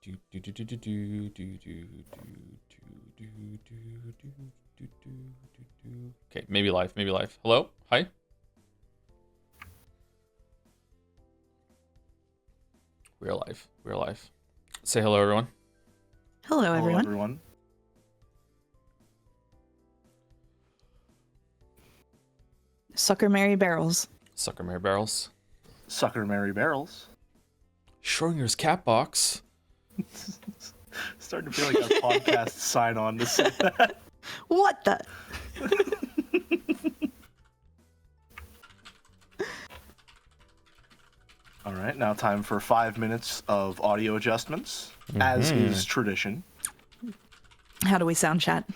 Okay, maybe live. Hello? Hi? We're live. Say hello, everyone. Hello, everyone. Sucker Mary Barrels. Sucker Mary Barrels. Schrodinger's cat box. Starting to feel like a podcast sign on to say that. What the? All right, now time for 5 minutes of audio adjustments, as is tradition. How do we sound, chat?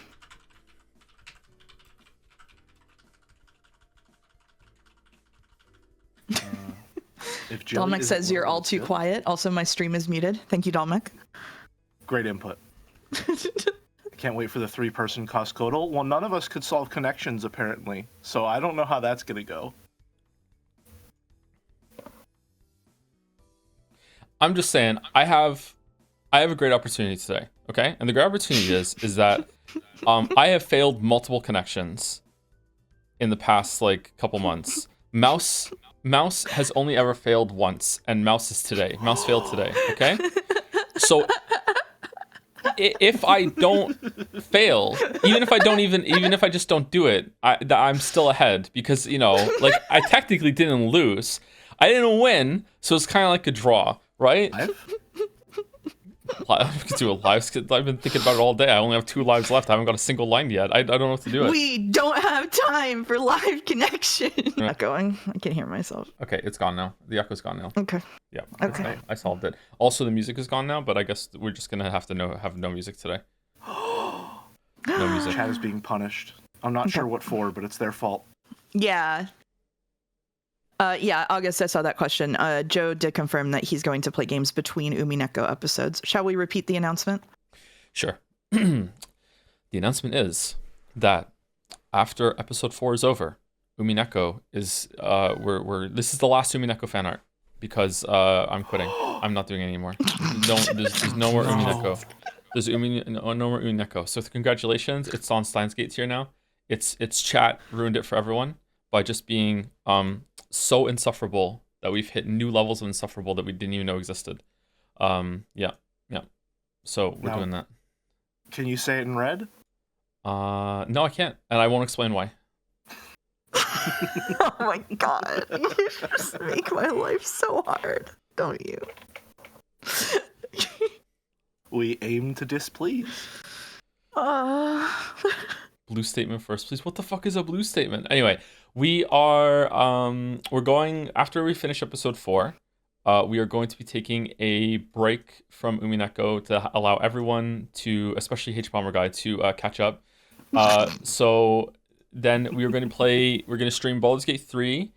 If Jilly Dolmec says you're all too quiet. Also, my stream is muted. Thank you, Dolmec. Great input. Can't wait for the 3-person Coscodal. Well, none of us could solve connections, apparently, so I don't know how that's going to go. I'm just saying, I have a great opportunity today, okay? And the great opportunity is that I have failed multiple connections in the past couple months. Mouse has only ever failed once, and Mouse is today. Mouse failed today, okay? So if I don't fail, even if I just don't do it, I'm still ahead because I technically didn't lose. I didn't win, so it's kind of like a draw. Right? I could do a live skit. I've been thinking about it all day. I only have 2 lives left. I haven't got a single line yet. I don't know what to do. We don't have time for live connection. Not going. I can't hear myself. Okay, it's gone now. The echo's gone now. Okay. Yeah. Okay. I solved it. Also, the music is gone now, but I guess we're just gonna have to have no music today. No music. Chat is being punished. I'm not sure what for, but it's their fault. Yeah. Yeah, August, I saw that question. Joe did confirm that he's going to play games between Umineko episodes. Shall we repeat the announcement? Sure. The announcement is that after episode 4 is over, Umineko is this is the last Umineko fan art because I'm quitting. I'm not doing it anymore. There's no more Umineko. There's no more Umineko. So congratulations, it's on Steins Gate tier now. It's chat ruined it for everyone by just being so insufferable that we've hit new levels of insufferable that we didn't even know existed. Yeah. So we're doing that. Can you say it in red? No, I can't, and I won't explain why. Oh my god. You just make my life so hard, don't you? We aim to displease. Blue statement first, please. What the fuck is a blue statement? Anyway, we are we're going after we finish episode 4. We are going to be taking a break from Umineko to allow everyone to, especially H-Bomber Guy, to catch up. So then we're going to stream Baldur's Gate 3,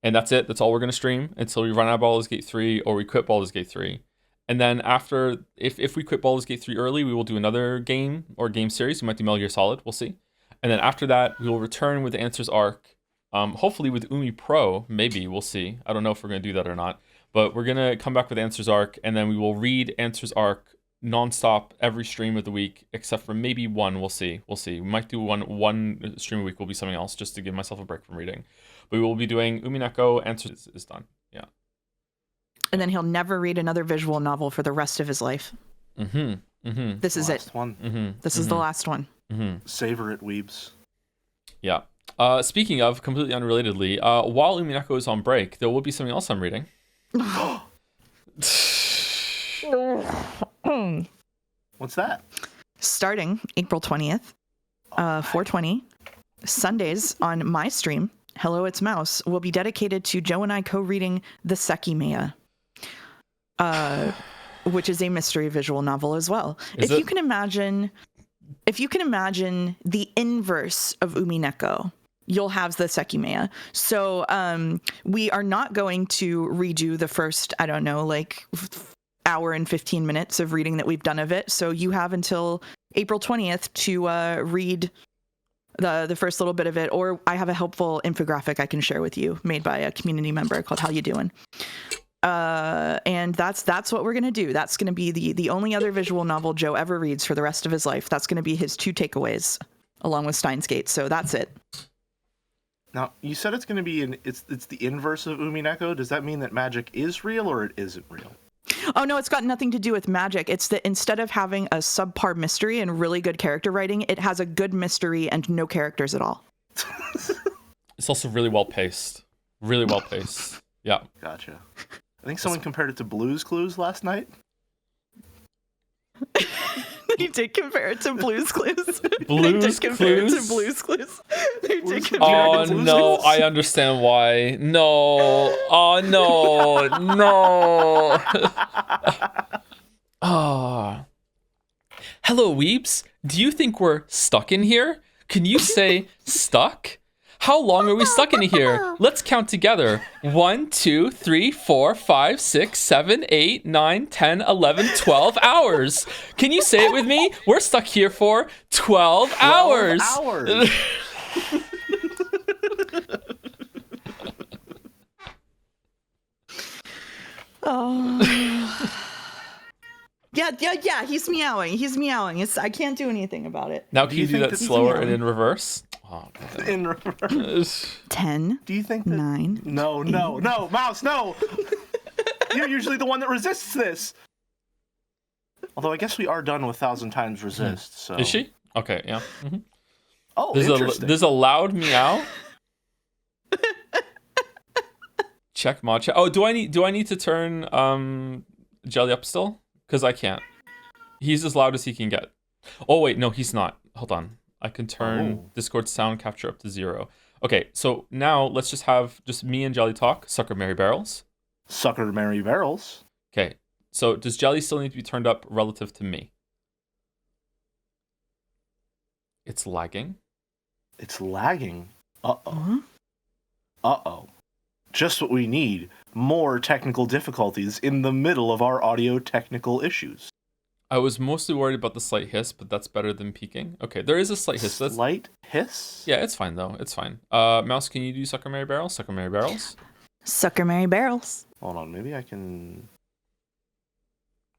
and that's it. That's all we're going to stream until we run out of Baldur's Gate 3 or we quit Baldur's Gate 3. And then after, if we quit Baldur's Gate 3 early, we will do another game or game series. We might do Metal Gear Solid. We'll see. And then after that, we will return with the Answers arc. Hopefully with Umi Pro, maybe. We'll see. I don't know if we're going to do that or not. But we're going to come back with Answers arc, and then we will read Answers arc nonstop every stream of the week, except for maybe one. We'll see. We might do one stream a week will be something else, just to give myself a break from reading. But we will be doing Umineko. Answers is done. Yeah. And then he'll never read another visual novel for the rest of his life. This is it. This is the last one. Savor it, weebs. Yeah. Speaking of, completely unrelatedly, while Umineko is on break, there will be something else I'm reading. What's that? Starting April 20th, 420, Sundays on my stream, Hello It's Mouse, will be dedicated to Joe and I co-reading The Sekimea, which is a mystery visual novel as well. If you can imagine the inverse of Umineko, you'll have the Sekimea. So we are not going to redo the first, I don't know, hour and 15 minutes of reading that we've done of it. So you have until April 20th to read the first little bit of it, or I have a helpful infographic I can share with you made by a community member called How You Doing? And that's what we're gonna do. That's gonna be the only other visual novel Joe ever reads for the rest of his life. That's gonna be his 2 takeaways, along with Steins Gate. So that's it. Now, you said it's going to be it's the inverse of Umineko. Does that mean that magic is real or it isn't real? Oh no, it's got nothing to do with magic. It's that instead of having a subpar mystery and really good character writing, it has a good mystery and no characters at all. It's also really well paced. Really well paced. Yeah. Gotcha. I think someone compared it to Blue's Clues last night. You did compare it to Blue's Clues. Blue's Clues? Blue's Clues. They did compare Oh it to Blue's no, Clues. I understand why. No. Oh no. No. Ah. Hello, weeps. Do you think we're stuck in here? Can you say stuck? How long are we stuck in here? Let's count together. 1, 2, 3, 4, 5, 6, 7, 8, 9, 10, 11, 12 hours. Can you say it with me? We're stuck here for 12 hours. 12 hours. Oh. Yeah. He's meowing. I can't do anything about it. Now can you do think that that- slower and in reverse? Oh, God. In reverse. 10. Do you think that... 9. No, Mouse, no! You're usually the one that resists this. Although I guess we are done with 1,000 times resist, so... Is she? Okay, yeah. Mhm. Oh, There's interesting. a loud meow. Check mod check. Oh, do I need to turn Jelly up still? Because I can't. He's as loud as he can get. Oh wait, no, he's not. Hold on. I can turn Discord sound capture up to 0. Okay, so now let's just have me and Jelly talk. Sucker Mary Barrels. Sucker Mary Barrels. Okay, so does Jelly still need to be turned up relative to me? It's lagging. It's lagging. Uh-oh. Huh? Uh-oh. Just what we need. More technical difficulties in the middle of our audio technical issues. I was mostly worried about the slight hiss, but that's better than peaking. Okay, there is a slight hiss. That's... Slight hiss? Yeah, it's fine though. It's fine. Mouse, can you do Sucker Mary Barrels? Sucker Mary Barrels? Sucker Mary Barrels. Hold on, maybe I can...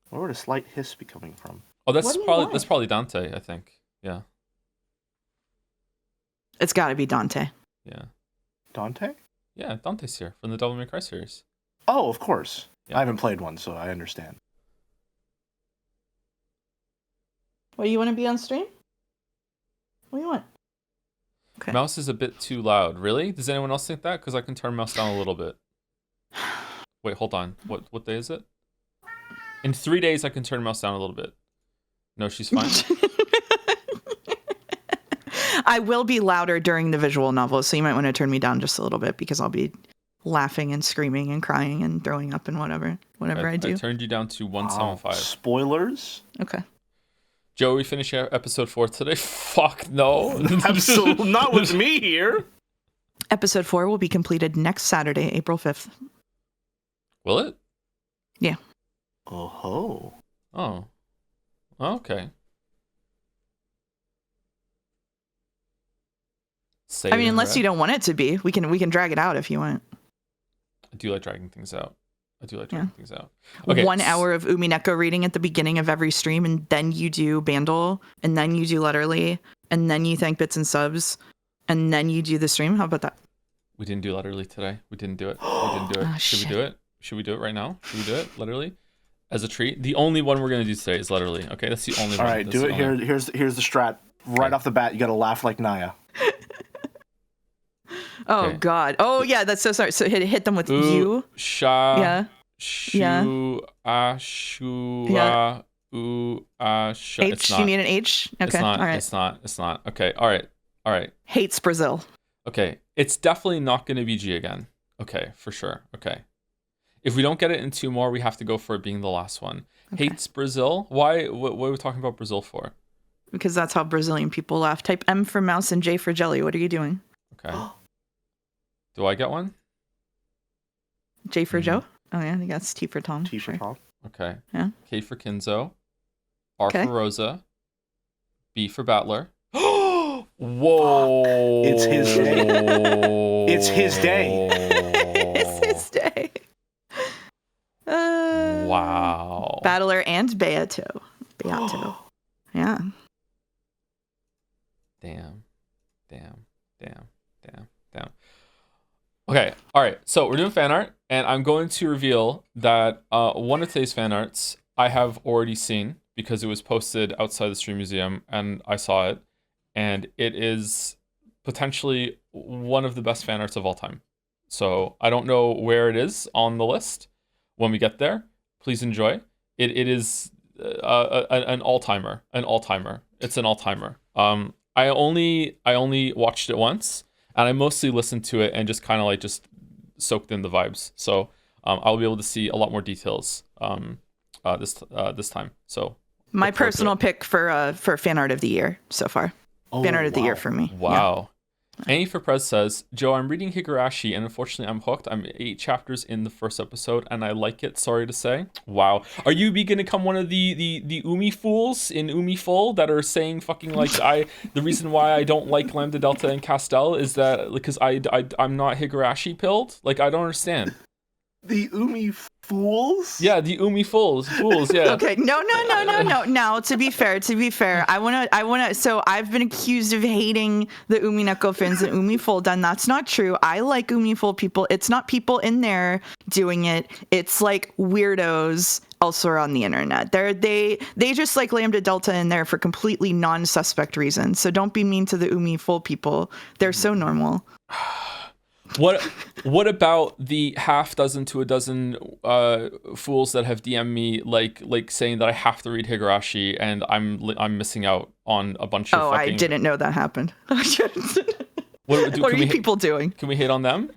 Where would a slight hiss be coming from? Oh, What do you want? that's probably Dante, I think. Yeah. It's got to be Dante. Yeah. Dante? Yeah, Dante's here from the Devil May Cry series. Oh, of course. Yeah. I haven't played one, so I understand. What, you want to be on stream? What do you want? Okay. Mouse is a bit too loud. Really? Does anyone else think that? Because I can turn mouse down a little bit. Wait, hold on. What day is it? In 3 days, I can turn mouse down a little bit. No, she's fine. I will be louder during the visual novel, so you might want to turn me down just a little bit because I'll be laughing and screaming and crying and throwing up and whatever I do. I turned you down to 175. Spoilers? Okay. Joe, we finish episode 4 today? Fuck no. Absolutely not with me here. Episode 4 will be completed next Saturday, April 5th. Will it? Yeah. Oh-ho. Oh. Okay. I mean, unless you don't want it to be, we can drag it out if you want. I do like dragging things out. Yeah. Okay. 1 hour of Umineko reading at the beginning of every stream, and then you do Bandle, and then you do Letterly, and then you thank Bits and Subs, and then you do the stream. How about that? We didn't do Letterly today. We didn't do it. Oh, Should we do it? Should we do it right now? Should we do it? Letterly? As a treat? The only one we're going to do today is Letterly. Okay, that's the only one. All right, do it here. Here's the strat. Right off the bat, you got to laugh like Naya. Oh Okay. God! Oh yeah, that's so sorry. So hit them with you. Sha. Yeah. Shu. Yeah. Shu. Yeah. Sha. H. It's not. You need an H. Okay. It's not. All right. It's not. Okay. All right. Hates Brazil. Okay. It's definitely not going to be G again. Okay, for sure. Okay. If we don't get it in 2 more, we have to go for it being the last one. Okay. Hates Brazil. Why? What are we talking about Brazil for? Because that's how Brazilian people laugh. Type M for mouse and J for jelly. What are you doing? Okay. Do I get one? J for Joe? Oh yeah, I think that's T for Tom. T for Sure. Tom. Okay. Yeah. K for Kinzo. R Okay. for Rosa. B for Battler. Whoa! It's his day. It's his day. It's his day. Battler and Beato. Yeah. Damn. Okay, all right. So we're doing fan art, and I'm going to reveal that one of today's fan arts I have already seen because it was posted outside the Stream Museum, and I saw it, and it is potentially one of the best fan arts of all time. So I don't know where it is on the list. When we get there, please enjoy. It is an all-timer. It's an all-timer. I only watched it once, and I mostly listened to it and just kind of like just soaked in the vibes. So I'll be able to see a lot more details this time. So my personal pick for fan art of the year so far. Fan art of the year for me. Wow. Annie for Prez says, Joe, I'm reading Higurashi, and unfortunately I'm hooked. I'm 8 chapters in the first episode, and I like it, sorry to say. Wow. Are you going to become one of the Umi fools in Umi Full that are saying fucking like, the reason why I don't like Lambda Delta and Castell is that because I'm not Higurashi pilled? Like, I don't understand. The Umi fools? Yeah, the Umi fools, yeah. Okay, no. Now, to be fair, I wanna. So I've been accused of hating the Umineko fans and Umi Full, and that's not true. I like Umi Full people. It's not people in there doing it. It's like weirdos elsewhere on the internet. They just like Lambda Delta in there for completely non-suspect reasons. So don't be mean to the Umi Full people. They're so normal. What about the half dozen to a dozen fools that have DM'd me like saying that I have to read Higurashi and I'm missing out on a bunch of fucking... I didn't know that happened. What are you people doing? Can we hate on them?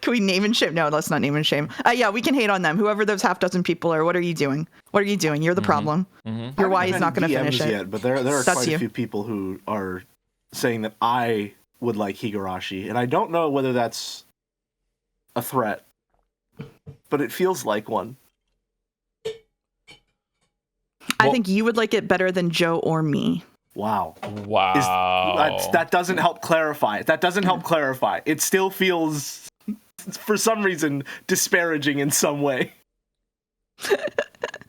Can we name and shame? No, let's not name and shame. Yeah, we can hate on them. Whoever those half dozen people are, what are you doing? You're the problem. Mm-hmm. Your why is not going to finish it. Yet, but there are quite a few people who are saying that I would like Higurashi, and I don't know whether that's a threat, but it feels like one. I think you would like it better than Joe or me. Wow. That doesn't help clarify. It still feels, for some reason, disparaging in some way.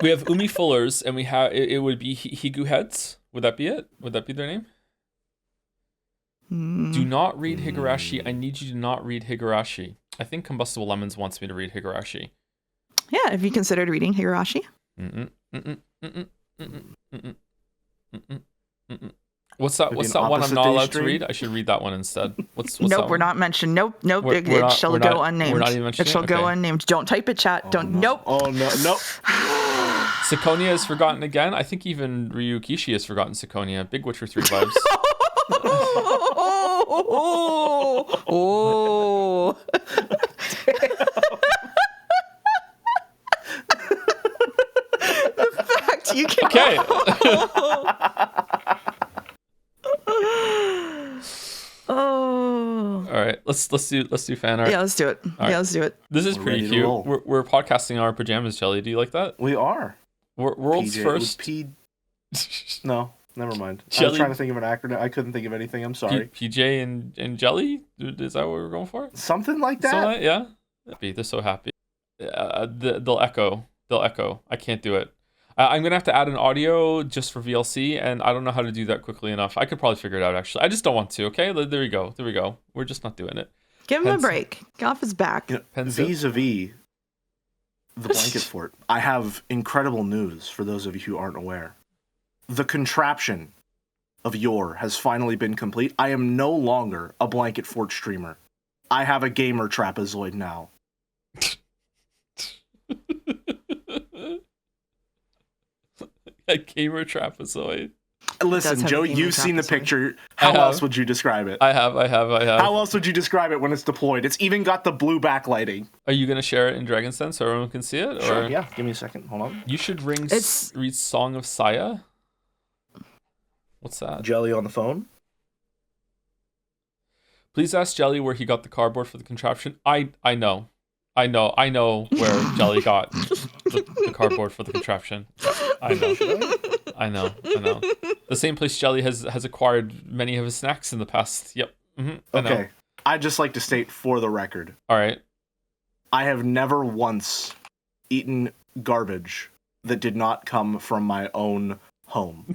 We have Umi Fullers, and we have it would be Higu Heads. Would that be it? Would that be their name? Do not read Higurashi. I need you to not read Higurashi. I think Combustible Lemons wants me to read Higurashi. Yeah, have you considered reading Higurashi? What's that one I'm not allowed to read? I should read that one instead. What's nope, we're not mentioned. Nope. It shall go unnamed. We're not even mentioning it. Shall go unnamed. Don't type it, chat. Nope. Oh, no. Syconia is forgotten again. I think even Ryu Kishi has forgotten Syconia. Big Witcher 3 vibes. Oh. The fact you can. Okay. Oh. All right. Let's do fan art. Yeah, let's do it. Right. Let's do it. This is pretty cute. We're podcasting in our pajamas, Jelly. Do you like that? We are. World's PJ, first. No. Never mind. Jelly? I was trying to think of an acronym. I couldn't think of anything. I'm sorry. PJ and Jelly? Is that what we're going for? Something like that? Yeah. They're so happy. They'll echo. I can't do it. I'm going to have to add an audio just for VLC, and I don't know how to do that quickly enough. I could probably figure it out, actually. I just don't want to, okay? There we go. We're just not doing it. Give him a break. Get off his back. Vis-a-vis the blanket fort, I have incredible news for those of you who aren't aware. The contraption of Yore has finally been complete. I am no longer a blanket fort streamer. I have a gamer trapezoid now. A gamer trapezoid. Listen, Joe, you've seen the picture. How else would you describe it? I have. How else would you describe it when it's deployed? It's even got the blue backlighting. Are you going to share it in Dragon Sense so everyone can see it? Sure, or... yeah. Give me a second. Hold on. You should read Song of Saya. What's that? Jelly on the phone. Please ask Jelly where he got the cardboard for the contraption. I know where Jelly got the cardboard for the contraption. I know. The same place Jelly has acquired many of his snacks in the past. Yep. I know. I'd just like to state for the record. All right. I have never once eaten garbage that did not come from my own home.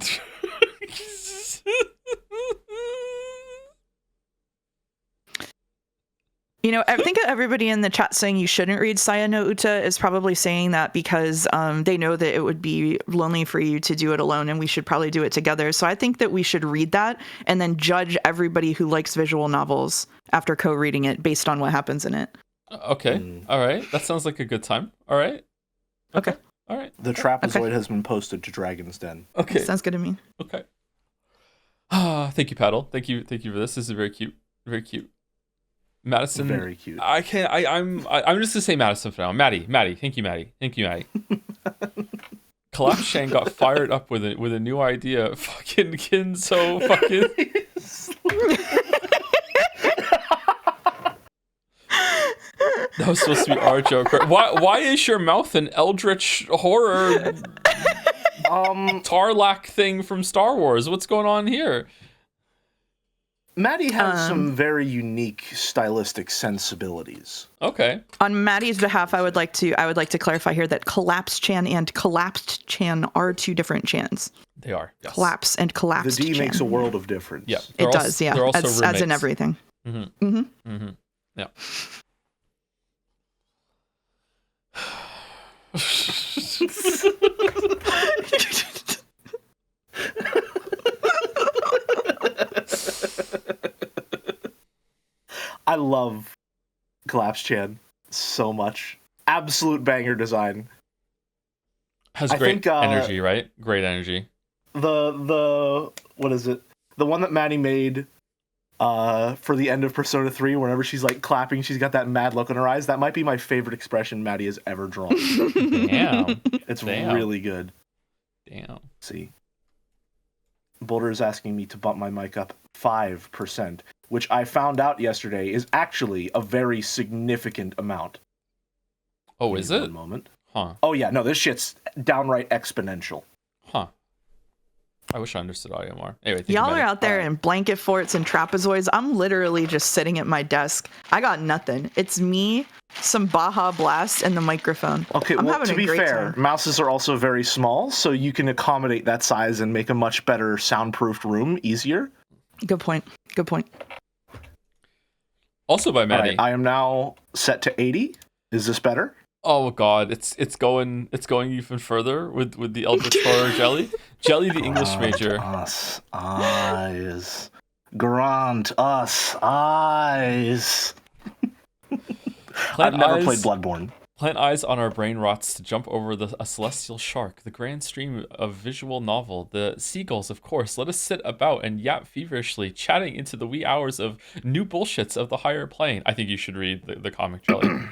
You know, I think everybody in the chat saying you shouldn't read Saya no Uta is probably saying that because they know that it would be lonely for you to do it alone, and we should probably do it together. So I think that we should read that and then judge everybody who likes visual novels after co-reading it based on what happens in it. Okay. All right. That sounds like a good time. All right. Okay. All right. The trapezoid has been posted to Dragon's Den. Okay. Sounds good to me. Okay. Thank you, Paddle. Thank you for this. This is very cute. Very cute. Madison, very cute. I'm just gonna say Madison for now. Maddie. Thank you, Maddie. Collapse Shang got fired up with a new idea. Fucking Kinzo. Fucking. That was supposed to be our joke. Right? Why is your mouth an eldritch horror Tarlac thing from Star Wars? What's going on here? Maddie has some very unique stylistic sensibilities. Okay. On Maddie's behalf, I would like to clarify here that Collapse Chan and Collapsed Chan are two different Chans. They are. Yes. Collapse and Collapsed The D Chan. makes a world of difference. Yeah. It does, yeah. They're also as in everything. Mm-hmm. Mm-hmm. Mm-hmm. Yeah. I love Collapse Chan so much. Absolute banger design. Has great energy, right? Great energy. The what is it? The one that Maddie made for the end of Persona 3, whenever she's like clapping, she's got that mad look in her eyes. That might be my favorite expression Maddie has ever drawn. Damn. It's really good. Damn. See. Boulder is asking me to bump my mic up 5%, which I found out yesterday is actually a very significant amount. Oh, is it? One moment. Huh. Oh yeah, no, this shit's downright exponential. Huh. I wish I understood audio more. Anyway, y'all are out there in blanket forts and trapezoids. I'm literally just sitting at my desk. I got nothing. It's me, some Baja Blast, and the microphone. Okay, I'm well, having to a be great fair, time. mouses are also very small, so you can accommodate that size and make a much better soundproofed room easier. Good point. Good point. Also by Maddie. Right, I am now set to 80. Is this better? Oh god, it's going even further with the Eldritch Horror Jelly. Jelly the English major. Us eyes. Grant us eyes. I've never played Bloodborne. Plant eyes on our brain rots to jump over a celestial shark, the grand stream of visual novel, the seagulls, of course. Let us sit about and yap feverishly, chatting into the wee hours of new bullshits of the higher plane. I think you should read the comic, Jelly.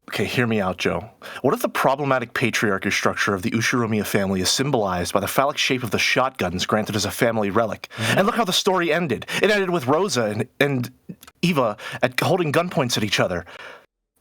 Okay, hear me out, Joe. What if the problematic patriarchy structure of the Ushiromiya family is symbolized by the phallic shape of the shotguns granted as a family relic? Mm-hmm. And look how the story ended. It ended with Rosa and Eva holding gunpoints at each other.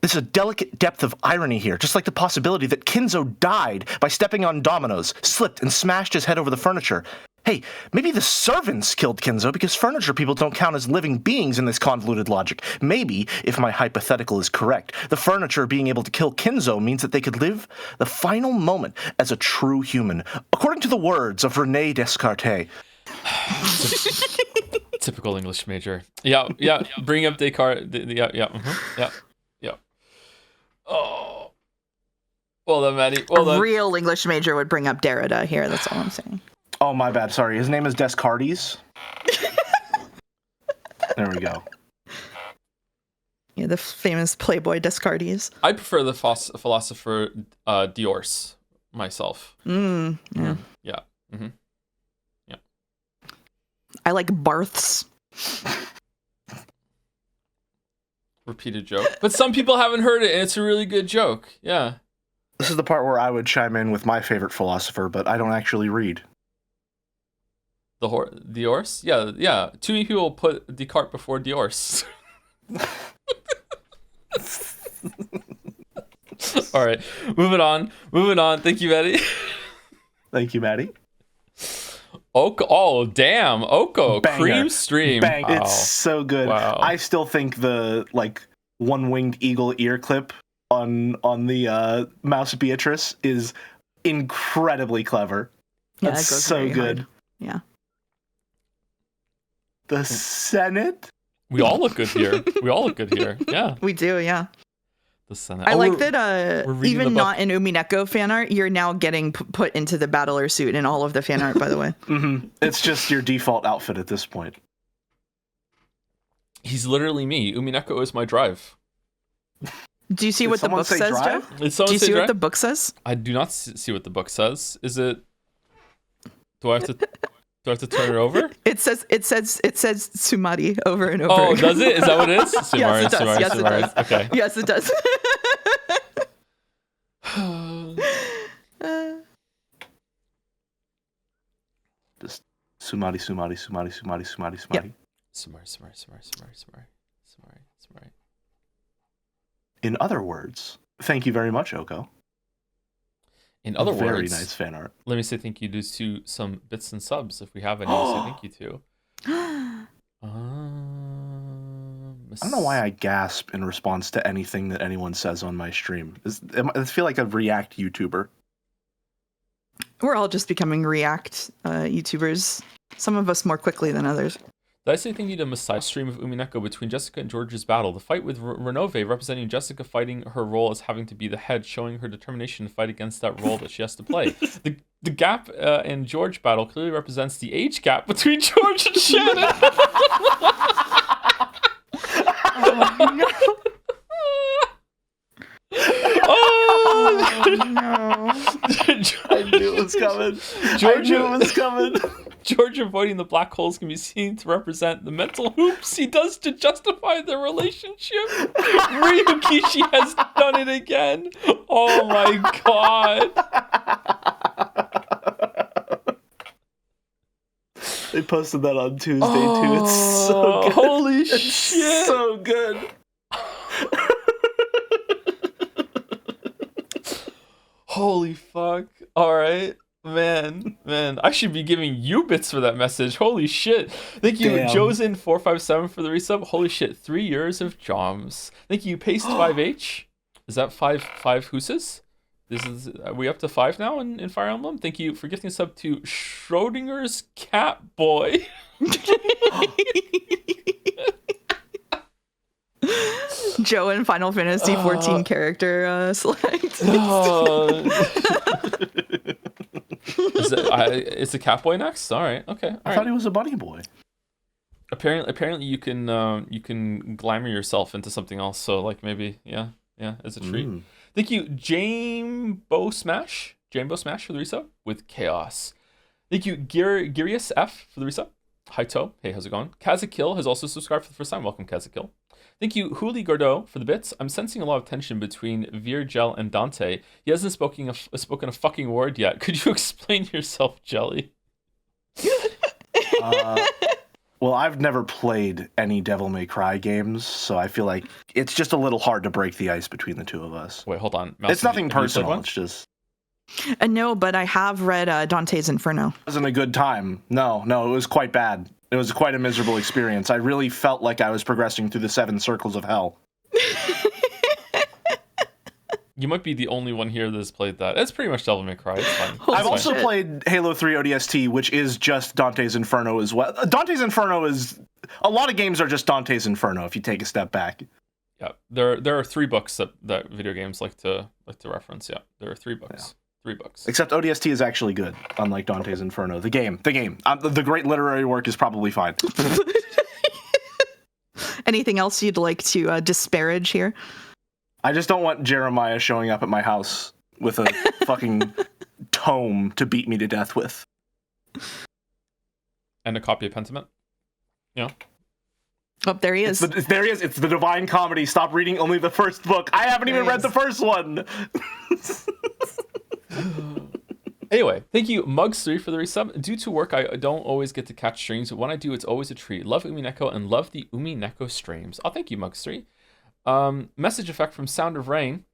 There's a delicate depth of irony here, just like the possibility that Kinzo died by stepping on dominoes, slipped, and smashed his head over the furniture. Hey, maybe the servants killed Kinzo because furniture people don't count as living beings in this convoluted logic. Maybe, if my hypothetical is correct, the furniture being able to kill Kinzo means that they could live the final moment as a true human, according to the words of René Descartes. Typical English major. Yeah. Bring up Descartes. Yeah. Oh. Well done, Maddie. Well done. A real English major would bring up Derrida here. That's all I'm saying. Oh, my bad. Sorry. His name is Descartes. There we go. Yeah, the famous Playboy Descartes. I prefer the philosopher Diorce myself. Yeah. Yeah. Mm-hmm. Yeah. I like Barths. Repeated joke. But some people haven't heard it, and it's a really good joke. Yeah. This is the part where I would chime in with my favorite philosopher, but I don't actually read. Diorce? Yeah. Too many people put Descartes before Diorce. All right, moving on. Thank you, Maddie. Thank you, Maddie. Oko, oh damn, Oko, Banger. Cream Stream. Bang. Wow. It's so good. Wow. I still think the one-winged eagle ear clip on the Mouse Beatrice is incredibly clever. Yeah, That's it goes so very good. hard. Yeah. The Senate. We all look good here. Yeah, We do, yeah. the Senate. I Oh, like we're that reading the even book. not in Umineko fan art, you're now getting put into the battler suit in all of the fan art, by the way. It's just your default outfit at this point. He's literally me. Umineko is my drive. Do you see Did what the someone book say says, drive? Joe? Did Do someone you say see what drive? the book says? I do not see what the book says. Is it? Do I have to? Do I have to turn it over? It says Sumari over and over. Oh, again. does it? Is that what it is? Yes, Sumari, it does. Sumari, Yes, it Sumari. does. Okay. Yes, it does. Just Sumari. Yep. Sumari. In other words, thank you very much, Oko. In other Very words, nice fan art. let me say thank you to some bits and subs if we have any to say thank you to. I don't know why I gasp in response to anything that anyone says on my stream. I feel like a React YouTuber. We're all just becoming React YouTubers. Some of us more quickly than others. Did I say thank you to Masai stream of Umineko between Jessica and George's battle? The fight with Renove representing Jessica fighting her role as having to be the head, showing her determination to fight against that role that she has to play. The gap in George battle clearly represents the age gap between George and Shannon. Oh no. I knew it was coming. George avoiding the black holes can be seen to represent the mental hoops he does to justify their relationship. Ryukishi has done it again. Oh my god. They posted that on Tuesday too. It's so good. Holy It's shit. so good. Holy fuck. Alright. Man, I should be giving you bits for that message. Holy shit. Thank you, Damn. Josen457 for the resub. Holy shit, 3 years of joms. Thank you, Paste5H. Is that five hooses? Are we up to 5 now in Fire Emblem? Thank you for gifting a sub to Schrodinger's Cat Boy. Joe in Final Fantasy 14 character select. Is the Catboy next? All right, okay. I thought he was a bunny boy. Apparently you can glamour yourself into something else. So like maybe yeah, it's a treat. Thank you, Jambo Smash for the resub with Chaos. Thank you, Girius F for the resub. Hi To, hey, how's it going? Kazakil has also subscribed for the first time. Welcome, Kazakil. Thank you, Huli Gordo, for the bits. I'm sensing a lot of tension between Virgil and Dante. He hasn't spoken a fucking word yet. Could you explain yourself, Jelly? Well, I've never played any Devil May Cry games, so I feel like it's just a little hard to break the ice between the two of us. Wait, hold on. Mouse, It's nothing have you played personal. one? It's just No, but I have read Dante's Inferno. it wasn't a good time. No, it was quite bad. It was quite a miserable experience. I really felt like I was progressing through the 7 circles of hell. You might be the only one here that's played that. It's pretty much Devil May Cry. It's fine. I've also played Halo 3 ODST, which is just Dante's Inferno as well. Dante's Inferno is... A lot of games are just Dante's Inferno, if you take a step back. Yeah, there are 3 books that video games like to reference. Yeah, there are 3 books. Yeah. 3 books. Except ODST is actually good, unlike Dante's Inferno. The game. The great literary work is probably fine. Anything else you'd like to disparage here? I just don't want Jeremiah showing up at my house with a fucking tome to beat me to death with. And a copy of Pentiment. Yeah. Oh, there he is. There he is. It's the Divine Comedy. Stop reading only the first book. I haven't even read the first one. Anyway, thank you, Mugs3 for the resub. Due to work, I don't always get to catch streams, but when I do, it's always a treat. Love Umineko and love the Umineko streams. Oh, thank you, Mugs3. Message effect from Sound of Rain.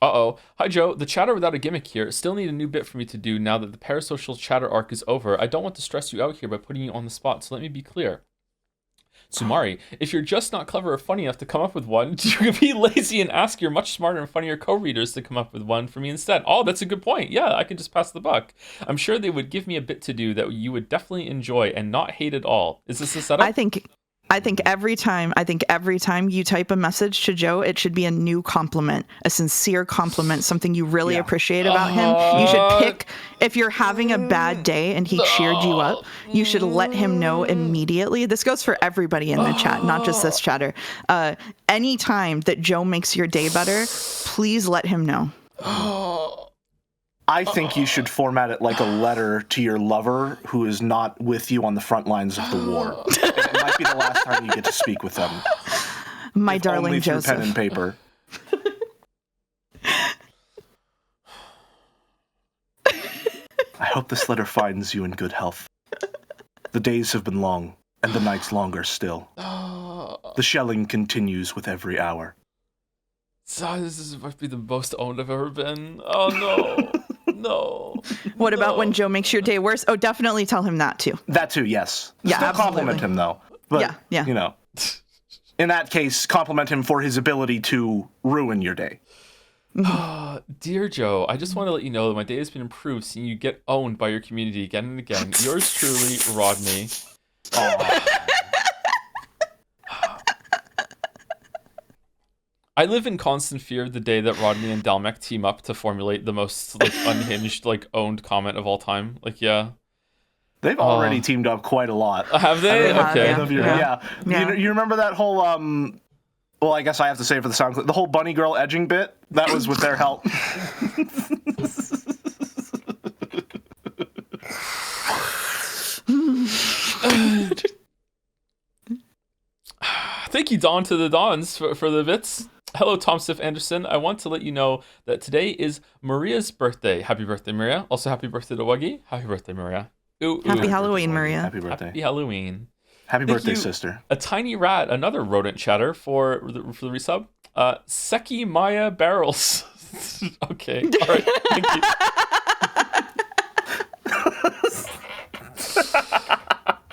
Hi, Joe. The chatter without a gimmick here. Still need a new bit for me to do now that the parasocial chatter arc is over. I don't want to stress you out here by putting you on the spot, so let me be clear. Sumari, if you're just not clever or funny enough to come up with one, you could be lazy and ask your much smarter and funnier co-readers to come up with one for me instead. Oh, that's a good point. Yeah, I could just pass the buck. I'm sure they would give me a bit to do that you would definitely enjoy and not hate at all. Is this a setup? I think every time you type a message to Joe, it should be a new compliment, a sincere compliment, something you really appreciate about him. You should pick, if you're having a bad day and he cheered you up, you should let him know immediately. This goes for everybody in the chat, not just this chatter. Anytime that Joe makes your day better, please let him know. I think you should format it like a letter to your lover who is not with you on the front lines of the war. It might be the last time you get to speak with them. My if darling only through Joseph. pen and paper. I hope this letter finds you in good health. The days have been long, and the nights longer still. The shelling continues with every hour. So this might be the most owned I've ever been. Oh no. No. What about when Joe makes your day worse? Oh, definitely tell him that too. That too, yes. Yeah, Still absolutely. compliment him though. But, yeah. you know, in that case, compliment him for his ability to ruin your day. Dear Joe, I just want to let you know that my day has been improved seeing you get owned by your community again and again. Yours truly, Rodney. I live in constant fear of the day that Rodney and Dalmec team up to formulate the most unhinged, owned comment of all time. They've already teamed up quite a lot. Have they? Okay. Yeah. You remember that whole well, I guess I have to say it for the sound clip. The whole bunny girl edging bit, that was with their help. Thank you, Dawn to the Dawns, for the bits. Hello, Tom Joseph Anderson. I want to let you know that today is Maria's birthday. Happy birthday, Maria. Also, happy birthday to Wuggy. Happy birthday, Maria. Happy Halloween, Maria. Happy birthday. Happy Halloween. Happy birthday, sister. A tiny rat, another rodent chatter for the resub. Seki Maya Barrels. Okay. All right. Thank you.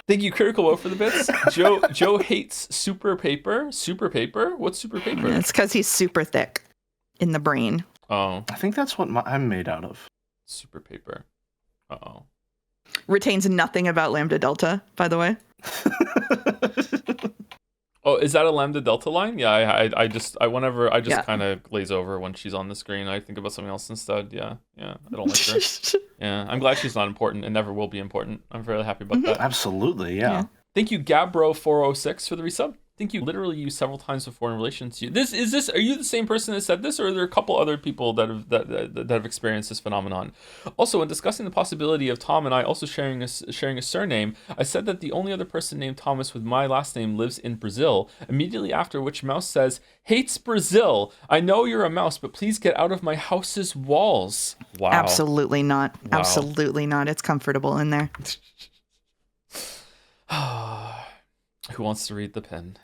Thank you, Critical Woe, for the bits. Joe hates super paper. Super paper? What's super paper? It's because he's super thick in the brain. Oh. I think that's what I'm made out of. Super paper. Uh-oh. Retains nothing about Lambda Delta, by the way. Oh, is that a Lambda Delta line? Yeah, I just kind of glaze over when she's on the screen. I think about something else instead. Yeah, I don't like her. Yeah, I'm glad she's not important and never will be important. I'm very happy about that. Absolutely, yeah. Thank you, Gabbro406, for the resub. Think you literally used several times before in relation to you. Are you the same person that said this, or are there a couple other people that have experienced this phenomenon? Also, when discussing the possibility of Tom and I also sharing a surname, I said that the only other person named Thomas with my last name lives in Brazil. Immediately after which Mouse says, "Hates Brazil. I know you're a mouse, but please get out of my house's walls." Wow. Absolutely not. Wow. Absolutely not. It's comfortable in there. Who wants to read the pen?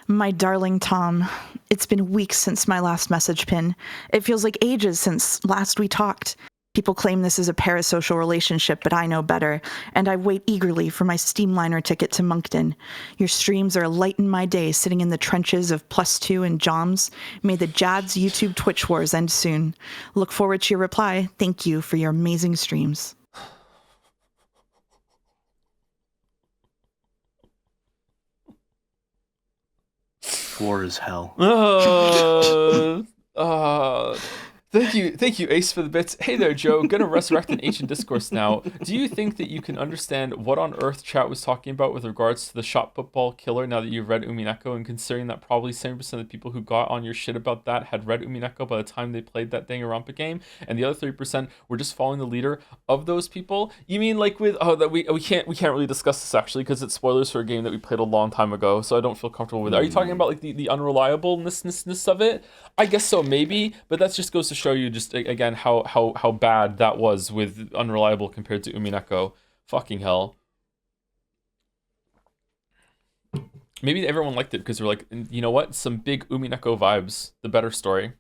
My darling Tom, it's been weeks since my last message pin. It feels like ages since last we talked. People claim this is a parasocial relationship, but I know better, and I wait eagerly for my Steamliner ticket to Moncton. Your streams are a light in my day, sitting in the trenches of +2 and Joms. May the Jads YouTube Twitch wars end soon. Look forward to your reply. Thank you for your amazing streams. War is hell. Thank you, Ace, for the bits. Hey there, Joe. Gonna resurrect an ancient discourse now. Do you think that you can understand what on earth chat was talking about with regards to the shot football killer now that you've read Umineko, and considering that probably 70% of the people who got on your shit about that had read Umineko by the time they played that Danganronpa game, and the other 30% were just following the leader of those people? You mean like with that we can't really discuss this actually because it's spoilers for a game that we played a long time ago, so I don't feel comfortable with it. Are you talking about like the unreliableness of it? I guess so, maybe, but that just goes to show you just again how bad that was with Unreliable compared to Umineko. Fucking hell. Maybe everyone liked it because they're like, you know what? Some big Umineko vibes. The better story.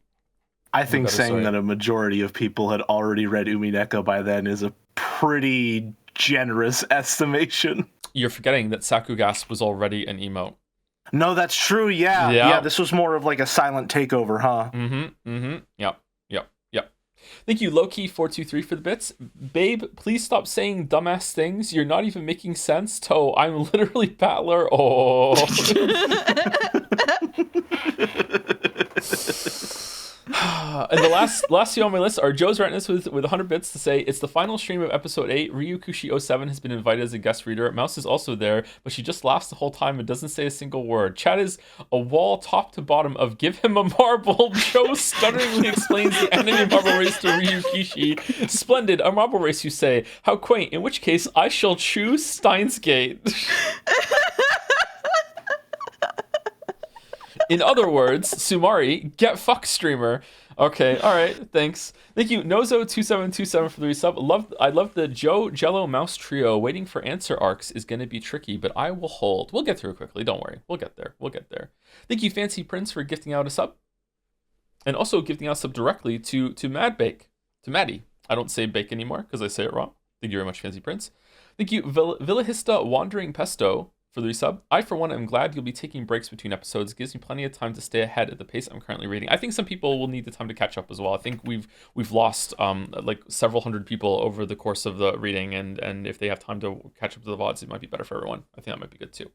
I think saying that a majority of people had already read Umineko by then is a pretty generous estimation. You're forgetting that Sakugas was already an emote. No, that's true. Yeah. This was more of like a silent takeover, huh? Yep. Thank you, Lowkey423 for the bits. Babe, please stop saying dumbass things. You're not even making sense. Toe, I'm literally Battler. Oh. And the last few on my list are Joe's Retinas with 100 bits to say, it's the final stream of episode 8. Ryukushi07 has been invited as a guest reader. Mouse is also there, but she just laughs the whole time and doesn't say a single word. Chat is a wall top to bottom of give him a marble. Joe stutteringly explains the enemy marble race to Ryukishi. Splendid, a marble race, you say. How quaint, in which case I shall choose Steins Gate. In other words, Sumari, get fuck streamer. Okay, all right, thanks. Thank you, Nozo2727 for the resub. I love the Joe Jello Mouse trio. Waiting for answer arcs is going to be tricky, but I will hold. We'll get through it quickly. Don't worry. We'll get there. Thank you, Fancy Prince, for gifting out a sub. And also gifting out a sub directly to Mad Bake, to Maddie. I don't say bake anymore because I say it wrong. Thank you very much, Fancy Prince. Thank you, Villahista Wandering Pesto, for the resub. I, for one, am glad you'll be taking breaks between episodes. It gives me plenty of time to stay ahead at the pace I'm currently reading. I think some people will need the time to catch up as well. I think we've lost like several hundred people over the course of the reading, and if they have time to catch up to the VODs, it might be better for everyone. I think that might be good too.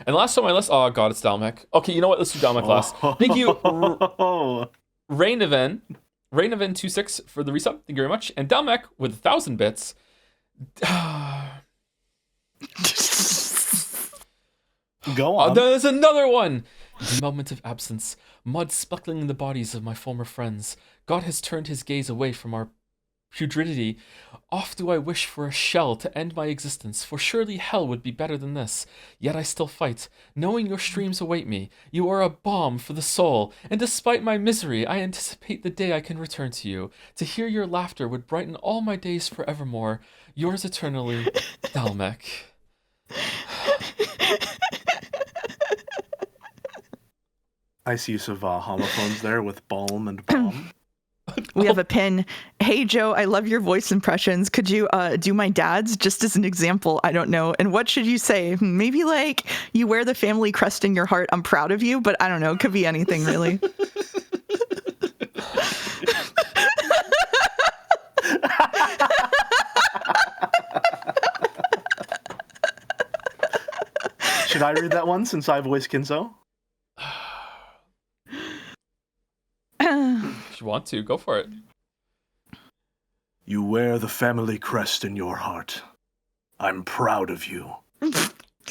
And last on my list, oh god, it's Dalmec. Okay, you know what? Let's do Dalmec last. Thank you, Rainaven26 for the resub. Thank you very much. And Dalmec with 1,000 bits. Go on. There's another one. The moment of absence, mud speckling the bodies of my former friends. God has turned his gaze away from our putridity. Oft do I wish for a shell to end my existence, for surely hell would be better than this. Yet I still fight, knowing your streams await me. You are a balm for the soul, and despite my misery, I anticipate the day I can return to you. To hear your laughter would brighten all my days forevermore. Yours eternally, Dalmec. Nice use of homophones there with balm and bomb. We have a pin. Hey, Joe, I love your voice impressions. Could you do my dad's just as an example? I don't know. And what should you say? Maybe like you wear the family crest in your heart. I'm proud of you, but I don't know. It could be anything, really. Should I read that one since I voice Kinzo? If you want to, go for it. You wear the family crest in your heart. I'm proud of you.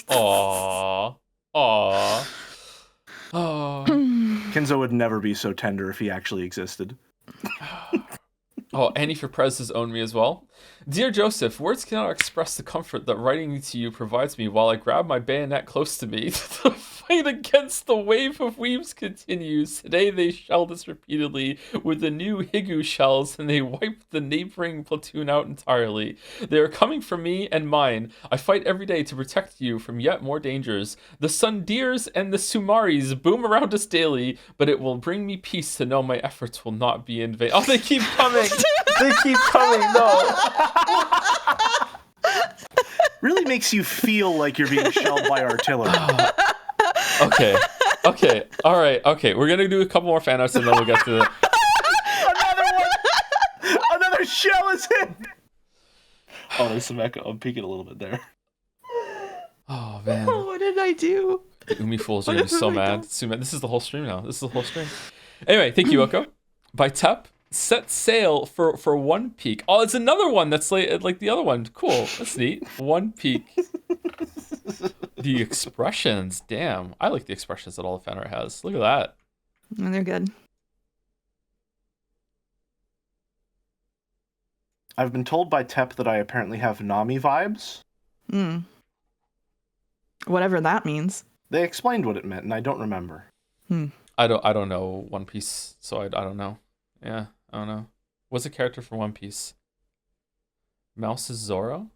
Aww. Kinzo would never be so tender if he actually existed. Oh, Annie for Prez has owned me as well. Dear Joseph, words cannot express the comfort that writing to you provides me while I grab my bayonet close to me. The fight against the wave of weaves continues. Today they shelled us repeatedly with the new Higu shells, and they wiped the neighboring platoon out entirely. They are coming for me and mine. I fight every day to protect you from yet more dangers. The Sundirs and the Sumaris boom around us daily, but it will bring me peace to know my efforts will not be in vain. Oh, they keep coming! They keep coming, no! Really makes you feel like you're being shelled by artillery. Okay, all right, okay. We're gonna do a couple more fan arts and then we'll get to the... Another one! Another shell is hit! Oh, there's some echo. I'm peeking a little bit there. Oh, man. What did I do? The Umi fools are gonna be so mad. This is the whole stream now. Anyway, thank you, Oko. By Tep, set sail for One Peak. Oh, it's another one that's like the other one. Cool, that's neat. One Peak. The expressions, damn. I like the expressions that all the fan art has. Look at that. Oh, they're good. I've been told by Tep that I apparently have Nami vibes. Whatever that means. They explained what it meant, and I don't remember. I don't know One Piece, so I don't know. Yeah, I don't know. What's a character for One Piece? Mouse is Zoro?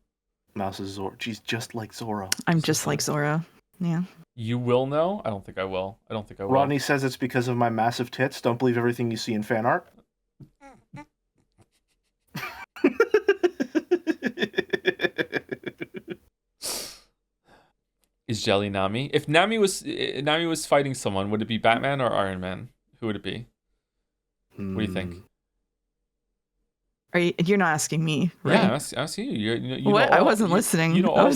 Mouse is Zoro. She's just like Zoro. I'm just like Zoro. Yeah. You will know? I don't think I will. Rodney says it's because of my massive tits. Don't believe everything you see in fan art. is Jelly Nami? If Nami was fighting someone, would it be Batman or Iron Man? Who would it be? What do you think? You're not asking me, right? Yeah, I'm asking you. You what? know I wasn't listening. You know all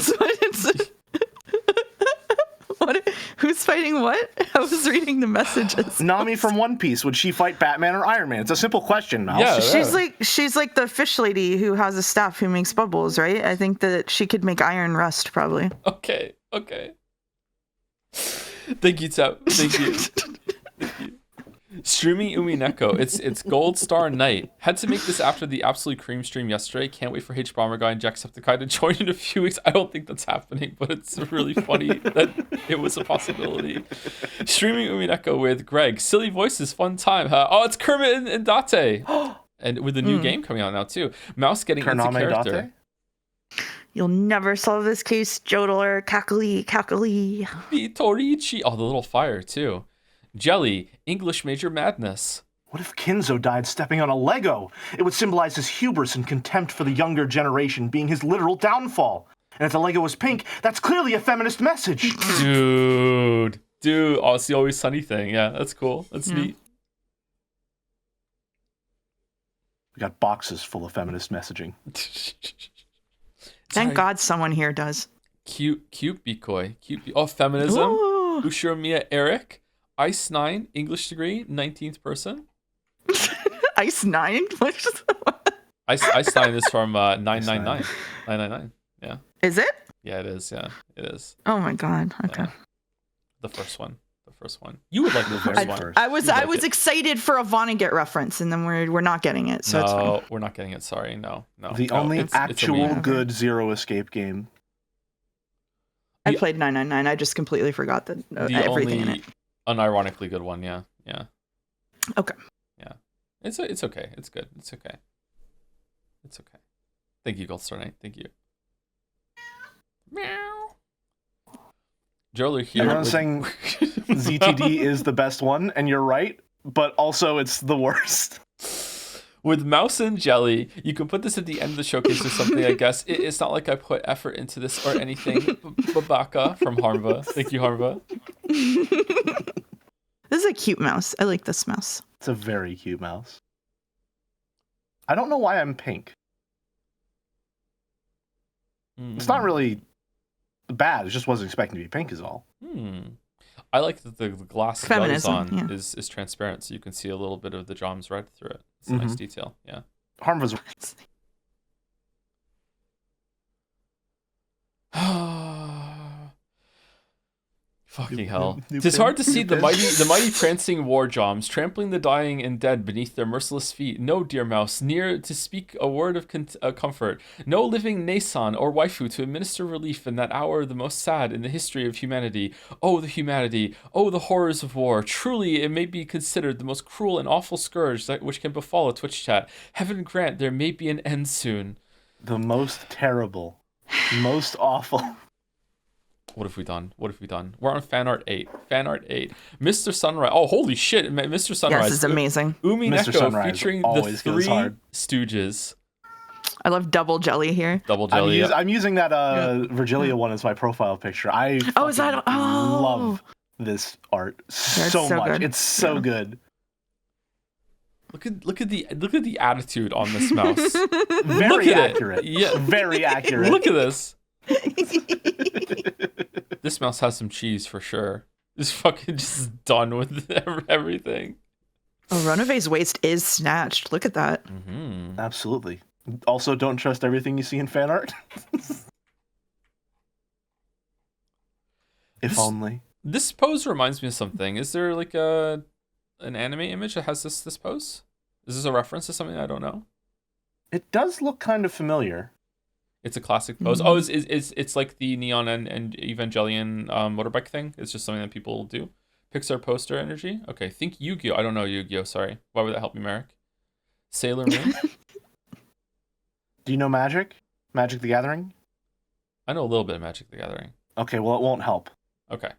What? Who's fighting what? I was reading the messages. Nami from One Piece, would she fight Batman or Iron Man? It's a simple question, Mouse. Yeah, She's like the fish lady who has a staff who makes bubbles, right? I think that she could make iron rust, probably. Okay. Thank you, Tep. Thank you. Streaming Umineko. It's Gold Star Night. Had to make this after the Absolute Cream stream yesterday. Can't wait for H Bomber Guy and Jacksepticeye to join in a few weeks. I don't think that's happening, but it's really funny that it was a possibility. Streaming Umineko with Greg. Silly voices, fun time. Huh? Oh, it's Kermit and Dante. And with the new game coming out now too. Mouse getting into character. Dante? You'll never solve this case, Jodler. Cackly. Vitorici. Oh, the little fire too. Jelly, English major madness. What if Kinzo died stepping on a Lego? It would symbolize his hubris and contempt for the younger generation being his literal downfall. And if the Lego was pink, that's clearly a feminist message. Dude. Oh, it's the Always Sunny thing. Yeah, that's cool. That's neat. We got boxes full of feminist messaging. Thank God someone here does. Cute Bikoi. Oh, feminism. Ooh. Ushiramiya Eric. Ice 9, English degree, 19th person. Ice 9? Ice 9 is from 999. 999. Yeah. Is it? Yeah, it is. Yeah, it is. Oh my God. Okay. Yeah. The first one. You would like the first one. I was excited for a Vonnegut reference, and then we're not getting it. So it's fine. We're not getting it. Sorry. No. The only actual good Zero Escape game. I played 999. I just completely forgot that everything in it. Unironically good one, yeah. Okay. Yeah. It's okay. It's good. It's okay. Thank you, Gold Star Knight. Thank you. Meow. Joler here. Everyone's saying ZTD is the best one, and you're right, but also it's the worst. With Mouse and Jelly, you can put this at the end of the showcase or something, I guess. It's not like I put effort into this or anything. Babaka from Harmva. Thank you, Harmva. This is a cute mouse. I like this mouse. It's a very cute mouse. I don't know why I'm pink. It's not really bad. It just wasn't expecting to be pink is all. I like that the glass Feminism, that is transparent, so you can see a little bit of the Jom's red through it. It's a nice detail. Yeah. Harmva's. Fucking hell. Tis hard to see the mighty prancing war Joms, trampling the dying and dead beneath their merciless feet. No, dear mouse, near to speak a word of comfort. No living Nason or waifu to administer relief in that hour the most sad in the history of humanity. Oh, the humanity. Oh, the horrors of war. Truly, it may be considered the most cruel and awful scourge which can befall a Twitch chat. Heaven grant there may be an end soon. The most terrible. Most awful. What have we done? We're on Fanart 8. Mr. Sunrise. Oh, holy shit. Mr. Sunrise. Yes, it's amazing. Umineko featuring the Three Stooges. I love double jelly here. Double jelly. I'm using that Virgilia one as my profile picture. I love this art so much. Good. It's so good. Look at the attitude on this mouse. Very accurate. Yeah. Very accurate. Look at this. This mouse has some cheese for sure. It's fucking just done with everything. Oh, Runaway's waist is snatched. Look at that. Mm-hmm. Absolutely. Also, don't trust everything you see in fan art. If only. This pose reminds me of something. Is there like an anime image that has this pose? Is this a reference to something I don't know? It does look kind of familiar. It's a classic pose. Oh, it's like the Neon and Evangelion motorbike thing. It's just something that people do. Pixar poster energy. Okay, think Yu-Gi-Oh. I don't know Yu-Gi-Oh. Sorry. Why would that help me, Merrick? Sailor Moon. Do you know Magic? Magic the Gathering? I know a little bit of Magic the Gathering. Okay, well, it won't help. Okay.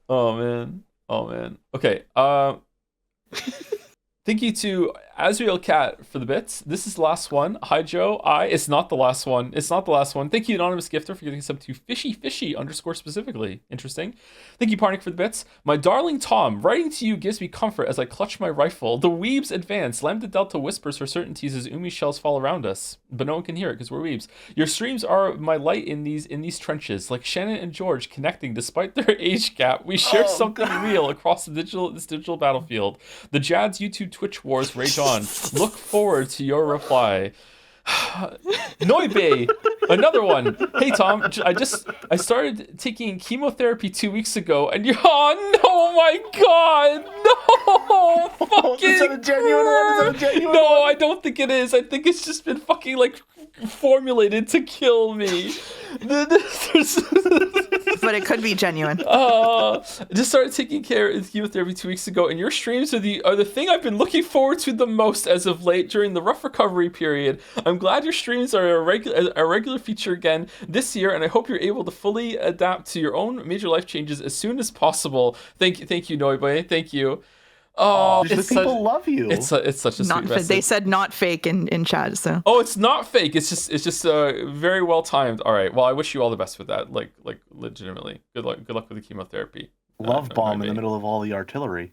Oh man. Thank you to Azriel Cat for the bits. This is the last one. Hi, Joe. It's not the last one. It's not the last one. Thank you, Anonymous Gifter, for getting sub to fishy _ specifically. Interesting. Thank you, Parnik, for the bits. My darling Tom, writing to you gives me comfort as I clutch my rifle. The weebs advance. Lambda Delta whispers her certainties as Umi shells fall around us. But no one can hear it because we're weebs. Your streams are my light in these trenches. Like Shannon and George connecting despite their age gap. We share something real across this digital battlefield. The Jad's YouTube Twitch wars rage on. Look forward to your reply. Noibe, another one. Hey Tom, I started taking chemotherapy 2 weeks ago, and you're my god, no, fucking. Is that a genuine one? Is that a genuine No, one? I don't think it is. I think it's just been fucking like formulated to kill me. But it could be genuine. I just started taking care of chemotherapy 2 weeks ago, and your streams are the thing I've been looking forward to the most as of late during the rough recovery period. I'm glad your streams are a regular feature again this year, and I hope you're able to fully adapt to your own major life changes as soon as possible. Thank you, Noiboy. Thank you. Oh, the people love you. It's such a sweet message. They said not fake in chat, so. Oh, it's not fake. It's just very well timed. All right. Well, I wish you all the best with that. Like legitimately. Good luck with the chemotherapy. Love bomb in the middle of all the artillery.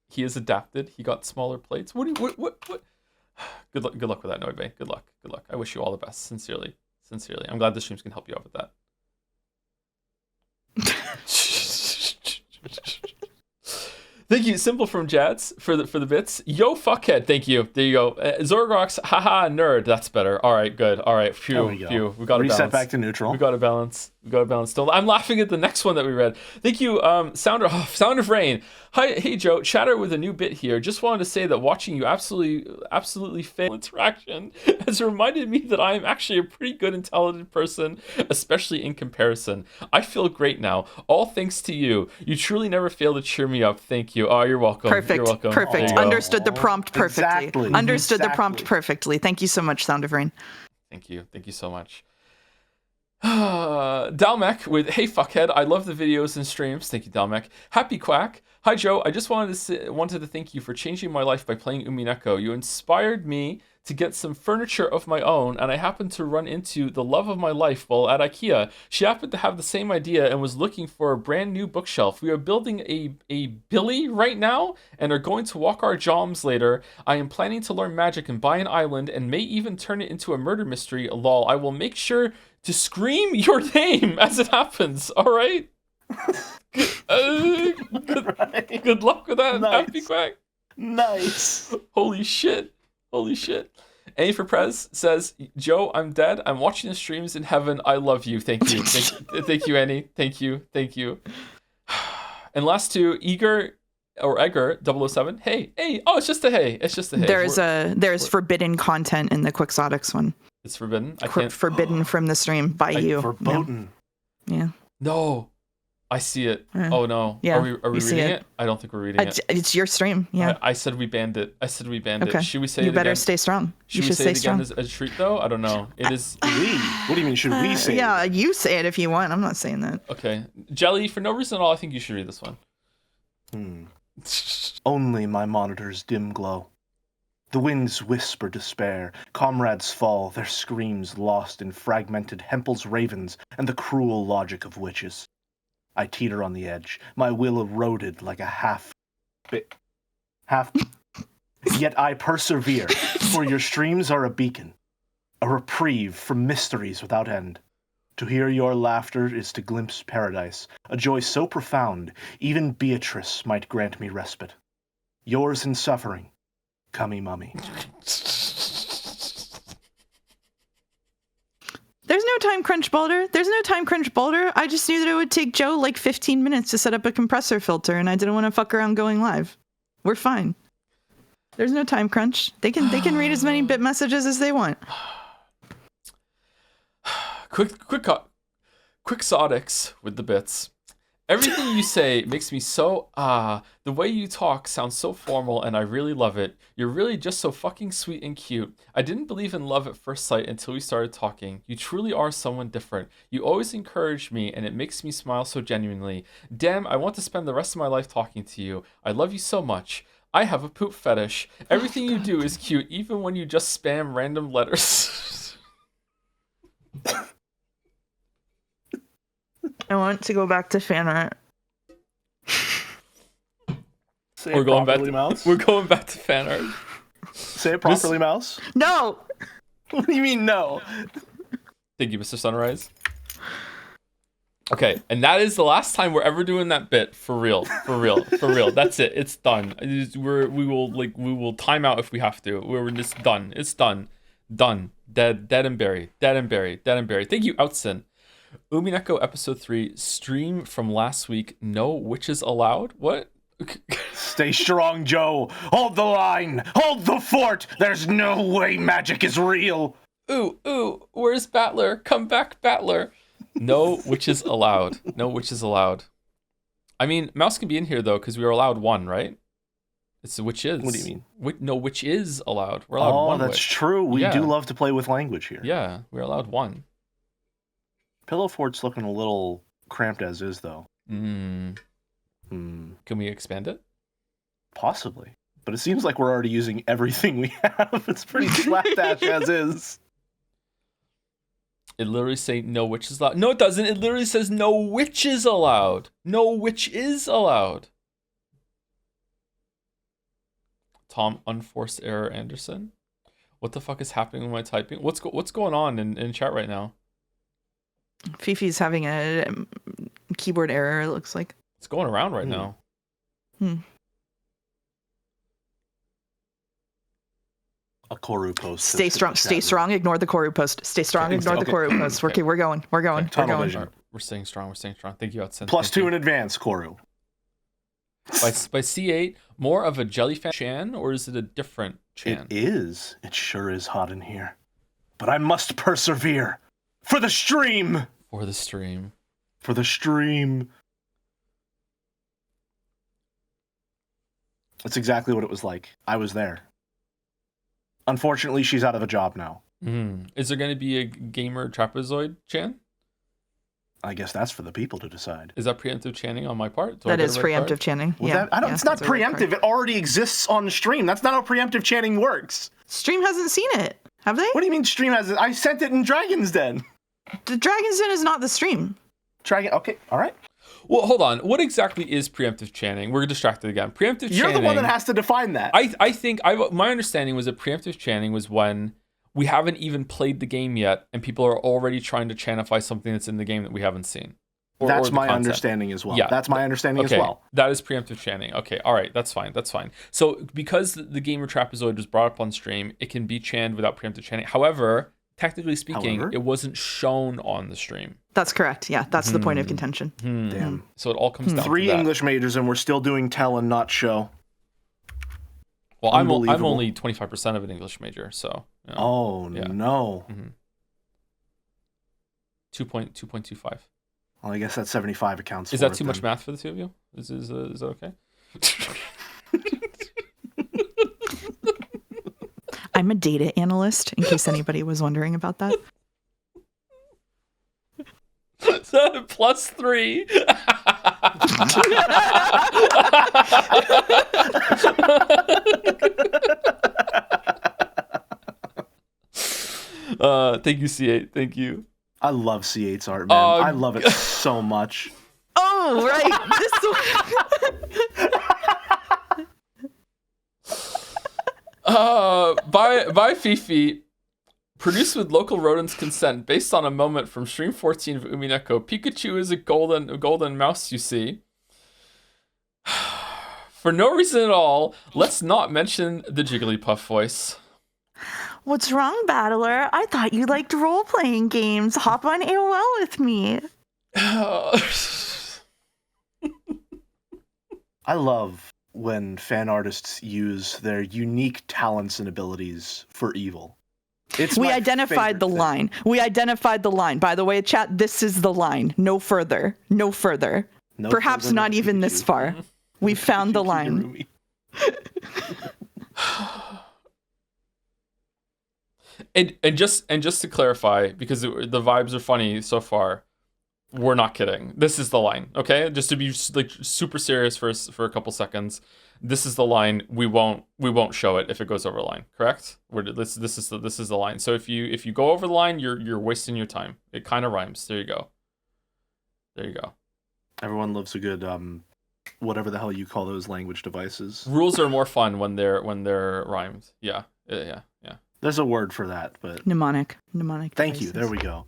He is adapted. He got smaller plates. What? Good luck with that, Noibe. Good luck. I wish you all the best. Sincerely. I'm glad the streams can help you out with that. Thank you, Simple from Jads, for the bits. Yo, fuckhead, thank you. There you go. Zorgrox, haha, nerd. That's better. All right, good. All right, phew. We got to balance. Reset back to neutral. We got to balance. Still, I'm laughing at the next one that we read. Thank you, Sound of Rain. Hi, hey Joe, chatter with a new bit here. Just wanted to say that watching you absolutely fail interaction has reminded me that I am actually a pretty good and talented person, especially in comparison. I feel great now, all thanks to you. You truly never fail to cheer me up. Thank you. Oh, you're welcome. Perfect. You're welcome. Perfect. Understood the prompt perfectly. Exactly. Understood the prompt perfectly. Thank you so much, Sound of Rain. Thank you so much. Dalmec with hey fuckhead, I love the videos and streams. Thank you, Dalmec. Happy Quack. Hi Joe, I just wanted to thank you for changing my life by playing Umineko. You inspired me to get some furniture of my own, and I happened to run into the love of my life while at IKEA. She happened to have the same idea and was looking for a brand new bookshelf. We are building a Billy right now and are going to walk our joms later. I am planning to learn magic and buy an island and may even turn it into a murder mystery. Lol. I will make sure to scream your name as it happens. All right. Good luck with that. Nice. Happy Quack. Nice. Holy shit. Annie for Prez says, Joe, I'm dead. I'm watching the streams in heaven. I love you. Thank you. Thank you, Annie. Thank you. And last two, Edgar 007. Hey. Oh, it's just a hey. There's forbidden content in the Quixotics one. It's forbidden. I can't. Forbidden from the stream by you. Verboten. Yeah. No. I see it. Oh no. Yeah. Are we reading it? I don't think we're reading it. It's your stream. Yeah. I said we banned it. Okay. Should we say it again? You better stay strong. Should we say it again as a treat though? I don't know. It is. What do you mean? Should we say? Yeah, you say it if you want. I'm not saying that. Okay. Jelly, for no reason at all, I think you should read this one. Only my monitor's dim glow. The winds whisper despair, comrades fall, their screams lost in fragmented Hempel's ravens and the cruel logic of witches. I teeter on the edge, my will eroded like a half. Yet I persevere, for your streams are a beacon, a reprieve from mysteries without end. To hear your laughter is to glimpse paradise, a joy so profound, even Beatrice might grant me respite. Yours in suffering, Cummy Mummy. There's no time crunch, Boulder. I just knew that it would take Joe like 15 minutes to set up a compressor filter, and I didn't want to fuck around going live. We're fine. There's no time crunch. They can read as many bit messages as they want. Quixotics with the bits. Everything you say makes me so, the way you talk sounds so formal and I really love it. You're really just so fucking sweet and cute. I didn't believe in love at first sight until we started talking. You truly are someone different. You always encourage me and it makes me smile so genuinely. Damn, I want to spend the rest of my life talking to you. I love you so much. I have a poop fetish. Everything you do is cute, even when you just spam random letters. I want to go back to Fanart. Say it properly, Mouse. We're going back to Fanart. Say it properly, Mouse. No! What do you mean, no? Thank you, Mr. Sunrise. Okay, and that is the last time we're ever doing that bit for real. That's it. It's done. We will time out if we have to. We're just done. It's done. Done. Dead and buried. Thank you, Outson. Umineko episode 3 stream from last week. No witches allowed. What? Stay strong, Joe. Hold the line. Hold the fort. There's no way magic is real. Ooh. Where's Battler? Come back, Battler. No witches allowed. No witches allowed. I mean, Mouse can be in here though because we were allowed one, right? It's which is. What do you mean? No, which is allowed. We're allowed one. Oh, that's true. We do love to play with language here. Yeah, we're allowed one. Pillow Fort's looking a little cramped as is, though. Can we expand it? Possibly. But it seems like we're already using everything we have. It's pretty slapdash as is. It literally say no witches allowed. No, it doesn't. It literally says no witches allowed. No witch is allowed. Tom Unforced Error Anderson. What the fuck is happening with my typing? What's going on in chat right now? Fifi's having a keyboard error, it looks like. It's going around right now. A Koru post. Stay strong, ignore the Koru post. Stay strong, ignore the Koru post. Okay, we're going. Tunnel vision. We're staying strong. Thank you, Hudson. +2 in advance, Koru. By C8, more of a jellyfan Chan, or is it a different Chan? It is. It sure is hot in here. But I must persevere. For the stream! For the stream. That's exactly what it was like. I was there. Unfortunately, she's out of a job now. Is there going to be a gamer trapezoid Chan? I guess that's for the people to decide. Is that preemptive chanting on my part? That is preemptive chanting. Yeah. It's not preemptive. It already exists on the stream. That's not how preemptive chanting works. Stream hasn't seen it, have they? What do you mean stream has it? I sent it in Dragon's Den. The Dragon's Den is not the stream. Okay, all right. Well, hold on. What exactly is preemptive chanting? We're distracted again. Preemptive chanting. You're the one that has to define that. I think my understanding was that preemptive chanting was when we haven't even played the game yet, and people are already trying to chantify something that's in the game that we haven't seen. That's my understanding as well. Yeah, that's my understanding as well. That is preemptive chanting. Okay, all right, that's fine. So because the gamer trapezoid was brought up on stream, it can be channed without preemptive chanting. However, technically speaking, it wasn't shown on the stream. That's correct. Yeah, that's the point of contention. Damn. So it all comes down to 3 English majors, and we're still doing tell and not show. Well, I'm only 25% of an English major, so. You know, no. 2.25. Well, I guess that 75 accounts. Is that too much math for the two of you? Is that okay? I'm a data analyst, in case anybody was wondering about that. +3. Thank you, C8. Thank you. I love C8's art, man. I love it so much. Oh, right. By Fifi. Produced with local rodents' consent, based on a moment from Stream 14 of Umineko. Pikachu is a golden mouse, you see. For no reason at all, let's not mention the Jigglypuff voice. What's wrong, Battler? I thought you liked role-playing games. Hop on AOL with me. I love when fan artists use their unique talents and abilities for evil. We identified the line. By the way, chat, this is the line. No further. No Perhaps further not than even this Pikachu. far. We found the line. And just to clarify, because the vibes are funny so far, we're not kidding. This is the line, okay? Just to be like super serious for a couple seconds. This is the line. We won't show it if it goes over the line. Correct? This is the line. So if you go over the line, you're wasting your time. It kind of rhymes. There you go. Everyone loves a good whatever the hell you call those language devices. Rules are more fun when they're rhymed. Yeah. There's a word for that, but Mnemonic. thank you. devices. There we go.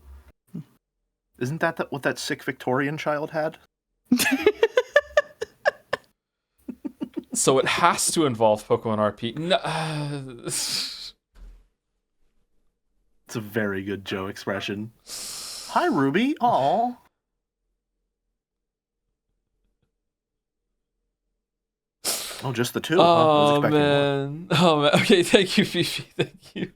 Isn't that what that sick Victorian child had? So it has to involve Pokemon RP. No, It's a very good Joe expression. Hi, Ruby. Aw. Oh, just the two. Huh? I was expecting more. Oh man. Okay, thank you, Fifi. Thank you.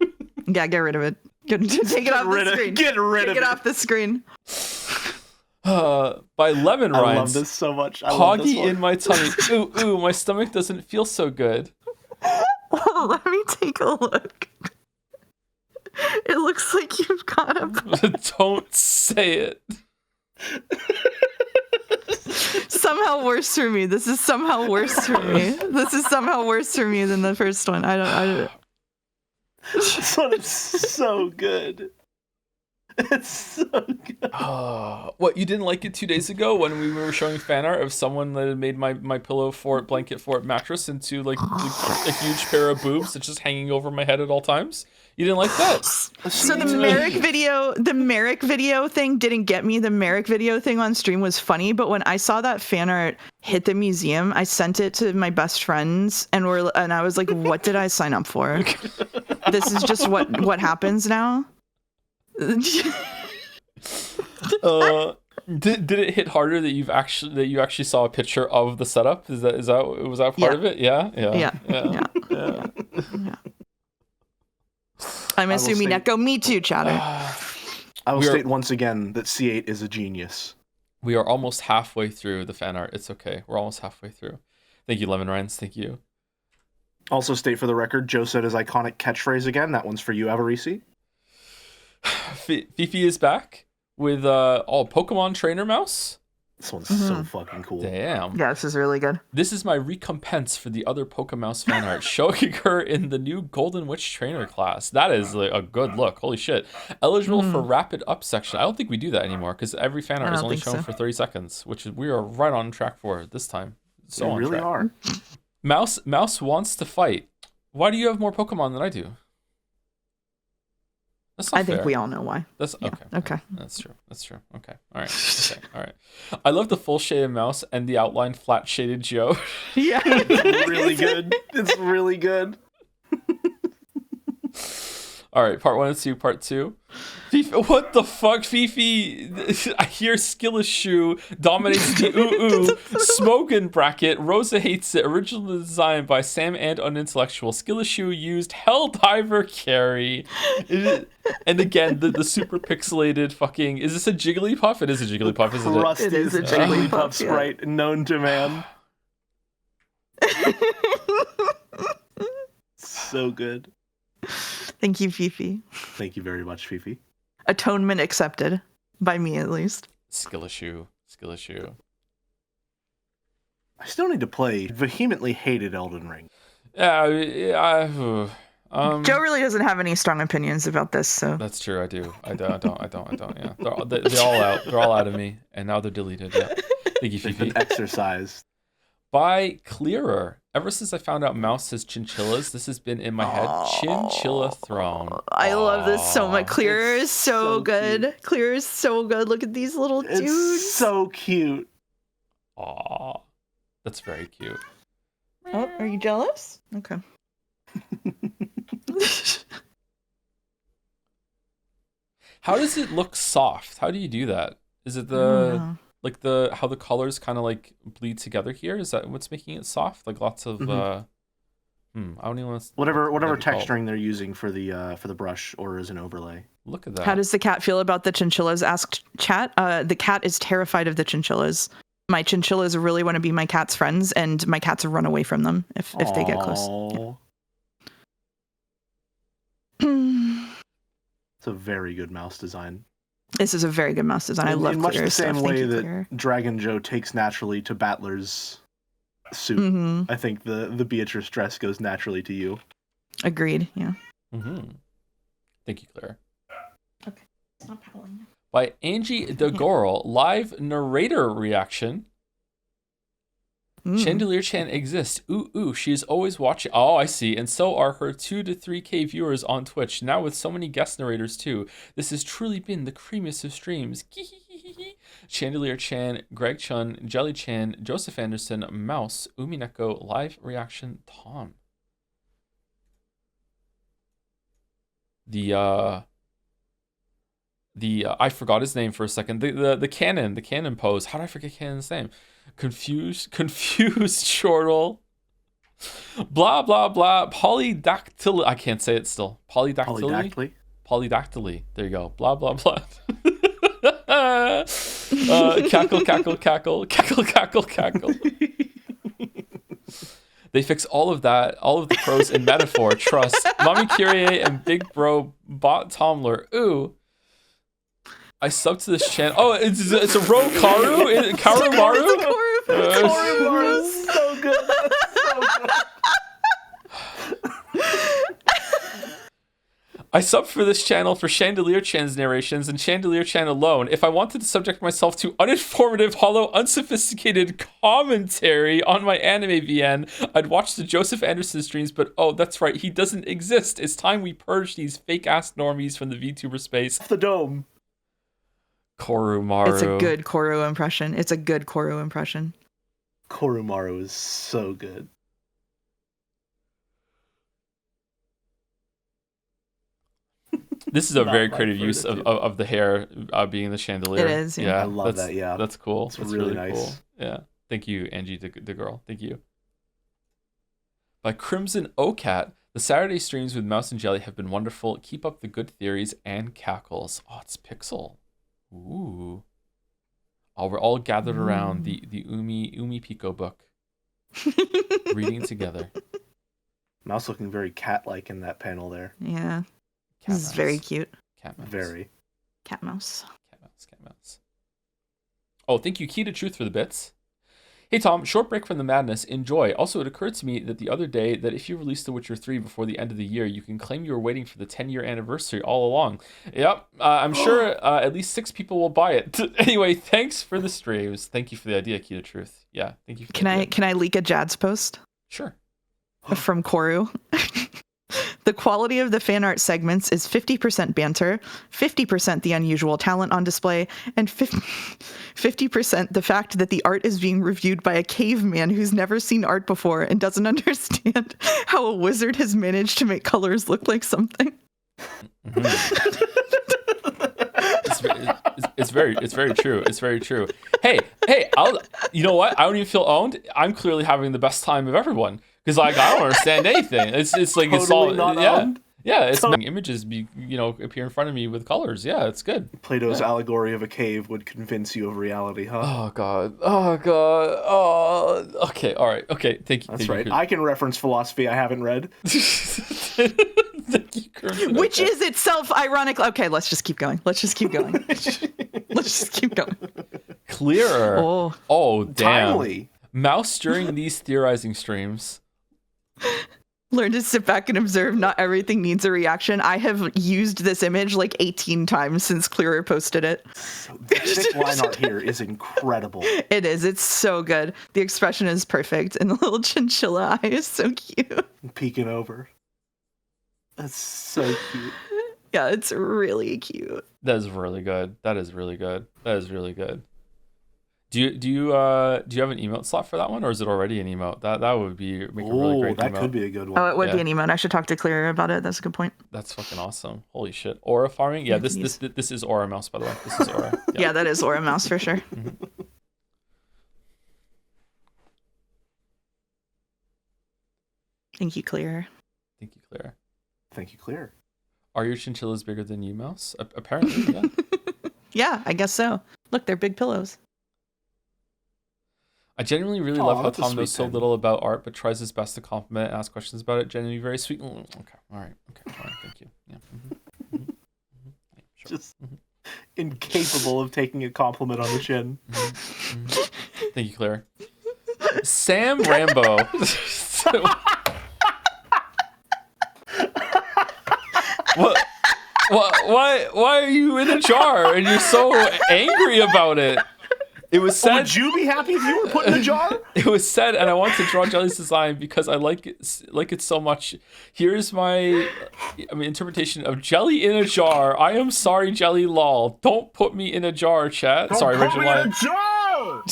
Yeah, get rid of it. Take it off the screen. Get rid of Take it. it off the screen. By Lemon I Rhymes. love this so much. I love this Poggy one. in my tummy. Ooh, my stomach doesn't feel so good. Oh, let me take a look. It looks like you've got a... Don't say it. Somehow worse for me. This is somehow worse for me. This is somehow worse for me than the first one. I don't. This one is so good. It's so good. What, you didn't like it 2 days ago when we were showing fan art of someone that had made my pillow fort, blanket fort mattress into like a huge pair of boobs that's just hanging over my head at all times? You didn't like that? So the Merrick video thing didn't get me. The Merrick video thing on stream was funny, but when I saw that fan art hit the museum, I sent it to my best friends and I was like, what did I sign up for? This is just what happens now? Did it hit harder that you actually saw a picture of the setup? Was that part of it? Yeah. I miss Umineko. Me too, chatter. I will state once again that C8 is a genius. We are almost halfway through the fan art. It's okay. We're almost halfway through. Thank you, Lemon Rhymes. Thank you. Also state for the record, Joe said his iconic catchphrase again. That one's for you, Avarisi. Fifi is back with Pokemon Trainer Mouse. This one's so fucking cool. Damn. Yeah, this is really good. This is my recompense for the other Pokemouse fan art, showing her in the new Golden Witch Trainer class. That is like a good look. Holy shit. Eligible for Rapid Up section. I don't think we do that anymore because every fan art is only shown for 30 seconds, which we are right on track for this time. So we really are. Mouse wants to fight. Why do you have more Pokemon than I do? That's not fair. think we all know why. That's okay. Okay. That's true. Okay. All right. All right. I love the full shaded mouse and the outline flat shaded Joe. Yeah. It's really good. It's really good. All right, part 1 and 2, part 2. Fifi, what the fuck, Fifi? I hear Skillishoe dominates the Smokin' bracket. Rosa hates it. Original design by Sam and Unintellectual. Skillishoe used Helldiver carry. And again, the super pixelated fucking... Is this a Jigglypuff? It is a Jigglypuff, isn't it? Rusty is a Jigglypuff sprite known to man. So good. Thank you, Fifi. Thank you very much, Fifi. Atonement accepted. By me, at least. Skillishoe. I still need to play. Vehemently hated Elden Ring. Joe really doesn't have any strong opinions about this, so. That's true, I do. I don't, yeah. They're all out. They're all out of me, and now they're deleted, yeah. Thank you, Fifi. Exercise. By Clearer. Ever since I found out Mouse has chinchillas, this has been in my head. Chinchilla Throne. I love this so much. Clearer is so good. cute. Clearer is so good. Look at these little dudes. It's so cute. Aw. That's very cute. Oh, are you jealous? Okay. How does it look soft? How do you do that? Is it how the colors kind of like bleed together here? Is that what's making it soft? Like lots of I don't even want to... Whatever texturing they're using for the brush or as an overlay. Look at that. How does the cat feel about the chinchillas? Asked chat. The cat is terrified of the chinchillas. My chinchillas really want to be my cat's friends, and my cats run away from them if they get close. Aw. Yeah. It's a very good mouse design. This is a very good mouse design. I love in much the Clear's same stuff. way Thank you, that Clear. Dragon Joe takes naturally to Battler's suit. Mm-hmm. I think the Beatrice dress goes naturally to you. Agreed. Yeah. Mm-hmm. Thank you, Claire. Okay. Stop howling. By Angie DeGoral, live narrator reaction. Chandelier Chan exists. Ooh, she is always watching. Oh, I see. And so are her 2 to 3K viewers on Twitch, now with so many guest narrators too. This has truly been the creamiest of streams. Chandelier Chan, Greg Chun, Jelly Chan, Joseph Anderson, Mouse, Umineko, live reaction, Tom. I forgot his name for a second. The cannon pose. How did I forget Cannon's name? Confused chortle. Blah blah blah. Polydactyly. I can't say it still. Polydactyly. There you go. Blah blah blah. Cackle. They fix all of that, all of the pros in metaphor. Trust. Mommy Curie and Big Bro Bot Tomler. Ooh. I subbed to this channel. Oh, it's a Karu? Karumaru? Karumaru is so good. That's so good. I subbed for this channel for Chandelier Chan's narrations and Chandelier Chan alone. If I wanted to subject myself to uninformative, hollow, unsophisticated commentary on my anime VN, I'd watch the Joseph Anderson streams, but oh, that's right, he doesn't exist. It's time we purge these fake-ass normies from the VTuber space. The dome. Korumaru. It's a good Koru impression. Korumaru is so good. This is a very creative use of the hair being the chandelier. It is, yeah. I love that, yeah. That's cool. It's That's really nice. Cool. Yeah. Thank you, Angie, the girl. Thank you. By Crimson Ocat, the Saturday streams with Mouse and Jelly have been wonderful. Keep up the good theories and cackles. Oh, it's Pixel. Ooh. Oh, we're all gathered around the Umi Pico book. Reading together. Mouse looking very cat-like in that panel there. Yeah. This is very cute. Cat mouse. Very. Cat mouse. Cat mouse. Oh, thank you, Key to Truth, for the bits. Hey Tom, short break from the madness. Enjoy. Also, it occurred to me that the other day that if you release The Witcher 3 before the end of the year, you can claim you were waiting for the 10-year anniversary all along. Yep, I'm sure at least 6 people will buy it. Anyway, thanks for the streams. Thank you for the idea, Key to Truth. Yeah, thank you. For Can I leak a Jad's post? Sure. From Koru. The quality of the fan art segments is 50% banter, 50% the unusual talent on display, and 50% the fact that the art is being reviewed by a caveman who's never seen art before and doesn't understand how a wizard has managed to make colors look like something. It's very true. It's very true. Hey, you know what? I don't even feel owned. I'm clearly having the best time of everyone. Because I don't understand anything. It's like totally it's all owned. It's images appear in front of me with colors. Yeah, it's good. Plato's allegory of a cave would convince you of reality, huh? Oh god. Okay. All right. Okay. Thank you. That's right. I can reference philosophy I haven't read. Thank you, Kermit. Which is itself ironic. Okay, let's just keep going. Clearer. Oh, damn. Timely. Mouse during these theorizing streams. Learn to sit back and observe. Not everything needs a reaction. I have used this image like 18 times since Clearer posted it. So the thick line art here is incredible. It is. It's so good. The expression is perfect. And the little chinchilla eye is so cute. Peeking over. That's so cute. Yeah, it's really cute. That is really good. Do you have an emote slot for that one, or is it already an emote? That would make a really great that emote. could be a good one. Oh, it would be an emote. I should talk to Clearer about it. That's a good point. That's fucking awesome. Holy shit. Aura farming? Yeah, this is Aura Mouse, by the way. This is Aura. Yeah, that is Aura Mouse for sure. Mm-hmm. Thank you, Clearer. Thank you, Clear. Are your chinchillas bigger than you, Mouse? Apparently, yeah. Yeah, I guess so. Look, they're big pillows. I genuinely really love how that's a Tom sweet knows so thing. little about art, but tries his best to compliment and ask questions about it. Genuinely very sweet. Okay, all right, thank you. Yeah. Yeah, sure. Just incapable of taking a compliment on the chin. Thank you, Claire. Sam Rambo. What? Why are you in a jar and you're so angry about it? It was said. Would you be happy if you were put in a jar? It was said, and I want to draw Jelly's design because I like it so much. Here's my interpretation of Jelly in a jar. I am sorry, Jelly. Lol. Don't put me in a jar, chat. Don't Sorry, put original me in line. a jar!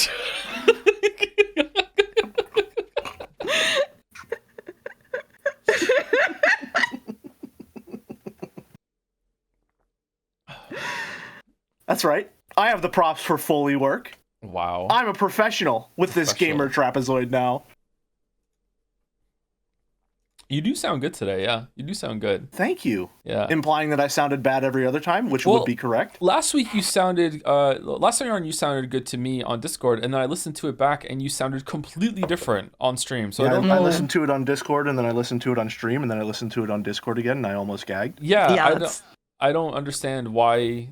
That's right. I have the props for Foley work. Wow. I'm a professional with this gamer trapezoid now. You do sound good today, yeah. You do sound good. Thank you. Yeah. Implying that I sounded bad every other time, which would be correct. Last week you sounded last time you were on, you sounded good to me on Discord, and then I listened to it back and you sounded completely different on stream. So Yeah, I don't know. I listened to it on Discord, and then I listened to it on stream, and then I listened to it on Discord again, and I almost gagged. Yeah, I don't understand why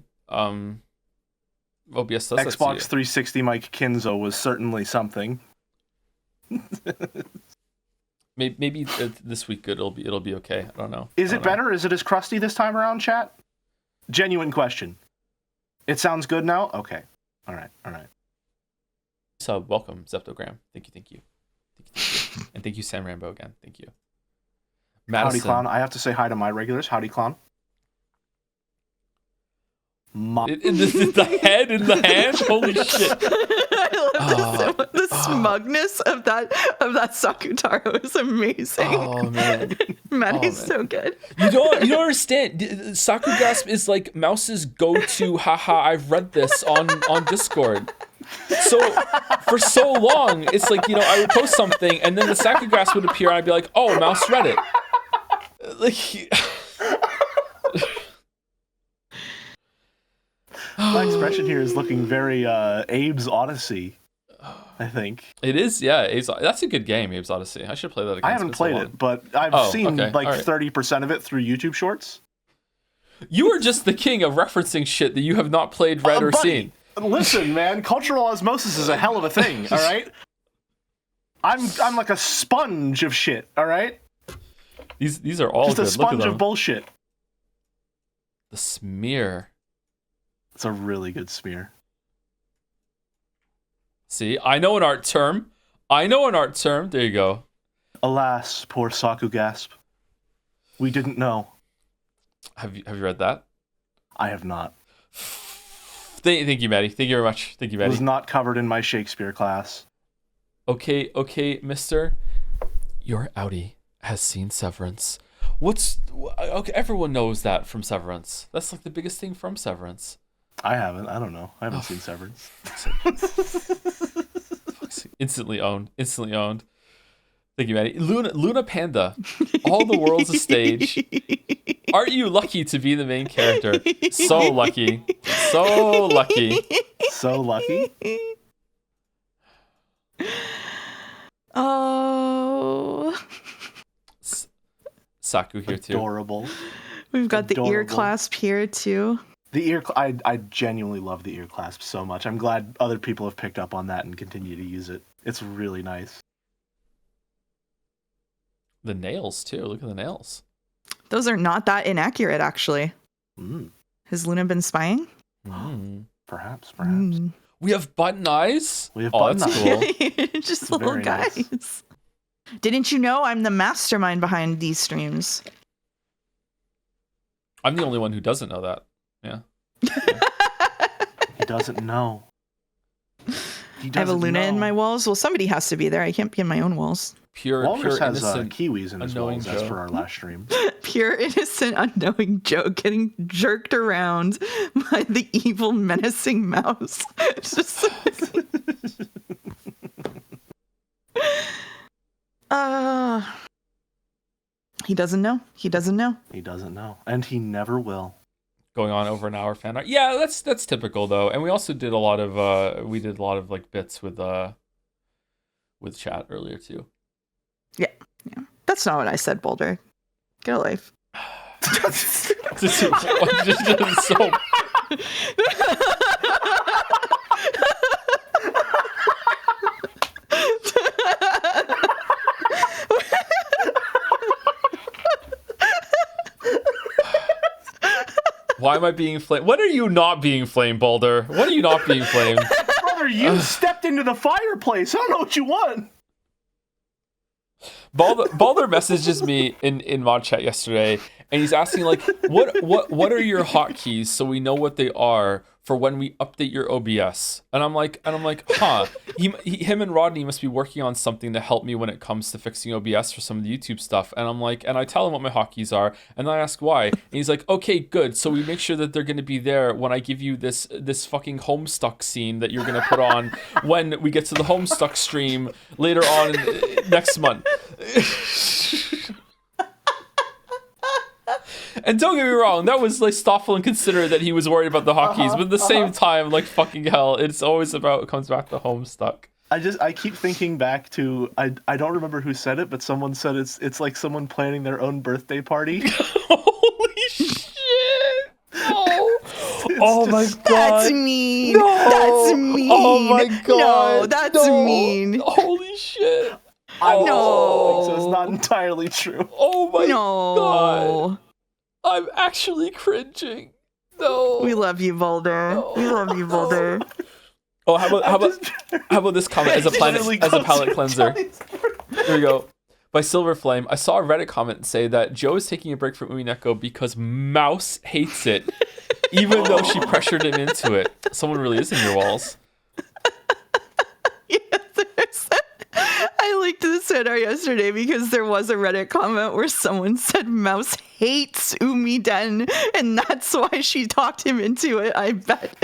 OBS does that to Xbox you. 360 Mike Kinzo was certainly something. Maybe this week it'll be okay. I don't know. Is it better? Is it as crusty this time around, chat? Genuine question. It sounds good now? Okay. All right. So welcome, Zeptogram. Thank you. And thank you, Sam Rambo, again. Thank you. Madison. Howdy, clown. I have to say hi to my regulars. Howdy, clown. The head in the hand? Holy shit. I love the smugness of that Sakutaro is amazing. Oh man. Maddie's so good. You don't understand. Sakugasp is like Mouse's go-to haha, I've read this on Discord. So for so long, it's like, I would post something and then the Sakugasp would appear and I'd be like, oh, Mouse read it. Like my expression here is looking very Abe's Odyssey, I think. It is, yeah. That's a good game, Abe's Odyssey. I should play that again. I haven't played it, but I've seen okay. 30% of it through YouTube Shorts. You are just the king of referencing shit that you have not played, read, or seen. Listen, man, cultural osmosis is a hell of a thing, all right? I'm like a sponge of shit, all right? These are all just good. a sponge of bullshit. The smear. It's a really good smear. See, I know an art term. There you go. Alas, poor Sakugasp. We didn't know. Have you read that? I have not. Thank you, Maddie. Thank you very much. Thank you, Maddie. It was not covered in my Shakespeare class. Okay, mister. Your outie has seen Severance. Okay, everyone knows that from Severance. That's like the biggest thing from Severance. I haven't. I don't know. I haven't seen Severance. Instantly owned. Thank you, Maddie. Luna Panda. All the world's a stage. Aren't you lucky to be the main character? So lucky. So lucky. So lucky. Oh. Saku here too. Adorable. We've got the ear clasp here too. The I genuinely love the ear clasp so much. I'm glad other people have picked up on that and continue to use it. It's really nice. The nails too. Look at the nails. Those are not that inaccurate, actually. Has Luna been spying? Perhaps. We have button eyes. We have button eyes. Cool. Just little guys. Nice. Didn't you know I'm the mastermind behind these streams? I'm the only one who doesn't know that. Yeah. He doesn't know. I have a Luna in my walls. Well, somebody has to be there. I can't be in my own walls. Walrus has innocent, kiwis in his walls, as for our last stream. Pure innocent unknowing Joe getting jerked around by the evil menacing mouse. It's just he doesn't know. He doesn't know. And he never will. Going on over an hour fan art. Yeah, that's typical though. And we also did a lot of like bits with with chat earlier too. Yeah. That's not what I said, Boulder. Get a life. Just so. Why am I being flamed? When are you not being flamed, Boulder? When are you not being flamed? Brother, you stepped into the fireplace. I don't know what you want. Balder messages me in mod chat yesterday, and he's asking like, what are your hotkeys so we know what they are for when we update your OBS? And I'm like, huh? Him and Rodney must be working on something to help me when it comes to fixing OBS for some of the YouTube stuff. And I'm like, and I tell him what my hotkeys are, and I ask why, and he's like, okay, good. So we make sure that they're going to be there when I give you this fucking Homestuck scene that you're going to put on when we get to the Homestuck stream later on next month. And don't get me wrong, that was like thoughtful and considerate that he was worried about the hotkeys, but at the same time, like fucking hell, it's always about, it comes back to Homestuck. I keep thinking back to I don't remember who said it, but someone said it's like someone planning their own birthday party. Holy shit! No. Oh my god. That's mean. No. That's mean. Oh my god. No, that's mean. Holy shit. So it's not entirely true. Oh my No. god. I'm actually cringing. No. We love you, Boulder. No. We love you, Boulder. Oh, how about this comment as a palate cleanser? Here we go. By Silverflame, I saw a Reddit comment say that Joe is taking a break from Umineko because Mouse hates it, even though she pressured him into it. Someone really is in your walls. I linked this Fanart yesterday because there was a Reddit comment where someone said Mouse hates Umiden, and that's why she talked him into it, I bet.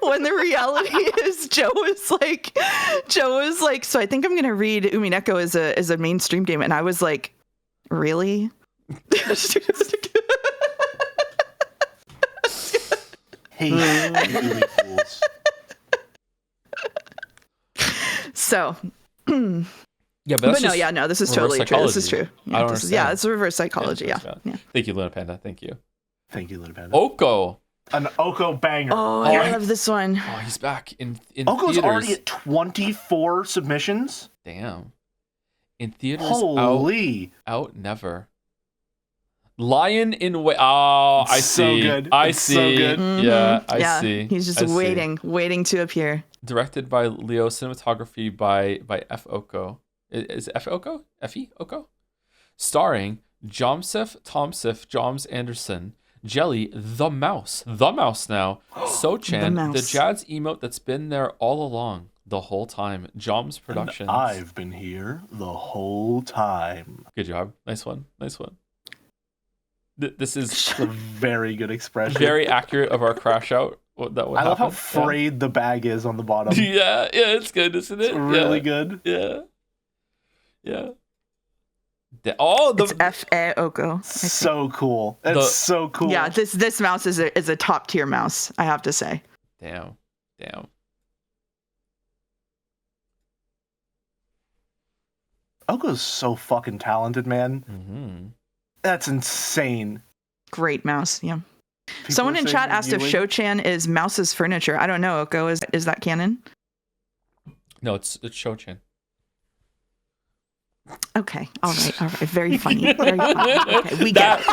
When the reality is Joe was like, so I think I'm gonna read Umineko as a mainstream game, and I was like, really? Hey, really fools. So Yeah, but no, yeah, no, this is totally true. This is true. I don't understand. It's reverse psychology. Yeah. Thank you, Luna Panda. Thank you. Thank you, Little Panda. Oko. An Oko banger. Oh, I love this one. Oh, he's back in Oko's theaters. already at 24 submissions. Damn. In theaters. Holy. Out never. Lion in Wait. Oh, I so see. good. I It's see. so good. Yeah, I see. He's just I see. waiting to appear. Directed by Leo, cinematography by F. Oko. Is it F. Oko? F.E. Oko? Starring Jomsef Tomsif Joms Anderson, Jelly, the Mouse now, Sochan, the Jad's emote that's been there all along, the whole time, Joms Productions. And I've been here the whole time. Good job. Nice one. This is a very good expression. Very accurate of our crash out. I love how frayed the bag is on the bottom. Yeah, it's good, isn't it? It's really good. Yeah. It's F.A. Oko. So cool. It's so cool. Yeah, this mouse is a top tier mouse, I have to say. Damn. Oko's so fucking talented, man. Mm-hmm. That's insane. Great mouse, yeah. Someone in chat asked if Shochan is Mouse's furniture. I don't know, Oko. Is that canon? No, it's Shochan. Okay, all right. Very funny. Okay, we get it.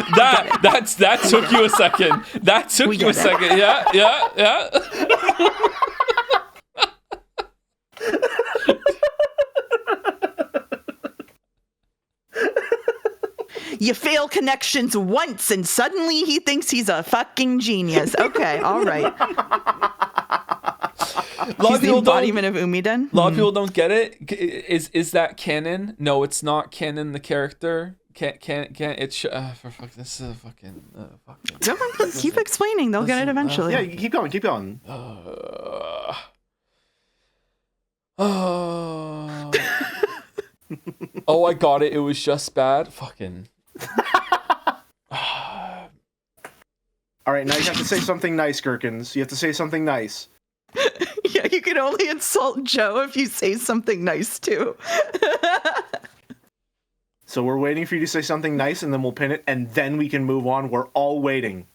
That took you a second. That took you a second. Yeah. You fail connections once and suddenly he thinks he's a fucking genius. Okay, all right. He's the embodiment of Umiden. A lot of people don't get it. Is that canon? No, it's not canon. The character can't. It's for fuck. This is a fucking. Keep explaining. They'll get it eventually. Yeah, keep going. Oh, I got it. It was just bad. Fucking. All right, now you have to say something nice, Gherkins. You have to say something nice. Yeah, you can only insult Joe if you say something nice too. So we're waiting for you to say something nice, and then we'll pin it, and then we can move on. We're all waiting.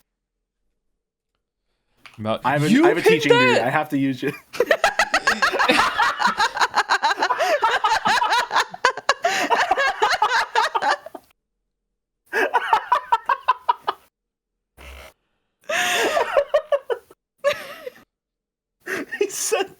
I have a teaching duty. I have to use you. He said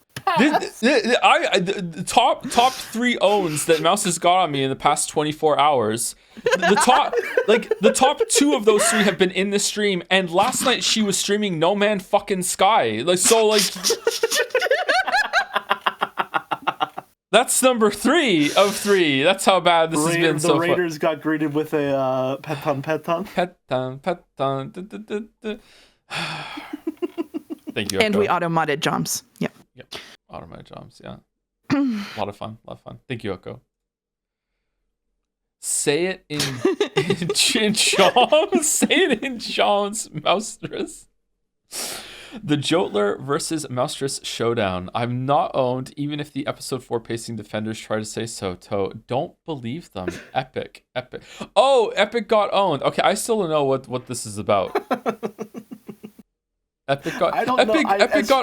the top 3 owns that Mouse has got on me in the past 24 hours. The top 2 of those 3 have been in the stream, and last night she was streaming No Man's fucking Sky. That's number 3 of 3. That's how bad this has been so far. The Raiders got greeted with a peton. Thank you. And we auto-modded Joms. Yep. Automated jobs, yeah. A lot of fun. Thank you, Oko. Say it in Joms. Say it in Joms, Moustress. The Jotler versus Moustress showdown. I'm not owned, even if the episode 4 pacing defenders try to say so. Don't believe them. Epic. Oh, Epic got owned. Okay, I still don't know what this is about. Epic got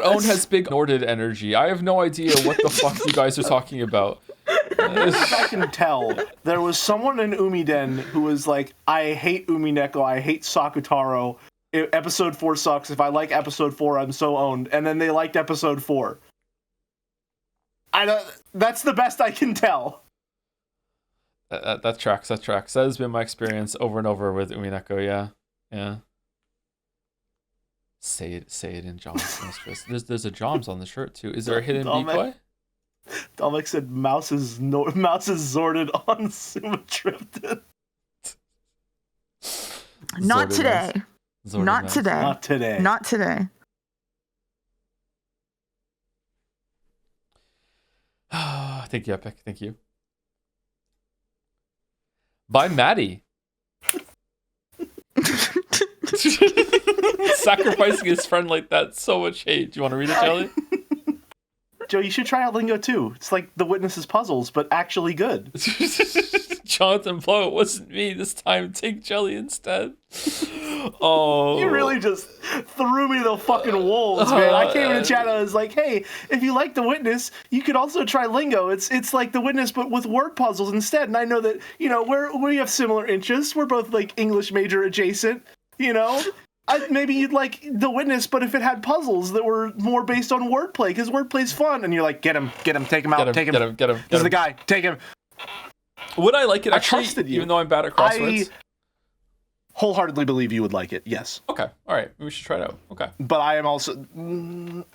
owned has big Norded energy. I have no idea what the fuck you guys are talking about. I can tell. There was someone in Umiden who was like, I hate Umineko, I hate Sakutaro. Episode 4 sucks. If I like episode 4, I'm so owned. And then they liked episode 4. That's the best I can tell. That tracks. That has been my experience over and over with Umineko, yeah. Say it in Joms, Mistress. There's a Joms on the shirt too. Is there a hidden decoy? Dominic said Mouse is Zorded on Sumatriptan. Not today. Not today. Thank you, Epic. Thank you. Bye, Maddie. Sacrificing his friend like that, so much hate. Do you want to read it, Jelly? Joe, you should try out Lingo too. It's like the Witness's puzzles, but actually good. Jonathan Blow, it wasn't me this time. Take Jelly instead. Oh, you really just threw me the fucking wolves, man. I came in the chat and I was like, hey, if you like the Witness, you could also try Lingo. It's like the Witness but with word puzzles instead. And I know that, we have similar interests. We're both like English major adjacent, maybe you'd like the Witness, but if it had puzzles that were more based on wordplay, because wordplay's fun. And you're like, get him, take him out, take him. Get him. This is the guy, take him. Would I like it actually, even though I'm bad at crosswords? I wholeheartedly believe you would like it, yes. Okay, all right, we should try it out. Okay. But I am also...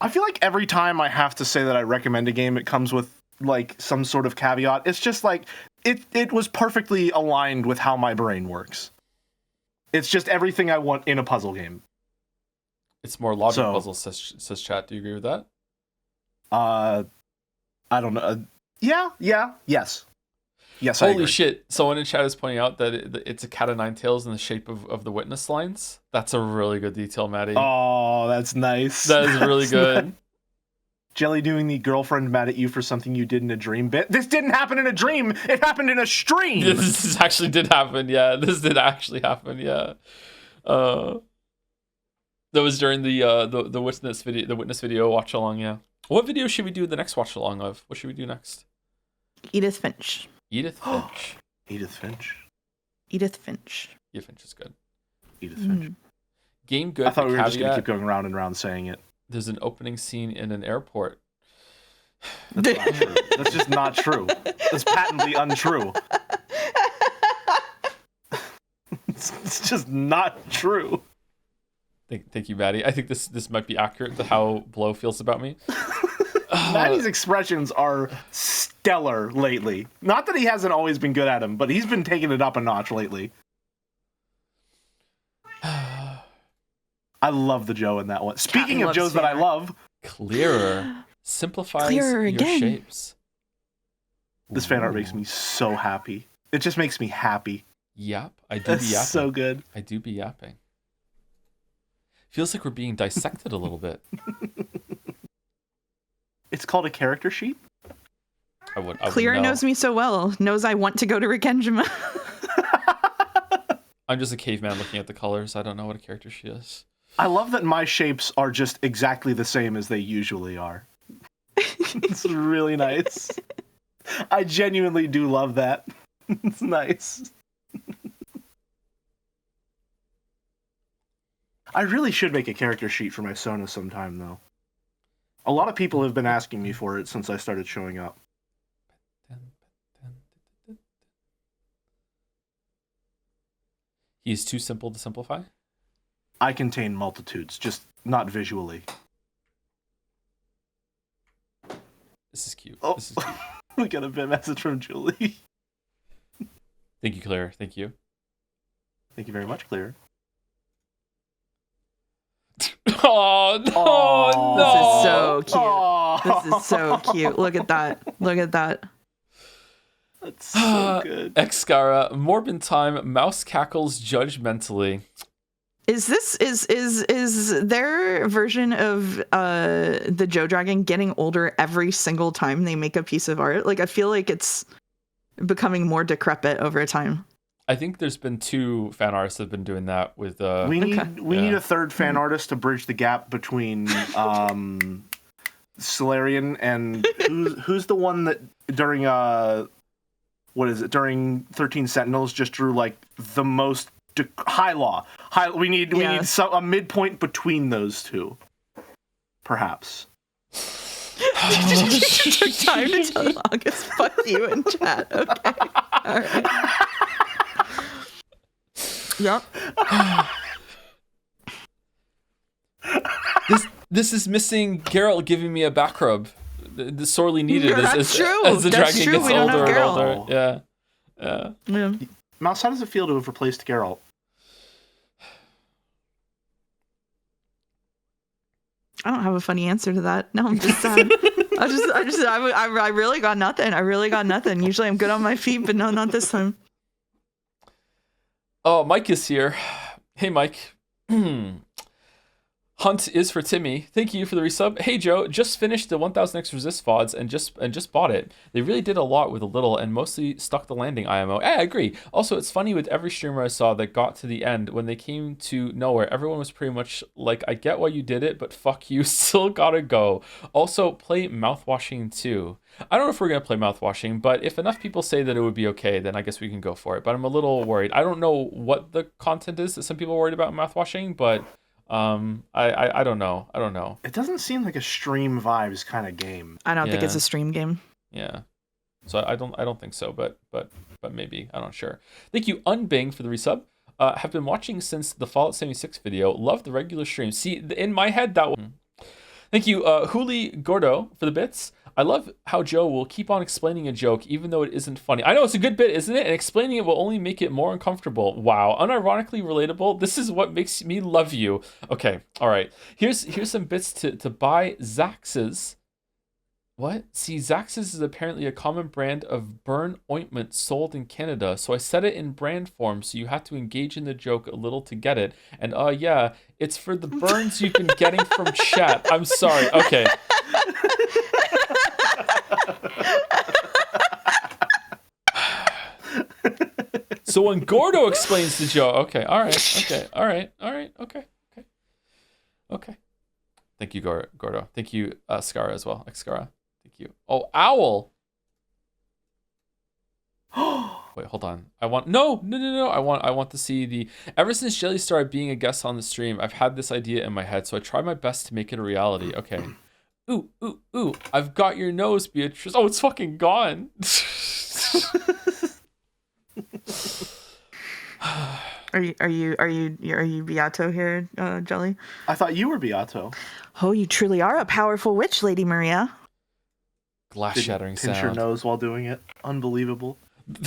I feel like every time I have to say that I recommend a game, it comes with, like, some sort of caveat. It's just like, it was perfectly aligned with how my brain works. It's just everything I want in a puzzle game. It's more logic puzzle, says chat. Do you agree with that? I don't know. Yes. Yes, Holy shit. Someone in chat is pointing out that it's a cat of nine tails in the shape of the Witness lines. That's a really good detail, Maddie. Oh, that's nice. That is really good. Nice. Jelly doing the girlfriend mad at you for something you did in a dream bit. This didn't happen in a dream. It happened in a stream. This actually did happen. Yeah, this did actually happen. Yeah. That was during the Witness video watch along. Yeah. What video should we do the next watch along of? What should we do next? Edith Finch. Edith Finch. Edith Finch. Edith Finch. Edith Finch is good. Edith Finch. Game good. I thought we were just gonna keep going round and round saying it. There's an opening scene in an airport. That's not true. That's just not true. That's patently untrue. It's just not true. Thank you, Maddie. I think this might be accurate to how Blow feels about me. Maddie's expressions are stellar lately. Not that he hasn't always been good at them, but he's been taking it up a notch lately. I love the Joe in that one. Speaking of Joes that I love. Clearer. Simplifies your shapes. This fan art makes me so happy. It just makes me happy. Yep, I do be yapping. So good. I do be yapping. Feels like we're being dissected a little bit. It's called a character sheet. I would Clear know. knows me so well. Knows I want to go to Rikenjima. I'm just a caveman looking at the colors. I don't know what a character she is. I love that my shapes are just exactly the same as they usually are. It's really nice. I genuinely do love that. It's nice. I really should make a character sheet for my Sona sometime, though. A lot of people have been asking me for it since I started showing up. He's too simple to simplify? I contain multitudes, just not visually. This is cute. Oh, This is cute. we got a bit message from Julie. Thank you, Claire. Thank you. Thank you very much, Claire. Oh, no, Aw. no. This is so cute. Aww. This is so cute. Look at that. Look at that. That's so good. Excara, Morbin time, mouse cackles judgmentally. Is this is their version of the Joe Dragon getting older every single time they make a piece of art? Like, I feel like it's becoming more decrepit over time. I think there's been 2 fan artists that have been doing that with We need a third fan artist to bridge the gap between Solarian and who's the one that during during 13 Sentinels just drew like the most High Law. We need a midpoint between those two, perhaps. You took time to tell August fuck you in chat. Okay. All right. Yep. This is missing Geralt giving me a back rub. The sorely needed as the That's dragon true. gets We don't older have and Geralt. older. Yeah. Yeah. Mouse, how does it feel to have replaced Geralt? I don't have a funny answer to that. No, I'm just sad. I really got nothing. I really got nothing. Usually I'm good on my feet, but no, not this time. Oh, Mike is here. Hey, Mike. Hunt is for Timmy. Thank you for the resub. Hey, Joe. Just finished the 1000X Resist VODs and just bought it. They really did a lot with a little and mostly stuck the landing IMO. I agree. Also, it's funny with every streamer I saw that got to the end, when they came to nowhere, everyone was pretty much like, I get why you did it, but fuck you, still gotta go. Also, play mouthwashing too. I don't know if we're going to play mouthwashing, but if enough people say that it would be okay, then I guess we can go for it. But I'm a little worried. I don't know what the content is that some people are worried about mouthwashing, but I don't know. It doesn't seem like a stream vibes kind of game. I don't think it's Yeah. a stream game. Yeah. So I don't think so, but maybe. I'm not sure. Thank you, Unbing, for the resub. Have been watching since the Fallout 76 video. Love the regular stream. See, in my head, that one. Thank you, Huli Gordo, for the bits. I love how Joe will keep on explaining a joke even though it isn't funny. I know it's a good bit, isn't it? And explaining it will only make it more uncomfortable. Wow, unironically relatable. This is what makes me love you. Okay, all right. Here's some bits to buy Zax's. What? See, Zax's is apparently a common brand of burn ointment sold in Canada, so I said it in brand form, so you had to engage in the joke a little to get it. And yeah, it's for the burns you've been getting from chat. I'm sorry. Okay. So when Gordo explains the joke, okay, all right, okay. Thank you, Gordo. Thank you, Scara as well, Xcara. Thank you. Oh, Owl. Wait, hold on. No. I want to see the. Ever since Jelly started being a guest on the stream, I've had this idea in my head, so I tried my best to make it a reality. Okay. Ooh. I've got your nose, Beatrice. Oh, it's fucking gone. Are you Beato here, Jelly? I thought you were Beato. Oh, you truly are a powerful witch, Lady Maria. Glass shattering Pinch your sound. nose while doing it. Unbelievable.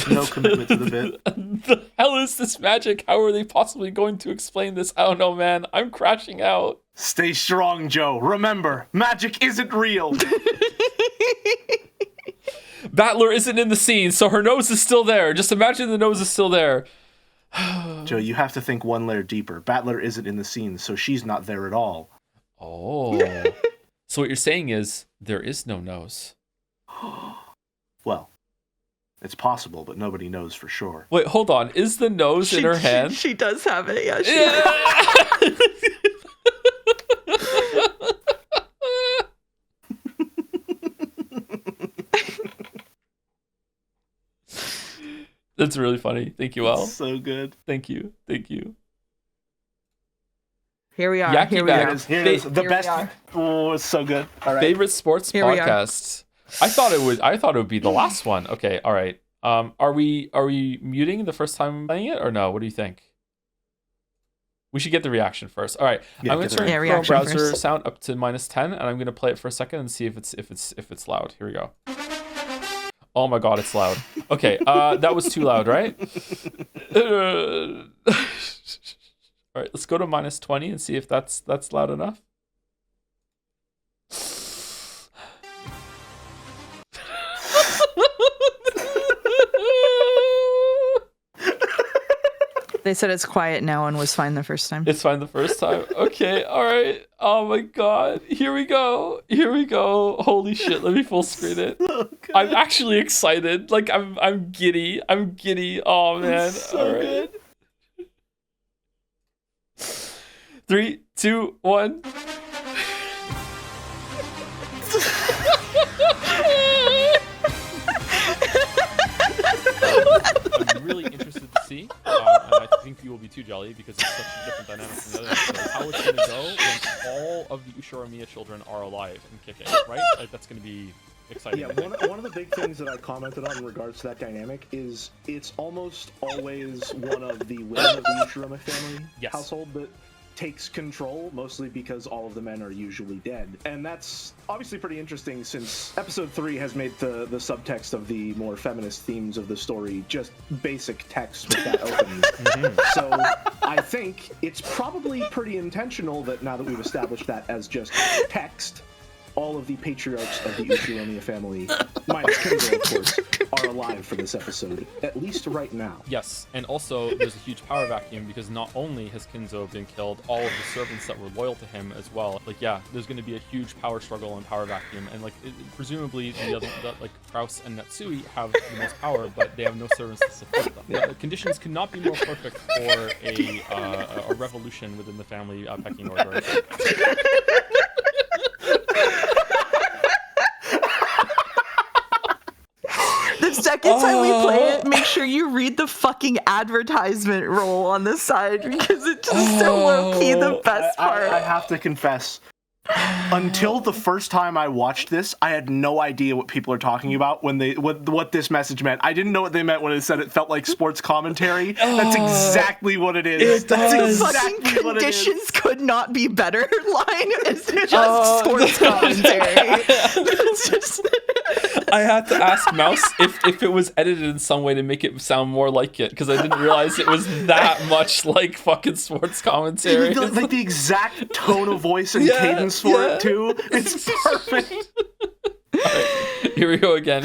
No commitment to the bit. The hell is this magic? How are they possibly going to explain this? I don't know, man. I'm crashing out. Stay strong, Joe. Remember, magic isn't real. Battler isn't in the scene, so her nose is still there. Just imagine the nose is still there. Joe, you have to think one layer deeper. Battler isn't in the scene, so she's not there at all. Oh. So what you're saying is there is no nose. Well, it's possible, but nobody knows for sure. Wait, hold on. Is the nose in her hand? She does have it. Yeah. That's really funny. Thank you, Al. So good. Thank you. Here we are. Yaki Here we Bag. are. Here it is. The Here we best. are. Oh, it's so good. All right. Favorite sports Here we are. podcast. I thought it would be the last one. Okay, all right. Are we muting the first time playing it or no? What do you think? We should get the reaction first. All right, Yeah, I'm gonna get the turn Chrome reaction browser first. sound up to -10, and I'm gonna play it for a second and see if it's loud. Here we go. Oh my god, it's loud. Okay, that was too loud, right? All right, let's go to -20 and see if that's loud enough. They said it's quiet now and was fine the first time. It's fine the first time. Okay, all right. Oh my god. Here we go. Holy shit, let me full screen it. I'm actually excited. Like I'm giddy. Oh man. So all right. 3, 2, 1. I'm really interested to see, and I think you will be too, Jelly, because it's such a different dynamic from the other episodes, how it's going to go when all of the Ushiramiya children are alive and kicking, right? Like, that's going to be exciting. Yeah, one of the big things that I commented on in regards to that dynamic is it's almost always one of the women of the Ushirama family household that takes control, mostly because all of the men are usually dead. And that's obviously pretty interesting since episode 3 has made the subtext of the more feminist themes of the story just basic text with that opening. So I think it's probably pretty intentional that now that we've established that as just text, all of the patriarchs of the Uchinomiya family, minus Kinzo, of course, are alive for this episode, at least right now. Yes, and also there's a huge power vacuum because not only has Kinzo been killed, all of the servants that were loyal to him as well. Like, yeah, there's going to be a huge power struggle and power vacuum, and like presumably like Kraus and Natsui have the most power, but they have no servants to support them. The conditions could not be more perfect for a revolution within the family pecking order. The second time we play it, make sure you read the fucking advertisement roll on the side because it's just so low-key the best part. I have to confess, until the first time I watched this, I had no idea what people are talking about when what this message meant. I didn't know what they meant when it said it felt like sports commentary. That's exactly what it is. That's exactly what it is. Conditions could not be better line. It's just sports commentary. It's just... I had to ask Mouse if it was edited in some way to make it sound more like it, because I didn't realize it was that much like fucking sports commentary. Like the exact tone of voice and cadence for it too. It's perfect. All right, here we go again.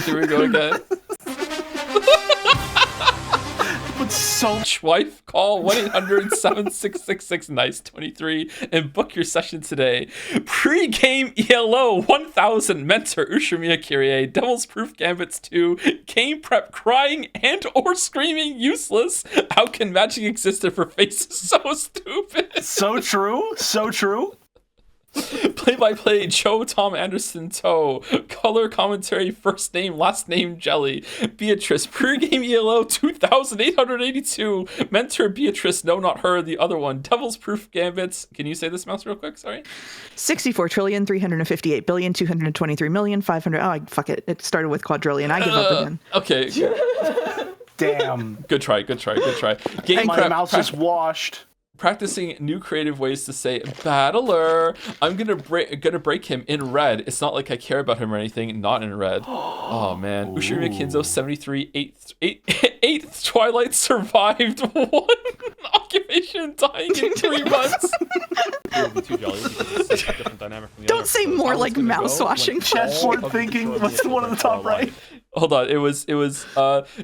But so Wife, call 1-800-7666-NICE-23 and book your session today. Pre-game ELO 1000 Mentor Ushimiya Kyrie Devil's Proof Gambits 2 Game Prep Crying and or Screaming Useless. How can magic exist if her face is so stupid? so true. Play-by-play Joe Tom Anderson Toe. Color commentary first name last name Jelly. Beatrice pre-game ELO 2882. Mentor Beatrice, no not her, the other one. Devil's Proof Gambits. Can you say this, Mouse, real quick? Sorry. 64,358,223,500,000. Oh, fuck it. It started with quadrillion. I give up again. Okay. Damn. Good try. Game My prep. mouse is washed. Practicing new creative ways to say battler. I'm gonna break him in red. It's not like I care about him or anything. Not in red. Oh man. Ushirimiya Kinzo 73 8th Twilight survived one occupation dying in 3 months. Too jolly because it's such a different dynamic from the Don't other say episodes. more How like it's gonna mouse go washing when chessboard all of the thinking. Ushirimiya What's the one on the children top are alive. right? Hold on. It was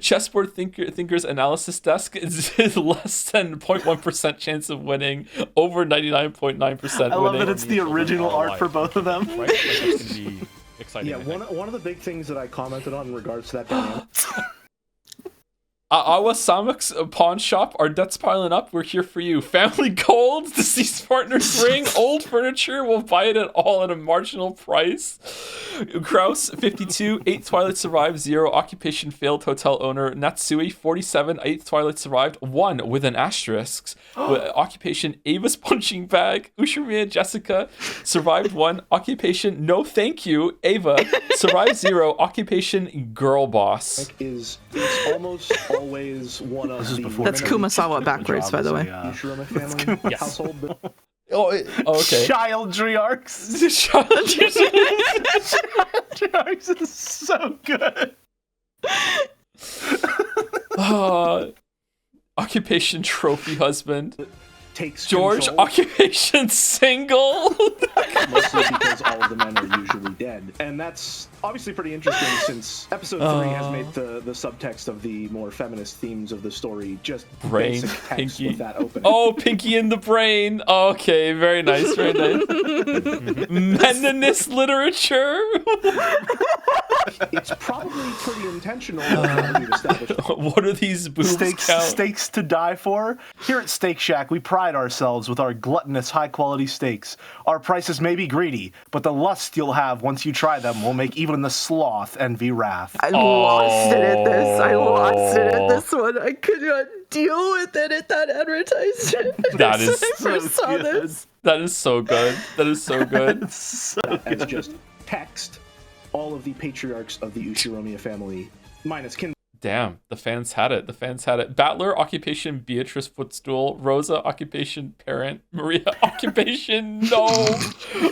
chessboard thinker's analysis desk is less than 0.1% chance of winning, over 99.9% winning. I love that it's the original art for both of them. Right? Like, it's gonna be exciting. Yeah, one of the big things that I commented on in regards to that dynamic. Awa Samuk's pawn shop. Our debt's piling up. We're here for you. Family gold. Deceased partner's ring. Old furniture. We'll buy it all at a marginal price. Kraus 52. 8th Twilight survived. 0. Occupation failed. Hotel owner. Natsui 47. 8th Twilight survived. 1 with an asterisk. Occupation Ava's punching bag. Ushirmia Jessica survived. 1. Occupation no thank you. Ava survived. 0. Occupation girl boss. It's almost always one of the... That's Kumasawa backwards, by the way. Ushiroma family household. Okay. Childriarchs. Childriarchs is so good. Occupation trophy husband. Takes George control, occupation single. mostly because all of the men are usually dead, and that's obviously pretty interesting since episode 3 has made the subtext of the more feminist themes of the story just Brain, basic text Pinky. with that opening. Oh, Pinky in the brain. Okay, very nice, very nice. Meninist literature. It's probably pretty intentional. Now we've established. What are these boobs count? Steaks to die for? Here at Steak Shack, we pride ourselves with our gluttonous, high-quality steaks. Our prices may be greedy, but the lust you'll have once you try them will make even the sloth envy wrath. I lost it at this. I lost it at this one. I could not deal with it at that advertisement. That is I first saw this. That is so good. That is so good. It's just text all of the patriarchs of the Ushiromiya family, minus kin. Damn, the fans had it. The fans had it. Battler, occupation Beatrice Footstool. Rosa, occupation parent. Maria, occupation no.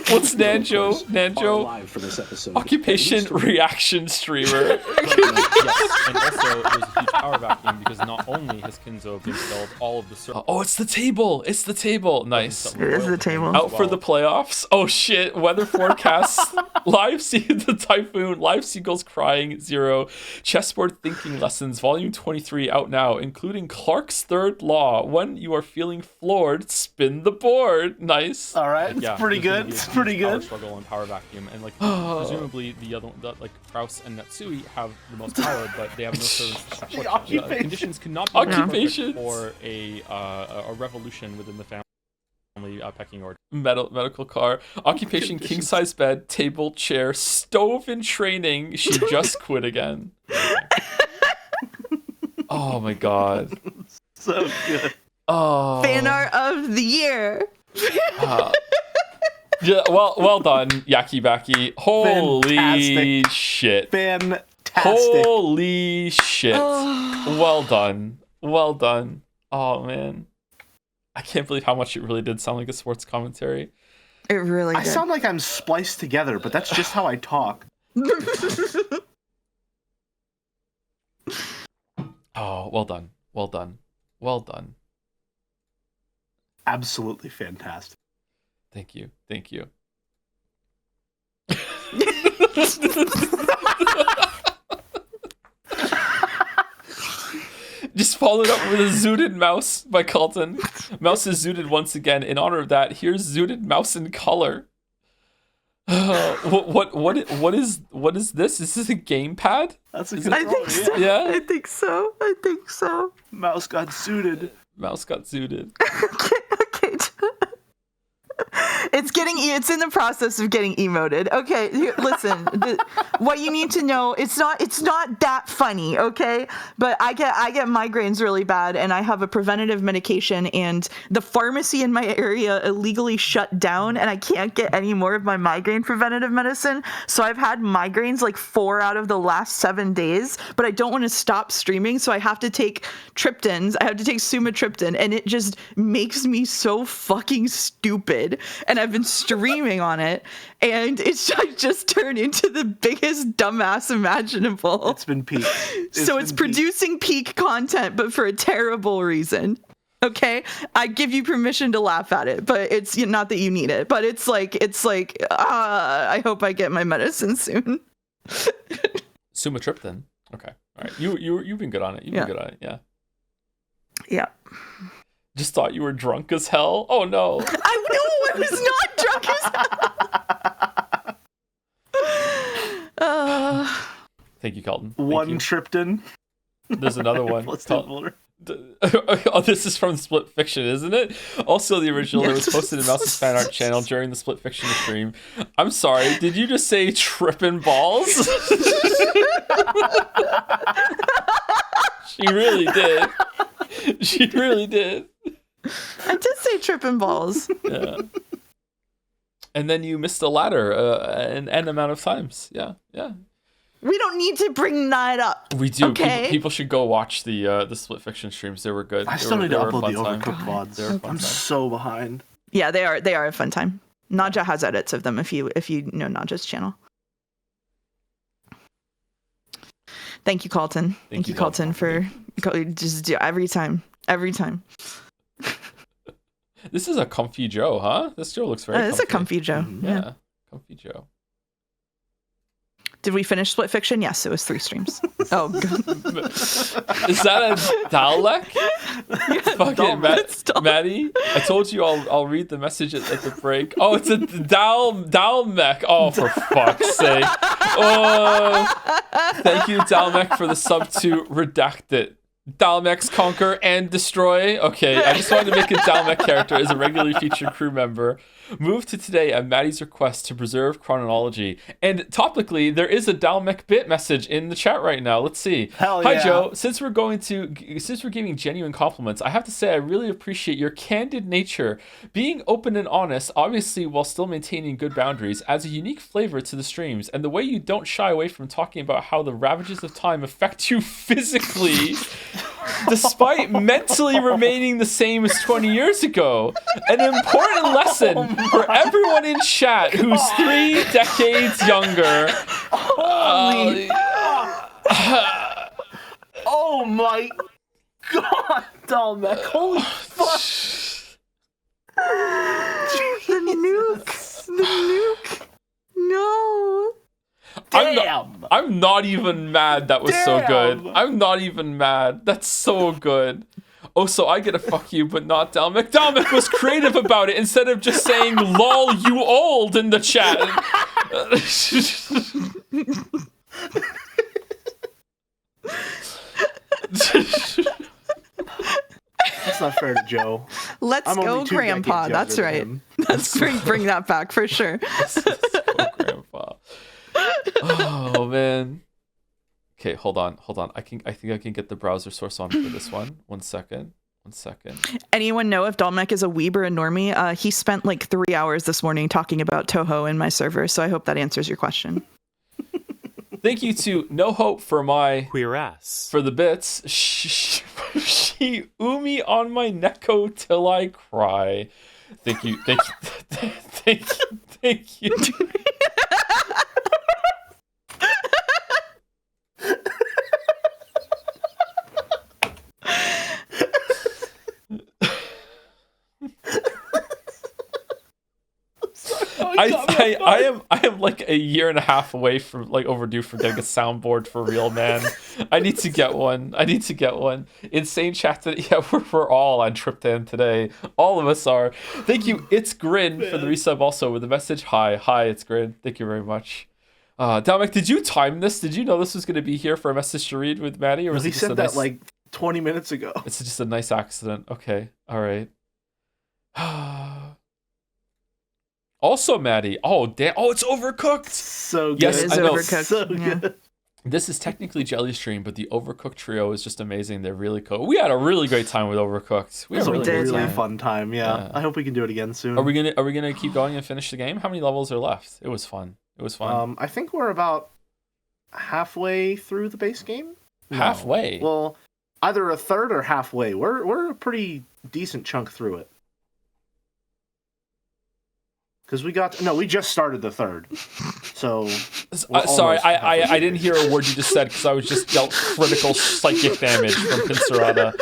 What's Nanjo? Nanjo, Live for this episode. occupation reaction streamer. Yes, and also there's a huge power vacuum because not only has Kinzo been killed, all of the Oh, it's the table. It's the table. Nice. It is the table. Out for the playoffs. Oh shit. Weather forecasts. Live see the typhoon. Live seagulls crying. 0. Chessboard thinking lessons. Volume 23 out now, including Clark's third law. When you are feeling floored, spin the board. Nice. All right, it's pretty good. It's pretty Power good. struggle and power vacuum, and like presumably the other like Kraus and Natsui have the most power, but they have no servants to support them. Occupation. Conditions could not be Occupations. perfect for a revolution within the family pecking order. Medical car. Occupation king size bed. Table, chair, stove in training. She just quit again. Oh my god. So good. Oh. Fan art of the year. Yeah, well done, Yaki Baki. Holy Fantastic. shit. Fantastic. Holy shit. Well done. Well done. Oh man. I can't believe how much it really did sound like a sports commentary. It really I did. sound like I'm spliced together, but that's just how I talk. Oh, well done. Well done. Well done. Absolutely fantastic. Thank you. Thank you. Just followed up with a zooted mouse by Colton. Mouse is zooted once again. In honor of that, here's zooted mouse in color. What is this? Is this a gamepad? That's a Is good I think so. Yeah. I think so. I think so. Mouse got suited. Mouse got zooted. Okay. It's in the process of getting emoted. Okay, listen. What you need to know, it's not that funny, okay? But I get migraines really bad, and I have a preventative medication, and the pharmacy in my area illegally shut down, and I can't get any more of my migraine preventative medicine. So I've had migraines like 4 out of the last 7 days, but I don't want to stop streaming, so I have to take triptans. I have to take sumatriptan, and it just makes me so fucking stupid. And I've been streaming on it, and it's just turned into the biggest dumbass imaginable. It's been peak. It's producing peak content, but for a terrible reason. Okay, I give you permission to laugh at it, but it's not that you need it. But it's like I hope I get my medicine soon. Sumatriptan. Okay. All right. You've been good on it. You've been good on it. Yeah. Yeah. Just thought you were drunk as hell. Oh no. I was not drunk as hell. Thank you, Kelton. One Tripton. There's another one. Oh, this is from Split Fiction, isn't it? Also, the original that was posted in Mouse's fan art channel during the Split Fiction stream. I'm sorry, did you just say trippin' balls? She really did. She really did. I did say trippin' balls. Yeah. And then you missed the ladder an N amount of times. Yeah. We don't need to bring that up. We do. Okay. People should go watch the Split Fiction streams. They were good. I still need to upload the time. Overcooked VODs. I'm so behind. Yeah, they are a fun time. Naja has edits of them if you know Naja's channel. Thank you, Colton. Thank you, Colton, for just do every time. This is a comfy Joe, huh? This Joe looks very comfy. It's a comfy Joe. Mm-hmm. Yeah, comfy Joe. Did we finish Split Fiction? Yes, it was 3 streams. Oh, God. Is that a Dalek? Fucking Maddie, I told you I'll read the message at the break. Oh, it's a Dalmec. Oh, for fuck's sake. Oh, thank you, Dalmec, for the sub to Redacted. Dalmecs conquer and destroy. Okay, I just wanted to make a Dalmec character as a regularly featured crew member. Move to today at Maddie's request to preserve chronology. And topically, there is a Dalmec bit message in the chat right now. Let's see. Hell Hi yeah. Joe. Since we're giving genuine compliments, I have to say I really appreciate your candid nature. Being open and honest, obviously while still maintaining good boundaries, adds a unique flavor to the streams. And the way you don't shy away from talking about how the ravages of time affect you physically, despite mentally remaining the same as 20 years ago. An important lesson for everyone in chat who's 3 decades younger. Oh my God, Dalmec. Holy fuck. The nuke. No. I'm not even mad that was so good. I'm not even mad. That's so good. Oh, so I get a fuck you, but not Dalmec. Dalmec was creative about it instead of just saying, lol, you old in the chat. That's not fair to Joe. Let's go, Grandpa. That's right. Let's bring that back for sure. Let's go, Grandpa. Oh, man. Okay, hold on. I think I can get the browser source on for this one. One second. Anyone know if Dalmec is a weeb or a normie? He spent like 3 hours this morning talking about Toho in my server, so I hope that answers your question. Thank you to No Hope for my queer ass for the bits. She umi on my neko till I cry. Thank you. I am like a year and a half away from overdue for getting a soundboard for real, man. I need to get one. Insane chat today. Yeah, we're all on Triptan today. All of us are. Thank you. It's Grin for the resub also with the message. Hi, it's Grin. Thank you very much. Dalmec, did you time this? Did you know this was going to be here for a message to read with Maddie? Or was he said that like 20 minutes ago. It's just a nice accident. Okay. All right. Also, Maddie. Oh, damn. Oh, it's Overcooked. So good. Yes, I know. Overcooked. So good. This is technically Jelly Stream, but the Overcooked trio is just amazing. They're really cool. We had a really great time with Overcooked. It was a really fun time. Yeah. I hope we can do it again soon. Are we gonna keep going and finish the game? How many levels are left? It was fun. I think we're about halfway through the base game. Halfway. Well, either a third or halfway. We're a pretty decent chunk through it. Because we just started the third. So sorry, I didn't hear a word you just said because I was just dealt critical psychic damage from Pincerata.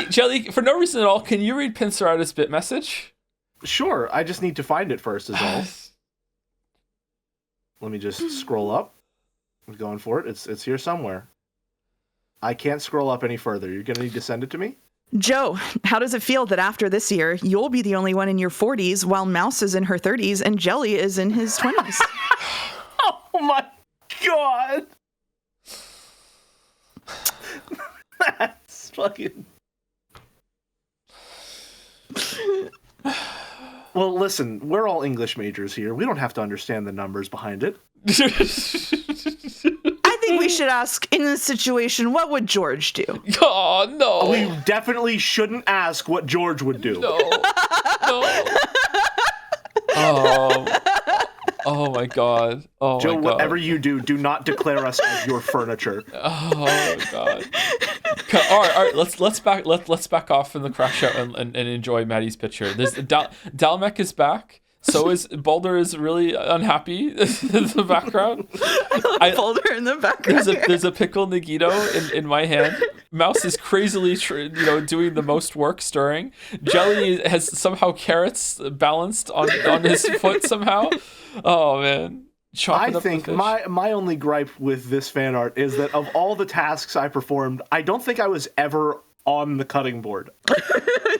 Jelly, for no reason at all, can you read Pincerata's bit message? Sure, I just need to find it first, is all. Let me just scroll up. I'm going for it. It's here somewhere. I can't scroll up any further. You're gonna need to send it to me? Joe, how does it feel that after this year, you'll be the only one in your 40s while Mouse is in her 30s and Jelly is in his 20s? Oh my god! That's fucking... Well, listen, we're all English majors here. We don't have to understand the numbers behind it. I think we should ask, in this situation, what would George do? Oh, no. We definitely shouldn't ask what George would do. No. Oh my god. Oh Joe, my god. whatever you do, do not declare us as your furniture. Oh my god. All right. Let's back off from the crash out and enjoy Maddie's picture. There's Dalmec is back. So is Baldur is really unhappy in the background. Baldur in the background. There's a pickle Nagito in my hand. Mouse is crazily doing the most work stirring. Jelly has somehow carrots balanced on his foot somehow. Oh man. I think my only gripe with this fan art is that of all the tasks I performed, I don't think I was ever on the cutting board.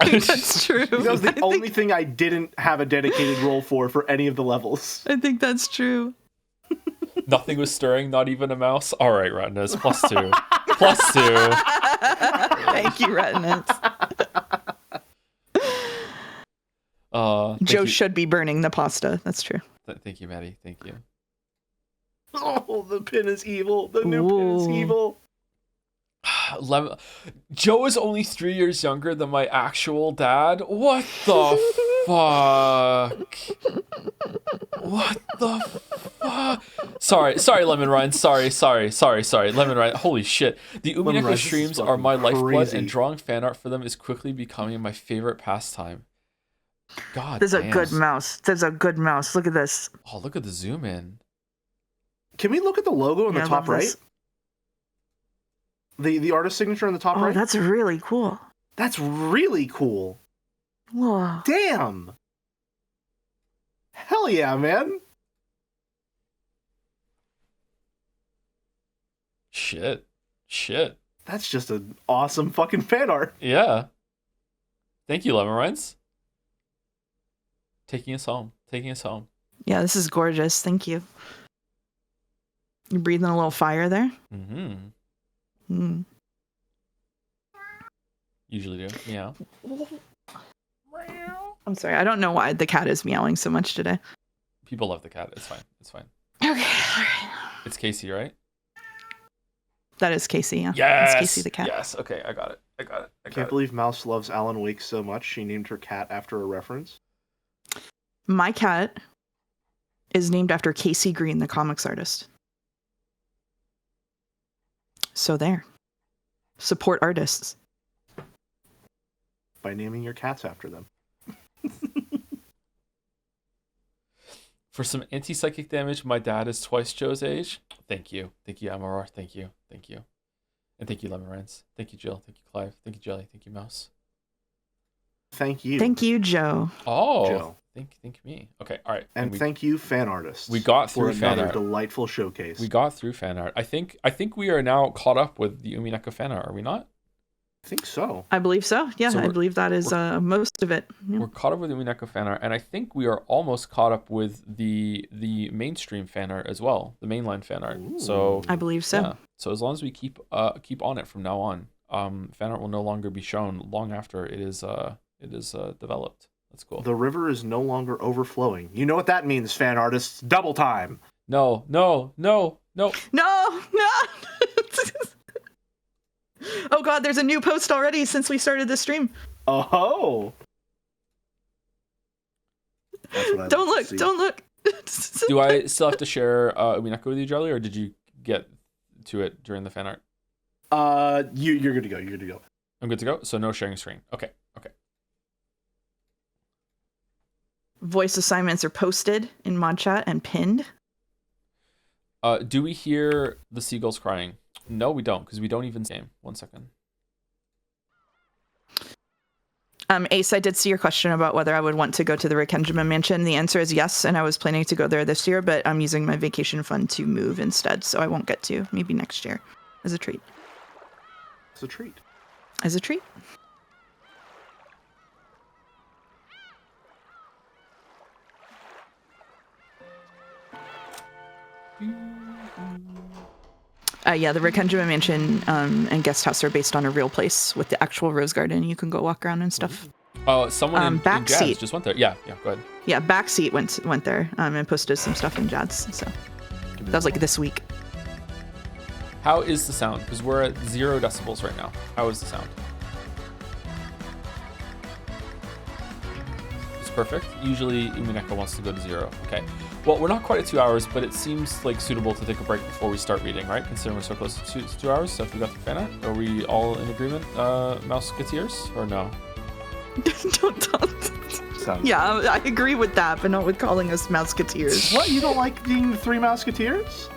I think that's true. That was the only thing I didn't have a dedicated role for any of the levels. I think that's true. Nothing was stirring, not even a mouse. All right, Retinas, +2. +2. Thank you, Retinas. Joe should be burning the pasta. That's true. Thank you, Maddie. Thank you. Oh, the pin is evil. The new pin is evil. Joe is only 3 years younger than my actual dad. What the fuck? What the fuck? Sorry, Lemon Ryan. Sorry, Lemon Ryan. Holy shit. The Umineko streams are my lifeblood, and drawing fan art for them is quickly becoming my favorite pastime. God There's damn. a good mouse. There's a good mouse. Look at this. Oh, look at the zoom in. Can we look at the logo on the top right? The artist signature on the top right? Oh, that's really cool. That's really cool. Whoa. Damn. Hell yeah, man. Shit. That's just an awesome fucking fan art. Yeah. Thank you, Lemon Ryan's. Taking us home. Yeah, this is gorgeous. Thank you. You breathing a little fire there? Mm-hmm. Mm. Usually do. Yeah. I'm sorry. I don't know why the cat is meowing so much today. People love the cat. It's fine. Okay. All right. It's Casey, right? That is Casey, yeah. Yes. It's Casey the cat. Yes. Okay, I got it. I can't believe Mouse loves Alan Wake so much. She named her cat after a reference. My cat is named after Casey Green, the comics artist. So there. Support artists. By naming your cats after them. For some anti-psychic damage, my dad is twice Joe's age. Thank you, MRR. Thank you. And thank you, Lemon Rants. Thank you, Jill. Thank you, Clive. Thank you, Jelly. Thank you, Mouse. Thank you. Thank you, Joe. Oh, Joe. Thank me. Okay, all right. And thank you, fan artists. We got through for fan another art. delightful showcase. We got through fan art. I think we are now caught up with the Umineko fan art. Are we not? I think so. I believe so. Yeah, I believe that is most of it. Yeah. We're caught up with the Umineko fan art, and I think we are almost caught up with the mainstream fan art as well, the mainline fan art. Ooh. So I believe so. Yeah. So as long as we keep on it from now on, fan art will no longer be shown long after it is developed. That's cool. The river is no longer overflowing. You know what that means, fan artists? Double time. No. No. Oh God, there's a new post already since we started this stream. Oh. Don't look. Do I still have to share Umineko with you, Jelly, or did you get to it during the fan art? You're good to go. You're good to go. I'm good to go. So no sharing screen. Okay. Voice assignments are posted in mod chat and pinned. Do we hear the seagulls crying? No, we don't, because we don't even see them. 1 second. Ace, I did see your question about whether I would want to go to the Rikkenjima Mansion. The answer is yes, and I was planning to go there this year, but I'm using my vacation fund to move instead, so I won't get to. Maybe next year, as a treat. It's a treat. As a treat. Yeah, the Rikkenjima Mansion and guest house are based on a real place with the actual rose garden. You can go walk around and stuff. Oh, someone in Jazz Backseat. just went there. Yeah, go ahead. Yeah, Backseat went there and posted some stuff in Jazz. So that was like this week. How is the sound? Because we're at 0 decibels right now. How is the sound? It's perfect. Usually Umineko wants to go to 0. Okay. Well, we're not quite at 2 hours, but it seems like suitable to take a break before we start reading, right? Considering we're so close to 2 hours. So if we got the Fanart, are we all in agreement, Mouseketeers, or no? Don't. Yeah, I agree with that, but not with calling us Mouseketeers. What? You don't like being the 3 Mouseketeers?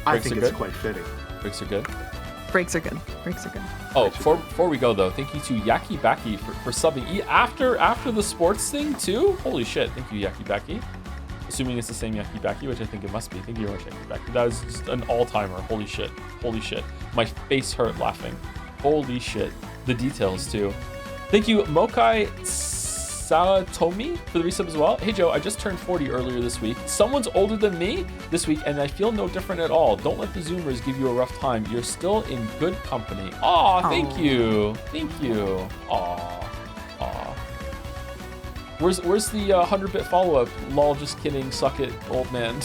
I think it's quite fitting. Breaks are good. Breaks are good. Oh, before we go though, thank you to Yaki Baki for subbing after the sports thing too. Holy shit! Thank you, Yaki Baki. Assuming it's the same Yaki Baki, which I think it must be. Thank you very much, Yaki Baki. That was just an all-timer. Holy shit! My face hurt laughing. Holy shit! The details too. Thank you, Mokai Sawatomi, for the resub as well. Hey Joe, I just turned 40 earlier this week. Someone's older than me this week, and I feel no different at all. Don't let the Zoomers give you a rough time. You're still in good company. Aw, thank you. Aw. Where's the 100-bit follow-up? Lol, just kidding. Suck it, old man.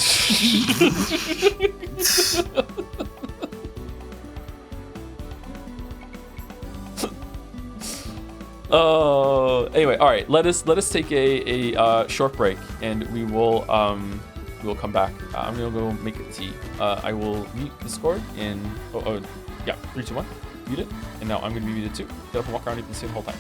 Anyway, all right. Let us take a short break, and we will come back. I'm gonna go make a tea. I will mute Discord in 3, 2, 1. Mute it, and now I'm gonna be muted too. Get up and walk around. You can see the whole time.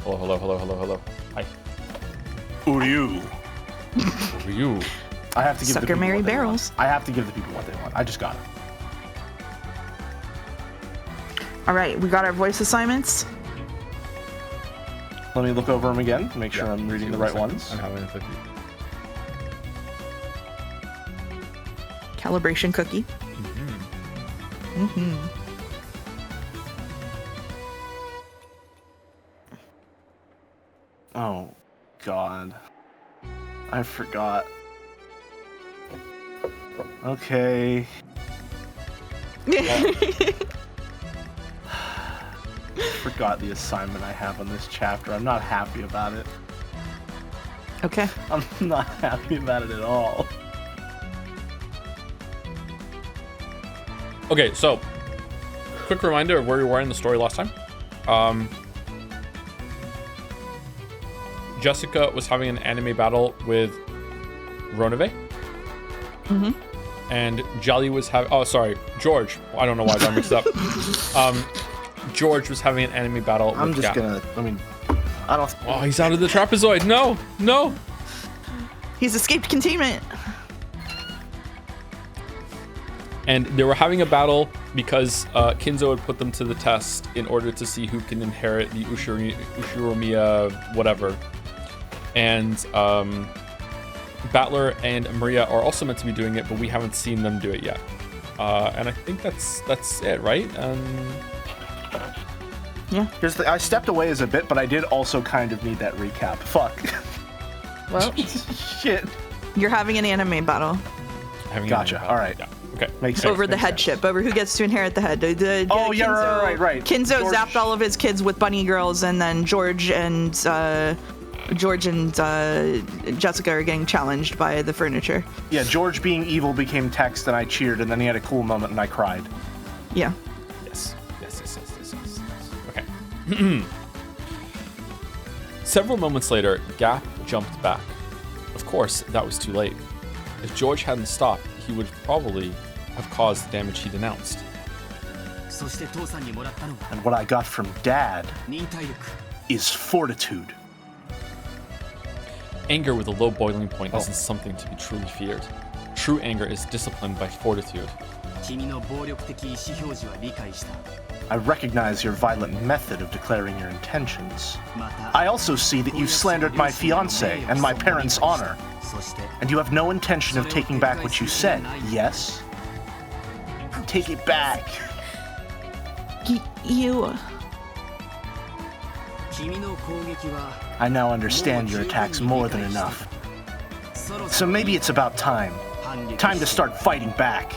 Hello. Hi. Uryu. Ryu. I have to give Sucker the people Mary what they barrels. want. I have to give the people what they want. I just got it. All right, we got our voice assignments. Let me look over them again, make sure I'm reading the right ones. I'm having a cookie. Calibration cookie. Mm-hmm. Oh, God. I forgot. Okay. Forgot the assignment I have on this chapter. I'm not happy about it. Okay. I'm not happy about it at all. Okay, so quick reminder of where we were in the story last time. Jessica was having an anime battle with Ronove. Mm-hmm. And Jelly was having... Oh, sorry. George. I don't know why I got mixed up. George was having an anime battle I'm with just Gap. gonna... I mean... I don't... Oh, he's out of the trapezoid. No. He's escaped containment. And they were having a battle because Kinzo had put them to the test in order to see who can inherit the Ushiromiya whatever. And Battler and Maria are also meant to be doing it, but we haven't seen them do it yet. And I think that's it, right? Yeah. I stepped away as a bit, but I did also kind of need that recap. Fuck. Well, Shit. you're having an anime battle Gotcha. All right. Yeah. Okay. Makes sense. over the makes sense. headship, over who gets to inherit the head. Oh, yeah, right. Kinzo George- zapped all of his kids with bunny girls, and then George and Jessica are getting challenged by the furniture. Yeah, George being evil became text, and I cheered, and then he had a cool moment, and I cried. Yeah. Yes. Okay. Several moments later, Gap jumped back. Of course, that was too late. If George hadn't stopped, he would probably have caused the damage he denounced. And what I got from Dad is fortitude. Anger with a low boiling point isn't something to be truly feared. True anger is disciplined by fortitude. I recognize your violent method of declaring your intentions. I also see that you slandered my fiancé and my parents' honor. And you have no intention of taking back what you said, yes? Take it back. You. I now understand your attacks more than enough. So maybe it's about time. Time to start fighting back.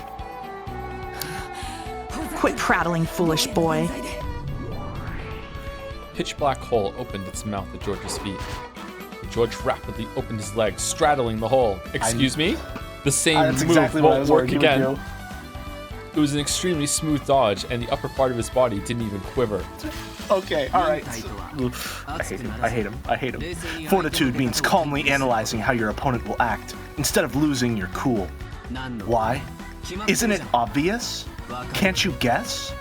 Quit prattling, foolish boy. Pitch black hole opened its mouth at George's feet. George rapidly opened his legs, straddling the hole. Excuse me? The same That's move exactly what I won't was work working again. with It was an extremely smooth dodge, and the upper part of his body didn't even quiver. Okay, alright. I hate him. Fortitude means calmly analyzing how your opponent will act, instead of losing your cool. Why? Isn't it obvious? Can't you guess?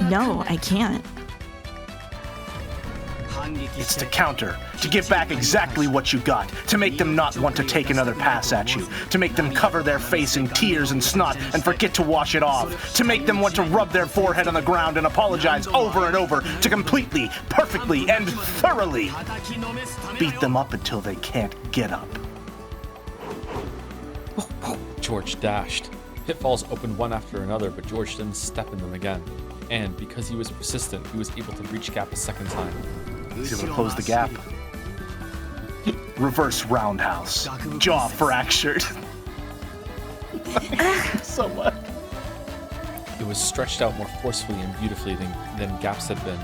No, I can't. It's to counter, to give back exactly what you got, to make them not want to take another pass at you, to make them cover their face in tears and snot and forget to wash it off, to make them want to rub their forehead on the ground and apologize over and over, to completely, perfectly, and thoroughly beat them up until they can't get up. George dashed. Pitfalls opened one after another, but George didn't step in them again. And because he was persistent, he was able to reach Gap a second time. He's able to close the gap. Reverse roundhouse. Jaw fractured. So much. It was stretched out more forcefully and beautifully than Gap's had been.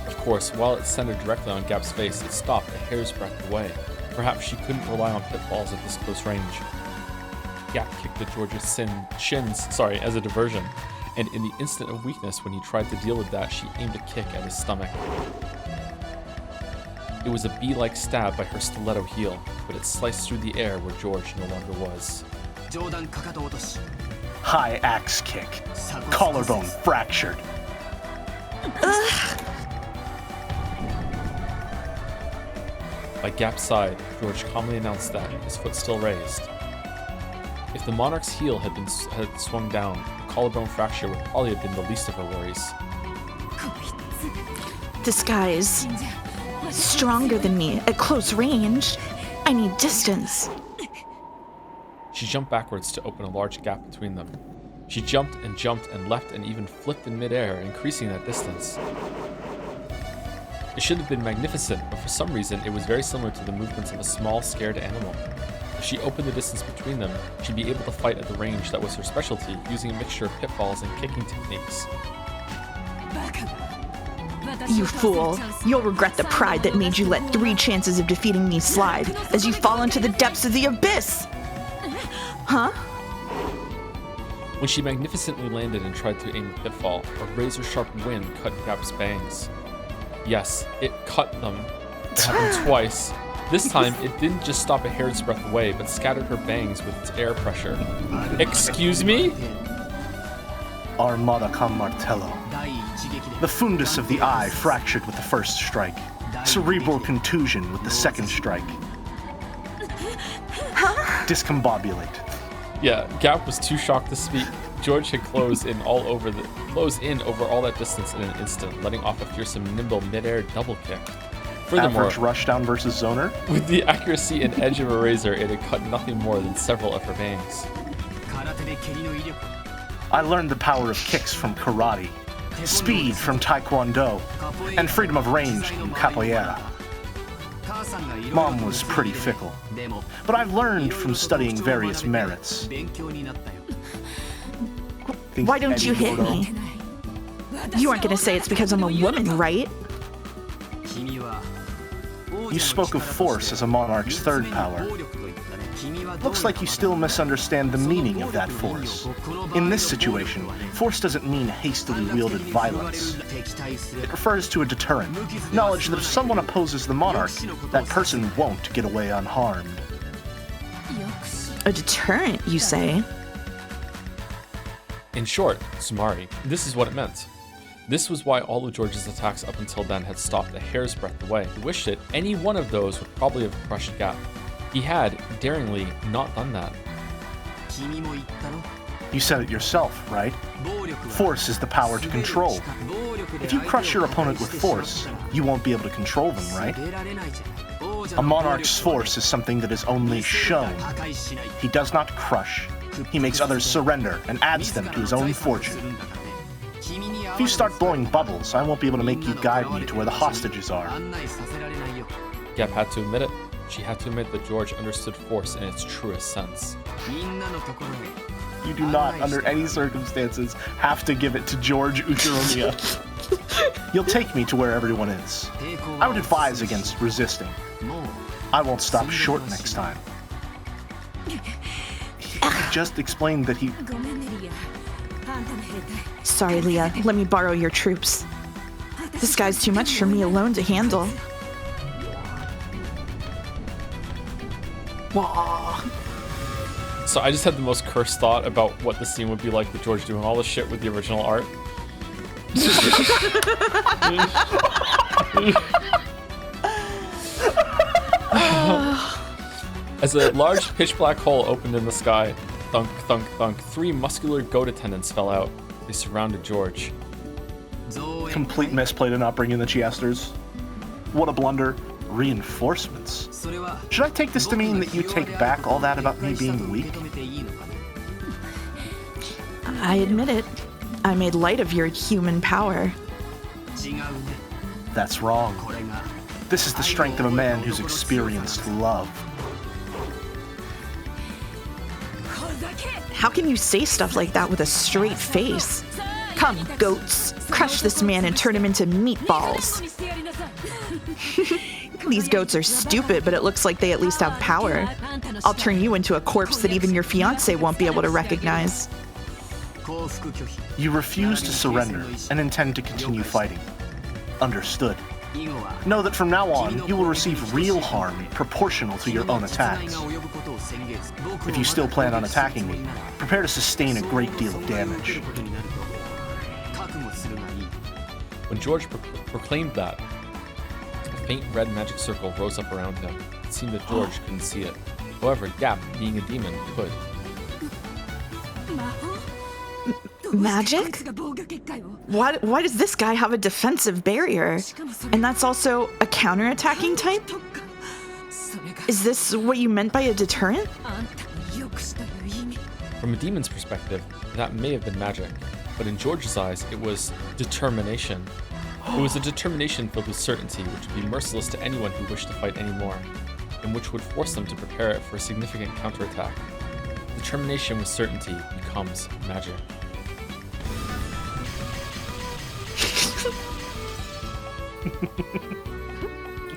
Of course, while it centered directly on Gap's face, it stopped a hair's breadth away. Perhaps she couldn't rely on pitfalls at this close range. Gap kicked at George's shins as a diversion, and in the instant of weakness when he tried to deal with that, she aimed a kick at his stomach. It was a bee-like stab by her stiletto heel, but it sliced through the air where George no longer was. High axe kick. Collarbone fractured. By Gap's side, George calmly announced that, his foot still raised. If the monarch's heel had swung down, a collarbone fracture would probably have been the least of her worries. This guy is stronger than me at close range. I need distance. She jumped backwards to open a large gap between them. She jumped and left and even flipped in midair, increasing that distance. It should have been magnificent, but for some reason it was very similar to the movements of a small, scared animal. If she opened the distance between them, she'd be able to fight at the range that was her specialty, using a mixture of pitfalls and kicking techniques. You fool. You'll regret the pride that made you let 3 chances of defeating me slide as you fall into the depths of the abyss. Huh? When she magnificently landed and tried to aim a pitfall, a razor-sharp wind cut Gap's bangs. Yes, it cut them. It happened twice. This time, it didn't just stop a hair's breadth away, but scattered her bangs with its air pressure. Excuse me? Armada con martello. The fundus of the eye fractured with the first strike. Cerebral contusion with the second strike. Discombobulate. Yeah, Gap was too shocked to speak. George had closed in over all that distance in an instant, letting off a fearsome, nimble mid-air double kick. Furthermore, Average rushdown versus zoner? With the accuracy and edge of a razor, it had cut nothing more than several of her bangs. I learned the power of kicks from karate, speed from taekwondo, and freedom of range from capoeira. Mom was pretty fickle, but I've learned from studying various merits. Why don't you hit me? You aren't gonna say it's because I'm a woman, right? You spoke of force as a monarch's third power. Looks like you still misunderstand the meaning of that force. In this situation, force doesn't mean hastily wielded violence. It refers to a deterrent, knowledge that if someone opposes the monarch, that person won't get away unharmed. A deterrent, you say? In short, Sumari, this is what it meant. This was why all of George's attacks up until then had stopped a hair's breadth away. He wished it, any one of those would probably have crushed Gap. He had, daringly, not done that. You said it yourself, right? Force is the power to control. If you crush your opponent with force, you won't be able to control them, right? A monarch's force is something that is only shown. He does not crush. He makes others surrender and adds them to his own fortune. If you start blowing bubbles, I won't be able to make you guide me to where the hostages are. Gap had to admit it. She had to admit that George understood force in its truest sense. You do not, under any circumstances, have to give it to George Uchiromiya. You'll take me to where everyone is. I would advise against resisting. I won't stop short next time. He just explained that he... Sorry, Leah. Let me borrow your troops. This guy's too much for me alone to handle. Wah. So I just had the most cursed thought about what the scene would be like with George doing all this shit with the original art. As a large pitch black hole opened in the sky, thunk, thunk, thunk, 3 muscular goat attendants fell out. They surrounded George. Complete misplay to not bring in the Chiesters. What a blunder. Reinforcements. Should I take this to mean that you take back all that about me being weak? I admit it. I made light of your human power. That's wrong. This is the strength of a man who's experienced love. How can you say stuff like that with a straight face? Come, goats. Crush this man and turn him into meatballs. These goats are stupid, but it looks like they at least have power. I'll turn you into a corpse that even your fiancé won't be able to recognize. You refuse to surrender and intend to continue fighting. Understood. Know that from now on, you will receive real harm proportional to your own attacks. If you still plan on attacking me, prepare to sustain a great deal of damage. When George proclaimed that, faint red magic circle rose up around him. It seemed that George couldn't see it. However, Gap, being a demon, could. Magic? Why does this guy have a defensive barrier? And that's also a counterattacking type? Is this what you meant by a deterrent? From a demon's perspective, that may have been magic, but in George's eyes, it was determination. It was a determination filled with certainty, which would be merciless to anyone who wished to fight anymore, and which would force them to prepare it for a significant counterattack. Determination with certainty becomes magic.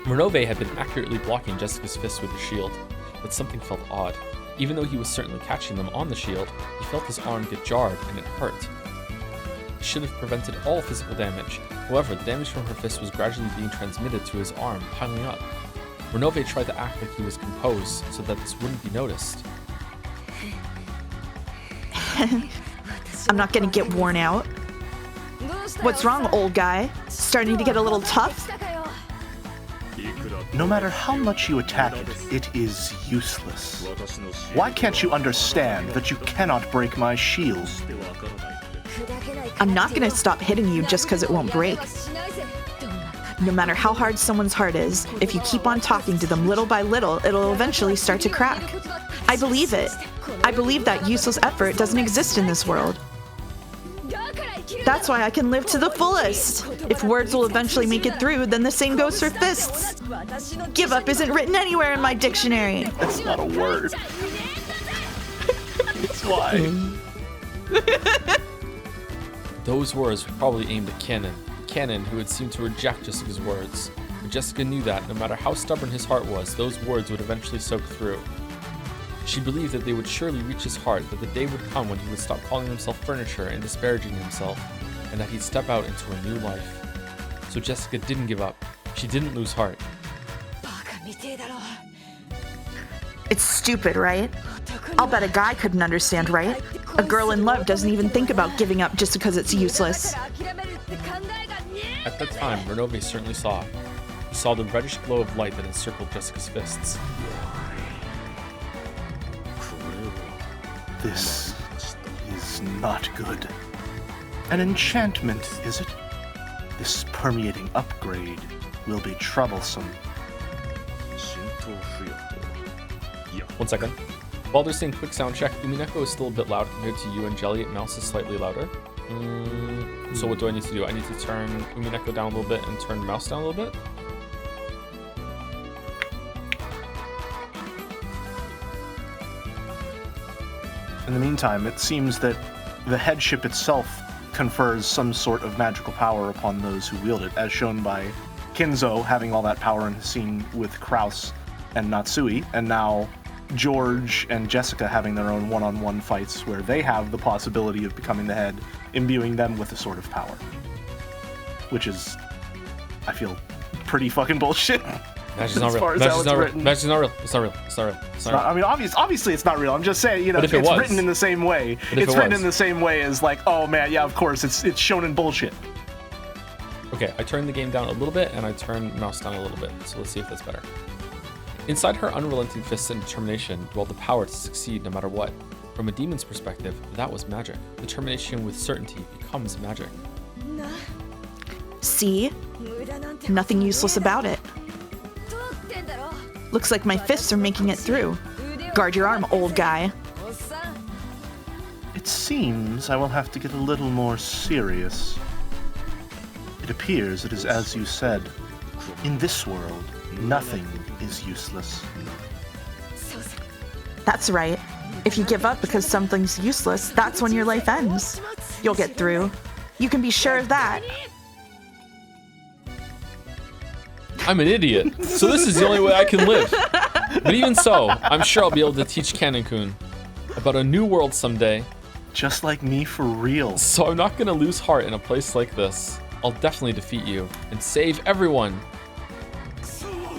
Renove had been accurately blocking Jessica's fists with the shield, but something felt odd. Even though he was certainly catching them on the shield, he felt his arm get jarred and it hurt. It should have prevented all physical damage. However, the damage from her fist was gradually being transmitted to his arm, piling up. Renove tried to act like he was composed so that this wouldn't be noticed. I'm not gonna get worn out. What's wrong, old guy? Starting to get a little tough? No matter how much you attack it, it is useless. Why can't you understand that you cannot break my shield? I'm not gonna stop hitting you just because it won't break. No matter how hard someone's heart is, if you keep on talking to them little by little, it'll eventually start to crack. I believe it. I believe that useless effort doesn't exist in this world. That's why I can live to the fullest. If words will eventually make it through, then the same goes for fists. Give up isn't written anywhere in my dictionary. That's not a word. That's why. Those words were probably aimed at Cannon, who had seemed to reject Jessica's words. But Jessica knew that, no matter how stubborn his heart was, those words would eventually soak through. She believed that they would surely reach his heart, that the day would come when he would stop calling himself furniture and disparaging himself, and that he'd step out into a new life. So Jessica didn't give up. She didn't lose heart. It's stupid, right? I'll bet a guy couldn't understand, right? A girl in love doesn't even think about giving up just because it's useless. At that time, Renove certainly saw. He saw the reddish glow of light that encircled Jessica's fists. This is not good. An enchantment, is it? This permeating upgrade will be troublesome. 1 second. While they're saying quick sound check, Umineko is still a bit loud compared to you and Jelly. Mouse is slightly louder. So what do I need to do? I need to turn Umineko down a little bit and turn Mouse down a little bit. In the meantime, it seems that the headship itself confers some sort of magical power upon those who wield it, as shown by Kinzo having all that power in his scene with Kraus and Natsui, and now George and Jessica having their own one-on-one fights where they have the possibility of becoming the head, imbuing them with a sort of power. Which is, I feel, pretty fucking bullshit. Magic's not real. Magic's not real. Magic's not real. It's not real. It's not real. It's not real. I mean, obviously it's not real. I'm just saying, you know, it's written in the same way. It's written in the same way as like, oh man, yeah, of course, it's shonen bullshit. Okay, I turned the game down a little bit and I turned Mouse down a little bit. So let's see if that's better. Inside her unrelenting fists and determination dwelled the power to succeed no matter what. From a demon's perspective, that was magic. Determination with certainty becomes magic. See? Nothing useless about it. Looks like my fists are making it through. Guard your arm, old guy. It seems I will have to get a little more serious. It appears it is as you said. In this world, nothing is useless. That's right. If you give up because something's useless, that's when your life ends. You'll get through. You can be sure of that. I'm an idiot, so this is the only way I can live. But even so, I'm sure I'll be able to teach Kanon-kun about a new world someday. Just like me for real. So I'm not gonna lose heart in a place like this. I'll definitely defeat you and save everyone.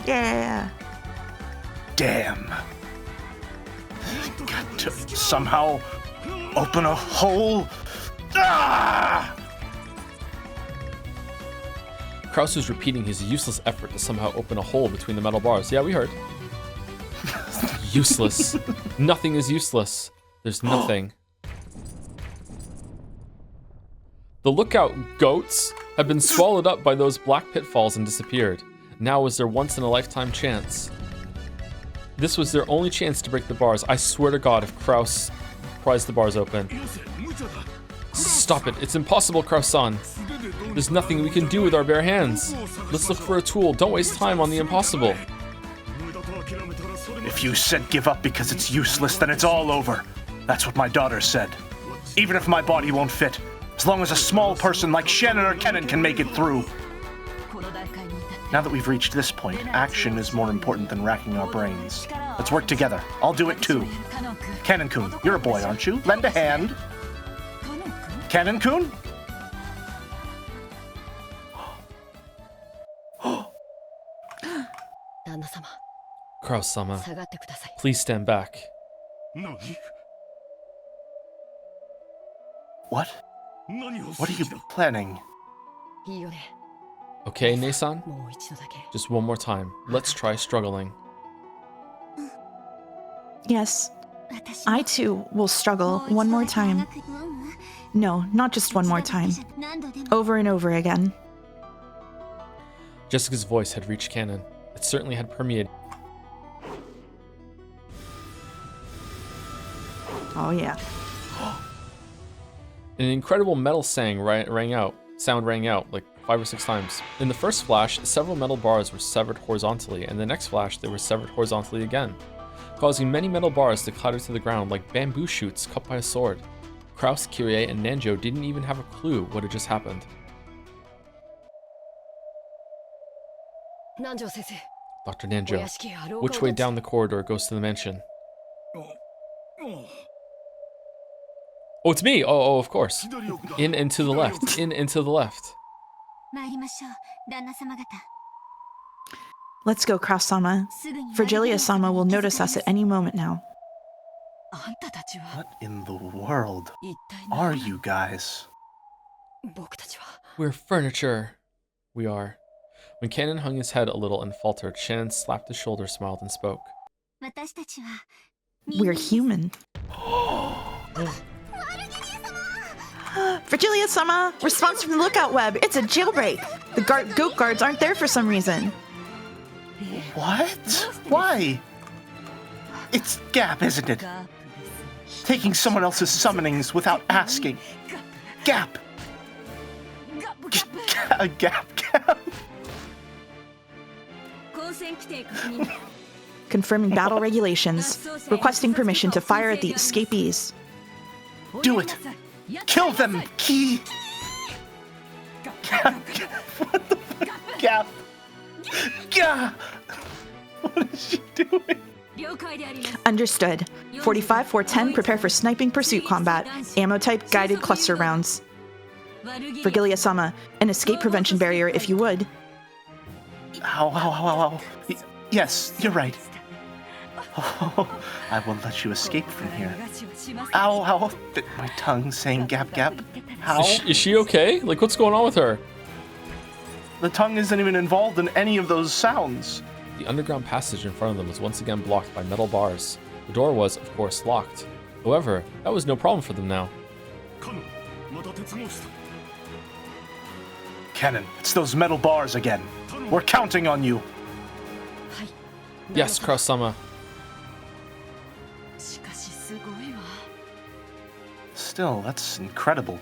Yeah. Damn. Got to somehow open a hole. Ah! Kraus was repeating his useless effort to somehow open a hole between the metal bars. Yeah, we heard. Useless. Nothing is useless. There's nothing. The lookout goats had been swallowed up by those black pitfalls and disappeared. Now was their once-in-a-lifetime chance. This was their only chance to break the bars. I swear to God, if Kraus pries the bars open. Stop it. It's impossible, Kraus-san. There's nothing we can do with our bare hands. Let's look for a tool. Don't waste time on the impossible. If you said give up because it's useless, then it's all over. That's what my daughter said. Even if my body won't fit, as long as a small person like Shannon or Kennen can make it through. Now that we've reached this point, action is more important than racking our brains. Let's work together. I'll do it too. Kennen-kun, you're a boy, aren't you? Lend a hand. Kennen-kun? Kraus-sama, please stand back. What? What are you planning? Okay, Nei-san? Just one more time. Let's try struggling. Yes, I too will struggle one more time. No, not just one more time. Over and over again. Jessica's voice had reached Cannon. It certainly had permeated. Oh yeah. An incredible metal sound rang out, like 5 or 6 times. In the first flash, several metal bars were severed horizontally, and the next flash, they were severed horizontally again, causing many metal bars to clatter to the ground like bamboo shoots cut by a sword. Kraus, Kyrie, and Nanjo didn't even have a clue what had just happened. Dr. Nanjo, which way down the corridor goes to the mansion? Oh, it's me! Oh, of course. In and to the left. In and to the left. Let's go, Kraus-sama. Virgilia-sama will notice us at any moment now. What in the world are you guys? We're furniture. We are. When Cannon hung his head a little and faltered, Shannon slapped his shoulder, smiled, and spoke. We're human. Virgilia-sama! Response from the lookout web! It's a jailbreak! The goat guards aren't there for some reason. What? Why? It's Gap, isn't it? Taking someone else's summonings without asking. Gap! Gap. Confirming battle regulations. Requesting permission to fire at the escapees. Do it! Kill them! Key! Gap! What the fuck? Gap! Gap! What is she doing? Understood. 45-410, prepare for sniping pursuit combat. Ammo type, guided cluster rounds. Virgilia-sama, an escape prevention barrier if you would. Ow. Yes, you're right. Oh, I will let you escape from here. Ow. Bit my tongue saying gap. How? Is she okay? Like, what's going on with her? The tongue isn't even involved in any of those sounds. The underground passage in front of them was once again blocked by metal bars. The door was, of course, locked. However, that was no problem for them now. Kennen, it's those metal bars again. We're counting on you. Yes, Kraus-sama. Still, that's incredible.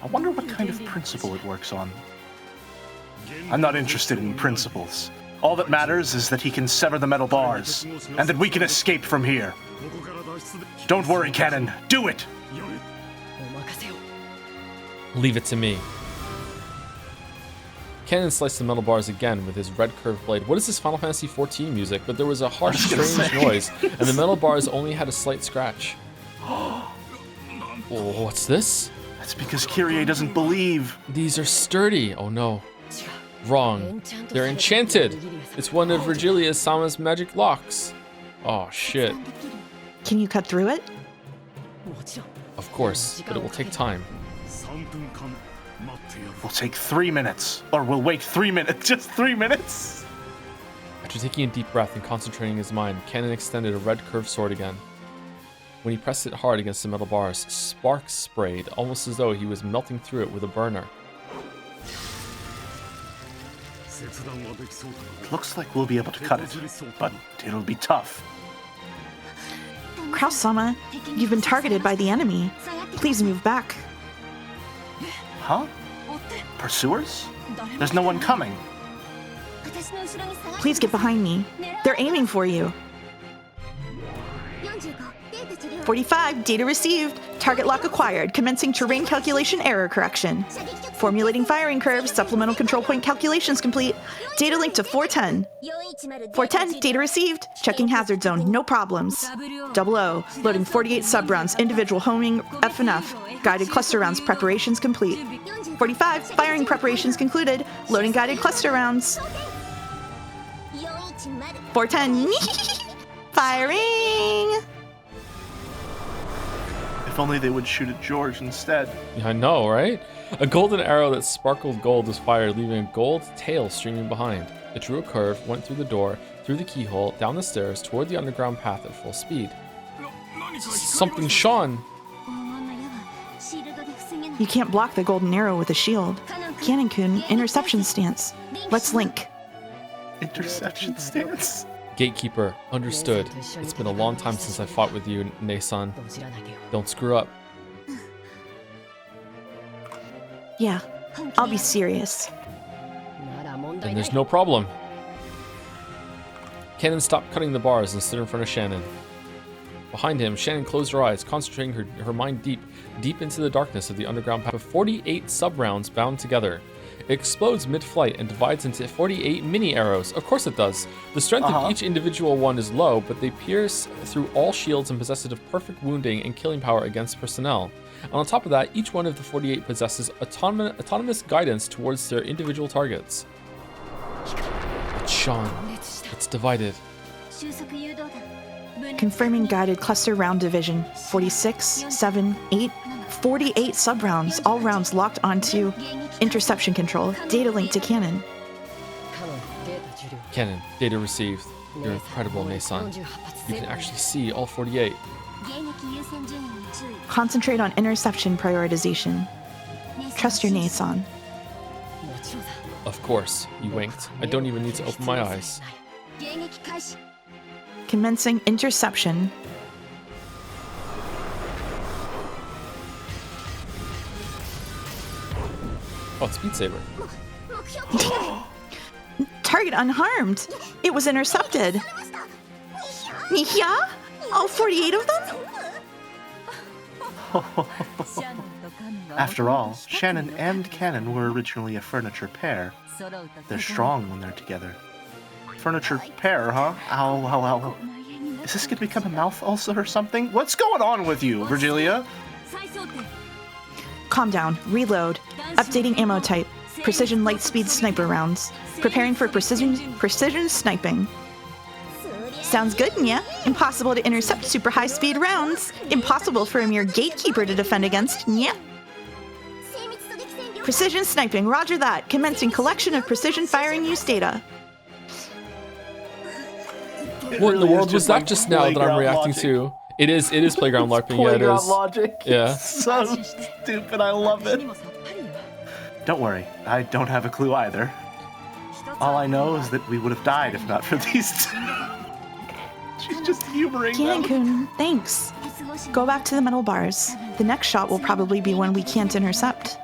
I wonder what kind of principle it works on. I'm not interested in principles. All that matters is that he can sever the metal bars, and that we can escape from here. Don't worry, Kennen. Do it! Leave it to me. Cannon sliced the metal bars again with his red curved blade. What is this Final Fantasy XIV music? But there was a harsh, strange noise, and the metal bars only had a slight scratch. Oh, what's this? That's because Kyrie doesn't believe. These are sturdy. Oh no. Wrong. They're enchanted. It's one of Virgilia-sama's magic locks. Oh shit. Can you cut through it? Of course, but it will take time. We'll take 3 minutes. Or we'll wait 3 minutes. Just 3 minutes? After taking a deep breath and concentrating his mind, Cannon extended a red curved sword again. When he pressed it hard against the metal bars, sparks sprayed, almost as though he was melting through it with a burner. Looks like we'll be able to cut it, but it'll be tough. Kraus-sama, you've been targeted by the enemy. Please move back. Huh? Pursuers? There's no one coming. Please get behind me. They're aiming for you. 45, data received. Target lock acquired. Commencing terrain calculation error correction. Formulating firing curves. Supplemental control point calculations complete. Data linked to 410. 410, data received. Checking hazard zone, no problems. 00, loading 48 sub-rounds. Individual homing F&F. Guided cluster rounds preparations complete. 45, firing preparations concluded. Loading guided cluster rounds. 410, firing! If only they would shoot at George instead. Yeah, I know, right? A golden arrow that sparkled gold was fired, leaving a gold tail streaming behind. It drew a curve, went through the door, through the keyhole, down the stairs, toward the underground path at full speed. Something shone! You can't block the golden arrow with a shield. Cannon-kun, interception stance. Let's link. Interception stance? Gatekeeper, understood. It's been a long time since I fought with you, Ne-san. Don't screw up. Yeah, I'll be serious. Then there's no problem. Cannon stopped cutting the bars and stood in front of Shannon. Behind him, Shannon closed her eyes, concentrating her mind deep into the darkness of the underground path of 48 sub-rounds bound together. It explodes mid-flight and divides into 48 mini arrows. Of course it does. The strength of each individual one is low, but they pierce through all shields and possess of perfect wounding and killing power against personnel. And on top of that, each one of the 48 possesses autonomous guidance towards their individual targets. It's shone. It's divided. Confirming guided cluster round division. 46, 7, 8, 48 sub-rounds. All rounds locked onto interception control. Data linked to cannon. Cannon, data received. You're incredible, Ne-san. You can actually see all 48. Concentrate on interception prioritization. Trust your Ne-san. Of course, you winked. I don't even need to open my eyes. Commencing interception. Oh, it's Speed Saber. Target unharmed. It was intercepted. Yeah? All 48 of them? After all, Shannon and Cannon were originally a furniture pair. They're strong when they're together. Furniture pair, huh? Ow. Is this gonna become a mouth ulcer or something? What's going on with you, Virgilia? Calm down. Reload. Updating ammo type. Precision light speed sniper rounds. Preparing for precision sniping. Sounds good, yeah? Impossible to intercept super high speed rounds. Impossible for a mere gatekeeper to defend against, yeah? Precision sniping, roger that. Commencing collection of precision firing use data. What in the world was that just now that I'm reacting to? It is playground LARPing, yeah, it is. Logic. Yeah. So stupid, I love it. Don't worry, I don't have a clue either. All I know is that we would have died if not for these two. She's just humoring them. Cannon-kun, thanks. Go back to the metal bars. The next shot will probably be one we can't intercept.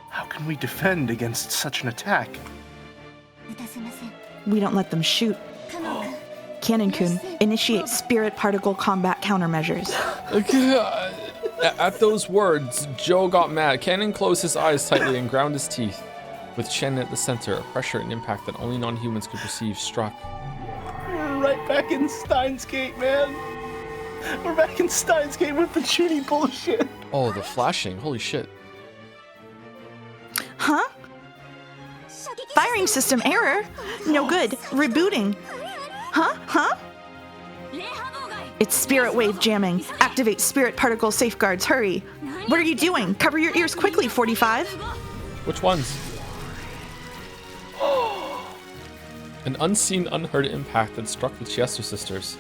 How can we defend against such an attack? We don't let them shoot. Cannon-kun, initiate spirit particle combat countermeasures. At those words, Joe got mad. Cannon closed his eyes tightly and ground his teeth. With Shannon at the center, a pressure and impact that only non-humans could perceive struck. We're right back in Steins Gate, man. We're back in Steins Gate with the shooty bullshit. Oh, the flashing. Holy shit. Huh? Firing system error? No good. Rebooting. Huh? It's spirit wave jamming. Activate spirit particle safeguards. Hurry. What are you doing? Cover your ears quickly, 45. Which ones? An unseen, unheard impact had struck the Chiesto sisters.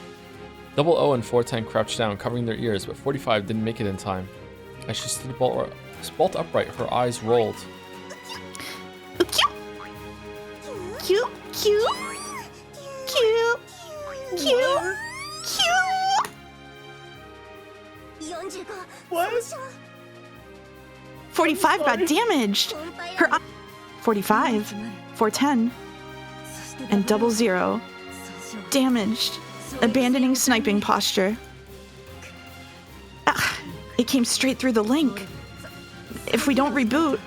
00 and 410 crouched down, covering their ears, but 45 didn't make it in time. As she stood bolt upright, her eyes rolled. Cute, cute, cute, cute, cute. What? 45 got damaged. Her eye. 45, 410, and 00 damaged. Abandoning sniping posture. Ah, it came straight through the link. If we don't reboot.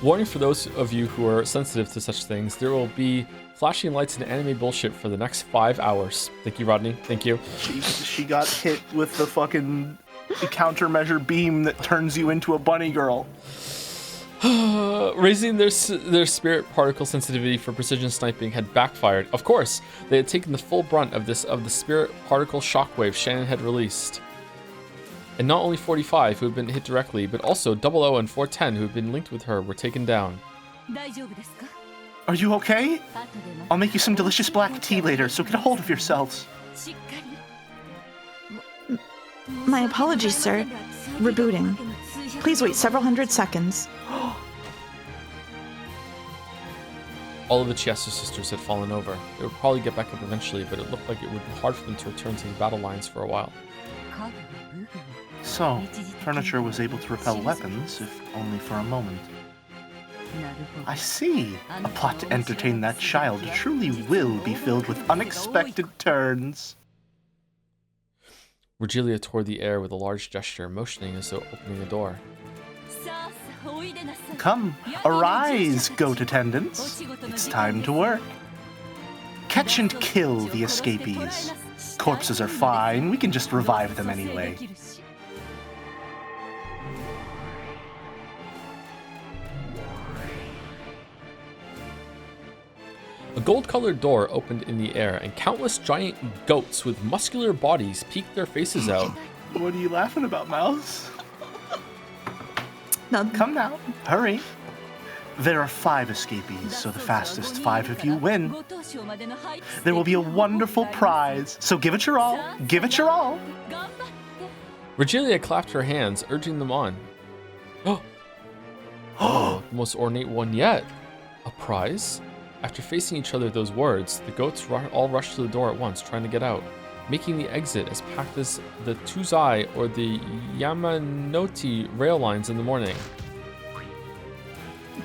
Warning for those of you who are sensitive to such things, there will be flashing lights and anime bullshit for the next 5 hours. Thank you, Rodney. Thank you. She got hit with the fucking countermeasure beam that turns you into a bunny girl. Raising their spirit particle sensitivity for precision sniping had backfired. Of course, they had taken the full brunt of the spirit particle shockwave Shannon had released. And not only 45 who had been hit directly, but also 00 and 410 who had been linked with her were taken down. Are you okay? I'll make you some delicious black tea later, so get a hold of yourselves. My apologies, sir. Rebooting. Please wait several hundred seconds. All of the Chiesto sisters had fallen over. They would probably get back up eventually, but it looked like it would be hard for them to return to the battle lines for a while. So, furniture was able to repel weapons, if only for a moment. I see. A plot to entertain that child truly will be filled with unexpected turns. Virgilia tore the air with a large gesture, motioning as though opening a door. Come, arise, goat attendants. It's time to work. Catch and kill the escapees. Corpses are fine, we can just revive them anyway. A gold-colored door opened in the air, and countless giant goats with muscular bodies peeked their faces out. What are you laughing about, Mouse? Now, come now, hurry. There are 5 escapees, so the fastest 5 of you win. There will be a wonderful prize, so give it your all. Give it your all. Virgilia clapped her hands, urging them on. Oh, the most ornate one yet. A prize? After facing each other those words, the goats all rushed to the door at once, trying to get out, making the exit as packed as the Tuzai or the Yamanoti rail lines in the morning.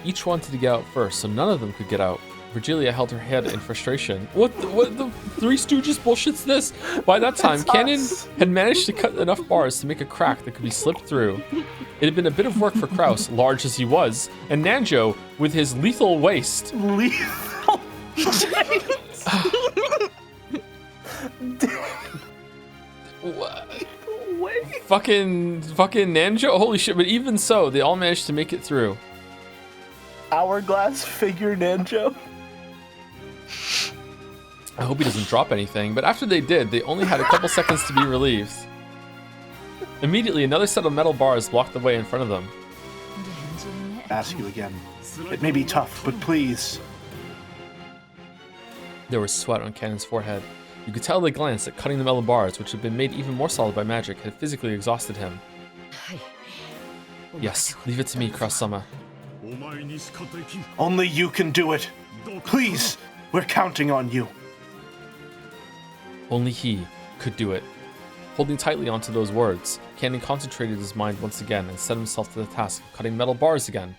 Each wanted to get out first, so none of them could get out. Virgilia held her head in frustration. What the Three Stooges bullshit's this? By that time, Cannon had managed to cut enough bars to make a crack that could be slipped through. It had been a bit of work for Kraus, large as he was, and Nanjo with his lethal waist. Lethal waist? Fucking Nanjo? Holy shit, but even so, they all managed to make it through. Hourglass figure Nanjo. I hope he doesn't drop anything, but after they did, they only had a couple seconds to be relieved. Immediately, another set of metal bars blocked the way in front of them. Ask you again. It may be tough, but please. There was sweat on Cannon's forehead. You could tell at a glance that cutting the metal bars, which had been made even more solid by magic, had physically exhausted him. Yes, leave it to me, Kraus-sama. Only you can do it. Please, we're counting on you. Only he could do it. Holding tightly onto those words, Cannon concentrated his mind once again and set himself to the task of cutting metal bars again.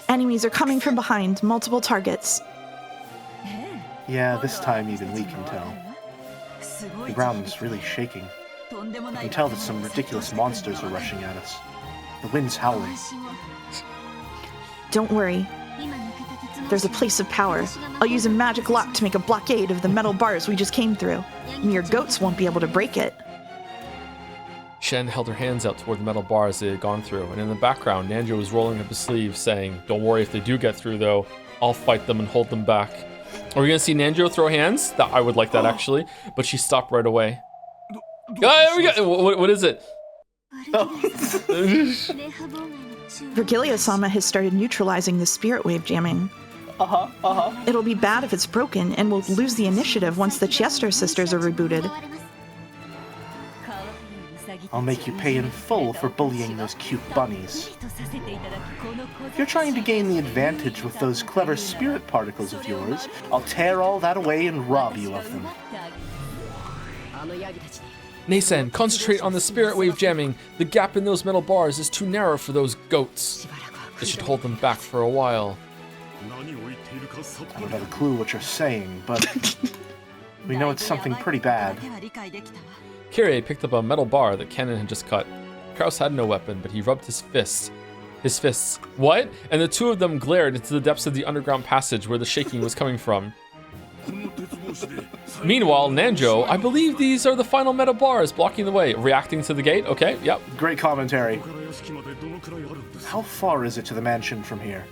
Enemies are coming from behind, multiple targets. Yeah, this time even we can tell. The ground's really shaking. I can tell that some ridiculous monsters are rushing at us. The wind's howling. Don't worry. There's a place of power. I'll use a magic lock to make a blockade of the metal bars we just came through, and your goats won't be able to break it. Shen held her hands out toward the metal bars they had gone through, and in the background, Nanjo was rolling up his sleeve, saying, "Don't worry if they do get through, though. I'll fight them and hold them back. Are we gonna see Nanjo throw hands? I would like that actually, but she stopped right away. Oh, we got, what is it? Virgilia-sama has started neutralizing the spirit wave jamming. It'll be bad if it's broken, and we'll lose the initiative once the Chester sisters are rebooted. I'll make you pay in full for bullying those cute bunnies. If you're trying to gain the advantage with those clever spirit particles of yours, I'll tear all that away and rob you of them. Nasen, concentrate on the spirit wave jamming. The gap in those metal bars is too narrow for those goats. It should hold them back for a while. I don't have a clue what you're saying, but we know it's something pretty bad. Kyrie picked up a metal bar that Cannon had just cut. Kraus had no weapon, but he rubbed his fists. What? And the two of them glared into the depths of the underground passage where the shaking was coming from. Meanwhile, Nanjo, I believe these are the final metal bars blocking the way. Reacting to the gate? Okay, yep. Great commentary. How far is it to the mansion from here?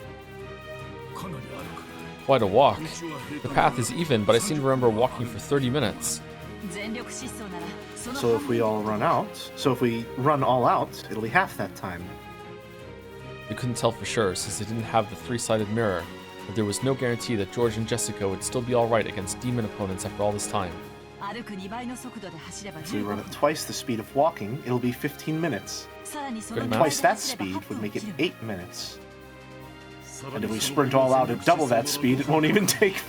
Quite a walk. The path is even, but I seem to remember walking for 30 minutes. So if we run all out, it'll be half that time. They couldn't tell for sure since they didn't have the three-sided mirror, but there was no guarantee that George and Jessica would still be alright against demon opponents after all this time. If we run at twice the speed of walking, it'll be 15 minutes. Good math. Twice that speed would make it 8 minutes. And if we sprint all out at double that speed, it won't even take...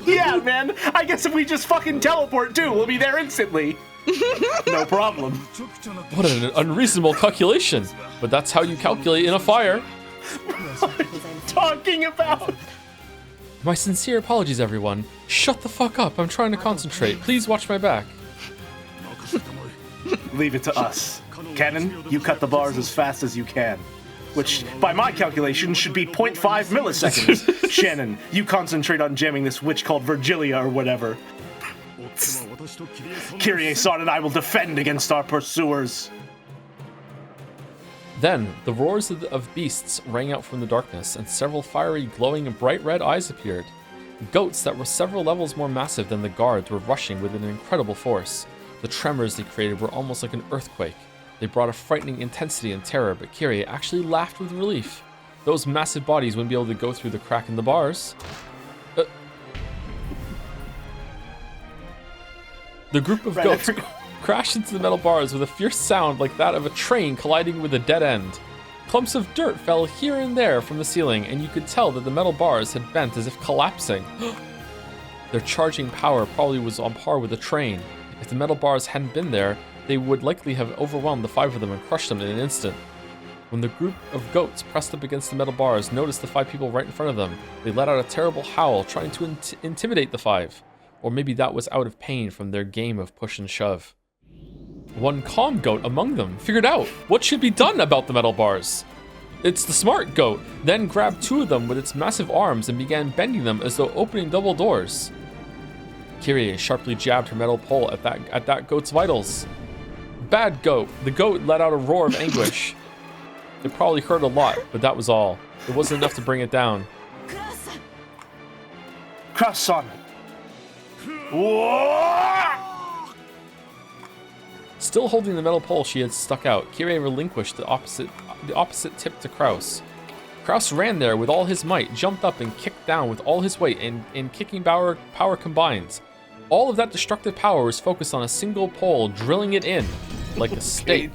Yeah, man! I guess if we just fucking teleport too, we'll be there instantly! No problem. What an unreasonable calculation! But that's how you calculate in a fire! What are you talking about? My sincere apologies, everyone. Shut the fuck up, I'm trying to concentrate. Please watch my back. Leave it to us. Cannon, you cut the bars as fast as you can. Which, by my calculation, should be 0.5 milliseconds. Shannon, you concentrate on jamming this witch called Virgilia or whatever. Kyrie-san and I will defend against our pursuers. Then, the roars of beasts rang out from the darkness, and several fiery, glowing, and bright red eyes appeared. Goats that were several levels more massive than the guards were rushing with an incredible force. The tremors they created were almost like an earthquake. They brought a frightening intensity and terror, but Kyrie actually laughed with relief. Those massive bodies wouldn't be able to go through the crack in the bars. The group of goats crashed into the metal bars with a fierce sound like that of a train colliding with a dead end. Clumps of dirt fell here and there from the ceiling, and you could tell that the metal bars had bent as if collapsing. Their charging power probably was on par with a train. If the metal bars hadn't been there, they would likely have overwhelmed the five of them and crushed them in an instant. When the group of goats pressed up against the metal bars noticed the five people right in front of them, they let out a terrible howl, trying to intimidate the five. Or maybe that was out of pain from their game of push and shove. One calm goat among them figured out what should be done about the metal bars. It's the smart goat, then grabbed two of them with its massive arms and began bending them as though opening double doors. Kyrie sharply jabbed her metal pole at that goat's vitals. Bad goat. The goat let out a roar of anguish. It probably hurt a lot, but that was all. It wasn't enough to bring it down. Kraus-san! Still holding the metal pole she had stuck out, Kyrie relinquished the opposite tip to Kraus. Kraus ran there with all his might, jumped up and kicked down with all his weight, and kicking power combined. All of that destructive power was focused on a single pole, drilling it in like a stake.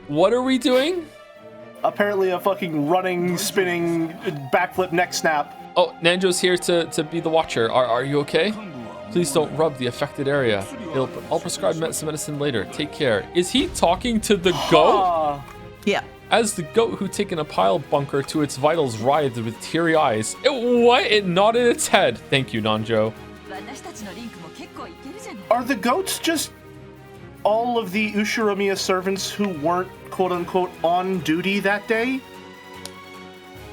What are we doing? Apparently a fucking running, spinning, backflip neck snap. Oh, Nanjo's here to be the watcher. Are you okay? Please don't rub the affected area. I'll prescribe some medicine later. Take care. Is he talking to the goat? Yeah. As the goat who'd taken a pile bunker to its vitals writhed with teary eyes, it nodded its head. Thank you, Nanjo. Are the goats just all of the Ushiromiya servants who weren't quote-unquote on duty that day?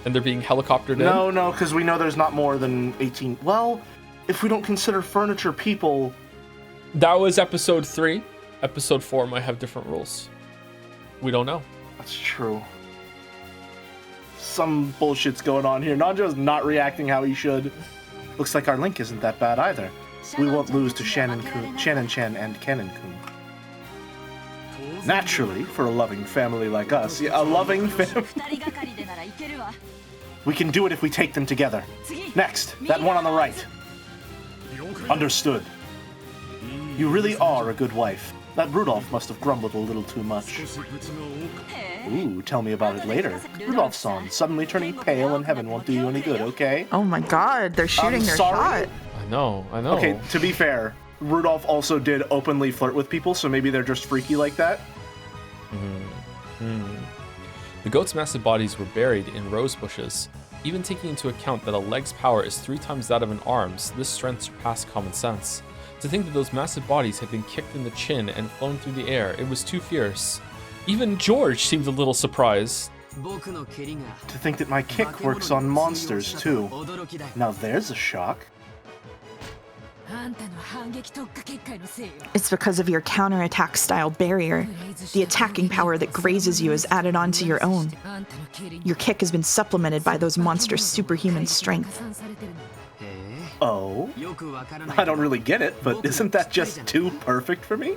And they're being helicoptered in? No, because we know there's not more than 18. Well, if we don't consider furniture people... That was episode 3. Episode 4 might have different rules. We don't know. That's true. some bullshit's going on here. Nanjo's not reacting how he should. Looks like our link isn't that bad either. We won't lose to Shannon-chan and Kennen-kun. Naturally, for a loving family like us. Yeah, a loving family. We can do it if we take them together. Next, that one on the right. Understood. You really are a good wife. That Rudolph must have grumbled a little too much. Ooh, tell me about it later. Rudolph-san, suddenly turning pale in heaven won't do you any good, okay? Oh my god, they're shooting their sorry. shot. I know. Okay, to be fair, Rudolph also did openly flirt with people, so maybe they're just freaky like that. The goat's massive bodies were buried in rose bushes. Even taking into account that a leg's power is 3 times that of an arm's, this strength surpassed common sense. To think that those massive bodies had been kicked in the chin and flown through the air, it was too fierce. Even George seemed a little surprised. To think that my kick works on monsters, too. Now there's a shock. It's because of your counterattack style barrier. The attacking power that grazes you is added onto your own. Your kick has been supplemented by those monsters' superhuman strength. Oh? I don't really get it, but isn't that just too perfect for me?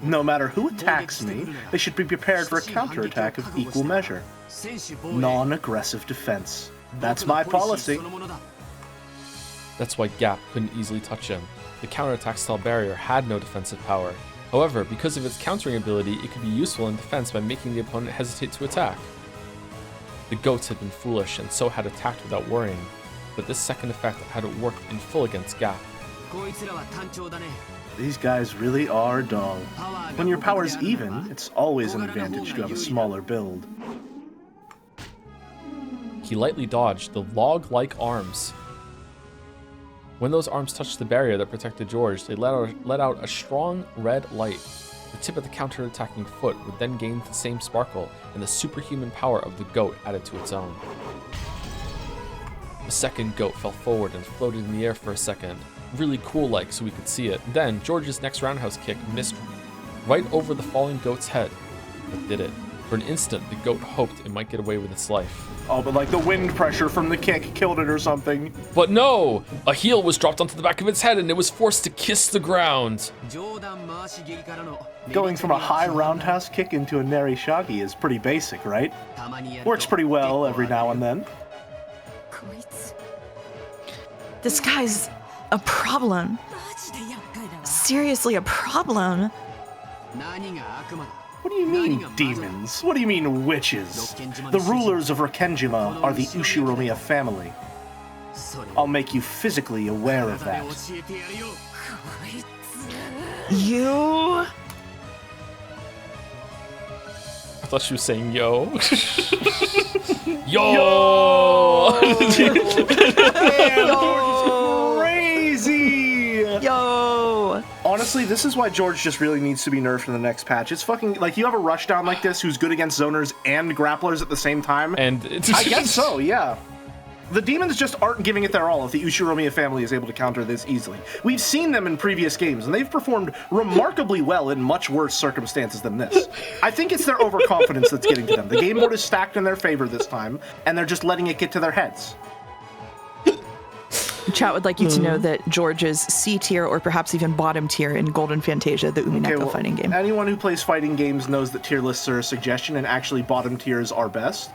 No matter who attacks me, they should be prepared for a counterattack of equal measure. Non-aggressive defense. That's my policy. That's why Gap couldn't easily touch him. The counterattack style barrier had no defensive power. However, because of its countering ability, it could be useful in defense by making the opponent hesitate to attack. The goats had been foolish and so had attacked without worrying, but this second effect had worked in full against Gap. These guys really are dull. When your power's even, it's always an advantage to have a smaller build. He lightly dodged the log-like arms. When those arms touched the barrier that protected George, they let out a strong red light. The tip of the counter-attacking foot would then gain the same sparkle, and the superhuman power of the goat added to its own. The second goat fell forward and floated in the air for a second, really cool-like so we could see it. Then, George's next roundhouse kick missed right over the falling goat's head, but did it. For an instant, the goat hoped it might get away with its life. Oh, but like the wind pressure from the kick killed it or something. But no! A heel was dropped onto the back of its head and it was forced to kiss the ground. Going from a high roundhouse kick into a nari shagi is pretty basic, right? Works pretty well every now and then. This guy's a problem. Seriously, a problem. What do you mean, demons? What do you mean, witches? The rulers of Rakenjima are the Ushiromiya family. I'll make you physically aware of that. You... I thought she was saying yo. Yo! Yo! Crazy! Yo! Honestly, this is why George just really needs to be nerfed in the next patch. It's fucking, like, you have a rushdown like this who's good against zoners and grapplers at the same time. And I guess so, yeah. The demons just aren't giving it their all if the Ushiromiya family is able to counter this easily. We've seen them in previous games, and they've performed remarkably well in much worse circumstances than this. I think it's their overconfidence that's getting to them. The game board is stacked in their favor this time, and they're just letting it get to their heads. Chat would like you to know that George is C tier or perhaps even bottom tier in Golden Fantasia, the Umineko fighting game. Anyone who plays fighting games knows that tier lists are a suggestion, and actually bottom tiers are best.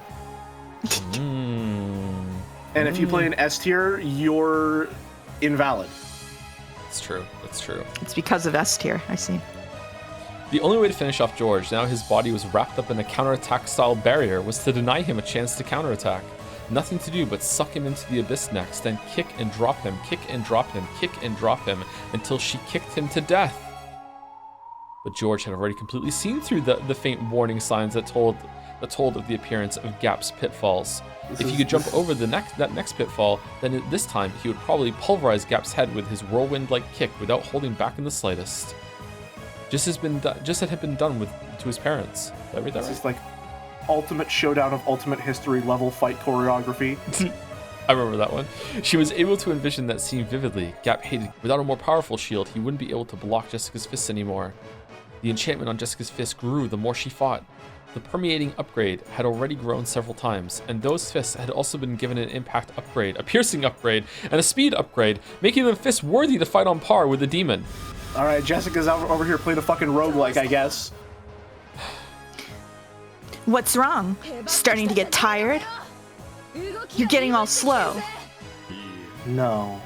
And if you play an S tier, you're invalid. It's true. That's true. It's because of S tier, I see. The only way to finish off George, now his body was wrapped up in a counterattack style barrier, was to deny him a chance to counterattack. Nothing to do but suck him into the abyss next, then kick and drop him, kick and drop him, kick and drop him, until she kicked him to death. But George had already completely seen through the faint warning signs that told of the appearance of Gap's pitfalls. If he could jump over that next pitfall, then this time he would probably pulverize Gap's head with his whirlwind-like kick without holding back in the slightest. Just as had been done to his parents. Did I read that right? This is like ultimate showdown of ultimate history level fight choreography. I remember that one. She was able to envision that scene vividly. Gap hated without a more powerful shield, he wouldn't be able to block Jessica's fists anymore. The enchantment on Jessica's fist grew the more she fought. The permeating upgrade had already grown several times, and those fists had also been given an impact upgrade, a piercing upgrade, and a speed upgrade, making them fists worthy to fight on par with the demon. Alright, Jessica's over here playing a fucking roguelike, I guess. What's wrong? Starting to get tired? You're getting all slow. No.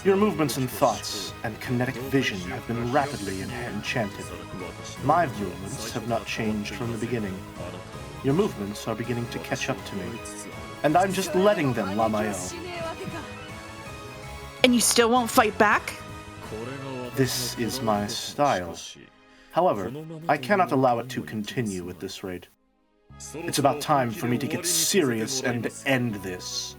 Your movements and thoughts and kinetic vision have been rapidly enchanted. My movements have not changed from the beginning. Your movements are beginning to catch up to me, and I'm just letting them, Lamayo. And you still won't fight back? This is my style. However, I cannot allow it to continue at this rate. It's about time for me to get serious and end this.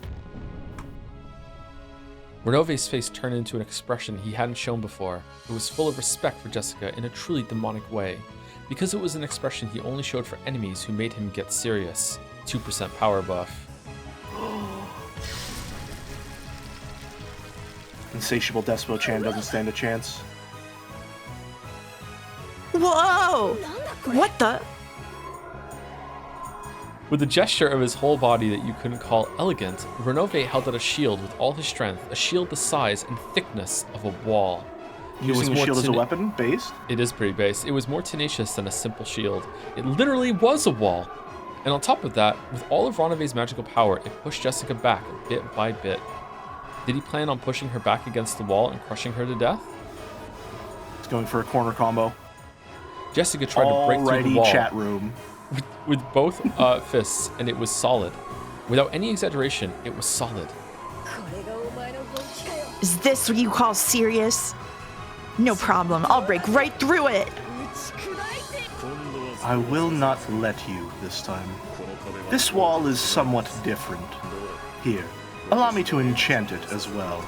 Renove's face turned into an expression he hadn't shown before. It was full of respect for Jessica in a truly demonic way, because it was an expression he only showed for enemies who made him get serious. 2% power buff. Insatiable Despo-chan doesn't stand a chance. Whoa! What the? With a gesture of his whole body that you couldn't call elegant, Renove held out a shield with all his strength, a shield the size and thickness of a wall. Using a shield as a weapon? Based? It is pretty based. It was more tenacious than a simple shield. It literally was a wall. And on top of that, with all of Renove's magical power, it pushed Jessica back bit by bit. Did he plan on pushing her back against the wall and crushing her to death? He's going for a corner combo. Jessica tried to break through the wall. Chat room. With both fists, and it was solid. Without any exaggeration, it was solid. Is this what you call serious? No problem, I'll break right through it. I will not let you this time. This wall is somewhat different. Here, allow me to enchant it as well.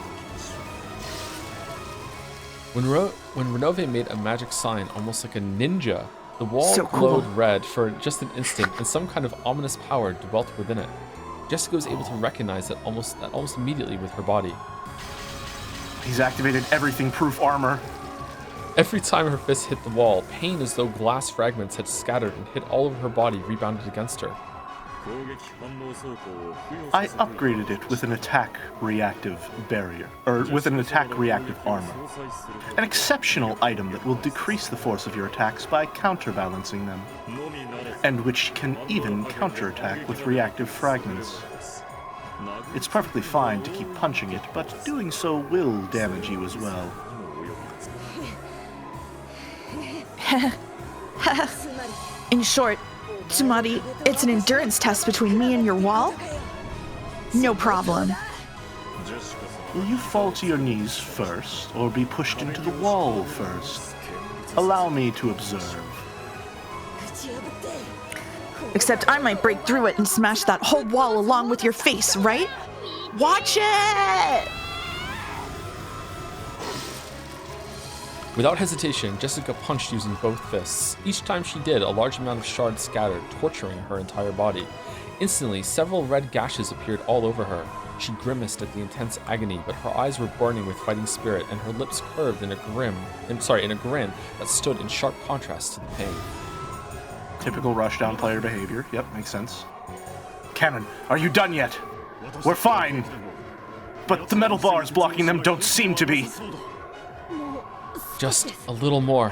When Renove made a magic sign, almost like a ninja, the wall so cool. glowed red for just an instant, and some kind of ominous power dwelt within it. Jessica was able to recognize that almost immediately with her body. He's activated everything-proof armor. Every time her fist hit the wall, pain as though glass fragments had scattered and hit all over her body rebounded against her. I upgraded it with an attack reactive barrier, or with an attack reactive armor. An exceptional item that will decrease the force of your attacks by counterbalancing them, and which can even counterattack with reactive fragments. It's perfectly fine to keep punching it, but doing so will damage you as well. In short, Tsumari, it's an endurance test between me and your wall? No problem. Will you fall to your knees first, or be pushed into the wall first? Allow me to observe. Except I might break through it and smash that whole wall along with your face, right? Watch it! Without hesitation, Jessica punched using both fists. Each time she did, a large amount of shards scattered, torturing her entire body. Instantly, several red gashes appeared all over her. She grimaced at the intense agony, but her eyes were burning with fighting spirit, and her lips curved in a grin that stood in sharp contrast to the pain. Typical rushdown player behavior. Yep, makes sense. Cannon, are you done yet? We're fine! But the metal bars blocking them don't seem to be. Just a little more.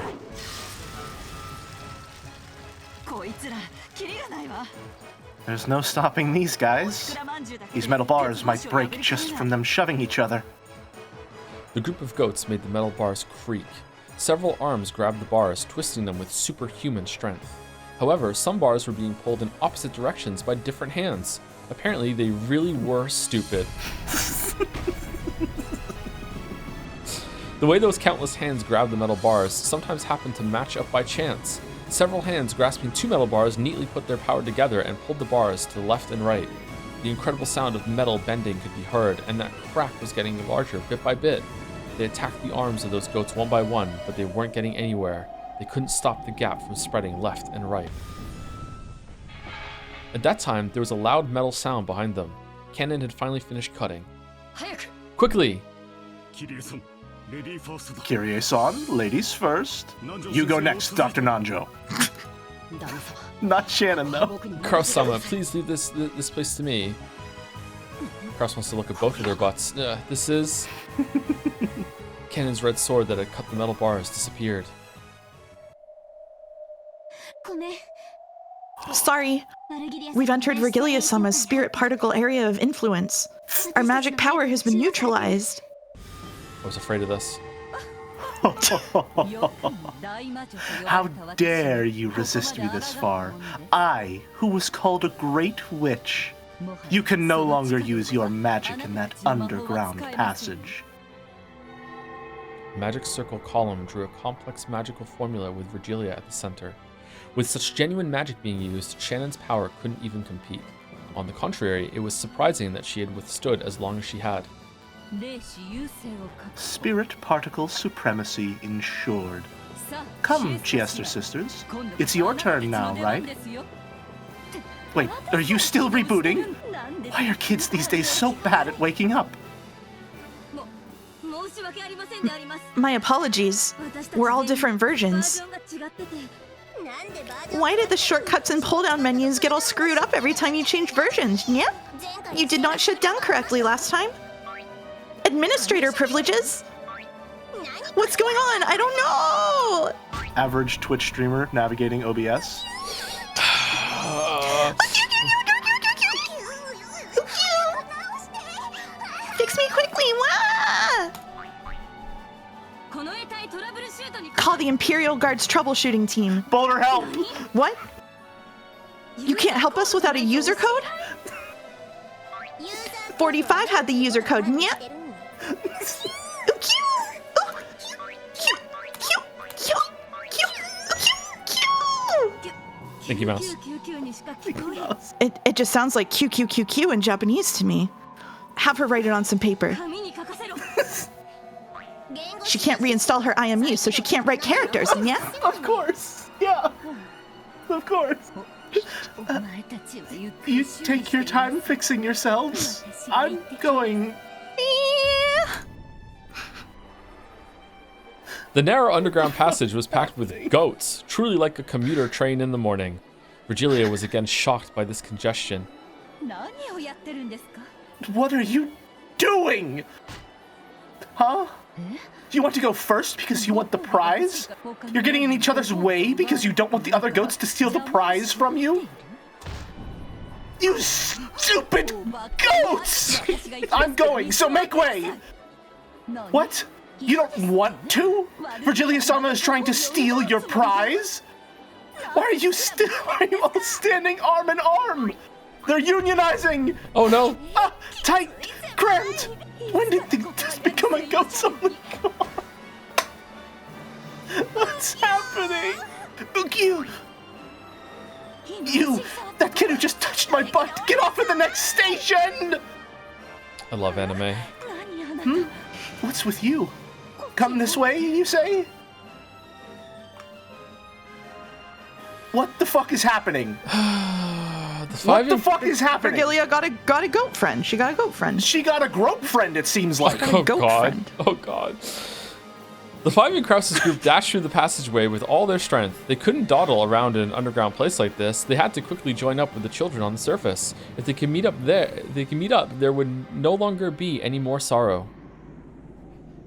There's no stopping these guys. These metal bars might break just from them shoving each other. The group of goats made the metal bars creak. Several arms grabbed the bars, twisting them with superhuman strength. However, some bars were being pulled in opposite directions by different hands. Apparently, they really were stupid. The way those countless hands grabbed the metal bars sometimes happened to match up by chance. Several hands grasping two metal bars neatly put their power together and pulled the bars to the left and right. The incredible sound of metal bending could be heard, and that crack was getting larger bit by bit. They attacked the arms of those goats one by one, but they weren't getting anywhere. They couldn't stop the gap from spreading left and right. At that time, there was a loud metal sound behind them. Cannon had finally finished cutting. Quickly! Kyrie-san, ladies first. You go next, Dr. Nanjo. Not Shannon, though. Kraus-sama, please leave this place to me. Kraus wants to look at both of their butts. This is... Cannon's red sword that had cut the metal bars disappeared. Sorry. We've entered Vergilia-sama's spirit particle area of influence. Our magic power has been neutralized. I was afraid of this. How dare you resist me this far? I, who was called a great witch. You can no longer use your magic in that underground passage. Magic Circle column drew a complex magical formula with Vergilia at the center. With such genuine magic being used, Shannon's power couldn't even compete. On the contrary, it was surprising that she had withstood as long as she had. Spirit particle supremacy ensured. Come, Chester sisters. It's your turn now, right? Wait, are you still rebooting? Why are kids these days so bad at waking up? My apologies. We're all different versions. Why did the shortcuts and pull-down menus get all screwed up every time you change versions, yeah? You did not shut down correctly last time. Administrator privileges? What's going on? I don't know! Average Twitch streamer navigating OBS. Fix me quickly! Wah! Call the Imperial Guard's troubleshooting team. Boulder, help! What? You can't help us without a user code? 45 had the user code, yeah? Mickey Mouse. It just sounds like QQQQ in Japanese to me. Have her write it on some paper. She can't reinstall her IMU, so she can't write characters, yeah? Of course, yeah. Of course. You take your time fixing yourselves. I'm going... The narrow underground passage was packed with goats, truly like a commuter train in the morning. Vergilia was again shocked by this congestion. What are you doing? Huh? You want to go first because you want the prize? You're getting in each other's way because you don't want the other goats to steal the prize from you? You stupid goats! I'm going, so make way! What? You don't want to? Vergilia-sama is trying to steal your prize? Why are you all standing arm in arm? They're unionizing! Oh no! Ah, tight! Cramped! When did this become a goat's only car? What's happening? You! That kid who just touched my butt! Get off at the next station! I love anime. What's with you? Come this way, you say? What the fuck is happening? What the fuck is happening? Vergilia got a goat friend. She got a goat friend. She got a grope friend, it seems like. Oh goat god. friend. Oh god. The five in Krause's group dashed through the passageway with all their strength. They couldn't dawdle around in an underground place like this. They had to quickly join up with the children on the surface. If they could meet up there would no longer be any more sorrow.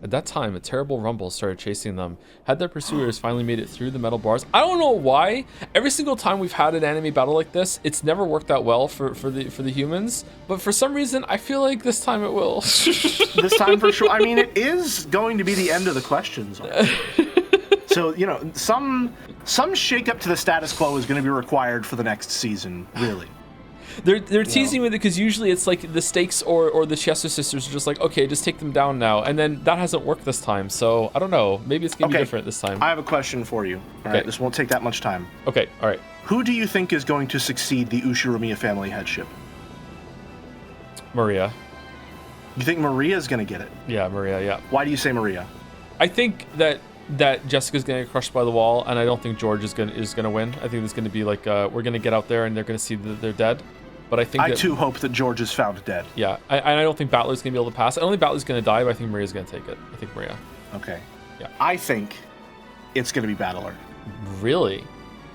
At that time, a terrible rumble started chasing them. Had their pursuers finally made it through the metal bars? I don't know why. Every single time we've had an anime battle like this, it's never worked out well for the humans. But for some reason, I feel like this time it will. This time for sure. I mean, it is going to be the end of the questions. So, you know, some shake-up to the status quo is going to be required for the next season, really. They're teasing with it because usually it's like the stakes or the Chester sisters are just like, okay, just take them down now. And then that hasn't worked this time. So I don't know. Maybe it's going to be different this time. I have a question for you. All right, this won't take that much time. Okay, all right. Who do you think is going to succeed the Ushiromiya family headship? Maria. You think Maria's going to get it? Yeah, Maria, yeah. Why do you say Maria? I think that Jessica's gonna get crushed by the wall, and I don't think George is gonna win. I think there's gonna be like we're gonna get out there and they're gonna see that they're dead. But I think I too hope that George is found dead. Yeah, I don't think Battler's gonna be able to pass. I don't think Battler's gonna die, but I think Maria's gonna take it. I think Maria. Okay. Yeah. I think it's gonna be Battler. Really?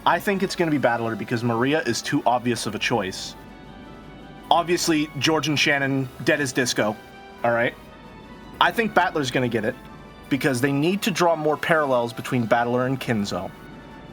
I think it's going to be Battler because Maria is too obvious of a choice. Obviously, George and Shannon, dead as disco. All right? I think Battler's going to get it because they need to draw more parallels between Battler and Kinzo.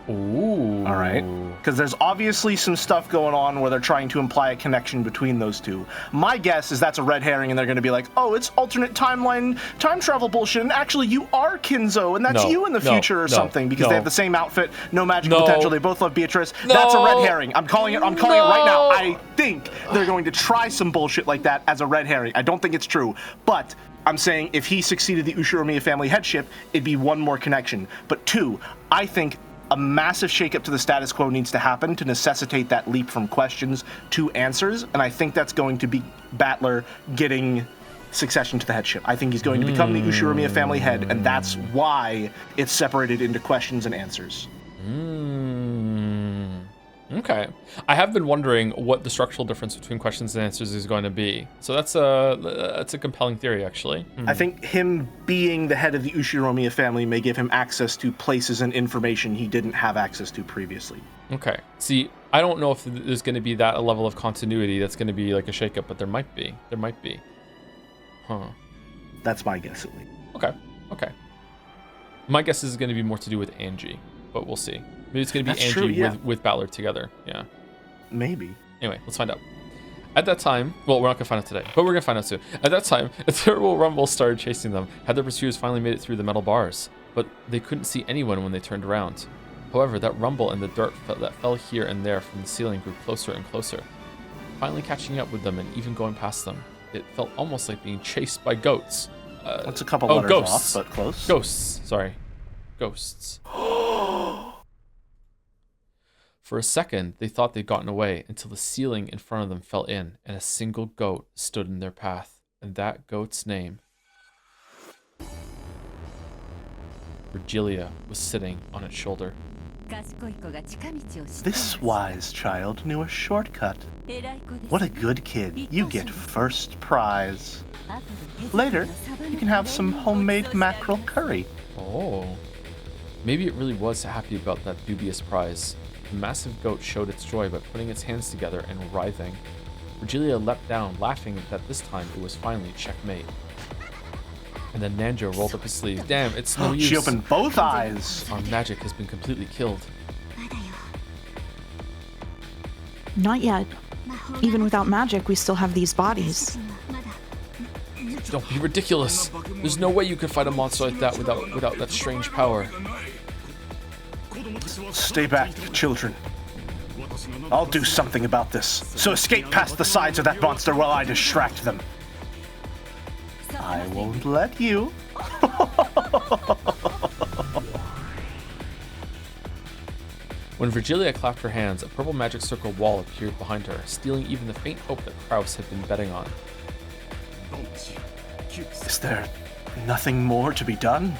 Ooh. All right? Because there's obviously some stuff going on where they're trying to imply a connection between those two. My guess is that's a red herring and they're going to be like, oh, it's alternate timeline time travel bullshit, and actually you are Kinzo, and that's you in the future or something because they have the same outfit, no magical potential, they both love Beatrice. That's a red herring. I'm calling it right now. I think they're going to try some bullshit like that as a red herring. I don't think it's true, but I'm saying if he succeeded the Ushiromiya family headship, it'd be one more connection. But two, I think a massive shakeup to the status quo needs to happen to necessitate that leap from questions to answers, and I think that's going to be Battler getting succession to the headship. I think he's going to become the Ushiromiya family head, and that's why it's separated into questions and answers. Okay. I have been wondering what the structural difference between questions and answers is going to be. So that's a compelling theory, actually. I think him being the head of the Ushiromiya family may give him access to places and information he didn't have access to previously. Okay. See, I don't know if there's going to be that level of continuity that's going to be like a shakeup, but there might be. There might be. Huh. That's my guess, at least. Okay. My guess is going to be more to do with Angie, but we'll see. Maybe it's going to be That's Angie true, with Battler together. Yeah. Maybe. Anyway, let's find out. At that time, well, we're not going to find out today, but we're going to find out soon. At that time, a terrible rumble started chasing them. Had their pursuers finally made it through the metal bars, but they couldn't see anyone when they turned around. However, that rumble and the dirt that fell here and there from the ceiling grew closer and closer, finally catching up with them and even going past them. It felt almost like being chased by goats. That's a couple letters ghosts. off, but close. Ghosts. Sorry. Ghosts. For a second, they thought they'd gotten away until the ceiling in front of them fell in and a single goat stood in their path. And that goat's name, Virgilia, was sitting on its shoulder. This wise child knew a shortcut. What a good kid. You get first prize. Later, you can have some homemade mackerel curry. Oh. Maybe it really was happy about that dubious prize. The massive goat showed its joy by putting its hands together and writhing. Virgilia leapt down, laughing that this time it was finally checkmate. And then Nanjo rolled up his sleeves. Damn, it's no use. She opened both eyes. Our magic has been completely killed. Not yet. Even without magic, we still have these bodies. Don't be ridiculous. There's no way you could fight a monster like that without that strange power. Stay back, children. I'll do something about this. So escape past the sides of that monster while I distract them. I won't let you. When Virgilia clapped her hands, a purple magic circle wall appeared behind her, stealing even the faint hope that Kraus had been betting on. Is there nothing more to be done?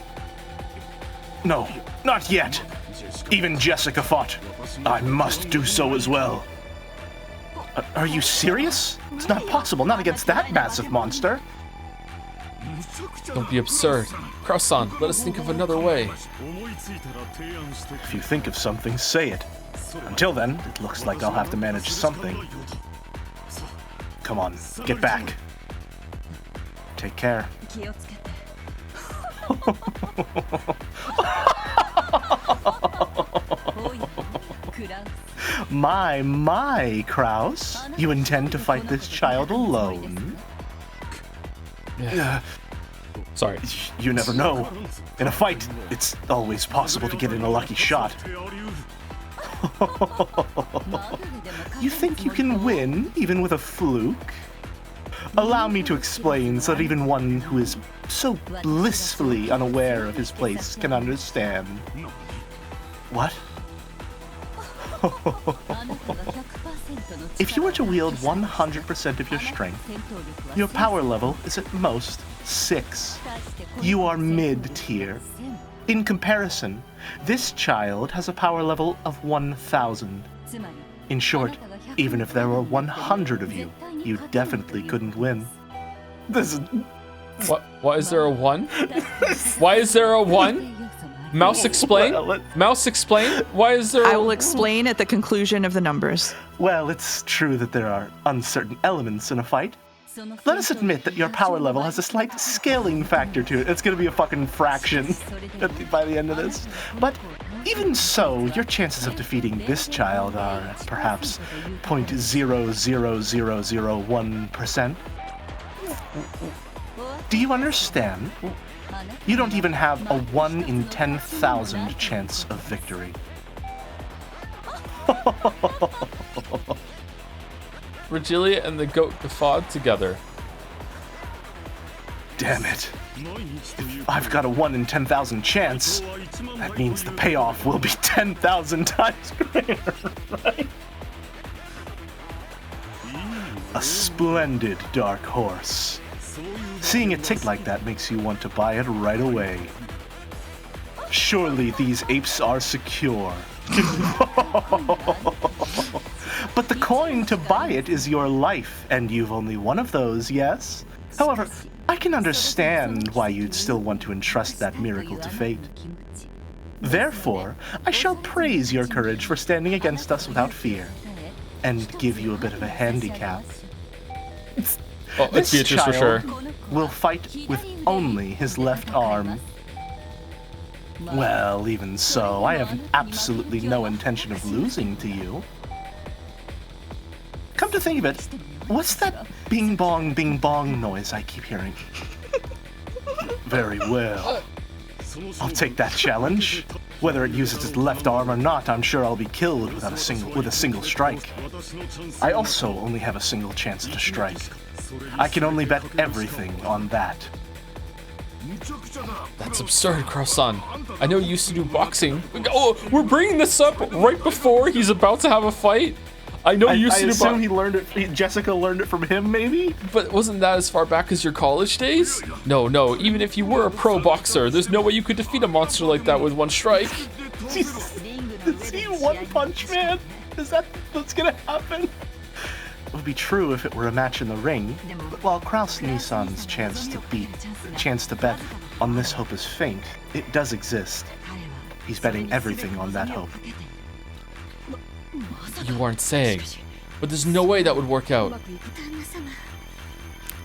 No, not yet. Even Jessica fought. I must do so as well. Are you serious? It's not possible, not against that massive monster. Don't be absurd. Kraus-san, let us think of another way. If you think of something, say it. Until then, it looks like I'll have to manage something. Come on, get back. Take care. My, Kraus. You intend to fight this child alone? Sorry. You never know. In a fight, it's always possible to get in a lucky shot. You think you can win, even with a fluke? Allow me to explain so that even one who is so blissfully unaware of his place can understand. What? If you were to wield 100% of your strength, your power level is at most 6. You are mid-tier. In comparison, this child has a power level of 1,000. In short, even if there were 100 of you, you definitely couldn't win. This is... What? Why is there a 1? Why is there a 1? Mouse, explain. Mouse, explain. Why is there? I will explain at the conclusion of the numbers. Well, it's true that there are uncertain elements in a fight. Let us admit that your power level has a slight scaling factor to it. It's going to be a fucking fraction by the end of this. But even so, your chances of defeating this child are perhaps 0.00001%. Do you understand? You don't even have a 1 in 10,000 chance of victory. Regilia and the goat guffawed together. Damn it. If I've got a 1 in 10,000 chance, that means the payoff will be 10,000 times greater, right? A splendid dark horse. Seeing it tick like that makes you want to buy it right away. Surely these apes are secure. But the coin to buy it is your life, and you've only one of those, yes? However, I can understand why you'd still want to entrust that miracle to fate. Therefore, I shall praise your courage for standing against us without fear, and give you a bit of a handicap. Oh, it's Beatrice for sure. Will fight with only his left arm. Well, even so, I have absolutely no intention of losing to you. Come to think of it, what's that bing bong noise I keep hearing? Very well. I'll take that challenge. Whether it uses its left arm or not, I'm sure I'll be killed with a single strike. I also only have a single chance to strike. I can only bet everything on that. That's absurd, Crow-san. I know you used to do boxing. Oh, we're bringing this up right before he's about to have a fight. I know you used to do boxing. I assume he learned it. Jessica learned it from him, maybe. But wasn't that as far back as your college days? No. Even if you were a pro boxer, there's no way you could defeat a monster like that with one strike. Is he One Punch Man? Is that what's gonna happen? It would be true if it were a match in the ring, but while Kraus Nissan's chance to bet on this hope is faint, it does exist. He's betting everything on that hope. You aren't saying, but there's no way that would work out.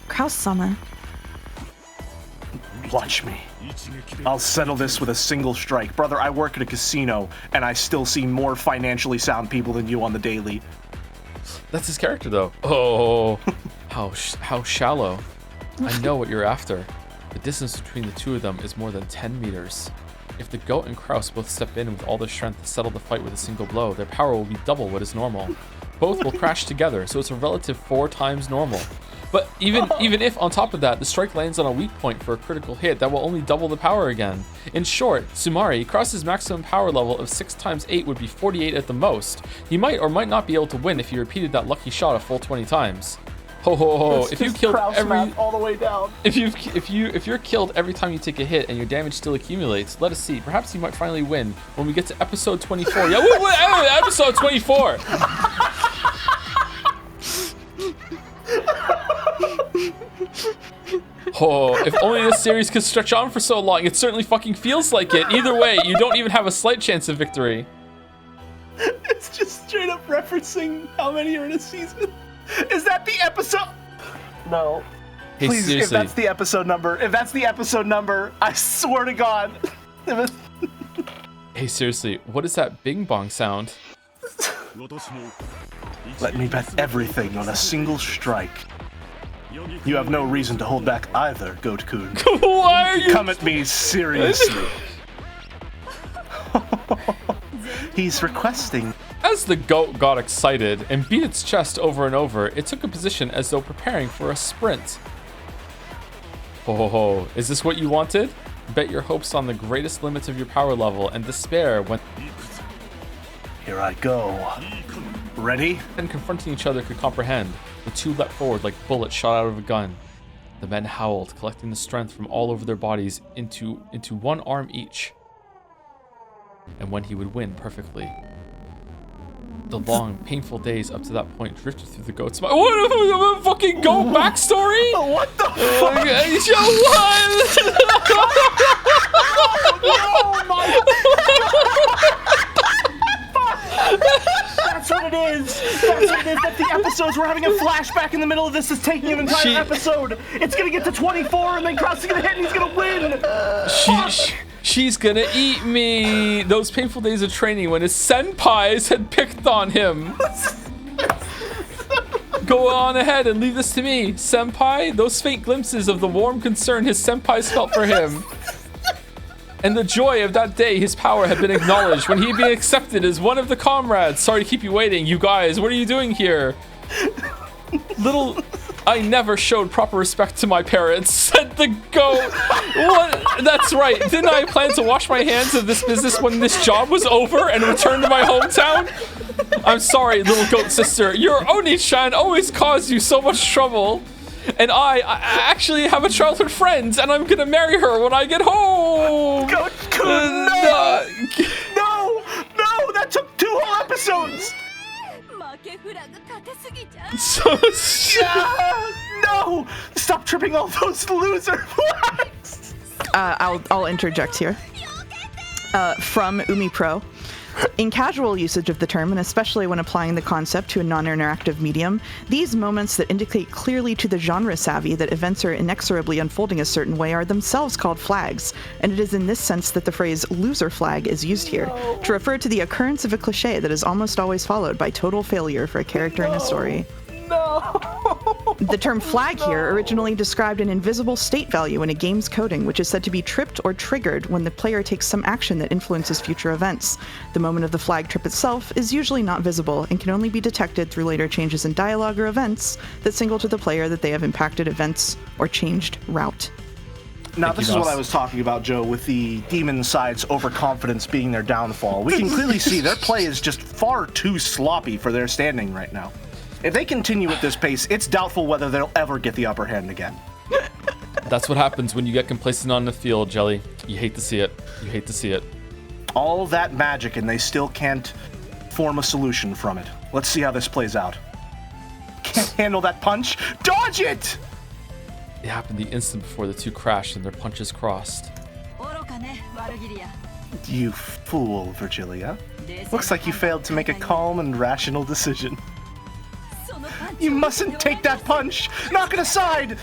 Kraus-sama. Watch me. I'll settle this with a single strike. Brother, I work at a casino, and I still see more financially sound people than you on the daily. That's his character, though. Oh, how shallow. I know what you're after. The distance between the two of them is more than 10 meters. If the goat and Kraus both step in with all their strength to settle the fight with a single blow, their power will be double what is normal. Both will crash together, so it's a relative 4 times normal. But even if, on top of that, the strike lands on a weak point for a critical hit, that will only double the power again. In short, Sumari, Kraus's maximum power level of 6 times 8 would be 48 at the most. He might or might not be able to win if he repeated that lucky shot a full 20 times. Ho ho ho! If you killed all the way down. If you're killed every time you take a hit and your damage still accumulates, let us see. Perhaps you might finally win when we get to episode 24. Yeah, episode 24. Oh, if only this series could stretch on for so long. It certainly fucking feels like it. Either way, you don't even have a slight chance of victory. It's just straight up referencing how many are in a season. Is that the episode? No. Hey, please, seriously. if that's the episode number, I swear to God. Hey, seriously, what is that bing bong sound? Let me bet everything on a single strike. You have no reason to hold back either, Goat-kun. Why are you? Come at me seriously. He's requesting. As the goat got excited and beat its chest over and over, it took a position as though preparing for a sprint. Ho ho ho, is this what you wanted? Bet your hopes on the greatest limits of your power level and despair when... Here I go. Ready? And confronting each other could comprehend, the two leapt forward like bullets shot out of a gun. The men howled, collecting the strength from all over their bodies into one arm each. And when he would win perfectly. The long, painful days up to that point drifted through the goat's mind. What a fucking goat backstory? What the fuck? What? Oh my knows we're having a flashback in the middle of this that's taking an entire episode. It's gonna get to 24 and then Kraus is gonna hit and he's gonna win. She's gonna eat me. Those painful days of training when his senpais had picked on him. Go on ahead and leave this to me, senpai. Those faint glimpses of the warm concern his senpais felt for him. And the joy of that day his power had been acknowledged when he'd been accepted as one of the comrades. Sorry to keep you waiting, you guys. What are you doing here? I never showed proper respect to my parents, said the goat. What? That's right. Didn't I plan to wash my hands of this business when this job was over and return to my hometown? I'm sorry, little goat sister. Your Oni-chan always caused you so much trouble. And I actually have a childhood friend, and I'm gonna marry her when I get home. No! No! That took 2 whole episodes. No! Stop tripping all those loser flags. I'll interject here. From UmiPro. In casual usage of the term, and especially when applying the concept to a non-interactive medium, these moments that indicate clearly to the genre savvy that events are inexorably unfolding a certain way are themselves called flags, and it is in this sense that the phrase loser flag is used here, to refer to the occurrence of a cliche that is almost always followed by total failure for a character in a story. The term flag here originally described an invisible state value in a game's coding, which is said to be tripped or triggered when the player takes some action that influences future events. The moment of the flag trip itself is usually not visible and can only be detected through later changes in dialogue or events that signal to the player that they have impacted events or changed route. Now, this is what I was talking about, Joe, with the Demon Side's overconfidence being their downfall. We can clearly see their play is just far too sloppy for their standing right now. If they continue at this pace, it's doubtful whether they'll ever get the upper hand again. That's what happens when you get complacent on the field, Jelly. You hate to see it. You hate to see it. All that magic, and they still can't form a solution from it. Let's see how this plays out. Can't handle that punch? Dodge it! It happened the instant before the two crashed and their punches crossed. You fool, Virgilia. Looks like you failed to make a calm and rational decision. You mustn't take that punch! Knock it aside!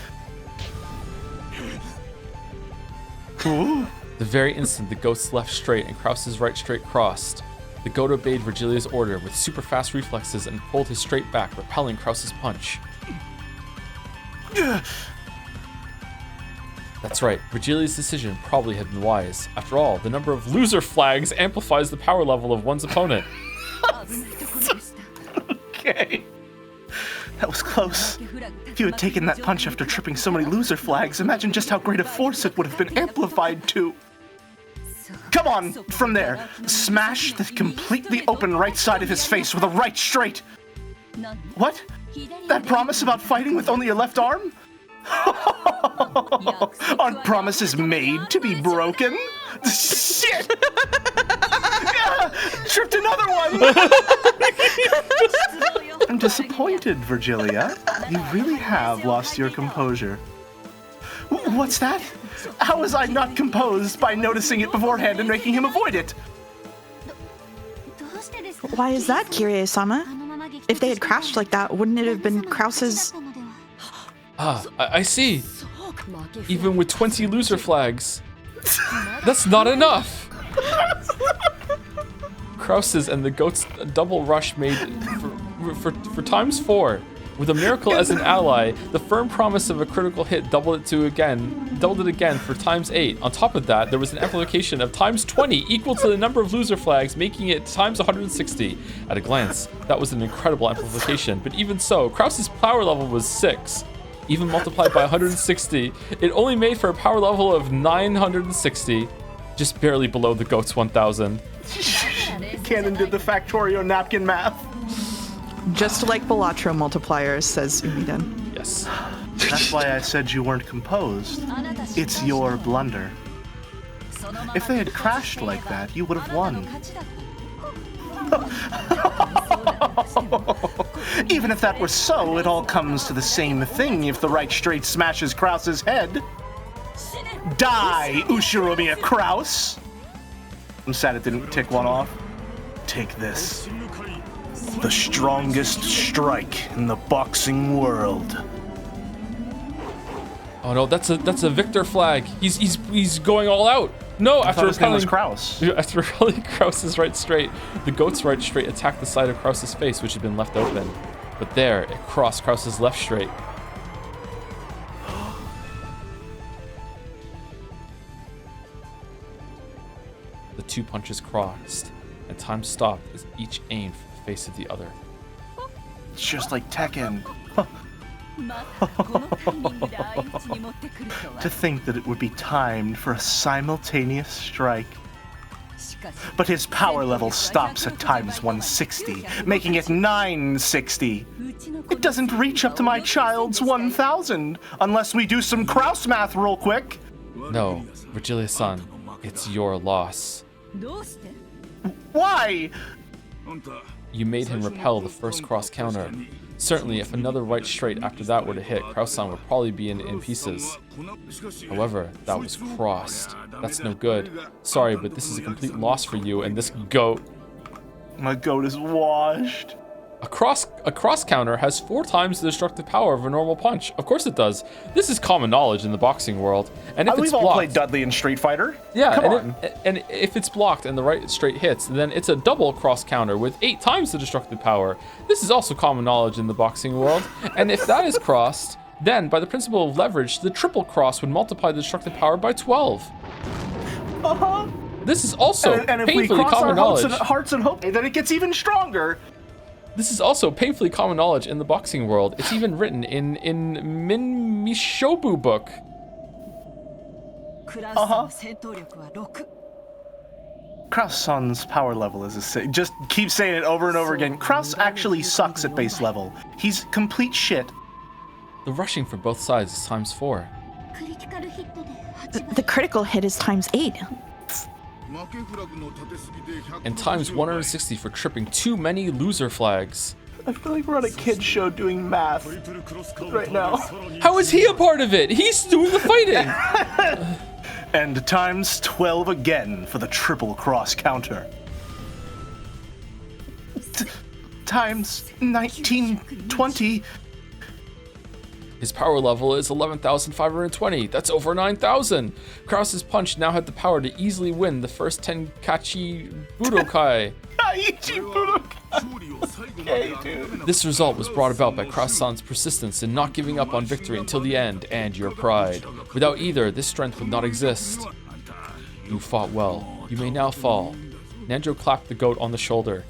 Ooh. The very instant the goat's left straight and Kraus's right straight crossed, the goat obeyed Virgilia's order with super fast reflexes and pulled his straight back, repelling Kraus's punch. That's right, Virgilia's decision probably had been wise. After all, the number of loser flags amplifies the power level of one's opponent. Okay. That was close. If you had taken that punch after tripping so many loser flags, imagine just how great a force it would have been amplified to. Come on, from there. Smash the completely open right side of his face with a right straight. What? That promise about fighting with only your left arm? Aren't promises made to be broken? Shit! Tripped another one! I'm disappointed, Virgilia. You really have lost your composure. What's that? How was I not composed by noticing it beforehand and making him avoid it? Why is that, Kirie-sama? If they had crashed like that, wouldn't it have been Kraus's... Ah, I see. Even with 20 loser flags, that's not enough. Kraus's and the goat's double rush made for times 4. With a miracle as an ally, the firm promise of a critical hit doubled it again for times 8. On top of that, there was an amplification of times 20, equal to the number of loser flags, making it times 160. At a glance, that was an incredible amplification, but even so, Kraus's power level was 6. Even multiplied by 160, it only made for a power level of 960, just barely below the goat's 1000. Cannon did the Factorio napkin math. Just like Balatro multipliers, says Umiden. Yes. That's why I said you weren't composed. It's your blunder. If they had crashed like that, you would have won. Even if that were so, it all comes to the same thing if the right straight smashes Kraus's head. Die, Ushiromiya Kraus! I'm sad it didn't tick one off. Take this. The strongest strike in the boxing world. Oh no, that's a victor flag. He's going all out. No, after repelling Kraus. After repelling Kraus's right straight, the goat's right straight attacked the side of Kraus's face, which had been left open. But there, it crossed Kraus's left straight. The two punches crossed, and time stopped as each aimed for the face of the other. It's just like Tekken. To think that it would be timed for a simultaneous strike. But his power level stops at times 160, making it 960. It doesn't reach up to my child's 1000, unless we do some Kraus math real quick. No, Virgilia-san, it's your loss. Why? You made him repel the first cross counter. Certainly, if another right straight after that were to hit, Kraus-san would probably be in pieces. However, that was crossed. That's no good. Sorry, but this is a complete loss for you and this goat. My goat is washed. A cross counter has 4 times the destructive power of a normal punch. Of course it does. This is common knowledge in the boxing world. And if it's We've blocked, all played Dudley in Street Fighter. yeah, Come on. and if it's blocked and the right straight hits, then it's a double cross counter with 8 times the destructive power. This is also common knowledge in the boxing world. And if that is crossed, then by the principle of leverage, the triple cross would multiply the destructive power by 12. This is also And if we painfully cross common our knowledge. hearts and hope, then it gets even stronger. This is also painfully common knowledge in the boxing world. It's even written in Min Mishobu book. Kraus-san's power level is just keep saying it over and over again. Kraus actually sucks at base level. He's complete shit. The rushing for both sides is times 4. The critical hit is times 8. And times 160 for tripping too many loser flags. I feel like we're on a kid's show doing math right now. How is he a part of it? He's doing the fighting. And times 12 again for the triple cross counter. Times 1920. His power level is 11,520. That's over 9,000. Kraus's punch now had the power to easily win the first Tenkachi Budokai. Okay, dude. This result was brought about by Kraus-san's persistence in not giving up on victory until the end, and your pride. Without either, this strength would not exist. You fought well. You may now fall. Nanjo clapped the goat on the shoulder.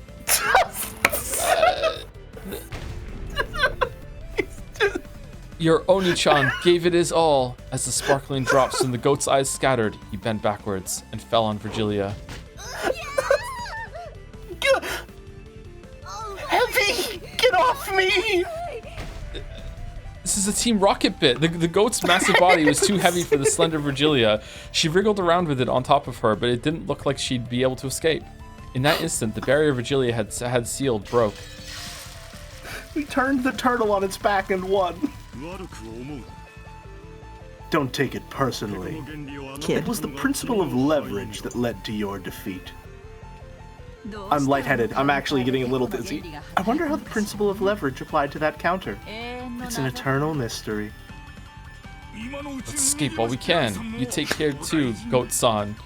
Your Oni-chan gave it his all. As the sparkling drops from the goat's eyes scattered, he bent backwards and fell on Virgilia. Heavy! Get off me! This is a Team Rocket bit. The goat's massive body was too heavy for the slender Virgilia. She wriggled around with it on top of her, but it didn't look like she'd be able to escape. In that instant, the barrier Virgilia had sealed broke. We turned the turtle on its back and won. Don't take it personally. Kid. It was the principle of leverage that led to your defeat. I'm lightheaded. I'm actually getting a little dizzy. I wonder how the principle of leverage applied to that counter. It's an eternal mystery. Let's escape while we can. You take care too, Goat-san.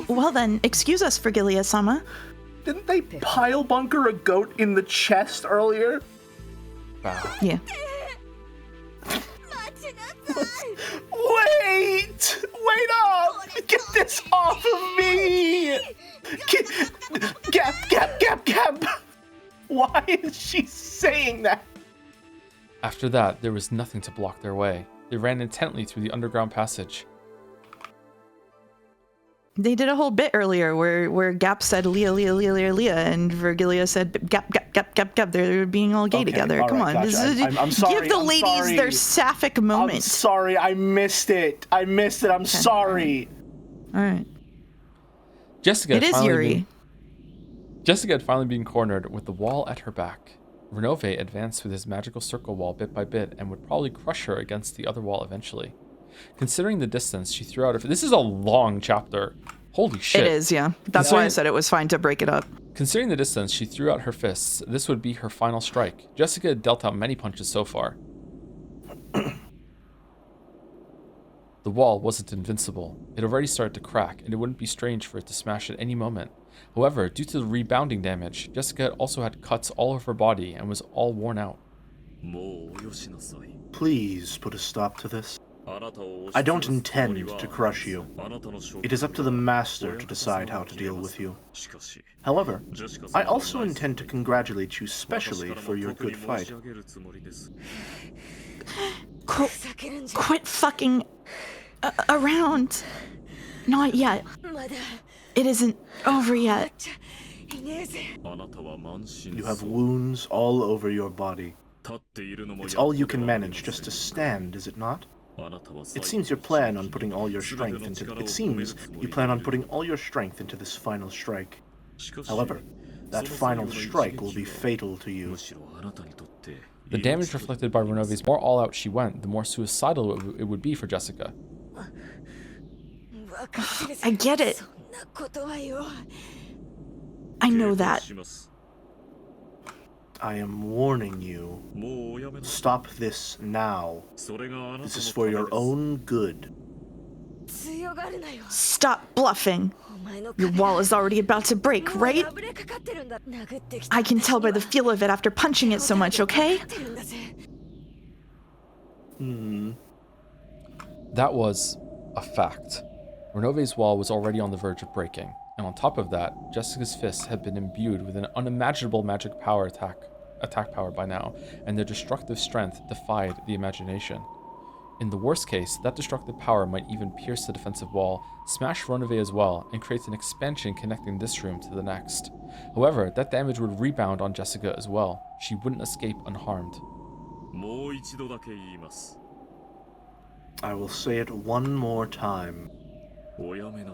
Well then, excuse us, Virgilia-sama. Didn't they pile bunker a goat in the chest earlier? Wow. Yeah. Wait! Wait up! Get this off of me! Gap! Why is she saying that? After that, there was nothing to block their way. They ran intently through the underground passage. They did a whole bit earlier where Gap said Leah, and Virgilia said Gap. They're being all gay together. all Come right, on. gotcha. I'm sorry. Give the I'm ladies sorry. their sapphic moment. I'm sorry. I missed it. I'm sorry. All right. Jessica It is Yuri. Jessica had finally been cornered with the wall at her back. Renove advanced with his magical circle wall bit by bit and would probably crush her against the other wall eventually. Considering the distance, she threw out this is a long chapter. Holy shit. It is, yeah. That's why I said it was fine to break it up. Considering the distance, she threw out her fists. This would be her final strike. Jessica had dealt out many punches so far. The wall wasn't invincible. It already started to crack, and it wouldn't be strange for it to smash at any moment. However, due to the rebounding damage, Jessica also had cuts all over her body and was all worn out. Please put a stop to this. I don't intend to crush you. It is up to the master to decide how to deal with you. However, I also intend to congratulate you specially for your good fight. Quit fucking around. Not yet. It isn't over yet. You have wounds all over your body. It's all you can manage just to stand, is it not? It seems you plan on putting all your strength into this final strike. However, that final strike will be fatal to you. The damage reflected by Renove's more all-out she went, the more suicidal it would be for Jessica. I get it. I know that. I am warning you. Stop this now. This is for your own good. Stop bluffing. Your wall is already about to break, right? I can tell by the feel of it after punching it so much, okay? That was a fact. Renove's wall was already on the verge of breaking, and on top of that, Jessica's fists had been imbued with an unimaginable magic power attack power by now, and their destructive strength defied the imagination. In the worst case, that destructive power might even pierce the defensive wall, smash Renove as well, and create an expansion connecting this room to the next. However, that damage would rebound on Jessica as well. She wouldn't escape unharmed. I will say it one more time.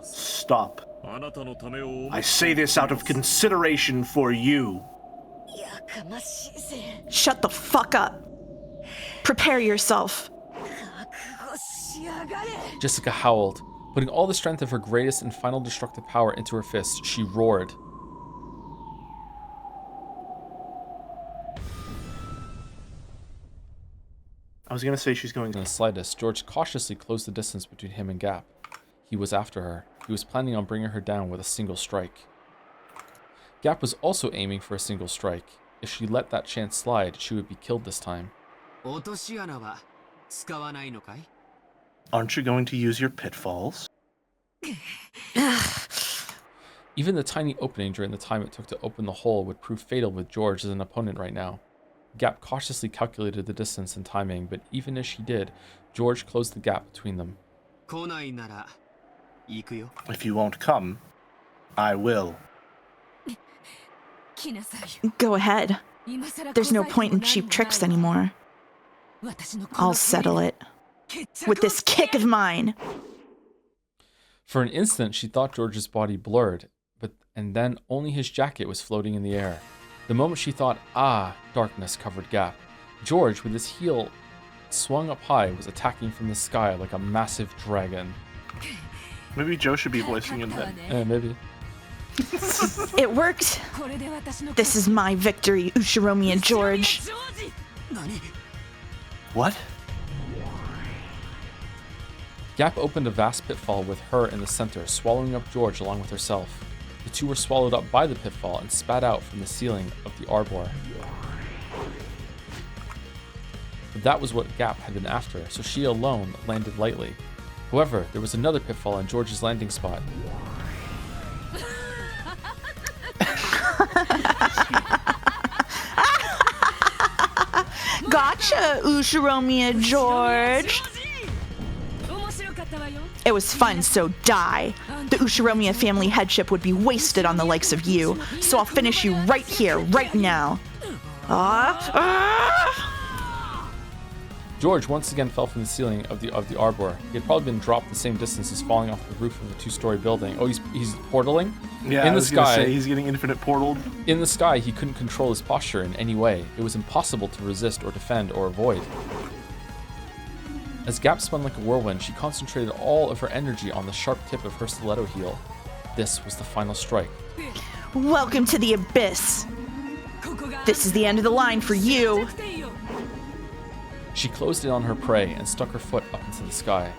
Stop. I say this out of consideration for you. Shut the fuck up. Prepare yourself. Jessica howled. Putting all the strength of her greatest and final destructive power into her fist, she roared. I was gonna say she's going In the slightest, George cautiously closed the distance between him and Gap. He was after her. He was planning on bringing her down with a single strike. Gap was also aiming for a single strike. If she let that chance slide, she would be killed this time. Aren't you going to use your pitfalls? Even the tiny opening during the time it took to open the hole would prove fatal with George as an opponent right now. Gap cautiously calculated the distance and timing, but even as she did, George closed the gap between them. If you won't come, I will. Go ahead. There's no point in cheap tricks anymore. I'll settle it. With this kick of mine. For an instant, she thought George's body blurred, and then only his jacket was floating in the air. The moment she thought, darkness covered Gap. George, with his heel swung up high, was attacking from the sky like a massive dragon. Maybe Joe should be voicing him then. Maybe. It worked. This is my victory, Ushiromi and George. What? Gap opened a vast pitfall with her in the center, swallowing up George along with herself. The two were swallowed up by the pitfall and spat out from the ceiling of the arbor. But that was what Gap had been after, so she alone landed lightly. However, there was another pitfall in George's landing spot. Gotcha, Ushiromi and George. It was fun, so die. The Ushiromiya family headship would be wasted on the likes of you, so I'll finish you right here, right now. George once again fell from the ceiling of the arbor. He had probably been dropped the same distance as falling off the roof of a two-story building. Oh, he's portaling? Yeah, in the sky, he's getting infinite portaled. In the sky, he couldn't control his posture in any way. It was impossible to resist or defend or avoid. As Gap spun like a whirlwind, she concentrated all of her energy on the sharp tip of her stiletto heel. This was the final strike. Welcome to the abyss. This is the end of the line for you. She closed in on her prey and stuck her foot up into the sky.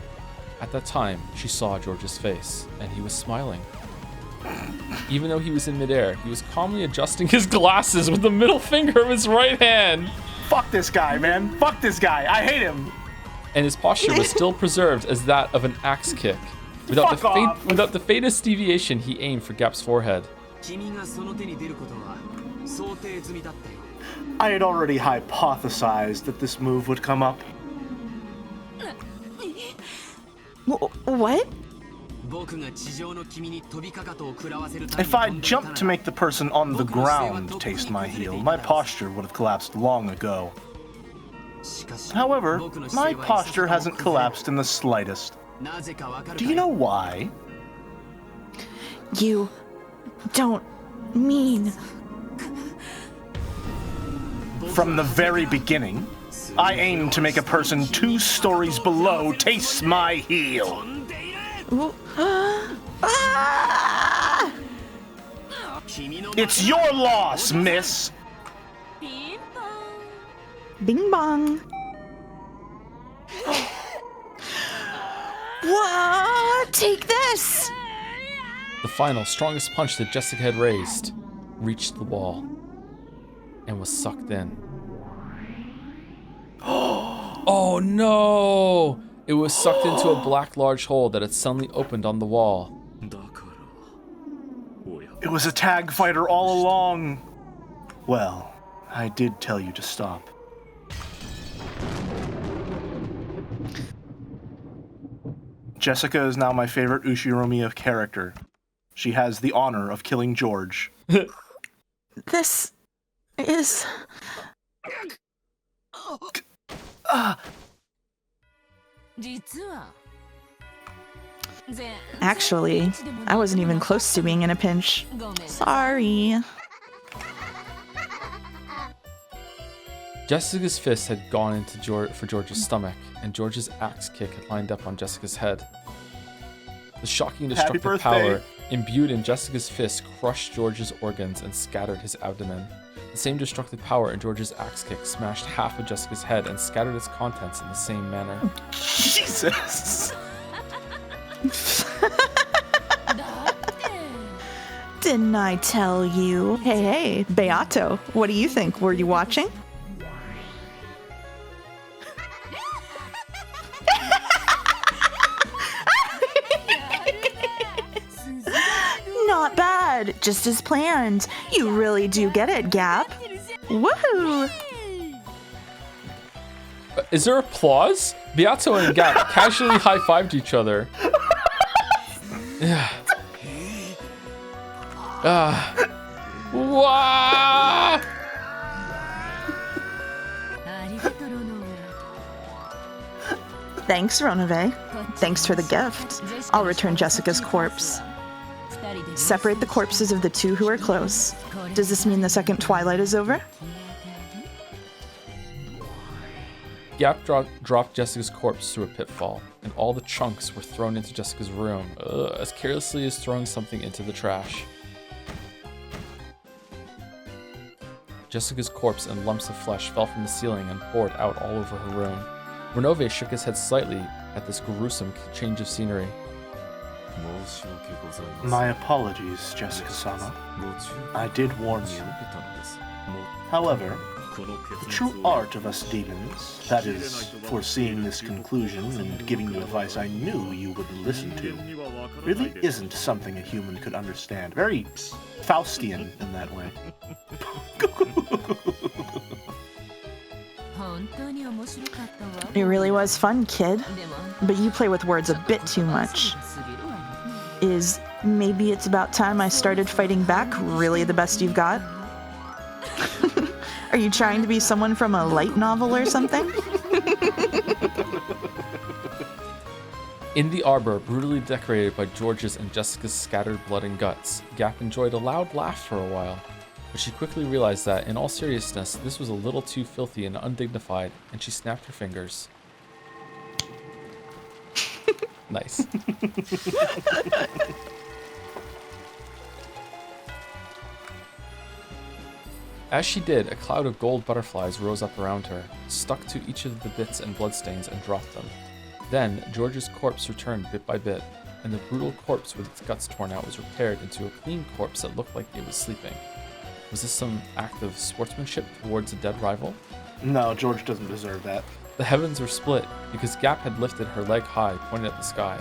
At that time, she saw George's face, and he was smiling. Even though he was in midair, he was calmly adjusting his glasses with the middle finger of his right hand. Fuck this guy, man. Fuck this guy. I hate him. And his posture was still preserved as that of an axe kick. Without the faintest deviation, he aimed for Gap's forehead. I had already hypothesized that this move would come up. What? If I jumped to make the person on the ground taste my heel, my posture would have collapsed long ago. However, my posture hasn't collapsed in the slightest. Do you know why? You don't mean... From the very beginning, I aimed to make a person 2 stories below taste my heel. It's your loss, miss. Bing bong. What? Take this. The final, strongest punch that Jessica had raised reached the wall and was sucked in. Oh no! It was sucked into a black large hole that had suddenly opened on the wall. It was a tag fighter all along. Well, I did tell you to stop. Jessica is now my favorite Ushiromiya character. She has the honor of killing George. This is... Actually, I wasn't even close to being in a pinch. Sorry. Jessica's fist had gone into for George's stomach, and George's axe kick had lined up on Jessica's head. The shocking destructive power imbued in Jessica's fist crushed George's organs and scattered his abdomen. The same destructive power in George's axe kick smashed half of Jessica's head and scattered its contents in the same manner. Jesus! Didn't I tell you? Hey, Beato, what do you think? Were you watching? Not bad, just as planned. You really do get it, Gap. Woohoo! Is there applause? Beato and Gap casually high-fived each other. Yeah. Wow! Thanks, Ronove. Thanks for the gift. I'll return Jessica's corpse. Separate the corpses of the 2 who are close. Does this mean the second twilight is over? Gap dropped Jessica's corpse through a pitfall, and all the chunks were thrown into Jessica's room, as carelessly as throwing something into the trash. Jessica's corpse and lumps of flesh fell from the ceiling and poured out all over her room. Renove shook his head slightly at this gruesome change of scenery. My apologies, Jessica-sama. I did warn you. However, the true art of us demons, that is, foreseeing this conclusion and giving you advice I knew you would listen to, really isn't something a human could understand. Very Faustian in that way. It really was fun, kid. But you play with words a bit too much. Is maybe it's about time I started fighting back really the best you've got? Are you trying to be someone from a light novel or something? In the arbor, brutally decorated by George's and Jessica's scattered blood and guts, Gap enjoyed a loud laugh for a while, but she quickly realized that, in all seriousness, this was a little too filthy and undignified, and she snapped her fingers. Nice. As she did, a cloud of gold butterflies rose up around her, stuck to each of the bits and bloodstains and dropped them. Then, George's corpse returned bit by bit, and the brutal corpse with its guts torn out was repaired into a clean corpse that looked like it was sleeping. Was this some act of sportsmanship towards a dead rival? No, George doesn't deserve that. The heavens were split, because Gap had lifted her leg high, pointed at the sky.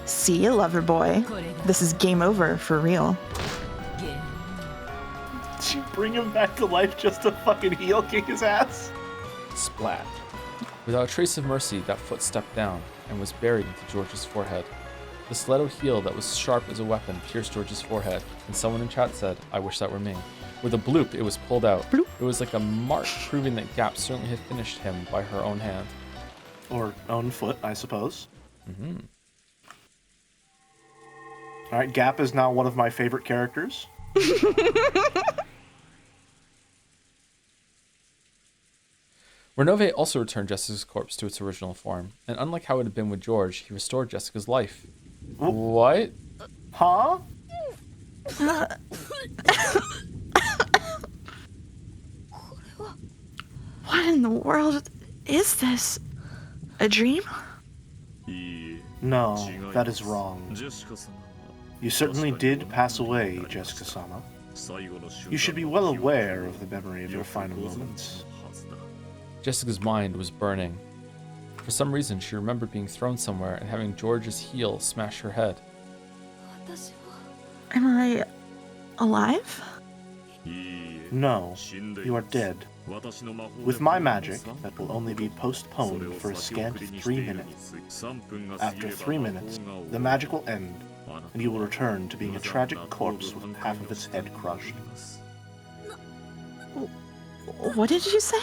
See you, lover boy. This is game over for real. Did you bring him back to life just to fucking heel kick his ass? Splat. Without a trace of mercy, that foot stepped down and was buried into George's forehead. The stiletto heel that was sharp as a weapon pierced George's forehead, and someone in chat said, "I wish that were me." With a bloop, it was pulled out. Bloop. It was like a mark proving that Gap certainly had finished him by her own hand. Or own foot, I suppose. Mm-hmm. Alright, Gap is now one of my favorite characters. Renove also returned Jessica's corpse to its original form, and unlike how it had been with George, he restored Jessica's life. What? Huh? What in the world is this? A dream? No, that is wrong. You certainly did pass away, Jessica-sama. You should be well aware of the memory of your final moments. Jessica's mind was burning. For some reason, she remembered being thrown somewhere and having George's heel smash her head. Am I alive? No, you are dead. With my magic, that will only be postponed for a scant 3 minutes. After 3 minutes, the magic will end, and you will return to being a tragic corpse with half of its head crushed. What did you say?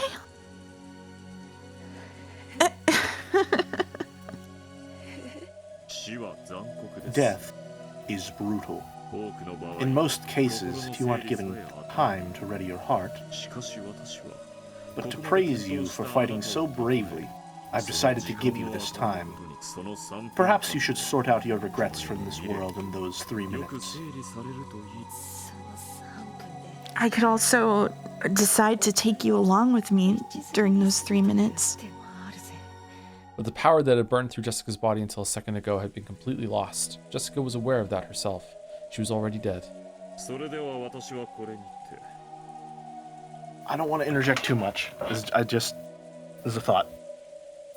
Death is brutal. In most cases, if you aren't given time to ready your heart. But to praise you for fighting so bravely, I've decided to give you this time. Perhaps you should sort out your regrets from this world in those 3 minutes. I could also decide to take you along with me during those 3 minutes. But the power that had burned through Jessica's body until a second ago had been completely lost. Jessica was aware of that herself. She was already dead. I don't want to interject too much. As a thought.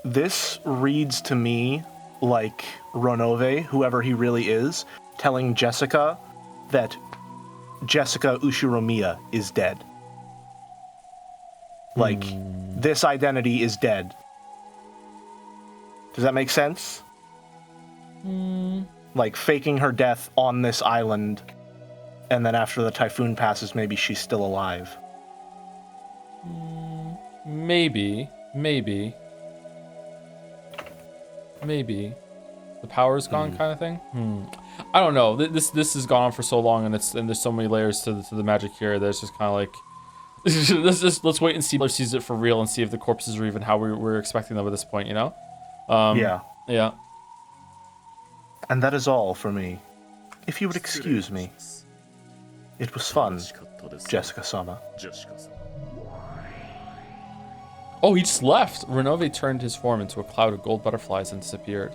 This reads to me like Renove, whoever he really is, telling Jessica that Jessica Ushiromiya is dead. Like, this identity is dead. Does that make sense? Like, faking her death on this island, and then after the typhoon passes, maybe she's still alive. Maybe. The power's gone, kind of thing. I don't know. This has gone on for so long, and there's so many layers to the magic here. There's just kind of like, let's wait and see if sees it for real, and see if the corpses are even how we're expecting them at this point. You know? Yeah. And that is all for me. If you would excuse me. It was fun, Jessica-sama. Oh, he just left! Renove turned his form into a cloud of gold butterflies and disappeared.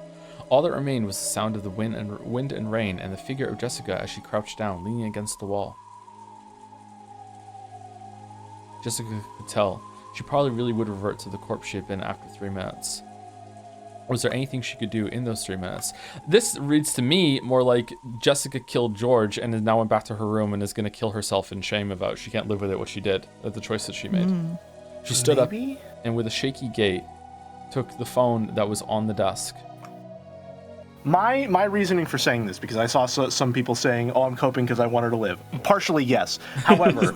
All that remained was the sound of the wind and rain and the figure of Jessica as she crouched down, leaning against the wall. Jessica could tell. She probably really would revert to the corpse she had been after 3 minutes. Was there anything she could do in those 3 minutes? This reads to me more like Jessica killed George and now went back to her room and is going to kill herself in shame about she can't live with it, what she did, the choice that she made. She stood up and with a shaky gait took the phone that was on the desk. My reasoning for saying this, because I saw some people saying, oh, I'm coping because I want her to live. Partially, yes. However,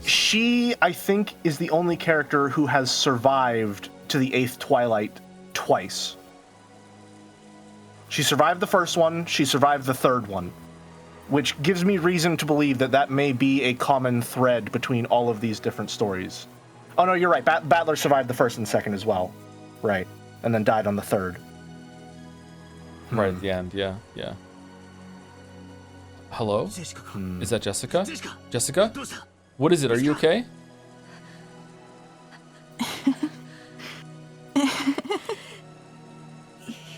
she, I think, is the only character who has survived to the 8th Twilight twice. She survived the first one, she survived the 3rd one, which gives me reason to believe that may be a common thread between all of these different stories. Oh no, you're right, Battler survived the 1st and 2nd as well. Right. And then died on the 3rd. Right at the end, yeah. Hello? Is that Jessica? Jessica? What is it? Are you okay?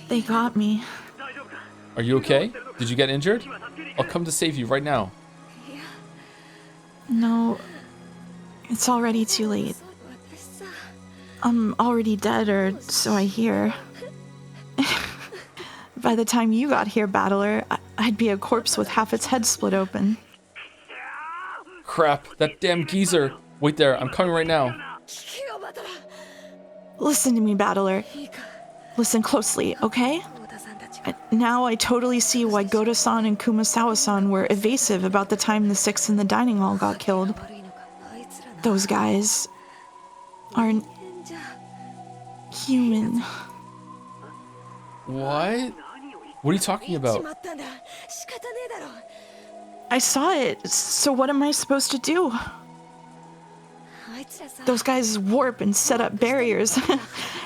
They got me. Are you okay? Did you get injured? I'll come to save you right now. No, it's already too late. I'm already dead, or so I hear. By the time you got here, Battler, I'd be a corpse with half its head split open. Crap, that damn geezer. Wait there, I'm coming right now. Listen to me, Battler. Listen closely, okay? Now I totally see why Goto-san and Kumasawa-san were evasive about the time the 6 in the dining hall got killed. Those guys aren't human. What? What are you talking about? I saw it, so what am I supposed to do? Those guys warp and set up barriers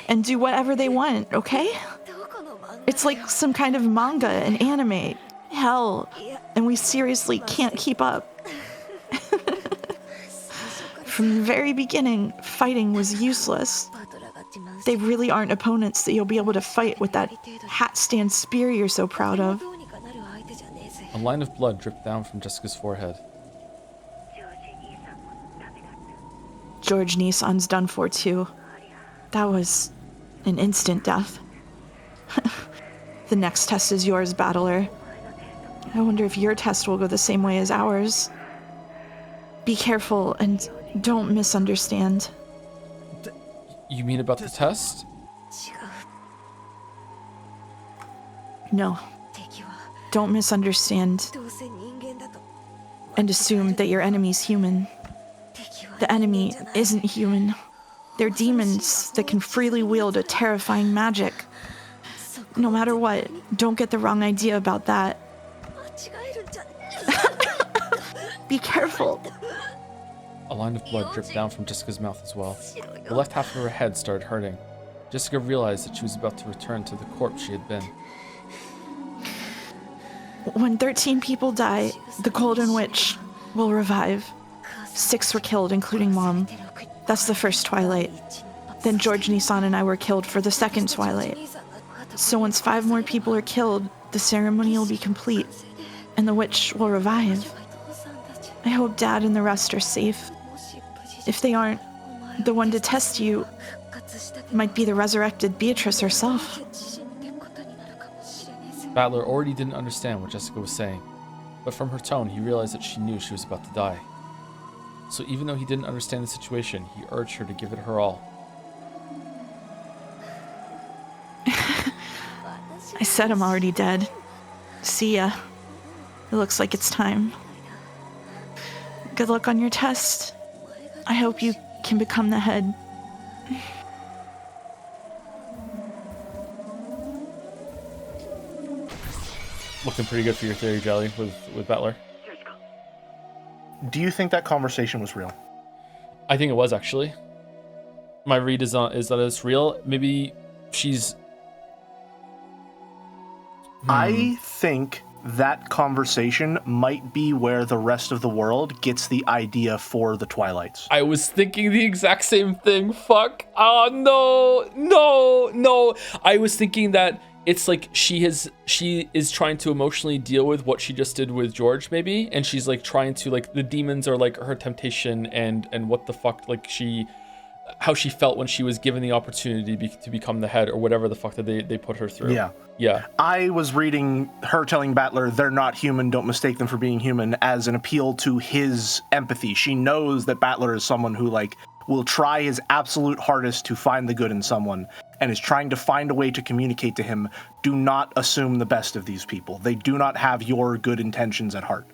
and do whatever they want, okay? It's like some kind of manga and anime. Hell, and we seriously can't keep up. From the very beginning, fighting was useless. They really aren't opponents that you'll be able to fight with that hat-stand spear you're so proud of. A line of blood dripped down from Jessica's forehead. George Nissan's done for too. That was an instant death. The next test is yours, Battler. I wonder if your test will go the same way as ours. Be careful and don't misunderstand. You mean about the test? No. Don't misunderstand and assume that your enemy's human. The enemy isn't human. They're demons that can freely wield a terrifying magic. No matter what, don't get the wrong idea about that. Be careful. A line of blood dripped down from Jessica's mouth as well. The left half of her head started hurting. Jessica realized that she was about to return to the corpse she had been. When 13 people die, the Golden Witch will revive. 6 were killed, including Mom. That's the first Twilight. Then George Nissan and I were killed for the second Twilight. So once 5 more people are killed, the ceremony will be complete, and the witch will revive. I hope Dad and the rest are safe. If they aren't, the one to test you might be the resurrected Beatrice herself. Battler already didn't understand what Jessica was saying, but from her tone, he realized that she knew she was about to die. So even though he didn't understand the situation, he urged her to give it her all. I said I'm already dead. See ya. It looks like it's time. Good luck on your test. I hope you can become the head. Looking pretty good for your theory, Jelly, with Battler. Do you think that conversation was real? I think it was, actually. My read is that it's real. Maybe she's... I think that conversation might be where the rest of the world gets the idea for the Twilights. I was thinking the exact same thing. Fuck. Oh, no. I was thinking that it's like she is trying to emotionally deal with what she just did with George, maybe, and she's like trying to, like, the demons are like her temptation, and what the fuck, like, how she felt when she was given the opportunity to become the head, or whatever the fuck that they put her through. Yeah. I was reading her telling Battler, they're not human, don't mistake them for being human, as an appeal to his empathy. She knows that Battler is someone who, like, will try his absolute hardest to find the good in someone, and is trying to find a way to communicate to him, do not assume the best of these people. They do not have your good intentions at heart.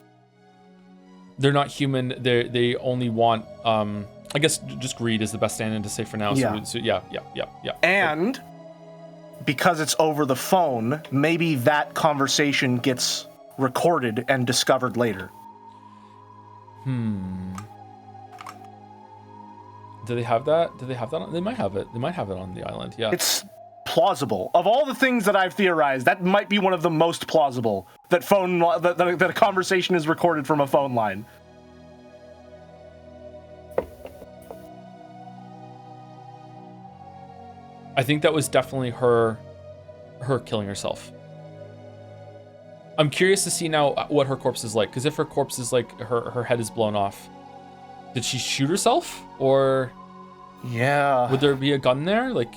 They're not human. They only want, I guess just greed is the best stand-in to say for now. Yeah. So yeah. And because it's over the phone, maybe that conversation gets recorded and discovered later. Do they have that? They might have it. They might have it on the island. Yeah. It's plausible. Of all the things that I've theorized, that might be one of the most plausible. That a conversation is recorded from a phone line. I think that was definitely her killing herself. I'm curious to see now what her corpse is like, because if her corpse is like her head is blown off, did she shoot herself, or yeah, would there be a gun there? Like,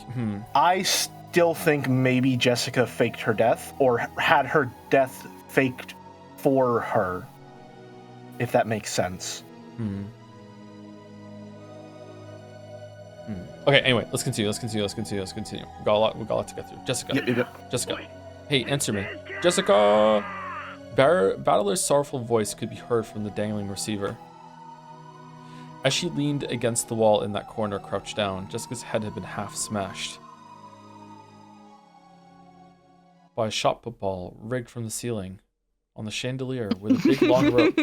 I still think maybe Jessica faked her death, or had her death faked for her, if that makes sense. Okay, anyway, let's continue. We got a lot to get through. Jessica. Yep. Jessica. Hey, answer me. Jessica! Battler's sorrowful voice could be heard from the dangling receiver. As she leaned against the wall in that corner, crouched down, Jessica's head had been half smashed by a shot put ball rigged from the ceiling. On the chandelier with a big long rope.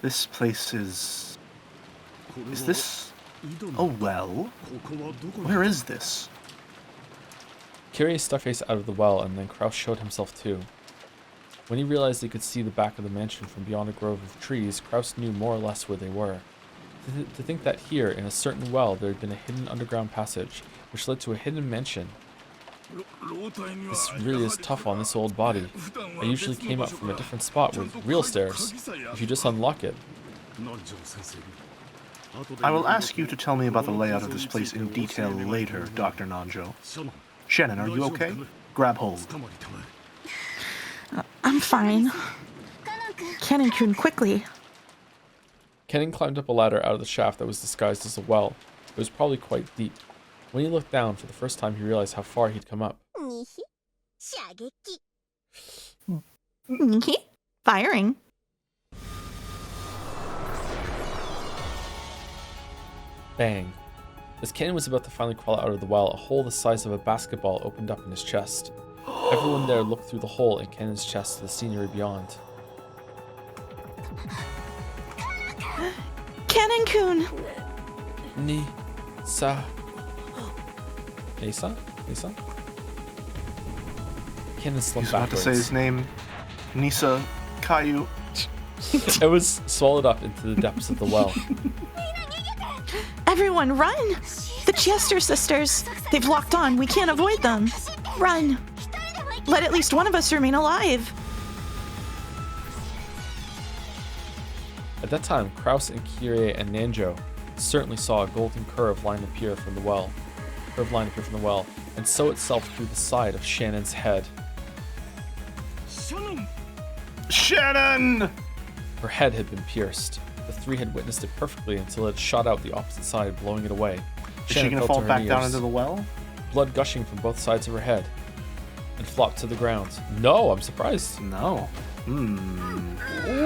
This place is this a well? Where is this? Kyrie stuck face out of the well, and then Kraus showed himself too. When he realized he could see the back of the mansion from beyond a grove of trees, Kraus knew more or less where they were. To think that here, in a certain well, there had been a hidden underground passage, which led to a hidden mansion. This really is tough on this old body. I usually came up from a different spot with real stairs, if you just unlock it. I will ask you to tell me about the layout of this place in detail later, Dr. Nanjo. Shannon, are you okay? Grab hold. I'm fine. Kennen-kun, quickly. Kennen climbed up a ladder out of the shaft that was disguised as a well. It was probably quite deep. When he looked down for the first time, he realized how far he'd come up. Firing. Bang. As Kennen was about to finally crawl out of the well, a hole the size of a basketball opened up in his chest. Everyone there looked through the hole in Kennen's chest to the scenery beyond. Kennen-kun! Nisa? Kennen slumped backwards. About to say his name. Nisa Caillou. It was swallowed up into the depths of the well. Everyone, run! The Chester sisters! They've locked on. We can't avoid them. Run! Let at least one of us remain alive. At that time, Kraus and Kyrie and Nanjo certainly saw a golden curved line appear from the well. And sow itself through the side of Shannon's head. Shannon! Her head had been pierced. The three had witnessed it perfectly until it shot out the opposite side, blowing it away. Is she gonna fall back down into the well? Blood gushing from both sides of her head. And flopped to the ground. No, I'm surprised. No.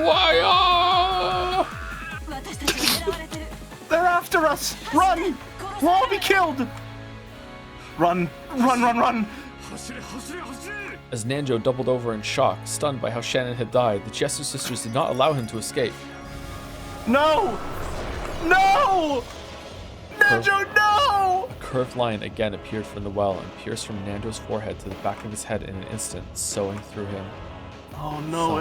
Why? They're after us! Run! We'll all be killed! Run! As Nanjo doubled over in shock, stunned by how Shannon had died, the Chester sisters did not allow him to escape. No! Nanjo, no! A curved line again appeared from the well and pierced from Nanjo's forehead to the back of his head in an instant, sewing through him. Oh no,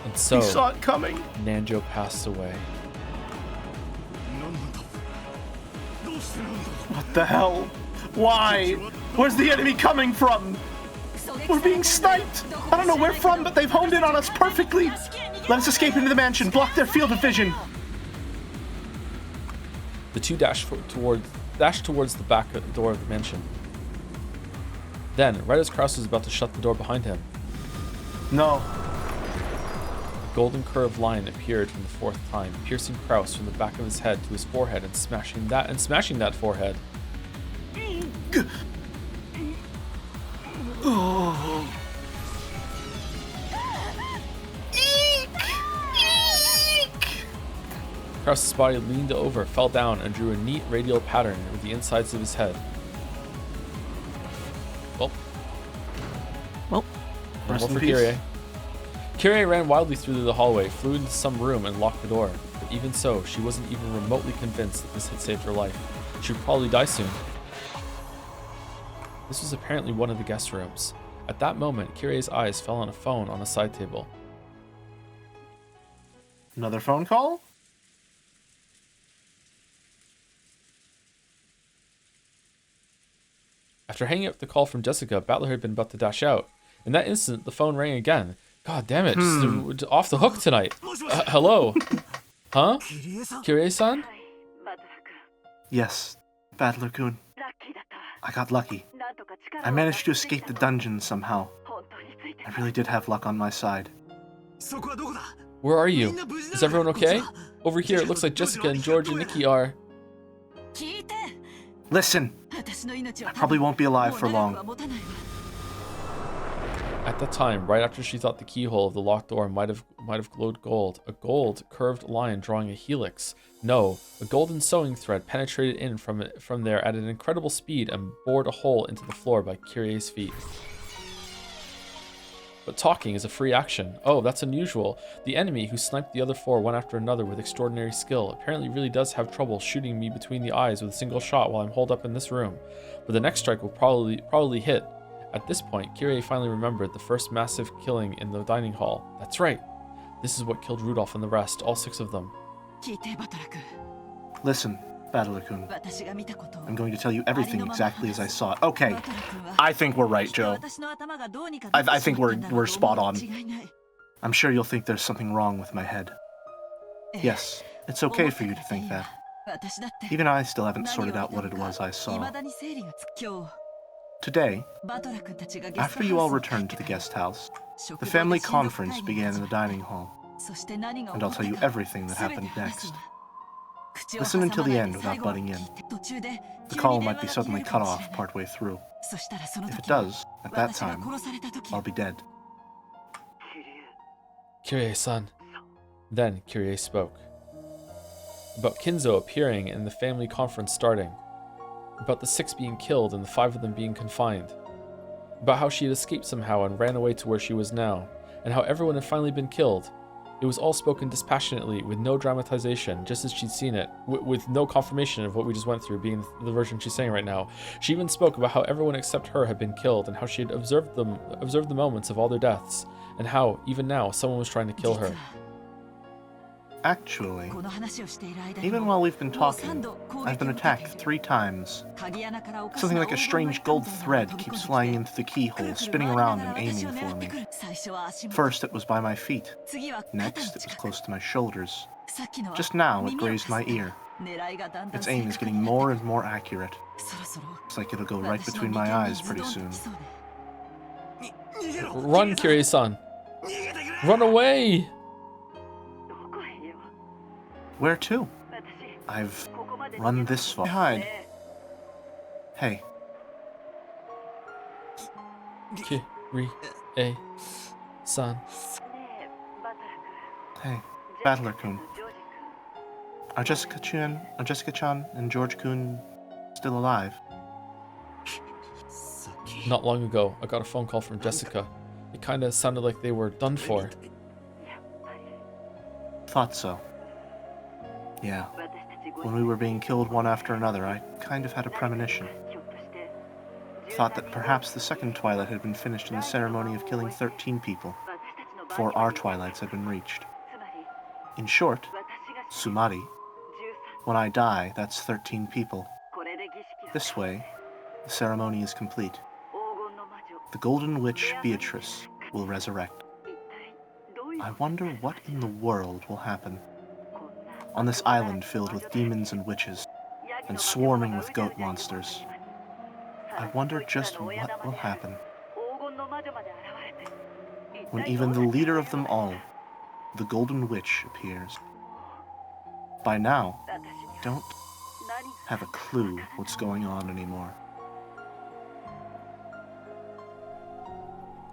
And so, he saw it coming. Nanjo passed away. What the hell? Why? Where's the enemy coming from? We're being sniped! I don't know where from, but they've honed in on us perfectly! Let us escape into the mansion, block their field of vision! The two dashed towards the back door of the mansion. Then, right as Kraus was about to shut the door behind him, No. a golden curved line appeared from the fourth time, piercing Kraus from the back of his head to his forehead and smashing that forehead. Oh. Kraus's body leaned over, fell down, and drew a neat radial pattern with the insides of his head. Well, no more for Kyrie. Kyrie ran wildly through the hallway, flew into some room, and locked the door. But even so, she wasn't even remotely convinced that this had saved her life. She would probably die soon. This was apparently one of the guest rooms. At that moment, Kirie's eyes fell on a phone on a side table. Another phone call? After hanging up the call from Jessica, Battler had been about to dash out. In that instant, the phone rang again. God damn it, just off the hook tonight. Hello? Huh? Kirie-san? Yes, Battler-kun. I got lucky. I managed to escape the dungeon somehow. I really did have luck on my side. Where are you? Is everyone okay? Over here, it looks like Jessica and George and Nikki are... Listen! I probably won't be alive for long. At that time, right after she thought the keyhole of the locked door might have glowed gold, a gold curved line drawing a helix. No, a golden sewing thread penetrated in from there at an incredible speed and bored a hole into the floor by Kirie's feet. But talking is a free action. Oh, that's unusual. The enemy, who sniped the other four one after another with extraordinary skill, apparently really does have trouble shooting me between the eyes with a single shot while I'm holed up in this room. But the next strike will probably hit. At this point, Kirie finally remembered the first massive killing in the dining hall. That's right. This is what killed Rudolph and the rest, all 6 of them. Listen, Battler-kun. I'm going to tell you everything exactly as I saw it. Okay, I think we're right, Joe. I think we're spot on. I'm sure you'll think there's something wrong with my head. Yes, it's okay for you to think that. Even I still haven't sorted out what it was I saw. Today, after you all returned to the guest house, the family conference began in the dining hall, and I'll tell you everything that happened next. Listen until the end without butting in. The call might be suddenly cut off partway through. If it does, at that time, I'll be dead. Kirie-san. Then Kirie spoke. About Kinzo appearing and the family conference starting. About the 6 being killed and the 5 of them being confined. About how she had escaped somehow and ran away to where she was now, and how everyone had finally been killed. It was all spoken dispassionately, with no dramatization, just as she'd seen it, with no confirmation of what we just went through being the version she's saying right now. She even spoke about how everyone except her had been killed, and how she had observed the moments of all their deaths, and how, even now, someone was trying to kill her. Actually, even while we've been talking, I've been attacked 3 times. Something like a strange gold thread keeps flying into the keyhole, spinning around and aiming for me. First, it was by my feet. Next, it was close to my shoulders. Just now, it grazed my ear. Its aim is getting more and more accurate. It's like it'll go right between my eyes pretty soon. Run, Kirie-san! Run away! Where to? I've run this far. Hide. Hey. Kirie-san. Hey, Battler-kun. Are Jessica-chan and George-kun still alive? Not long ago, I got a phone call from Jessica. It kinda sounded like they were done for. Thought so. Yeah. When we were being killed one after another, I kind of had a premonition. Thought that perhaps the second twilight had been finished in the ceremony of killing 13 people, before our twilights had been reached. In short, Sumari. When I die, that's 13 people. This way, the ceremony is complete. The Golden Witch Beatrice will resurrect. I wonder what in the world will happen. On this island filled with demons and witches, and swarming with goat monsters. I wonder just what will happen when even the leader of them all, the Golden Witch, appears. By now, I don't have a clue what's going on anymore.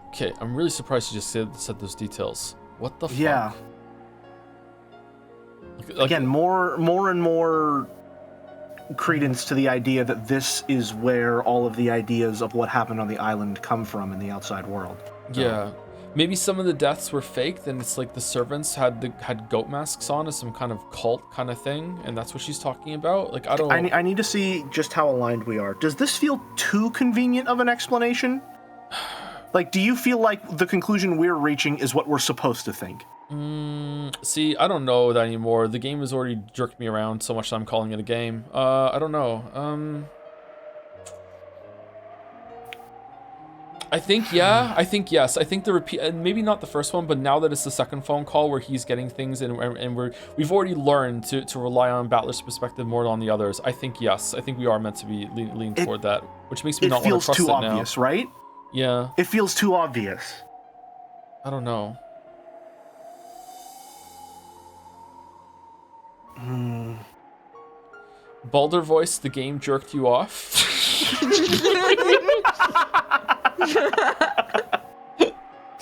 Okay, I'm really surprised you just said those details. What the fuck? Yeah. Again, more and more credence to the idea that this is where all of the ideas of what happened on the island come from in the outside world. Yeah. Maybe some of the deaths were faked, and it's like the servants had goat masks on as some kind of cult kind of thing, and that's what she's talking about. Like, I don't. I need to see just how aligned we are. Does this feel too convenient of an explanation? Like, do you feel like the conclusion we're reaching is what we're supposed to think? See, I don't know that anymore. The game has already jerked me around so much that I'm calling it a game. I don't know. I think yeah. I think yes. I think the repeat, and maybe not the first one, but now that it's the second phone call where he's getting things, and we've already learned to rely on Battler's perspective more than on the others. I think yes. I think we are meant to be lean toward that, which makes me not want to trust it now. It feels too obvious, right? Yeah. It feels too obvious. I don't know. Balder voice, the game jerked you off.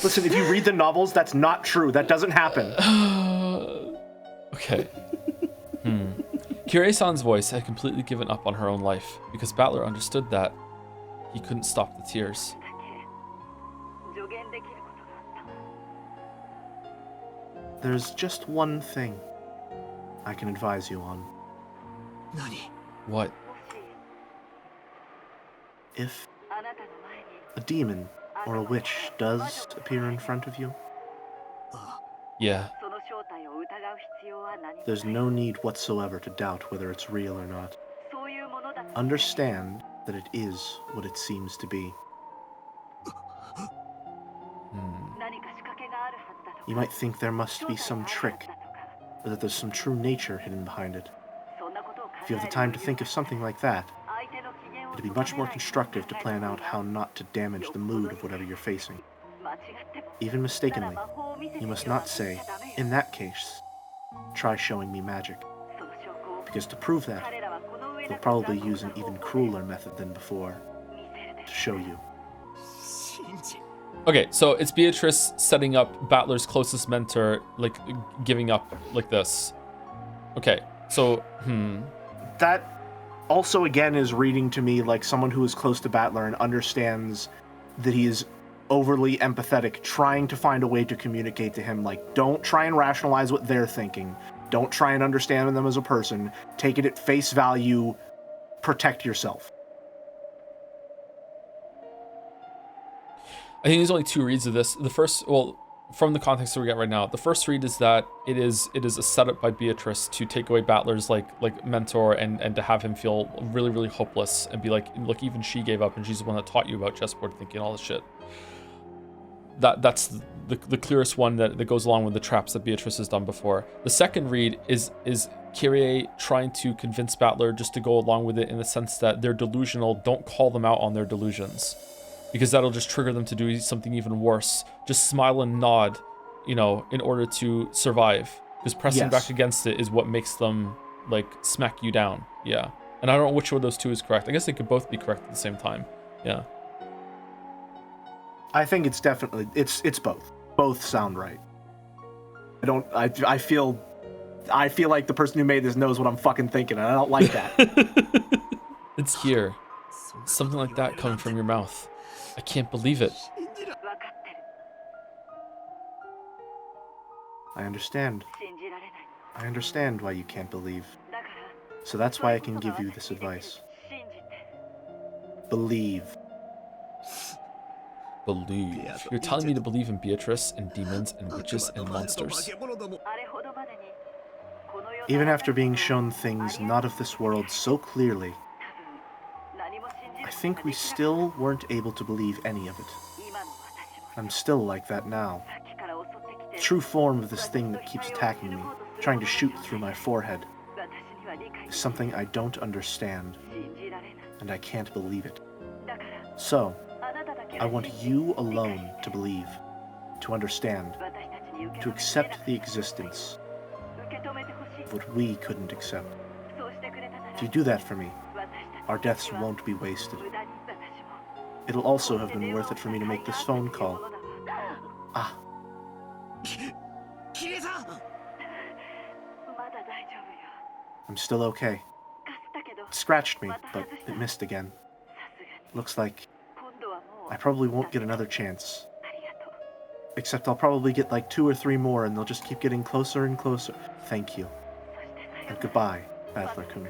Listen, if you read the novels, that's not true. That doesn't happen. Okay. Kirie-san's voice had completely given up on her own life because Battler understood that he couldn't stop the tears. There's just one thing I can advise you on. What? If a demon or a witch does appear in front of you, Yeah. there's no need whatsoever to doubt whether it's real or not. Understand that it is what it seems to be. You might think there must be some trick, or that there's some true nature hidden behind it. If you have the time to think of something like that, it'd be much more constructive to plan out how not to damage the mood of whatever you're facing. Even mistakenly, you must not say, in that case, try showing me magic. Because to prove that, they'll probably use an even crueler method than before to show you. Okay, so it's Beatrice setting up Battler's closest mentor, like, giving up like this. Okay, so, That also, again, is reading to me like someone who is close to Battler and understands that he is overly empathetic, trying to find a way to communicate to him, like, don't try and rationalize what they're thinking. Don't try and understand them as a person. Take it at face value. Protect yourself. I think there's only two reads of this. The first, well, from the context that we get right now, the first read is that it is a setup by Beatrice to take away Battler's like mentor and to have him feel really, really hopeless and be like, look, even she gave up and she's the one that taught you about chessboard thinking, all this shit. That's the clearest one that goes along with the traps that Beatrice has done before. The second read is Kyrie trying to convince Battler just to go along with it in the sense that they're delusional. Don't call them out on their delusions, because that'll just trigger them to do something even worse. Just smile and nod, in order to survive. Because pressing back against it is what makes them, like, smack you down. Yeah. And I don't know which one of those two is correct. I guess they could both be correct at the same time. Yeah. I think it's definitely, it's both. Both sound right. I feel like the person who made this knows what I'm fucking thinking, and I don't like that. It's here. Something like that coming from your mouth. I can't believe it. I understand. I understand why you can't believe. So that's why I can give you this advice. Believe. Believe. You're telling me to believe in Beatrice and demons and witches and monsters. Even after being shown things not of this world so clearly, I think we still weren't able to believe any of it. I'm still like that now. The true form of this thing that keeps attacking me, trying to shoot through my forehead, is something I don't understand, and I can't believe it. So, I want you alone to believe, to understand, to accept the existence of what we couldn't accept. If you do that for me, our deaths won't be wasted. It'll also have been worth it for me to make this phone call. Ah. I'm still okay. It scratched me, but it missed again. Looks like I probably won't get another chance. Except I'll probably get like 2 or 3 more, and they'll just keep getting closer and closer. Thank you. And goodbye, Battler-kun.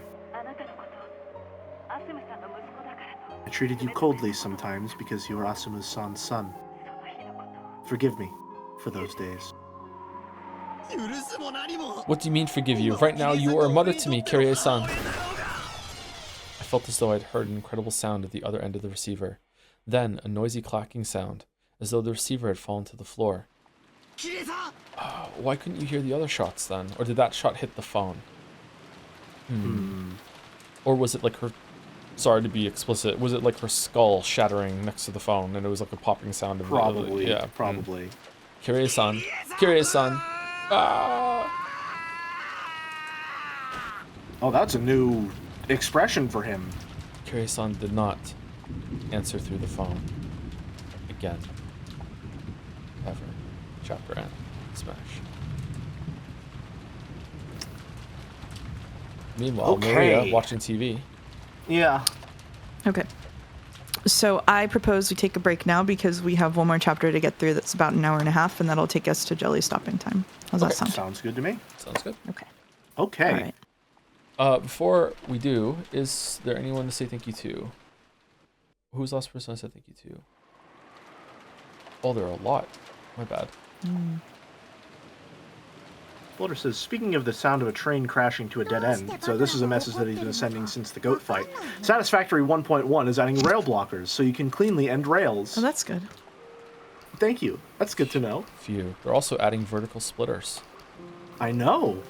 I treated you coldly sometimes because you were Asumu-san's son. Forgive me for those days. What do you mean forgive you? Right now you are a mother to me, Kyrie-san. I felt as though I'd heard an incredible sound at the other end of the receiver. Then a noisy clacking sound, as though the receiver had fallen to the floor. Why couldn't you hear the other shots then? Or did that shot hit the phone? Or was it like her... Sorry to be explicit. Was it like her skull shattering next to the phone and it was like a popping sound? Of Probably. Yeah. Probably. Kyrie-san. Kyrie-san. Oh, that's a new expression for him. Kyrie-san did not answer through the phone. Again. Ever. Chapter end. Smash. Meanwhile, Okay. Maria watching TV. Yeah. Okay. So I propose we take a break now because we have one more chapter to get through that's about an hour and a half, and that'll take us to Jelly stopping time. How's that sound? Sounds good to me. Sounds good. Okay. Okay. All right. Before we do, is there anyone to say thank you to? Who's the last person I said thank you to? Oh, there are a lot. My bad. Boulder says, speaking of the sound of a train crashing to a dead end, so this is a message that he's been sending since the goat fight. Satisfactory 1.1 is adding rail blockers, so you can cleanly end rails. Oh, that's good. Thank you. That's good to know. Few. They're also adding vertical splitters. I know.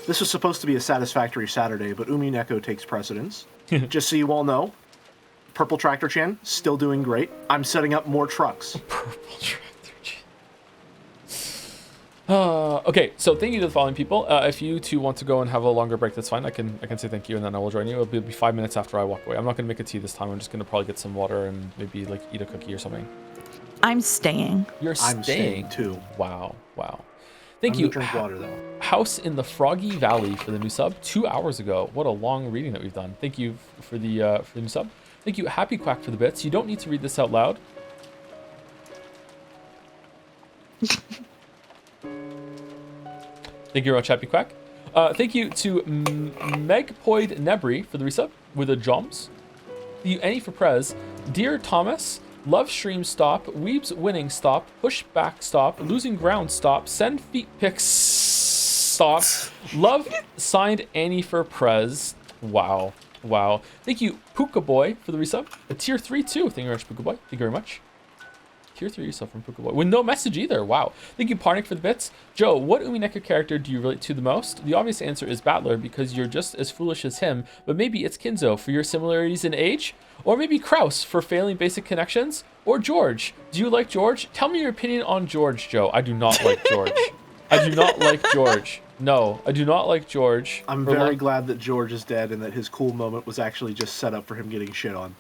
This was supposed to be a Satisfactory Saturday, but Umineko takes precedence. Just so you all know, Purple Tractor Chan, still doing great. I'm setting up more trucks. Purple Tractor Chan. Okay, so thank you to the following people. If you two want to go and have a longer break, that's fine. I can say thank you and then I will join you. It'll be 5 minutes after I walk away. I'm not gonna make a tea this time. I'm just gonna probably get some water and maybe like eat a cookie or something. I'm staying. You're I'm staying too. Wow. Thank I'm you. gonna drink water though. House in the Froggy Valley for the new sub 2 hours ago. What a long reading that we've done. Thank you for the new sub. Thank you, Happy Quack, for the bits. You don't need to read this out loud. Thank you very much, Happy Quack. Thank you to Megpoid Nebri for the resub with a joms. Thank you, Annie for Prez. Dear Thomas, Love Stream stop, Weeb's winning stop, push back stop, losing ground stop, send feet pics stop. Love signed Annie for Prez. Wow. Thank you, Puka Boy, for the resub. A tier 3 too. Thank you very much, Puka Boy. Thank you very much. Tier 3 yourself from Puka Boy. With no message either. Wow. Thank you, Parnik, for the bits. Joe, what Umineko character do you relate to the most? The obvious answer is Battler because you're just as foolish as him, but maybe it's Kinzo for your similarities in age? Or maybe Kraus for failing basic connections? Or George. Do you like George? Tell me your opinion on George, Joe. I do not like George. I do not like George. No, I do not like George. I'm very glad that George is dead and that his cool moment was actually just set up for him getting shit on.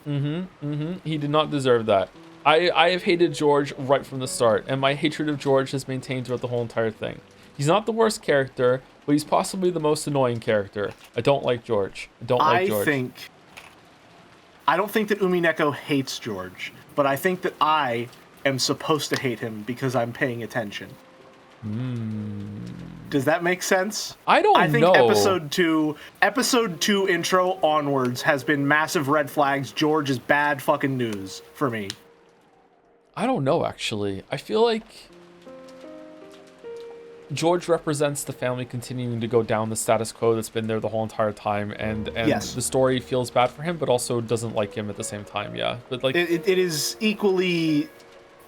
He did not deserve that. I have hated George right from the start, and my hatred of George has maintained throughout the whole entire thing. He's not the worst character, but he's possibly the most annoying character. I don't like George. I don't like George. I don't think that Umineko hates George, but I think that I am supposed to hate him because I'm paying attention. Does that make sense? I think episode 2 intro onwards has been massive red flags. George is bad fucking news for me. I don't know, actually. I feel like George represents the family continuing to go down the status quo that's been there the whole entire time, and yes. The story feels bad for him, but also doesn't like him at the same time. Yeah, but like it is equally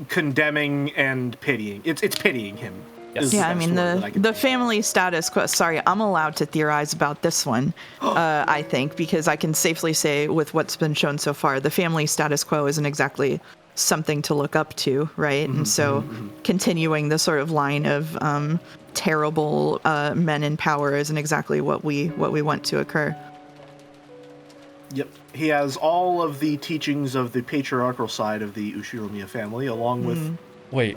condemning and pitying. It's pitying him. Yes. Yeah, I mean the family status quo. Sorry, I'm allowed to theorize about this one. I think because I can safely say with what's been shown so far, the family status quo isn't exactly something to look up to, right? And so continuing the sort of line of terrible men in power isn't exactly what we want to occur. Yep. He has all of the teachings of the patriarchal side of the Ushiromiya family, along with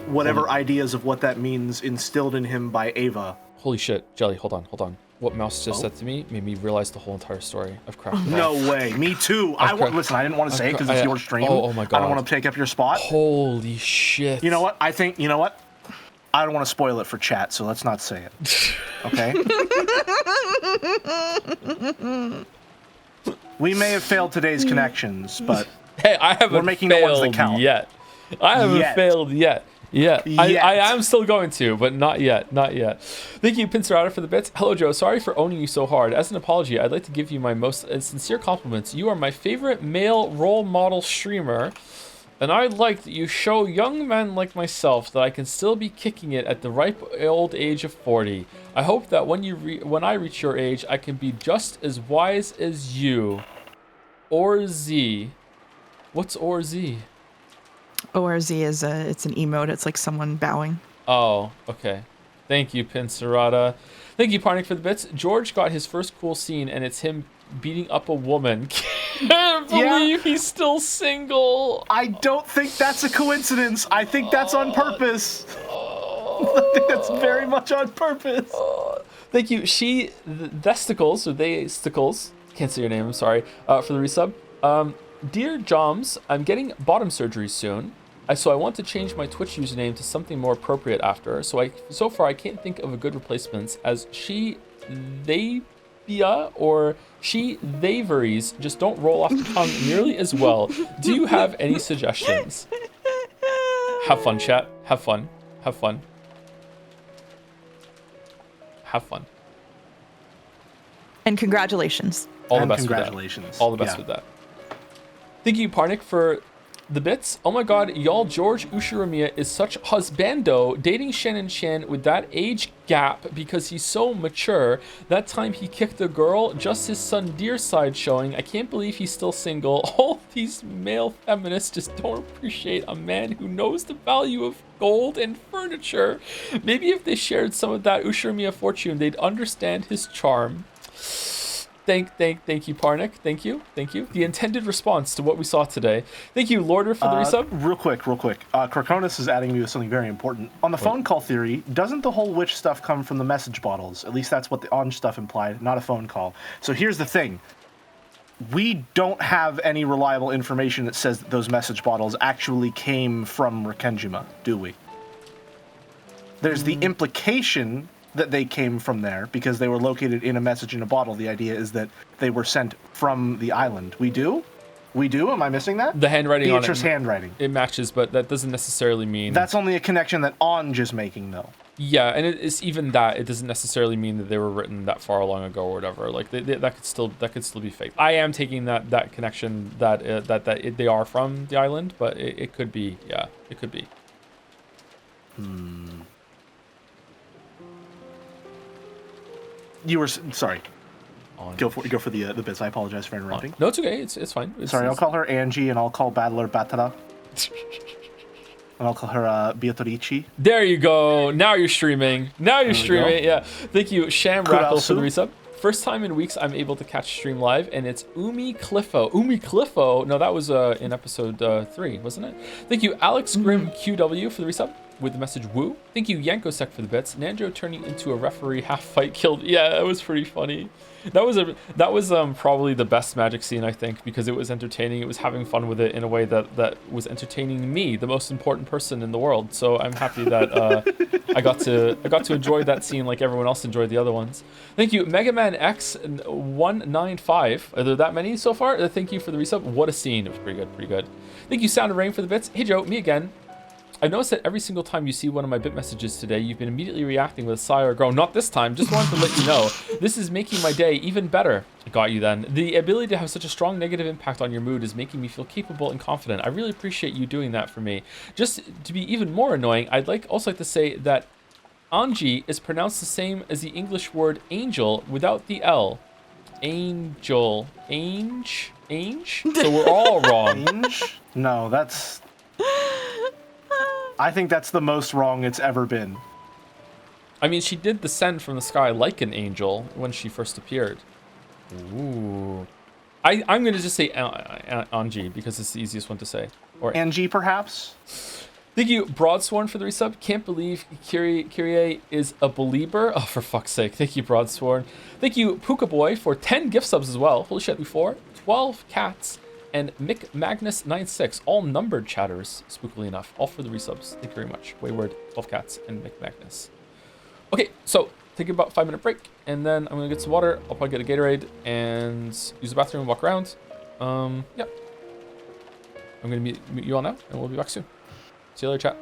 whatever ideas of what that means instilled in him by Ava. Holy shit, Jelly, hold on. What Mouse just said to me made me realize the whole entire story of Craft. No way, me too. Listen, I didn't want to say it because it's your stream. Oh my god. I don't want to take up your spot. Holy shit. You know what? I think I don't want to spoil it for chat, so let's not say it. Okay? We may have failed today's connections, but hey, I haven't we're making the ones that failed count. yet. I haven't failed yet. Yeah, I am still going to, but not yet. Not yet. Thank you, Pincerata, for the bits. Hello, Joe. Sorry for owning you so hard. As an apology, I'd like to give you my most sincere compliments. You are my favorite male role model streamer, and I like that you show young men like myself that I can still be kicking it at the ripe old age of 40. I hope that when I reach your age, I can be just as wise as you. Or Z. What's Or Z? ORZ is it's an emote. It's like someone bowing. Oh, okay. Thank you, Pincerata. Thank you, Parnik, for the bits. George got his first cool scene, and it's him beating up a woman. Can't believe he's still single. I don't think that's a coincidence. I think that's on purpose. I think that's very much on purpose. Thank you, Thesticles, or They Stickles. Can't say your name, I'm sorry, for the resub. Dear Joms, I'm getting bottom surgery soon. So I want to change my Twitch username to something more appropriate after. So far I can't think of a good replacements as Theyvia or Theyveries just don't roll off the tongue nearly as well. Do you have any suggestions? Have fun, chat. Have fun. Have fun. Have fun. And congratulations. All the best congratulations. With that. All the best with that. Thank you, Parnik, for the bits. Oh my god, y'all, George Ushiramiya is such husbando, dating Shannon Chan with that age gap because he's so mature. That time he kicked a girl, just his son Deer side showing. I can't believe he's still single. All these male feminists just don't appreciate a man who knows the value of gold and furniture. Maybe if they shared some of that Ushiramiya fortune, they'd understand his charm. Thank you, Parnik. Thank you. The intended response to what we saw today. Thank you, Lorder, for the resub. Real quick. Krakonis is adding me with something very important. On the phone call theory, doesn't the whole witch stuff come from the message bottles? At least that's what the on stuff implied, not a phone call. So here's the thing. We don't have any reliable information that says that those message bottles actually came from Rikenjima, do we? There's the implication that they came from there because they were located in a message in a bottle. The idea is that they were sent from the island. We do? Am I missing that? The handwriting on it. Beatrice handwriting. It matches, but that doesn't necessarily mean... That's only a connection that Anj is making, though. Yeah, and it's even that. It doesn't necessarily mean that they were written that far long ago or whatever. Like that could still be fake. I am taking that connection that they are from the island, but it could be. Yeah, it could be. You were sorry. Go for the bits. I apologize for interrupting. No, it's okay. It's fine. Sorry, I'll call her Angie, and I'll call Battler Batara. And I'll call her Beatrice. There you go. Now you're streaming. Yeah. Thank you, Sham Rackle, for the resub. First time in weeks I'm able to catch stream live, and it's Umineko. No, that was in episode 3, wasn't it? Thank you, Alex Grim QW, for the resub with the message woo. Thank you, Yankosek, for the bits. Nanjo turning into a referee half fight killed. Yeah, that was pretty funny. That was probably the best Magic scene, I think, because it was entertaining. It was having fun with it in a way that was entertaining me, the most important person in the world. So I'm happy that I got to enjoy that scene like everyone else enjoyed the other ones. Thank you, Mega Man X 195. Are there that many so far? Thank you for the resub. What a scene! It was pretty good. Thank you, Sound of Rain, for the bits. Hey Joe, me again. I've noticed that every single time you see one of my bit messages today, you've been immediately reacting with a sigh or a groan. Not this time, just wanted to let you know. This is making my day even better. I got you then. The ability to have such a strong negative impact on your mood is making me feel capable and confident. I really appreciate you doing that for me. Just to be even more annoying, I'd also like to say that Anji is pronounced the same as the English word angel without the L. Angel. Ange? So we're all wrong. Ange? No, that's... I think that's the most wrong it's ever been. I mean, she did descend from the sky like an angel when she first appeared. Ooh. I'm going to just say Anji because it's the easiest one to say. Or Angie, perhaps? Thank you, Broadsworn, for the resub. Can't believe Kyrie is a believer. Oh, for fuck's sake. Thank you, Broadsworn. Thank you, Puka Boy, for 10 gift subs as well. Holy shit, before 12 cats and Mick Magnus96, all numbered chatters, spookily enough, all for the resubs. Thank you very much. Wayward, 12 Cats, and Mick Magnus. Okay, so take about a 5-minute break, and then I'm gonna get some water. I'll probably get a Gatorade and use the bathroom and walk around. Yeah. I'm gonna meet you all now, and we'll be back soon. See you later, chat.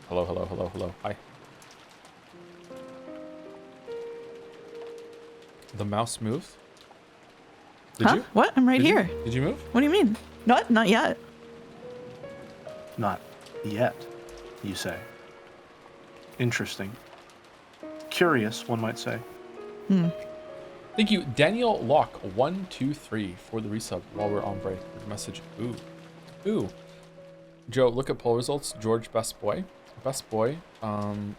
Hello, hello, hello, hello. Hi. The mouse moved? Did you? What? I'm right here. Did you move? What do you mean? Not yet. Not yet, you say. Interesting. Curious, one might say. Thank you, Daniel Locke 123 for the resub while we're on break. With the message, ooh. Joe, look at poll results. George, best boy. Best boy.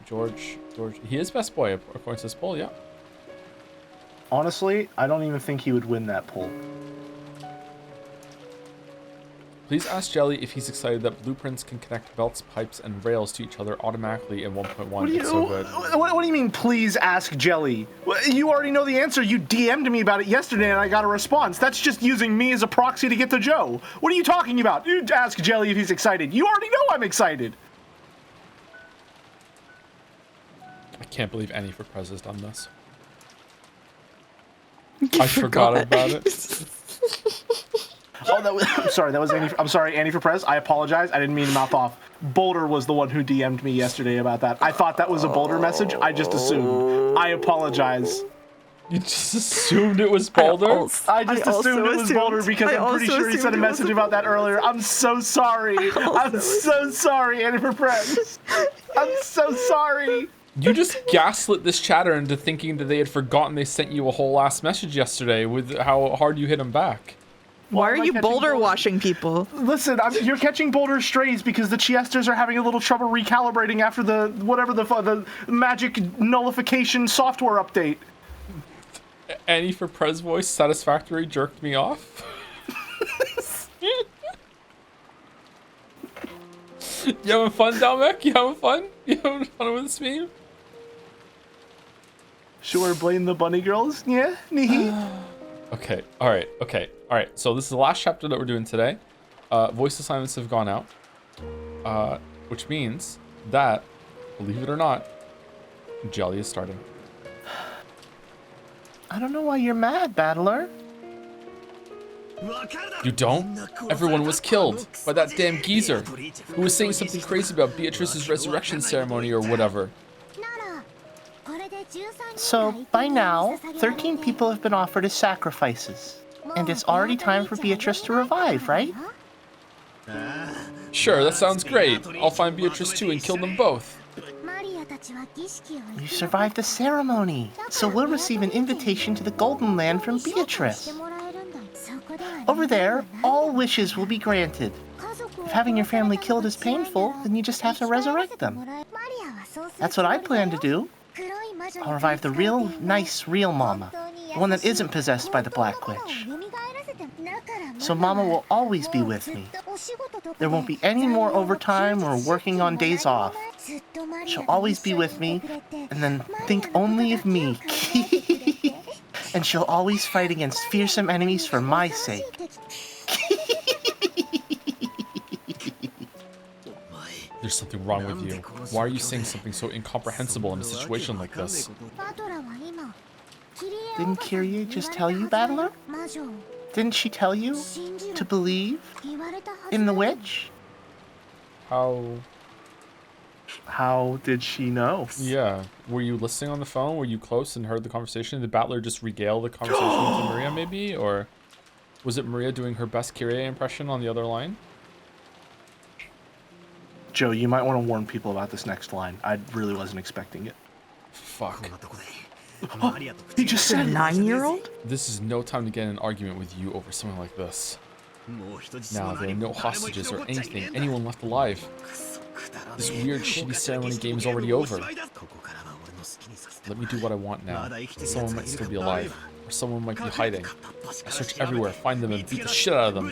George. He is best boy according to this poll, yeah. Honestly, I don't even think he would win that poll. Please ask Jelly if he's excited that blueprints can connect belts, pipes, and rails to each other automatically in 1.1. It's so good. What do you mean, please ask Jelly? You already know the answer. You DM'd me about it yesterday and I got a response. That's just using me as a proxy to get to Joe. What are you talking about? You ask Jelly if he's excited. You already know I'm excited. I can't believe Annie for Prez has done this. I forgot about it. I'm sorry. That was Annie. I'm sorry, Annie for Prez. I apologize. I didn't mean to mouth off. Boulder was the one who DM'd me yesterday about that. I thought that was a Boulder message. I just assumed. I apologize. You just assumed it was Boulder? I just assumed it was Boulder because I'm pretty sure he sent a message about that earlier. I'm so sorry. I'm so sorry, Annie for Prez. I'm so sorry. You just gaslit this chatter into thinking that they had forgotten they sent you a whole ass message yesterday with how hard you hit them back. Why are you Boulder washing people? Listen, you're catching Boulder strays because the Chiesters are having a little trouble recalibrating after the magic nullification software update. Annie for Prez voice satisfactory jerked me off. You having fun, Dalmec? You having fun? You having fun with this meme? Sure, blame the bunny girls. Yeah, Okay, alright. So this is the last chapter that we're doing today. Voice assignments have gone out. Which means that, believe it or not, Jelly is starting. I don't know why you're mad, Battler. You don't? Everyone was killed by that damn geezer who was saying something crazy about Beatrice's resurrection ceremony or whatever. So, by now, 13 people have been offered as sacrifices. And it's already time for Beatrice to revive, right? Sure, that sounds great. I'll find Beatrice too and kill them both. You survived the ceremony, so we'll receive an invitation to the Golden Land from Beatrice. Over there, all wishes will be granted. If having your family killed is painful, then you just have to resurrect them. That's what I plan to do. I'll revive the real Mama, the one that isn't possessed by the Black Witch. So Mama will always be with me. There won't be any more overtime or working on days off. She'll always be with me, and then think only of me. And she'll always fight against fearsome enemies for my sake. There's something wrong with you. Why are you saying something so incomprehensible in a situation like this? Didn't Kyrie just tell you, Battler? Didn't she tell you to believe in the witch? How did she know? Yeah. Were you listening on the phone? Were you close and heard the conversation? Did Battler just regale the conversation to Maria, maybe? Or was it Maria doing her best Kyrie impression on the other line? Joe, you might want to warn people about this next line. I really wasn't expecting it. Fuck. Oh, he just said 9-year-old? This is no time to get in an argument with you over something like this. Now, there are no hostages or anything, anyone left alive. This weird, shitty ceremony game is already over. Let me do what I want now. Someone might still be alive, or someone might be hiding. I search everywhere, find them, and beat the shit out of them.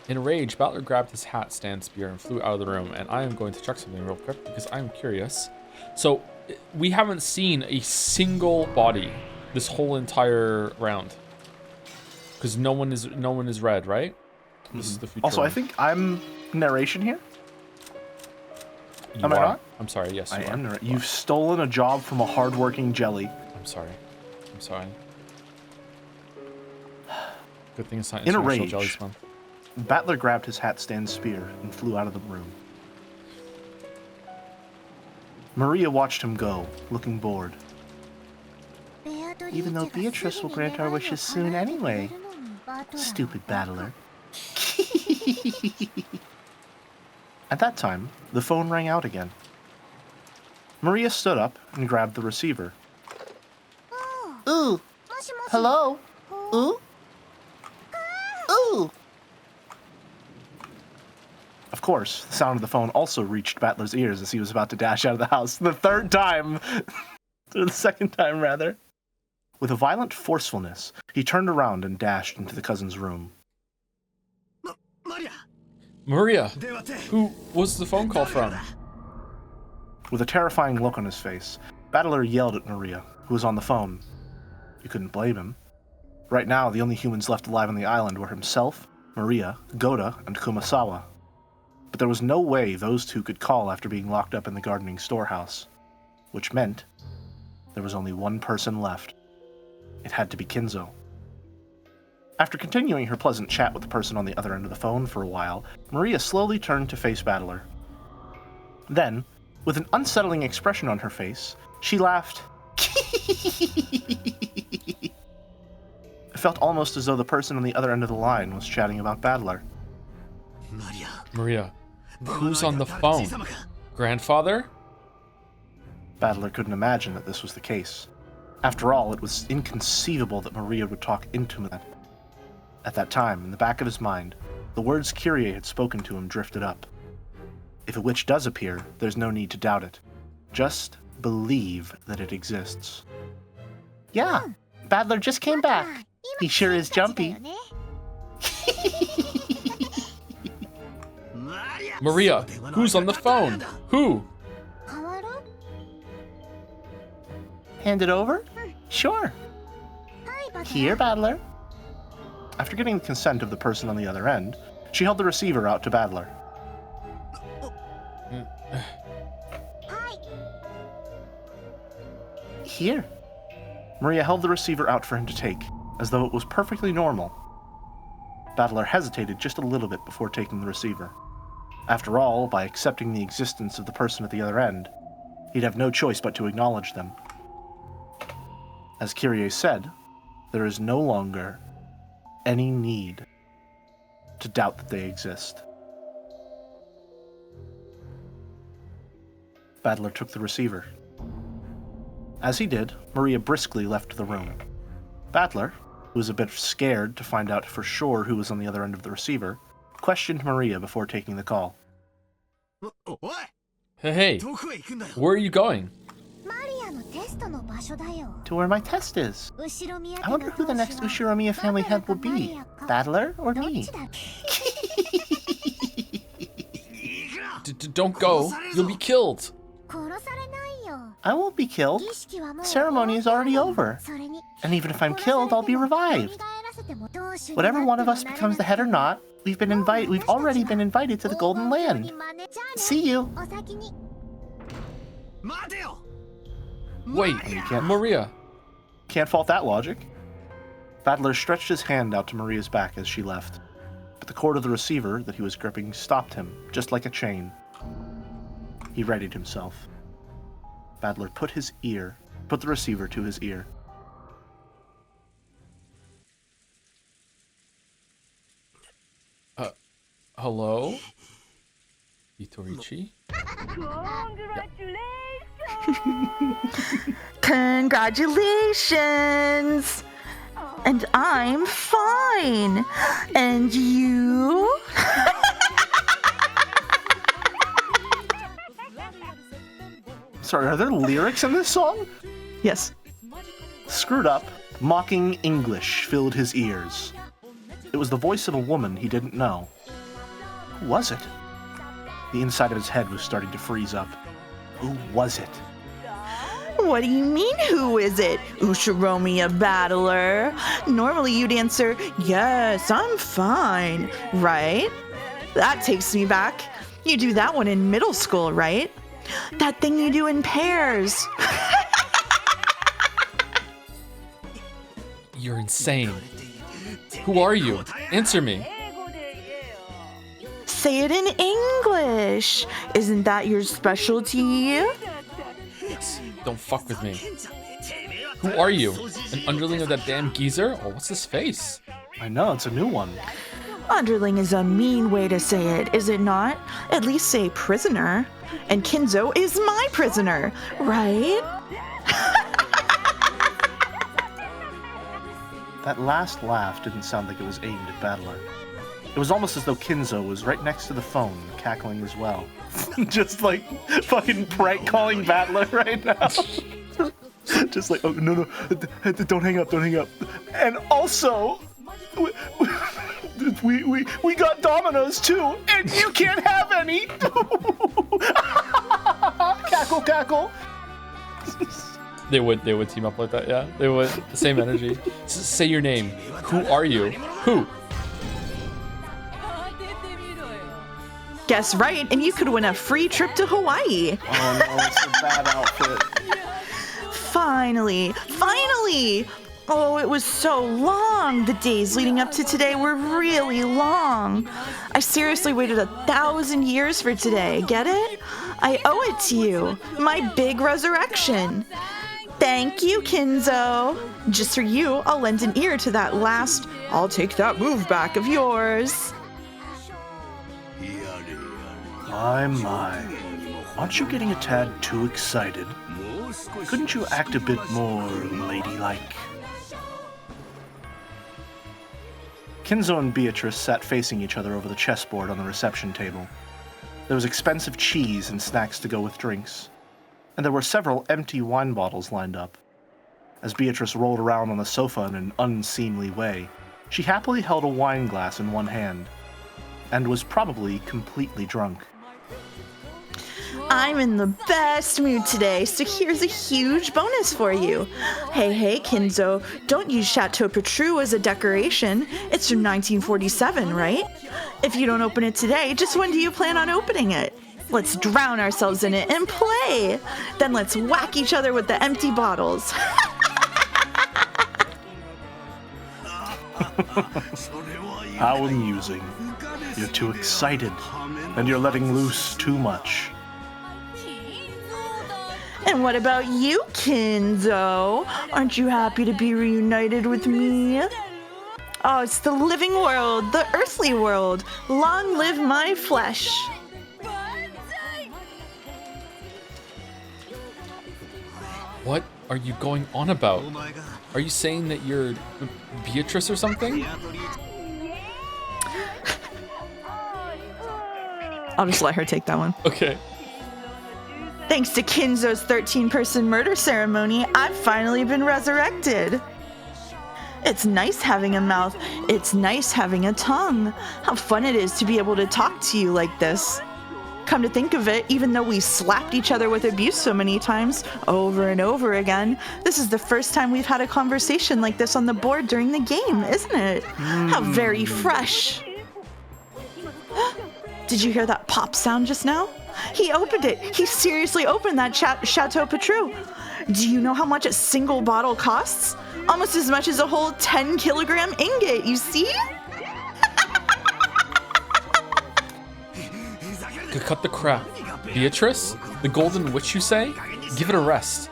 In a rage, Battler grabbed his hat stand spear and flew out of the room, and I am going to check something real quick because I'm curious. So, we haven't seen a single body this whole entire round. Because no one is red, right? This is the future. Also, one. I think I'm narration here. You Am I are. not? I'm sorry, yes, you I are. am. You've stolen a job from a hardworking jelly. I'm sorry. Good thing it's not In a International rage, Jellies Month. Battler grabbed his hat stand spear and flew out of the room. Maria watched him go, looking bored. Even though Beatrice will grant our wishes soon anyway. Stupid Battler. At that time, the phone rang out again. Maria stood up and grabbed the receiver. Ooh. Hello? Ooh? Ooh. Of course, the sound of the phone also reached Battler's ears as he was about to dash out of the house the third time. Or the second time, rather. With a violent forcefulness, he turned around and dashed into the cousin's room. Maria! Who was the phone call from? With a terrifying look on his face, Battler yelled at Maria, who was on the phone. You couldn't blame him. Right now, the only humans left alive on the island were himself, Maria, Goda, and Kumasawa. But there was no way those two could call after being locked up in the gardening storehouse. Which meant there was only one person left. It had to be Kinzo. After continuing her pleasant chat with the person on the other end of the phone for a while, Maria slowly turned to face Battler. Then, with an unsettling expression on her face, she laughed. It felt almost as though the person on the other end of the line was chatting about Battler. Maria, who's on the phone? Grandfather? Battler couldn't imagine that this was the case. After all, it was inconceivable that Maria would talk into him. At that time, in the back of his mind, the words Kyrie had spoken to him drifted up. If a witch does appear, there's no need to doubt it. Just believe that it exists. Yeah, Battler just came back. He sure is jumpy. Maria, who's on the phone? Who? Hand it over? Sure. Here, Battler. After getting the consent of the person on the other end, she held the receiver out to Battler. Here. Maria held the receiver out for him to take, as though it was perfectly normal. Battler hesitated just a little bit before taking the receiver. After all, by accepting the existence of the person at the other end, he'd have no choice but to acknowledge them. As Kyrie said, there is no longer any need to doubt that they exist. Battler took the receiver. As he did, Maria briskly left the room. Battler, who was a bit scared to find out for sure who was on the other end of the receiver, questioned Maria before taking the call. Hey, where are you going? To where my test is. I wonder who the next Ushiromiya family head will be. Battler or me? Don't go. You'll be killed. I won't be killed. The ceremony is already over. And even if I'm killed, I'll be revived. Whatever one of us becomes the head or not, we've already been invited to the Golden Land. See you. Wait, Maria. Can't fault that logic. Battler stretched his hand out to Maria's back as she left, but the cord of the receiver that he was gripping stopped him, just like a chain. He readied himself. Battler put the receiver to his ear. Hello? Itorichi? Congratulations! And I'm fine. And you? Sorry, are there lyrics in this song? Yes. Screwed up, mocking English filled his ears. It was the voice of a woman he didn't know. Who was it? The inside of his head was starting to freeze up. Who was it? What do you mean, who is it? Ushiromiya Battler? Normally you'd answer, yes, I'm fine, right? That takes me back. You do that one in middle school, right? That thing you do in pairs. You're insane. Who are you? Answer me. Say it in English. Isn't that your specialty? Don't fuck with me. Who are you? An underling of that damn geezer? Oh, what's his face? I know, it's a new one. Underling is a mean way to say it, is it not? At least say prisoner. And Kinzo is my prisoner, right? That last laugh didn't sound like it was aimed at Battler. It was almost as though Kinzo was right next to the phone, cackling as well. Just like fucking prank calling Battler right now. Just like, oh, no, don't hang up. And also, we got Dominoes too, and you can't have any. Cackle. They would team up like that, yeah. They would. The same energy. Say your name. Who are you? Who? Guess right, and you could win a free trip to Hawaii. Oh no, it's a bad outfit. Finally! Oh, it was so long. The days leading up to today were really long. I seriously waited 1,000 years for today, get it? I owe it to you, my big resurrection. Thank you, Kinzo. Just for you, I'll lend an ear to that last "I'll take that move back" of yours. My. Aren't you getting a tad too excited? Couldn't you act a bit more ladylike? Kinzo and Beatrice sat facing each other over the chessboard on the reception table. There was expensive cheese and snacks to go with drinks, and there were several empty wine bottles lined up. As Beatrice rolled around on the sofa in an unseemly way, she happily held a wine glass in one hand, and was probably completely drunk. I'm in the best mood today, so here's a huge bonus for you. Hey, Kinzo, don't use Chateau Petrou as a decoration. It's from 1947, right? If you don't open it today, just when do you plan on opening it? Let's drown ourselves in it and play. Then let's whack each other with the empty bottles. How amusing. You're too excited, and you're letting loose too much. And what about you, Kinzo? Aren't you happy to be reunited with me? Oh, it's the living world, the earthly world. Long live my flesh. What are you going on about? Are you saying that you're Beatrice or something? I'll just let her take that one. Okay. Thanks to Kinzo's 13-person murder ceremony, I've finally been resurrected. It's nice having a mouth. It's nice having a tongue. How fun it is to be able to talk to you like this. Come to think of it, even though we slapped each other with abuse so many times, over and over again, this is the first time we've had a conversation like this on the board during the game, isn't it? How very fresh. Did you hear that pop sound just now? He opened it. He seriously opened that Chateau Petrus. Do you know how much a single bottle costs? Almost as much as a whole 10-kilogram ingot, you see? Cut the crap. Beatrice? The Golden Witch, you say? Give it a rest.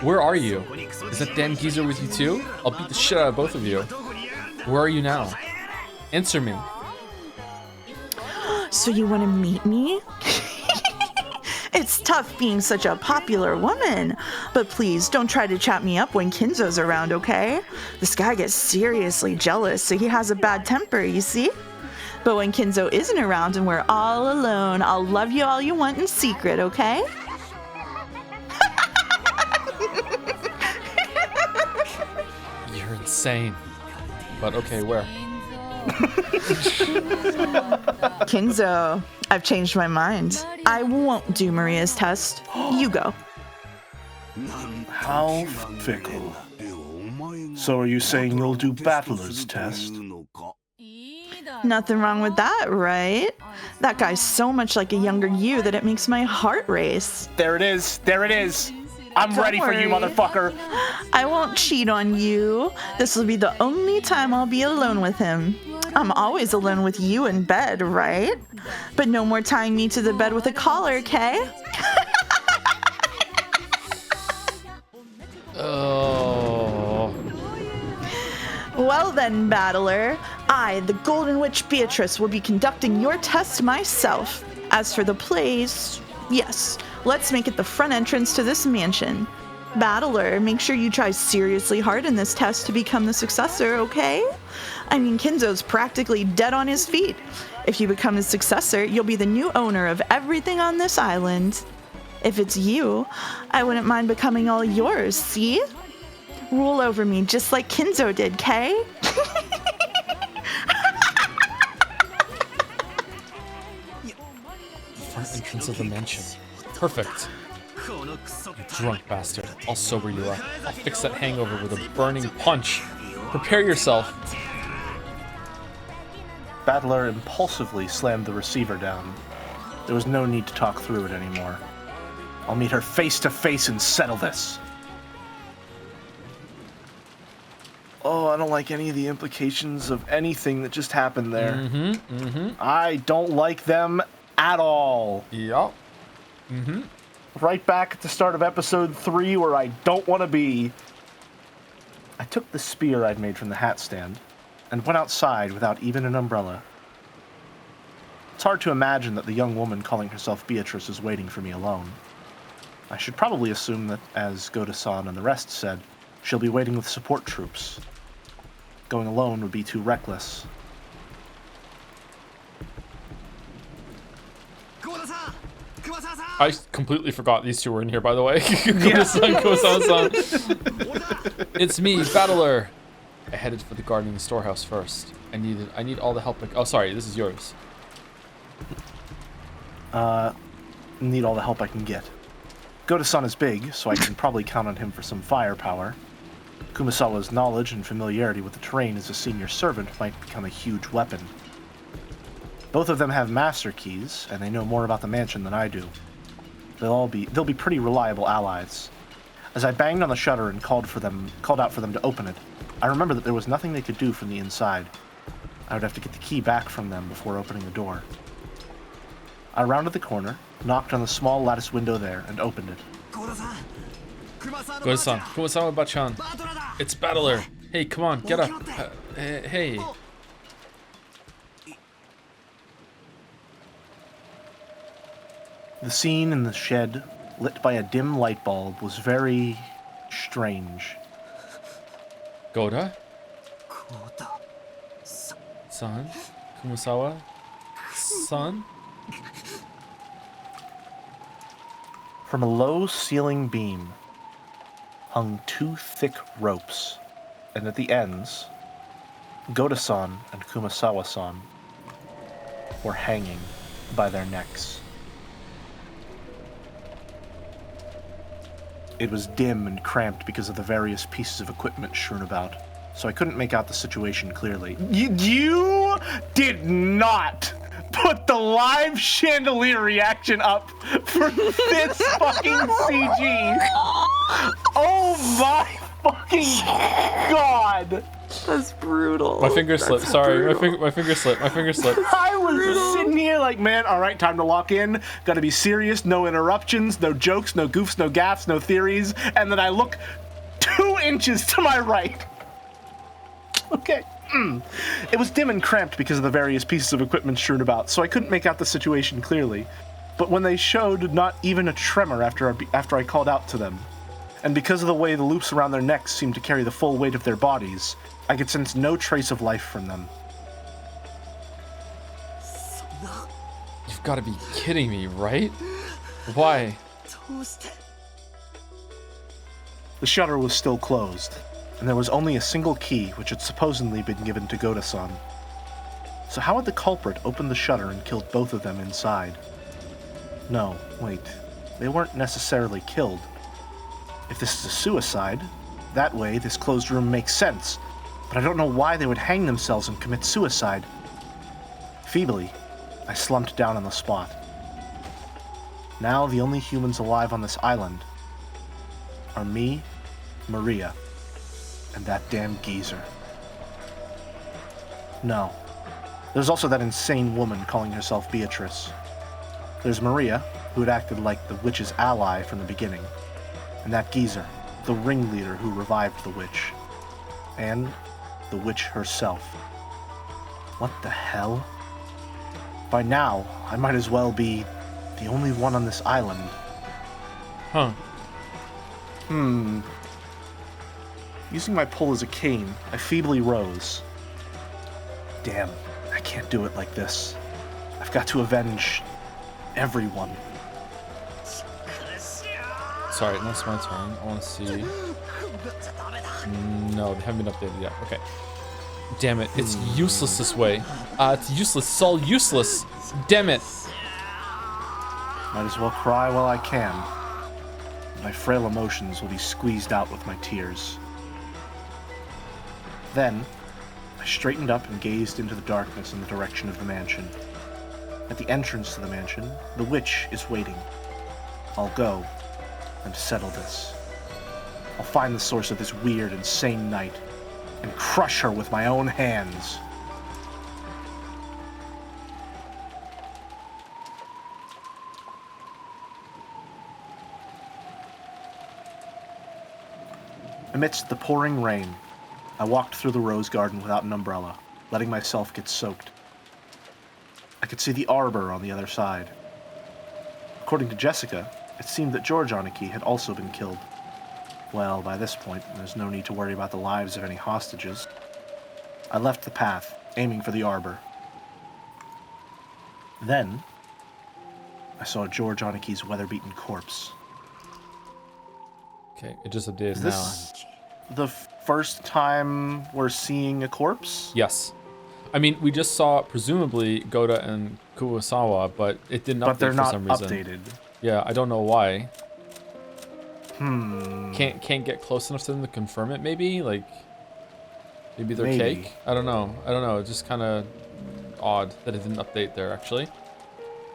Where are you? Is that damn geezer with you too? I'll beat the shit out of both of you. Where are you now? Answer me. So you want to meet me? It's tough being such a popular woman. But please, don't try to chat me up when Kinzo's around, okay? This guy gets seriously jealous, so he has a bad temper, you see? But when Kinzo isn't around and we're all alone, I'll love you all you want in secret, okay? You're insane. But okay, where? Kinzo, I've changed my mind. I won't do Maria's test. You go. How fickle. So are you saying you'll do Battler's test? Nothing wrong with that, right? That guy's so much like a younger you that it makes my heart race. There it is. There it is. I'm Don't ready for you, worry. motherfucker. I won't cheat on you. This will be the only time I'll be alone with him. I'm always alone with you in bed, right? But no more tying me to the bed with a collar, okay? Oh. Well then, battler, I, the Golden Witch Beatrice, will be conducting your test myself. As for the place, yes, let's make it the front entrance to this mansion. Battler, make sure you try seriously hard in this test to become the successor, okay? I mean, Kinzo's practically dead on his feet. If you become his successor, you'll be the new owner of everything on this island. If it's you, I wouldn't mind becoming all yours, see? Rule over me just like Kinzo did, Kay? Front entrance of the mansion. Perfect. You drunk bastard. I'll sober you up. I'll fix that hangover with a burning punch. Prepare yourself. Battler impulsively slammed the receiver down. There was no need to talk through it anymore. I'll meet her face to face and settle this. Oh, I don't like any of the implications of anything that just happened there. I don't like them at all. Yup. Right back at the start of episode 3 where I don't want to be. I took the spear I'd made from the hat stand and went outside without even an umbrella. It's hard to imagine that the young woman calling herself Beatrice is waiting for me alone. I should probably assume that, as Goda-san and the rest said, she'll be waiting with support troops. Going alone would be too reckless. I completely forgot these two were in here, by the way. Kosan. It's me, Battler. I headed for the garden and storehouse first. I need all the help. Oh, sorry, this is yours. Need all the help I can get. Goda-san is big, so I can probably count on him for some firepower. Kumasawa's knowledge and familiarity with the terrain as a senior servant might become a huge weapon. Both of them have master keys, and they know more about the mansion than I do. They'll be pretty reliable allies. As I banged on the shutter and called out for them to open it, I remembered that there was nothing they could do from the inside. I would have to get the key back from them before opening the door. I rounded the corner, knocked on the small lattice window there, and opened it. Goda-san, Kumasawa-bachan. It's Battler. Hey, come on, get up. Hey. The scene in the shed, lit by a dim light bulb, was very strange. Goda? Son? Kumasawa? Son? From a low ceiling beam hung 2 thick ropes, and at the ends, Goda-san and Kumasawa-san were hanging by their necks. It was dim and cramped because of the various pieces of equipment strewn about, so I couldn't make out the situation clearly. You did not put the live chandelier reaction up for this fucking CG. Oh my fucking god. That's brutal. My finger slipped. Sorry, my finger slipped. I was sitting here like, man, all right, time to lock in. Got to be serious. No interruptions, no jokes, no goofs, no gaffes, no theories. And then I look 2 inches to my right. Okay. It was dim and cramped because of the various pieces of equipment strewn about, so I couldn't make out the situation clearly. But when they showed not even a tremor after I called out to them, and because of the way the loops around their necks seemed to carry the full weight of their bodies, I could sense no trace of life from them. You've got to be kidding me, right? Why? The shutter was still closed, and there was only a single key which had supposedly been given to Goda-san. So how had the culprit opened the shutter and killed both of them inside? No, wait. They weren't necessarily killed. If this is a suicide, that way this closed room makes sense, but I don't know why they would hang themselves and commit suicide. Feebly, I slumped down on the spot. Now the only humans alive on this island are me, Maria, and that damn geezer. No. There's also that insane woman calling herself Beatrice. There's Maria, who had acted like the witch's ally from the beginning, and that geezer, the ringleader who revived the witch, and the witch herself. What the hell? By now, I might as well be the only one on this island. Huh. Using my pole as a cane, I feebly rose. Damn, I can't do it like this. I've got to avenge everyone. Sorry, now it's my turn. I want to see. No, they haven't been updated yet. Okay. Damn it, it's useless this way. It's useless. It's all useless. Damn it. Might as well cry while I can. My frail emotions will be squeezed out with my tears. Then, I straightened up and gazed into the darkness in the direction of the mansion. At the entrance to the mansion, the witch is waiting. I'll go and settle this. I'll find the source of this weird, insane night and crush her with my own hands. Amidst the pouring rain, I walked through the rose garden without an umbrella, letting myself get soaked. I could see the arbor on the other side. According to Jessica, it seemed that George Aniki had also been killed. Well, by this point, there's no need to worry about the lives of any hostages. I left the path, aiming for the arbor. Then, I saw George Aniki's weather-beaten corpse. Okay, it just updated Is now. this the first time we're seeing a corpse? Yes. I mean, we just saw, presumably, Goda and Kurosawa, but it didn't update But they're for not some reason. updated. Yeah, I don't know why. Can't get close enough to them to confirm it, maybe? Like, maybe they're Maybe. cake? I don't know. It's just kind of odd that it didn't update there, actually.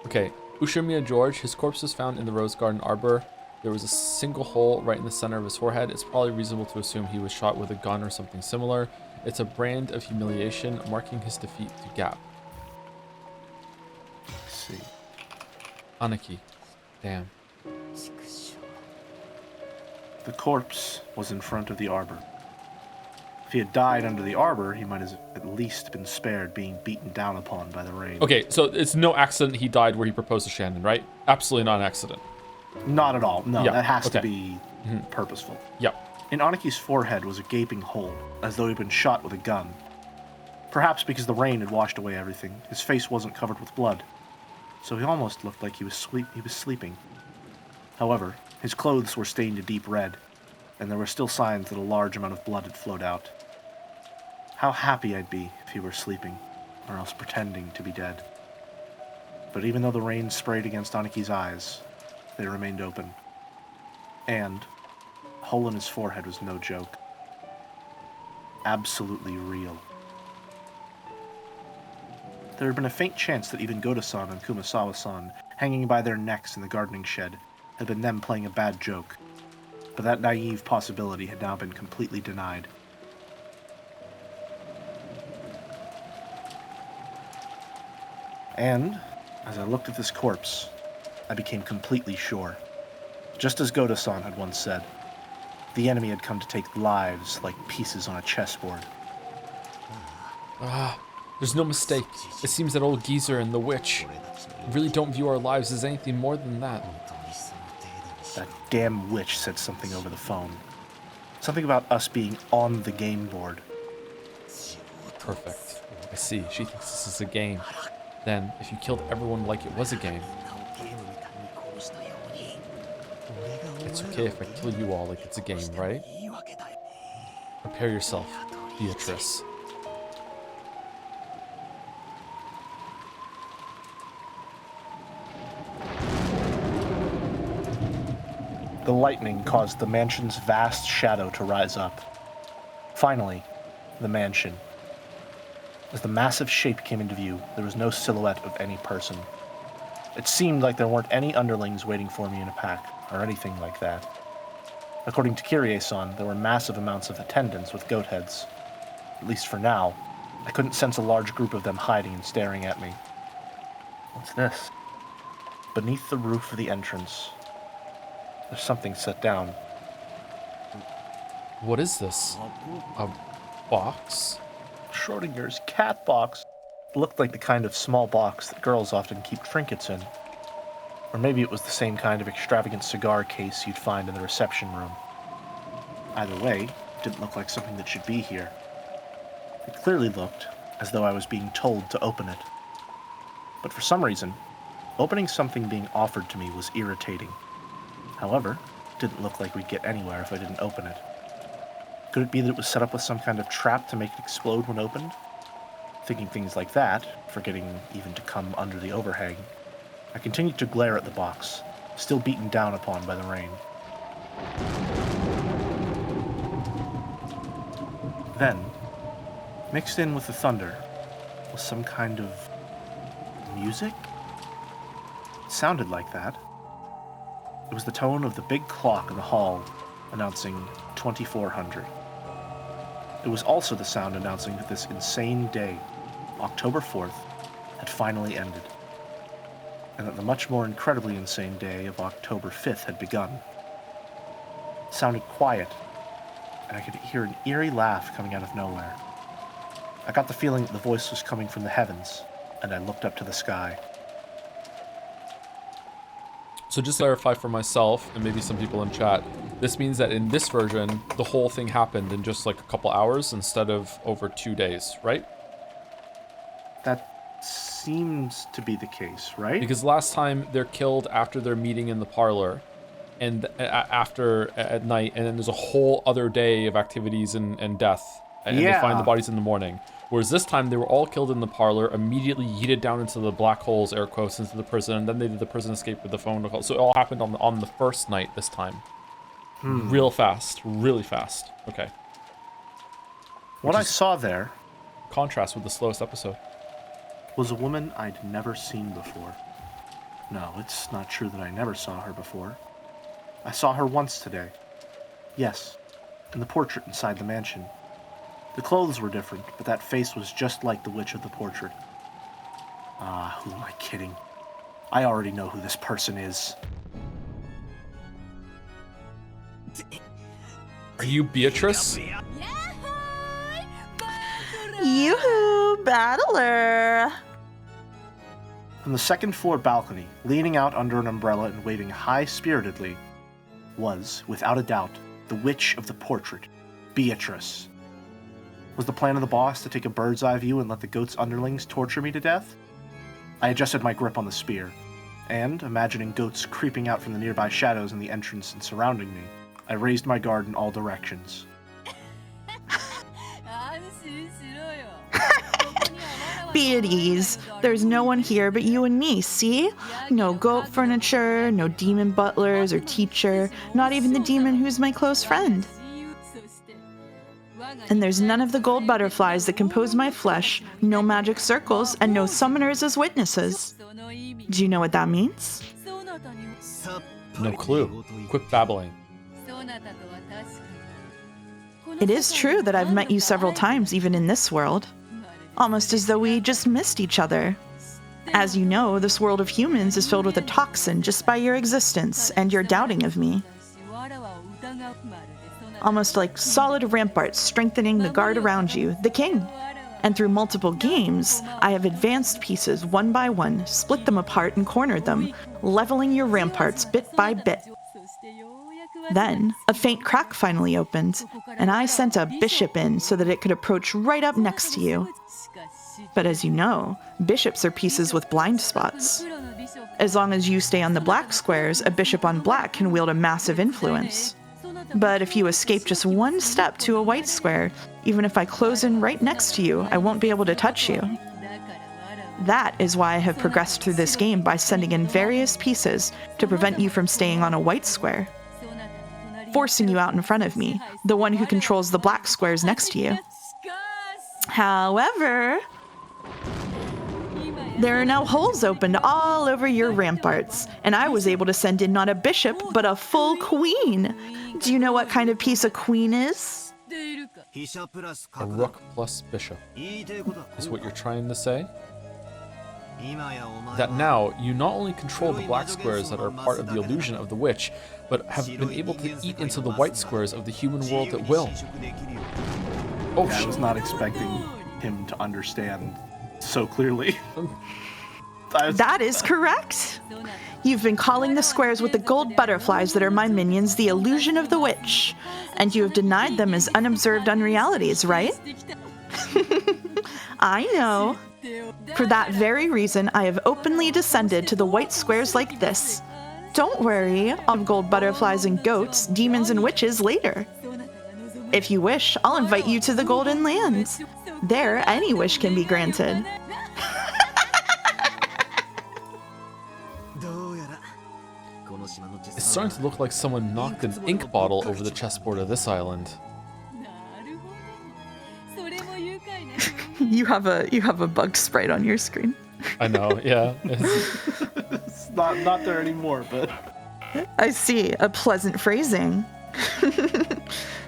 Okay, Ushimiya George, his corpse was found in the Rose Garden Arbor. There was a single hole right in the center of his forehead. It's probably reasonable to assume he was shot with a gun or something similar. It's a brand of humiliation marking his defeat to Gap. Let's see. Aniki. Damn. The corpse was in front of the arbor. If he had died under the arbor, he might have at least been spared being beaten down upon by the rain. Okay, so it's no accident he died where he proposed to Shannon, right? Absolutely not an accident. Not at all. No, Yeah, that has to okay. be purposeful. Yeah. In Aniki's forehead was a gaping hole, as though he'd been shot with a gun. Perhaps because the rain had washed away everything, his face wasn't covered with blood, so he almost looked like he was sleeping. However, his clothes were stained a deep red, and there were still signs that a large amount of blood had flowed out. How happy I'd be if he were sleeping, or else pretending to be dead. But even though the rain sprayed against Aniki's eyes, they remained open. And a hole in his forehead was no joke. Absolutely real. There had been a faint chance that even Goda-san and Kumasawa-san, hanging by their necks in the gardening shed, had been them playing a bad joke. But that naive possibility had now been completely denied. And, as I looked at this corpse, I became completely sure. Just as Goda-san had once said, the enemy had come to take lives like pieces on a chessboard. There's no mistake. It seems that old geezer and the witch really don't view our lives as anything more than that. That damn witch said something over the phone. Something about us being on the game board. Perfect. I see. She thinks this is a game. Then, if you killed everyone like it was a game, it's okay if I kill you all like it's a game, right? Prepare yourself, Beatrice. The lightning caused the mansion's vast shadow to rise up. Finally, the mansion. As the massive shape came into view, there was no silhouette of any person. It seemed like there weren't any underlings waiting for me in a pack, or anything like that. According to Kyrie-san, there were massive amounts of attendants with goat heads. At least for now, I couldn't sense a large group of them hiding and staring at me. What's this? Beneath the roof of the entrance, there's something set down. What is this? A box? Schrodinger's cat box. It looked like the kind of small box that girls often keep trinkets in. Or maybe it was the same kind of extravagant cigar case you'd find in the reception room. Either way, it didn't look like something that should be here. It clearly looked as though I was being told to open it. But for some reason, opening something being offered to me was irritating. However, it didn't look like we'd get anywhere if I didn't open it. Could it be that it was set up with some kind of trap to make it explode when opened? Thinking things like that, forgetting even to come under the overhang, I continued to glare at the box, still beaten down upon by the rain. Then, mixed in with the thunder, was some kind of music? It sounded like that. It was the tone of the big clock in the hall announcing 2400. It was also the sound announcing that this insane day, October 4th, had finally ended, and that the much more incredibly insane day of October 5th had begun. It sounded quiet, and I could hear an eerie laugh coming out of nowhere. I got the feeling that the voice was coming from the heavens, and I looked up to the sky. So just to clarify for myself, and maybe some people in chat, this means that in this version, the whole thing happened in just like a couple hours instead of over 2 days, right? That seems to be the case, right? Because last time they're killed after their meeting in the parlor, and after at night, and then there's a whole other day of activities and death, and they find the bodies in the morning. Whereas this time they were all killed in the parlor, immediately yeeted down into the black holes, air quotes, into the prison, and then they did the prison escape with the phone call. So it all happened on the first night this time. Real fast, really fast. Okay. What I saw there contrast with the slowest episode was a woman I'd never seen before. No, it's not true that I never saw her before. I saw her once today. Yes, in the portrait inside the mansion. The clothes were different, but that face was just like the witch of the portrait. Ah, who am I kidding? I already know who this person is. Are you Beatrice? Yoo-hoo, battler! From the second floor balcony, leaning out under an umbrella and waving high-spiritedly, was, without a doubt, the witch of the portrait, Beatrice. Was the plan of the boss to take a bird's eye view and let the goat's underlings torture me to death? I adjusted my grip on the spear, and, imagining goats creeping out from the nearby shadows in the entrance and surrounding me, I raised my guard in all directions. Be at ease. There's no one here but you and me, see? No goat furniture, no demon butlers or teacher, not even the demon who's my close friend. And there's none of the gold butterflies that compose my flesh, no magic circles, and no summoners as witnesses. Do you know what that means? No clue. Quit babbling. It is true that I've met you several times, even in this world. Almost as though we just missed each other. As you know, this world of humans is filled with a toxin just by your existence and your doubting of me. Almost like solid ramparts strengthening the guard around you, the king. And through multiple games, I have advanced pieces one by one, split them apart and cornered them, leveling your ramparts bit by bit. Then, a faint crack finally opened, and I sent a bishop in so that it could approach right up next to you. But as you know, bishops are pieces with blind spots. As long as you stay on the black squares, a bishop on black can wield a massive influence. But if you escape just one step to a white square, even if I close in right next to you, I won't be able to touch you. That is why I have progressed through this game by sending in various pieces to prevent you from staying on a white square, forcing you out in front of me, the one who controls the black squares next to you. However, there are now holes opened all over your ramparts, and I was able to send in not a bishop, but a full queen. Do you know what kind of piece a queen is? A rook plus bishop. Is what you're trying to say? That now, you not only control the black squares that are part of the illusion of the witch, but have been able to eat into the white squares of the human world at will. Oh, I was not expecting him to understand so clearly. That is correct. You've been calling the squares with the gold butterflies that are my minions the illusion of the witch, and you have denied them as unobserved unrealities, right? I know. For that very reason, I have openly descended to the white squares like this. Don't worry, I'll have gold butterflies and goats, demons and witches later. If you wish, I'll invite you to the Golden Lands. There, any wish can be granted. It's starting to look like someone knocked an ink bottle over the chessboard of this island. You have a bug sprite on your screen. I know, yeah. It's not there anymore, but I see, a pleasant phrasing.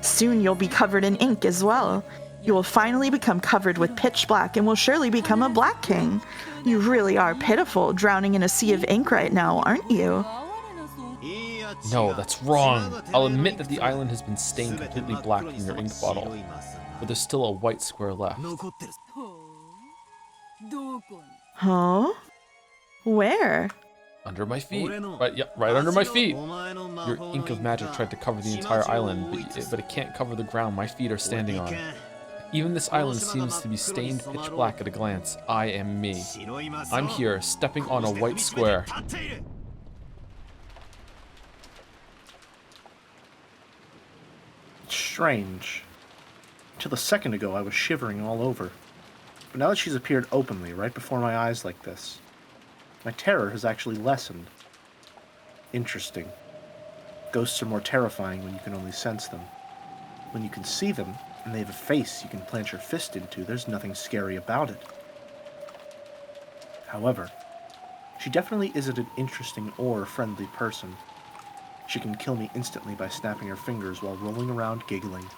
Soon you'll be covered in ink as well. You will finally become covered with pitch black and will surely become a black king. You really are pitiful, drowning in a sea of ink right now, aren't you? No, that's wrong. I'll admit that the island has been stained completely black from your ink bottle, but there's still a white square left. Huh? Where? Under my feet. Right under my feet. Your ink of magic tried to cover the entire island, but it can't cover the ground my feet are standing on. Even this island seems to be stained pitch black at a glance. I am me. I'm here, stepping on a white square. strange. Till a second ago I was shivering all over. But now that she's appeared openly right before my eyes like this, my terror has actually lessened. Interesting. Ghosts are more terrifying when you can only sense them. When you can see them, and they have a face you can plant your fist into, there's nothing scary about it. However, she definitely isn't an interesting or friendly person. she can kill me instantly by snapping her fingers while rolling around giggling.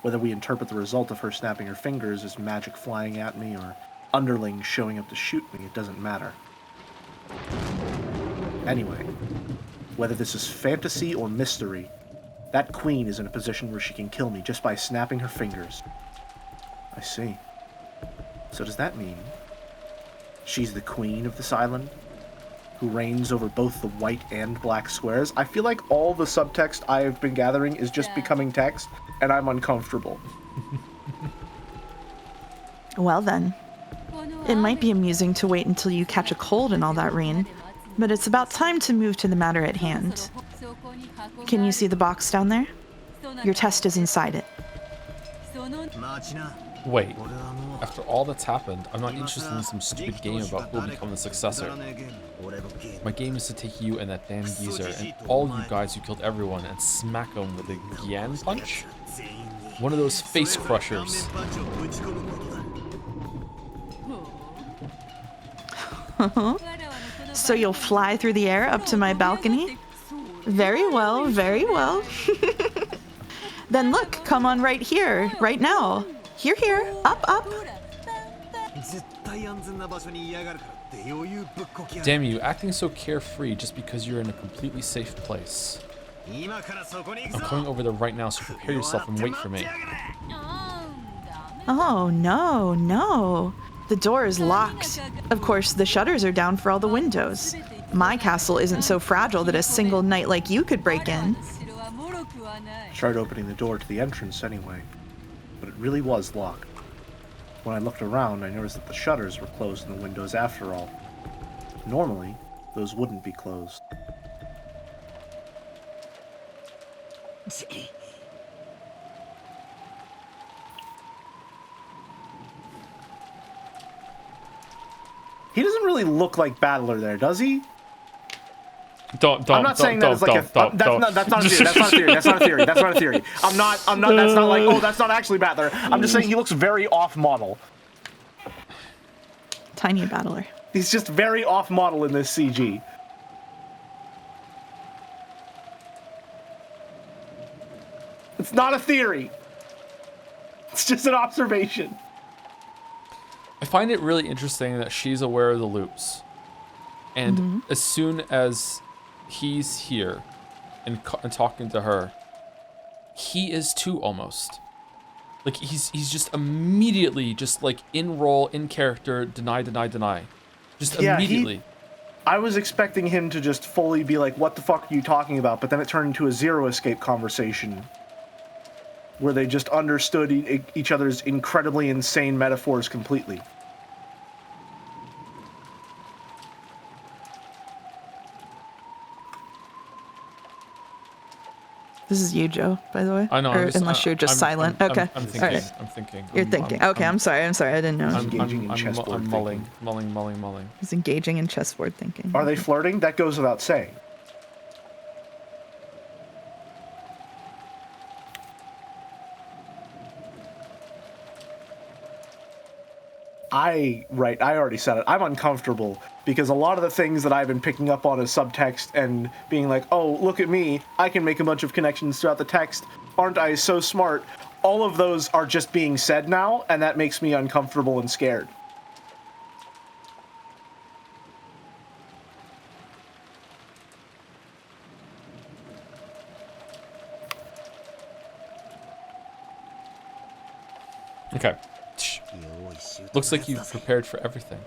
Whether we interpret the result of her snapping her fingers as magic flying at me or underlings showing up to shoot me, it doesn't matter. Anyway, whether this is fantasy or mystery, that queen is in a position where she can kill me just by snapping her fingers. I see. So does that mean she's the queen of this island, who reigns over both the white and black squares? I feel like all the subtext I've been gathering is just becoming text, and I'm uncomfortable. Well then, it might be amusing to wait until you catch a cold and all that, Reen, but it's about time to move to the matter at hand. Can you see the box down there? Your test is inside it. Wait, after all that's happened, I'm not interested in some stupid game about who will become the successor. My game is to take you and that damn geezer and all you guys who killed everyone and smack them with a Gyan punch? One of those face crushers. So you'll fly through the air up to my balcony? Very well, very well. Then look, come on right here, right now. Here, here, up, up. Damn you, acting so carefree just because you're in a completely safe place. I'm coming over there right now, so prepare yourself and wait for me. Oh, no, no. The door is locked. Of course, the shutters are down for all the windows. My castle isn't so fragile that a single knight like you could break in. Tried opening the door to the entrance anyway, but it really was locked. When I looked around, I noticed that the shutters were closed in the windows after all. Normally, those wouldn't be closed. He doesn't really look like Battler there, does he? I'm not saying that as like that's not a theory. That's not a theory. That's not a theory. That's not a theory. I'm not, that's not like, oh, that's not actually Battler. I'm just saying he looks very off-model. Tiny Battler. He's just very off-model in this CG. It's not a theory. It's just an observation. I find it really interesting that she's aware of the loops. And as soon as he's here and talking to her, he is too almost. Like he's just immediately just like in role, in character, deny. Just immediately. I was expecting him to just fully be like, what the fuck are you talking about? But then it turned into a Zero Escape conversation where they just understood each other's incredibly insane metaphors completely. This is you, Joe, by the way? I know. Unless you're just silent. Okay. I'm thinking. All right. I'm thinking. You're thinking. Okay, I'm sorry. I didn't know. I'm mulling. He's engaging in chessboard thinking. Are they flirting? That goes without saying. I already said it. I'm uncomfortable because a lot of the things that I've been picking up on as subtext and being like, oh, look at me, I can make a bunch of connections throughout the text. Aren't I so smart? All of those are just being said now, and that makes me uncomfortable and scared. Okay. Looks like you've prepared for everything.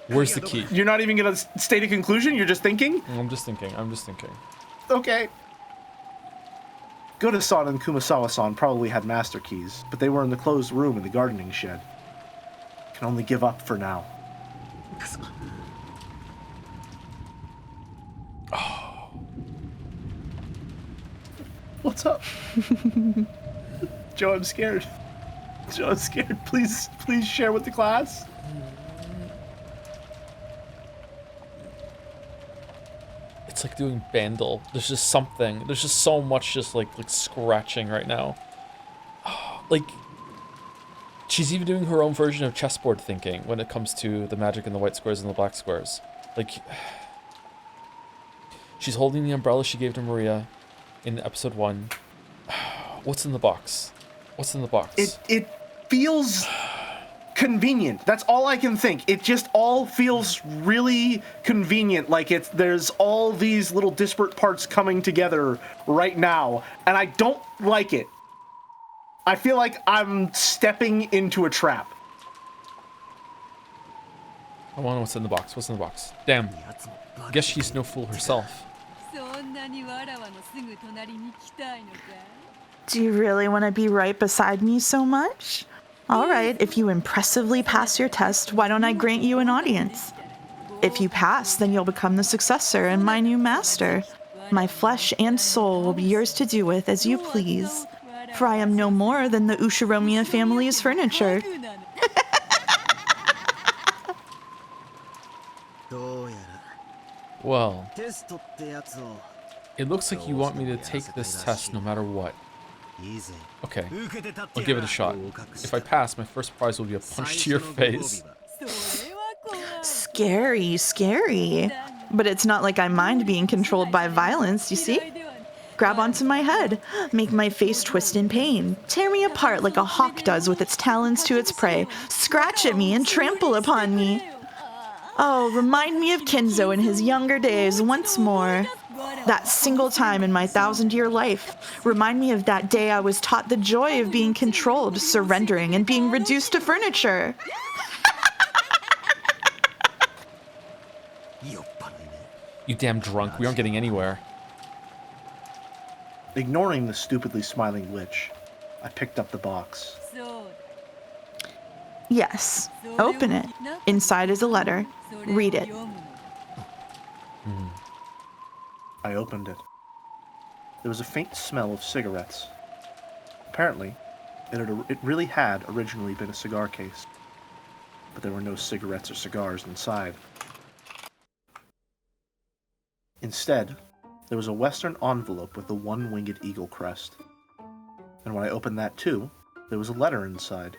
Where's the key? You're not even gonna state a conclusion? You're just thinking? I'm just thinking. Okay. Goda-san and Kumasawa-san probably had master keys, but they were in the closed room in the gardening shed. Can only give up for now. Oh. What's up? Joe, I'm scared. Joe, I'm scared. Please share with the class. It's like doing Bandle. There's just something. There's just so much just like scratching right now. Like, she's even doing her own version of chessboard thinking when it comes to the magic in the white squares and the black squares. Like, She's holding the umbrella she gave to Maria in episode 1. What's in the box? What's in the box? It feels convenient. That's all I can think. It just all feels really convenient. Like there's all these little disparate parts coming together right now, and I don't like it. I feel like I'm stepping into a trap. I want to know what's in the box. What's in the box? Damn. Guess she's no fool herself. Do you really want to be right beside me so much? All right, if you impressively pass your test, why don't I grant you an audience? If you pass, then you'll become the successor and my new master. My flesh and soul will be yours to do with as you please, for I am no more than the Ushiromiya family's furniture. Well, it looks like you want me to take this test no matter what. Okay, I'll give it a shot. If I pass, my first prize will be a punch to your face. Scary, scary. But it's not like I mind being controlled by violence, you see? Grab onto my head, make my face twist in pain, tear me apart like a hawk does with its talons to its prey, scratch at me and trample upon me. Oh, remind me of Kenzo in his younger days once more. That single time in my 1,000-year life. Remind me of that day I was taught the joy of being controlled, surrendering, and being reduced to furniture. You damn drunk, we aren't getting anywhere. Ignoring the stupidly smiling witch, I picked up the box. Yes, open it. Inside is a letter. Read it. I opened it. There was a faint smell of cigarettes. Apparently, it really had originally been a cigar case, but there were no cigarettes or cigars inside. Instead, there was a Western envelope with a one-winged eagle crest. And when I opened that too, there was a letter inside.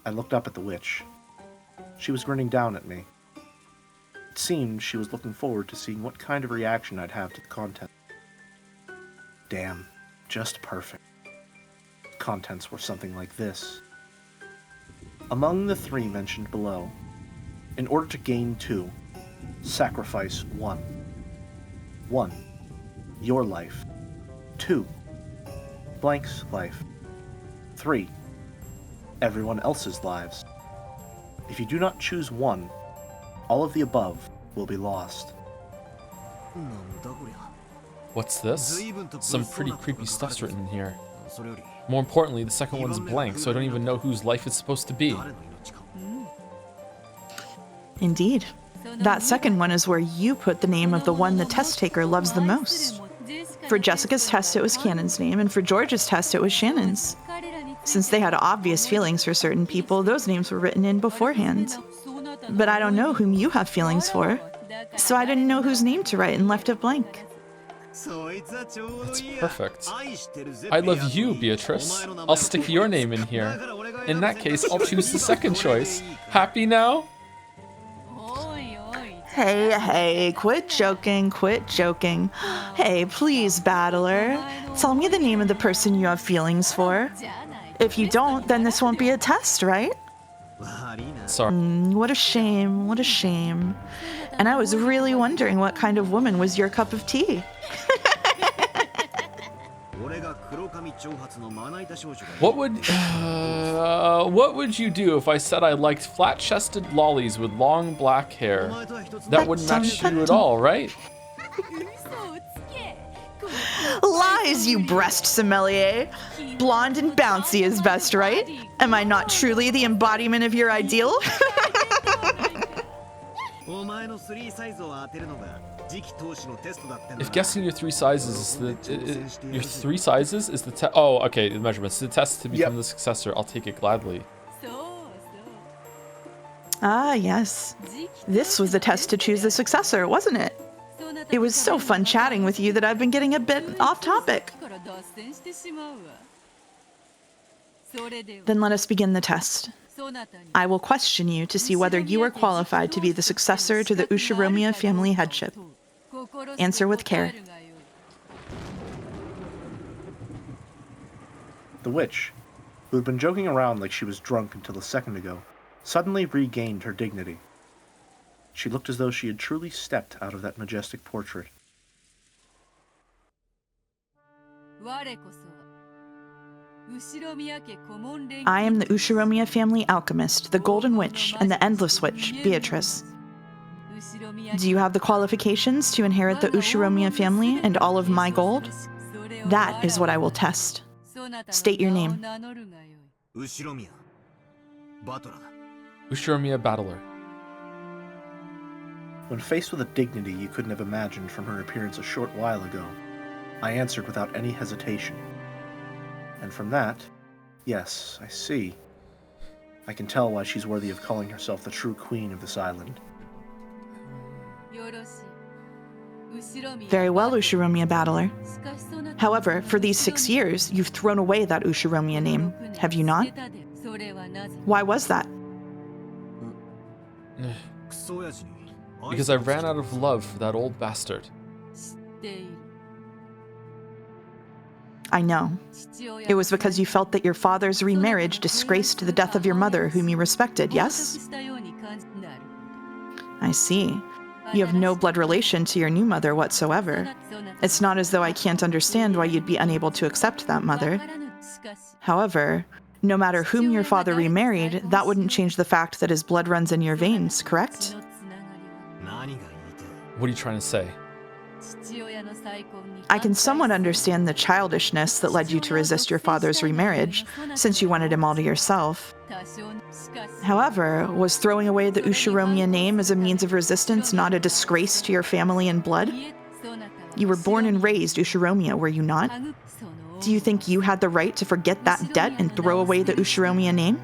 I looked up at the witch. She was grinning down at me. It seemed she was looking forward to seeing what kind of reaction I'd have to the content. Damn, just perfect. Contents were something like this. Among the 3 mentioned below, in order to gain 2, sacrifice 1. 1. Your life. 2. Blank's life. 3. Everyone else's lives. If you do not choose one, all of the above will be lost. What's this? Some pretty creepy stuff's written in here. More importantly, the second one's blank, so I don't even know whose life it's supposed to be. Indeed. That second one is where you put the name of the one the test taker loves the most. For Jessica's test, it was Cannon's name, and for George's test, it was Shannon's. Since they had obvious feelings for certain people, those names were written in beforehand. But I don't know whom you have feelings for, so I didn't know whose name to write and left it blank. That's perfect. I love you, Beatrice. I'll stick your name in here. In that case, I'll choose the second choice. Happy now? Hey, quit joking, quit joking. Hey, please, battler. Tell me the name of the person you have feelings for. If you don't, then this won't be a test, right? Sorry. What a shame, what a shame. And I was really wondering what kind of woman was your cup of tea. What would you do if I said I liked flat-chested lollies with long black hair? That wouldn't match you at all, right? Lies, you breast sommelier. Blonde and bouncy is best, right? Am I not truly the embodiment of your ideal? If guessing your 3 sizes is the test. Oh, okay, the measurements. The test to become the successor. I'll take it gladly. Ah, yes. This was the test to choose the successor, wasn't it? It was so fun chatting with you that I've been getting a bit off topic. Then let us begin the test. I will question you to see whether you are qualified to be the successor to the Ushiromiya family headship. Answer with care. The witch, who had been joking around like she was drunk until a second ago, suddenly regained her dignity. She looked as though she had truly stepped out of that majestic portrait. I am the Ushiromiya family alchemist, the Golden Witch, and the Endless Witch, Beatrice. Do you have the qualifications to inherit the Ushiromiya family and all of my gold? That is what I will test. State your name. Ushiromiya Battler. When faced with a dignity you couldn't have imagined from her appearance a short while ago, I answered without any hesitation. And from that, yes, I see. I can tell why she's worthy of calling herself the true queen of this island. Very well, Ushiromiya Battler. However, for these 6 years, you've thrown away that Ushiromiya name, have you not? Why was that? Because I ran out of love for that old bastard. I know. It was because you felt that your father's remarriage disgraced the death of your mother, whom you respected, yes? I see. You have no blood relation to your new mother whatsoever. It's not as though I can't understand why you'd be unable to accept that mother. However, no matter whom your father remarried, that wouldn't change the fact that his blood runs in your veins, correct? What are you trying to say? I can somewhat understand the childishness that led you to resist your father's remarriage, since you wanted him all to yourself. However, was throwing away the Ushiromiya name as a means of resistance not a disgrace to your family and blood? You were born and raised Ushiromiya, were you not? Do you think you had the right to forget that debt and throw away the Ushiromiya name?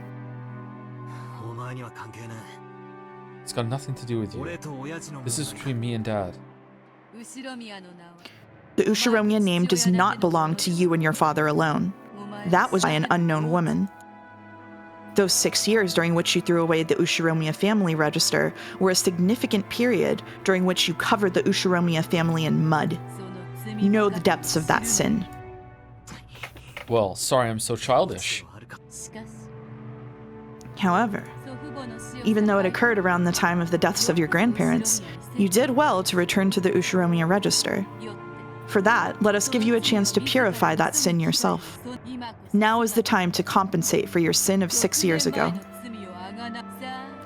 It's got nothing to do with you. This is between me and Dad. The Ushiromiya name does not belong to you and your father alone. That was by an unknown woman. Those 6 years during which you threw away the Ushiromiya family register were a significant period during which you covered the Ushiromiya family in mud. You know the depths of that sin. Well, sorry I'm so childish. However, even though it occurred around the time of the deaths of your grandparents, you did well to return to the Ushiromiya register. For that, let us give you a chance to purify that sin yourself. Now is the time to compensate for your sin of 6 years ago.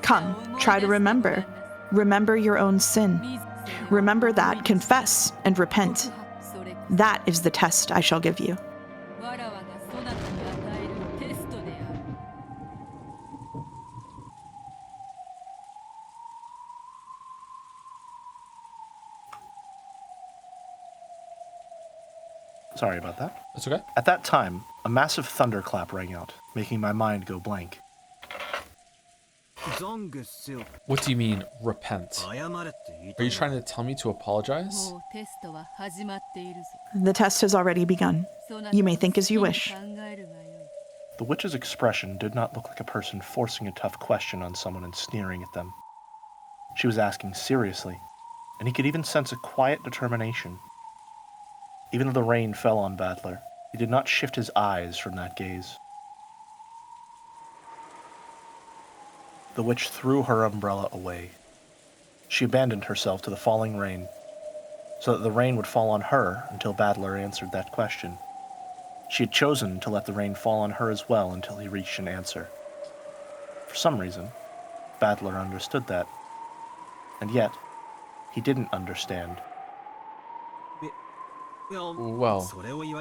Come, try to remember. Remember your own sin. Remember that, confess, and repent. That is the test I shall give you. Sorry about that. That's okay. At that time, a massive thunderclap rang out, making my mind go blank. What do you mean, repent? Are you trying to tell me to apologize? The test has already begun. You may think as you wish. The witch's expression did not look like a person forcing a tough question on someone and sneering at them. She was asking seriously, and he could even sense a quiet determination. Even though the rain fell on Battler, he did not shift his eyes from that gaze. The witch threw her umbrella away. She abandoned herself to the falling rain, so that the rain would fall on her until Battler answered that question. She had chosen to let the rain fall on her as well until he reached an answer. For some reason, Battler understood that. And yet, he didn't understand. Well,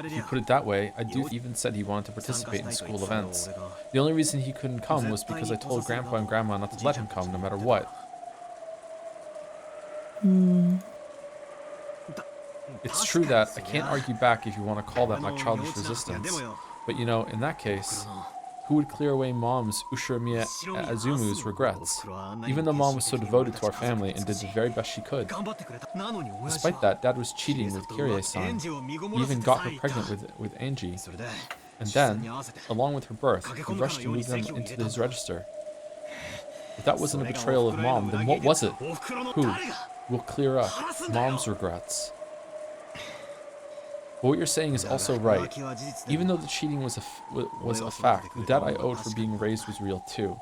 if you put it that way, I do even said he wanted to participate in school events. The only reason he couldn't come was because I told Grandpa and Grandma not to let him come no matter what. It's true that I can't argue back if you want to call that my childish resistance. But you know, in that case, who would clear away Mom's Ushiromiya Azumu's regrets? Even though Mom was so devoted to our family and did the very best she could. Despite that, Dad was cheating with Kirie-san. He even got her pregnant with Angie. And then, along with her birth, he rushed to move them into his register. If that wasn't a betrayal of Mom, then what was it? Who? We'll clear up. Mom's regrets. But what you're saying is also right. Even though the cheating was a fact, the debt I owed for being raised was real too.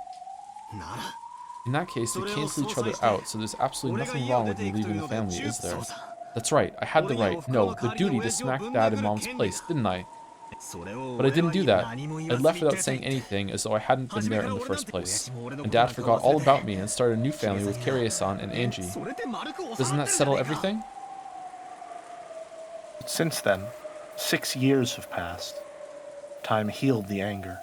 In that case, we cancel each other out, so there's absolutely nothing wrong with me leaving the family, is there? That's right, I had the right, no, the duty to smack Dad in Mom's place, didn't I? But I didn't do that. I left without saying anything, as though I hadn't been there in the first place. And Dad forgot all about me and started a new family with Kyrie-san and Angie. Doesn't that settle everything? Since then, 6 years have passed. Time healed the anger.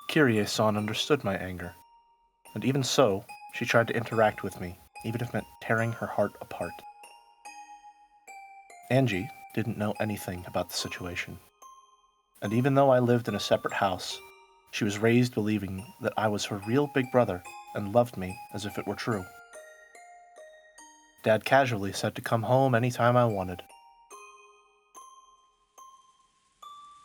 Kyrie-san understood my anger, and even so, she tried to interact with me, even if it meant tearing her heart apart. Angie didn't know anything about the situation, and even though I lived in a separate house, she was raised believing that I was her real big brother and loved me as if it were true. Dad casually said to come home anytime I wanted.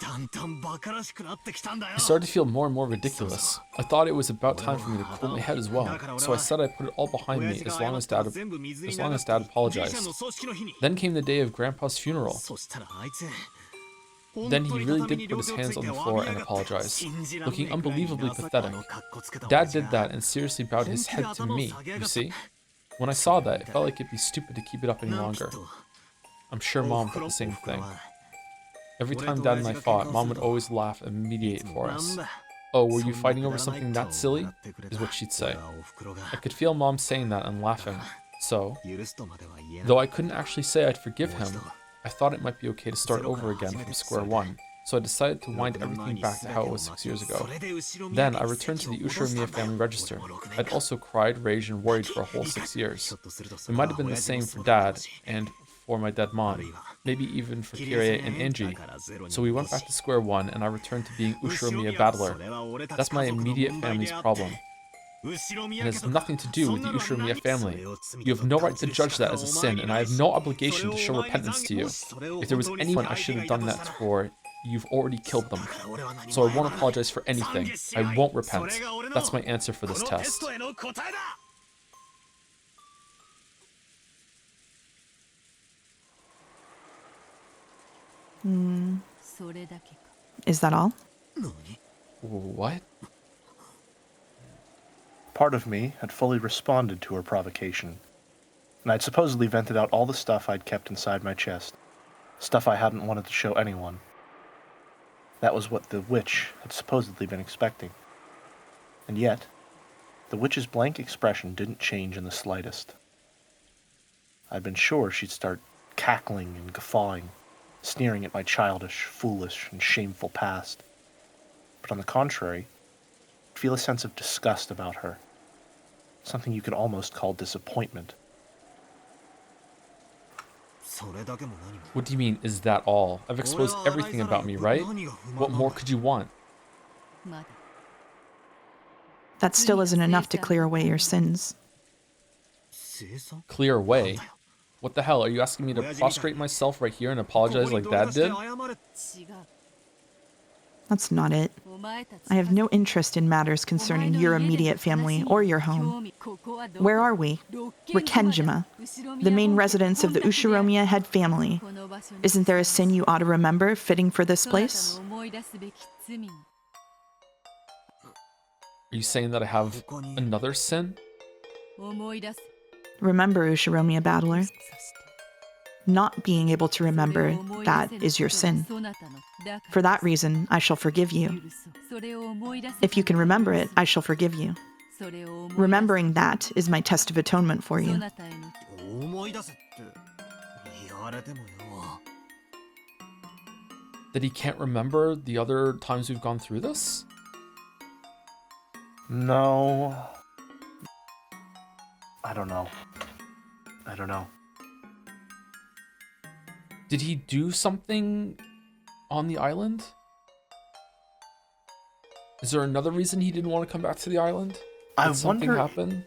I started to feel more and more ridiculous. I thought it was about time for me to cool my head as well, so I said I'd put it all behind me as long as Dad apologized. Then came the day of Grandpa's funeral. Then he really did put his hands on the floor and apologize, looking unbelievably pathetic. Dad did that and seriously bowed his head to me, you see? When I saw that, it felt like it'd be stupid to keep it up any longer. I'm sure Mom felt the same thing. Every time Dad and I fought, Mom would always laugh and mediate for us. Oh, were you fighting over something that silly? Is what she'd say. I could feel Mom saying that and laughing. So, though I couldn't actually say I'd forgive him, I thought it might be okay to start over again from square one. So I decided to wind everything back to how it was 6 years ago. Then I returned to the Ushiromiya family register. I'd also cried, raged, and worried for a whole 6 years. It might have been the same for Dad and for my dead mom, maybe even for Kirie and Angie. So we went back to square one and I returned to being Ushiromiya battler. That's my immediate family's problem. It has nothing to do with the Ushiromiya family. You have no right to judge that as a sin, and I have no obligation to show repentance to you. If there was anyone I should have done that for, you've already killed them. So I won't apologize for anything. I won't repent. That's my answer for this test. Is that all? What? Part of me had fully responded to her provocation, and I'd supposedly vented out all the stuff I'd kept inside my chest, stuff I hadn't wanted to show anyone. That was what the witch had supposedly been expecting. And yet, the witch's blank expression didn't change in the slightest. I'd been sure she'd start cackling and guffawing, sneering at my childish, foolish, and shameful past. But on the contrary, I'd feel a sense of disgust about her. Something you could almost call disappointment. What do you mean, is that all? I've exposed everything about me, right? What more could you want? That still isn't enough to clear away your sins. Clear away? What the hell, are you asking me to prostrate myself right here and apologize like Dad did? That's not it. I have no interest in matters concerning your immediate family or your home. Where are we? We're Kenjima, the main residence of the Ushiromiya head family. Isn't there a sin you ought to remember fitting for this place? Are you saying that I have another sin? Remember, Ushiromiya battler. Not being able to remember, that is your sin. For that reason, I shall forgive you. If you can remember it, I shall forgive you. Remembering that is my test of atonement for you. That he can't remember the other times we've gone through this? No. I don't know. Did he do something on the island? Is there another reason he didn't want to come back to the island? Did something happen?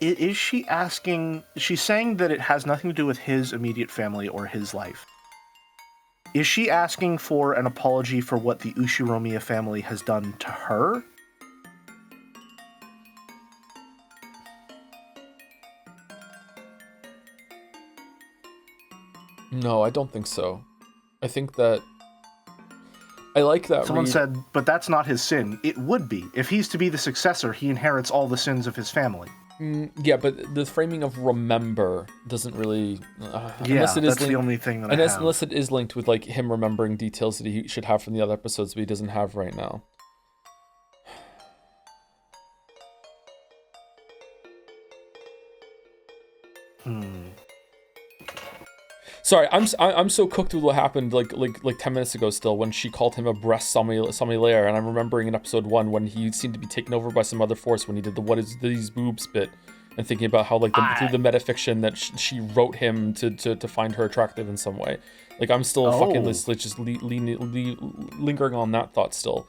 Is she asking... She's saying that it has nothing to do with his immediate family or his life. Is she asking for an apology for what the Ushiromiya family has done to her? No, I don't think so. I think that... I like that Someone said, but that's not his sin. It would be. If he's to be the successor, he inherits all the sins of his family. Yeah, but the framing of remember doesn't really... that's the only thing that I have. Unless it is linked with like him remembering details that he should have from the other episodes, but he doesn't have right now. Sorry, I'm so cooked with what happened like 10 minutes ago still when she called him a breast similaire, and I'm remembering in episode 1 when he seemed to be taken over by some other force when he did the what is these boobs bit, and thinking about how like through the metafiction that she wrote him to find her attractive in some way. Like I'm still fucking just lingering on that thought still.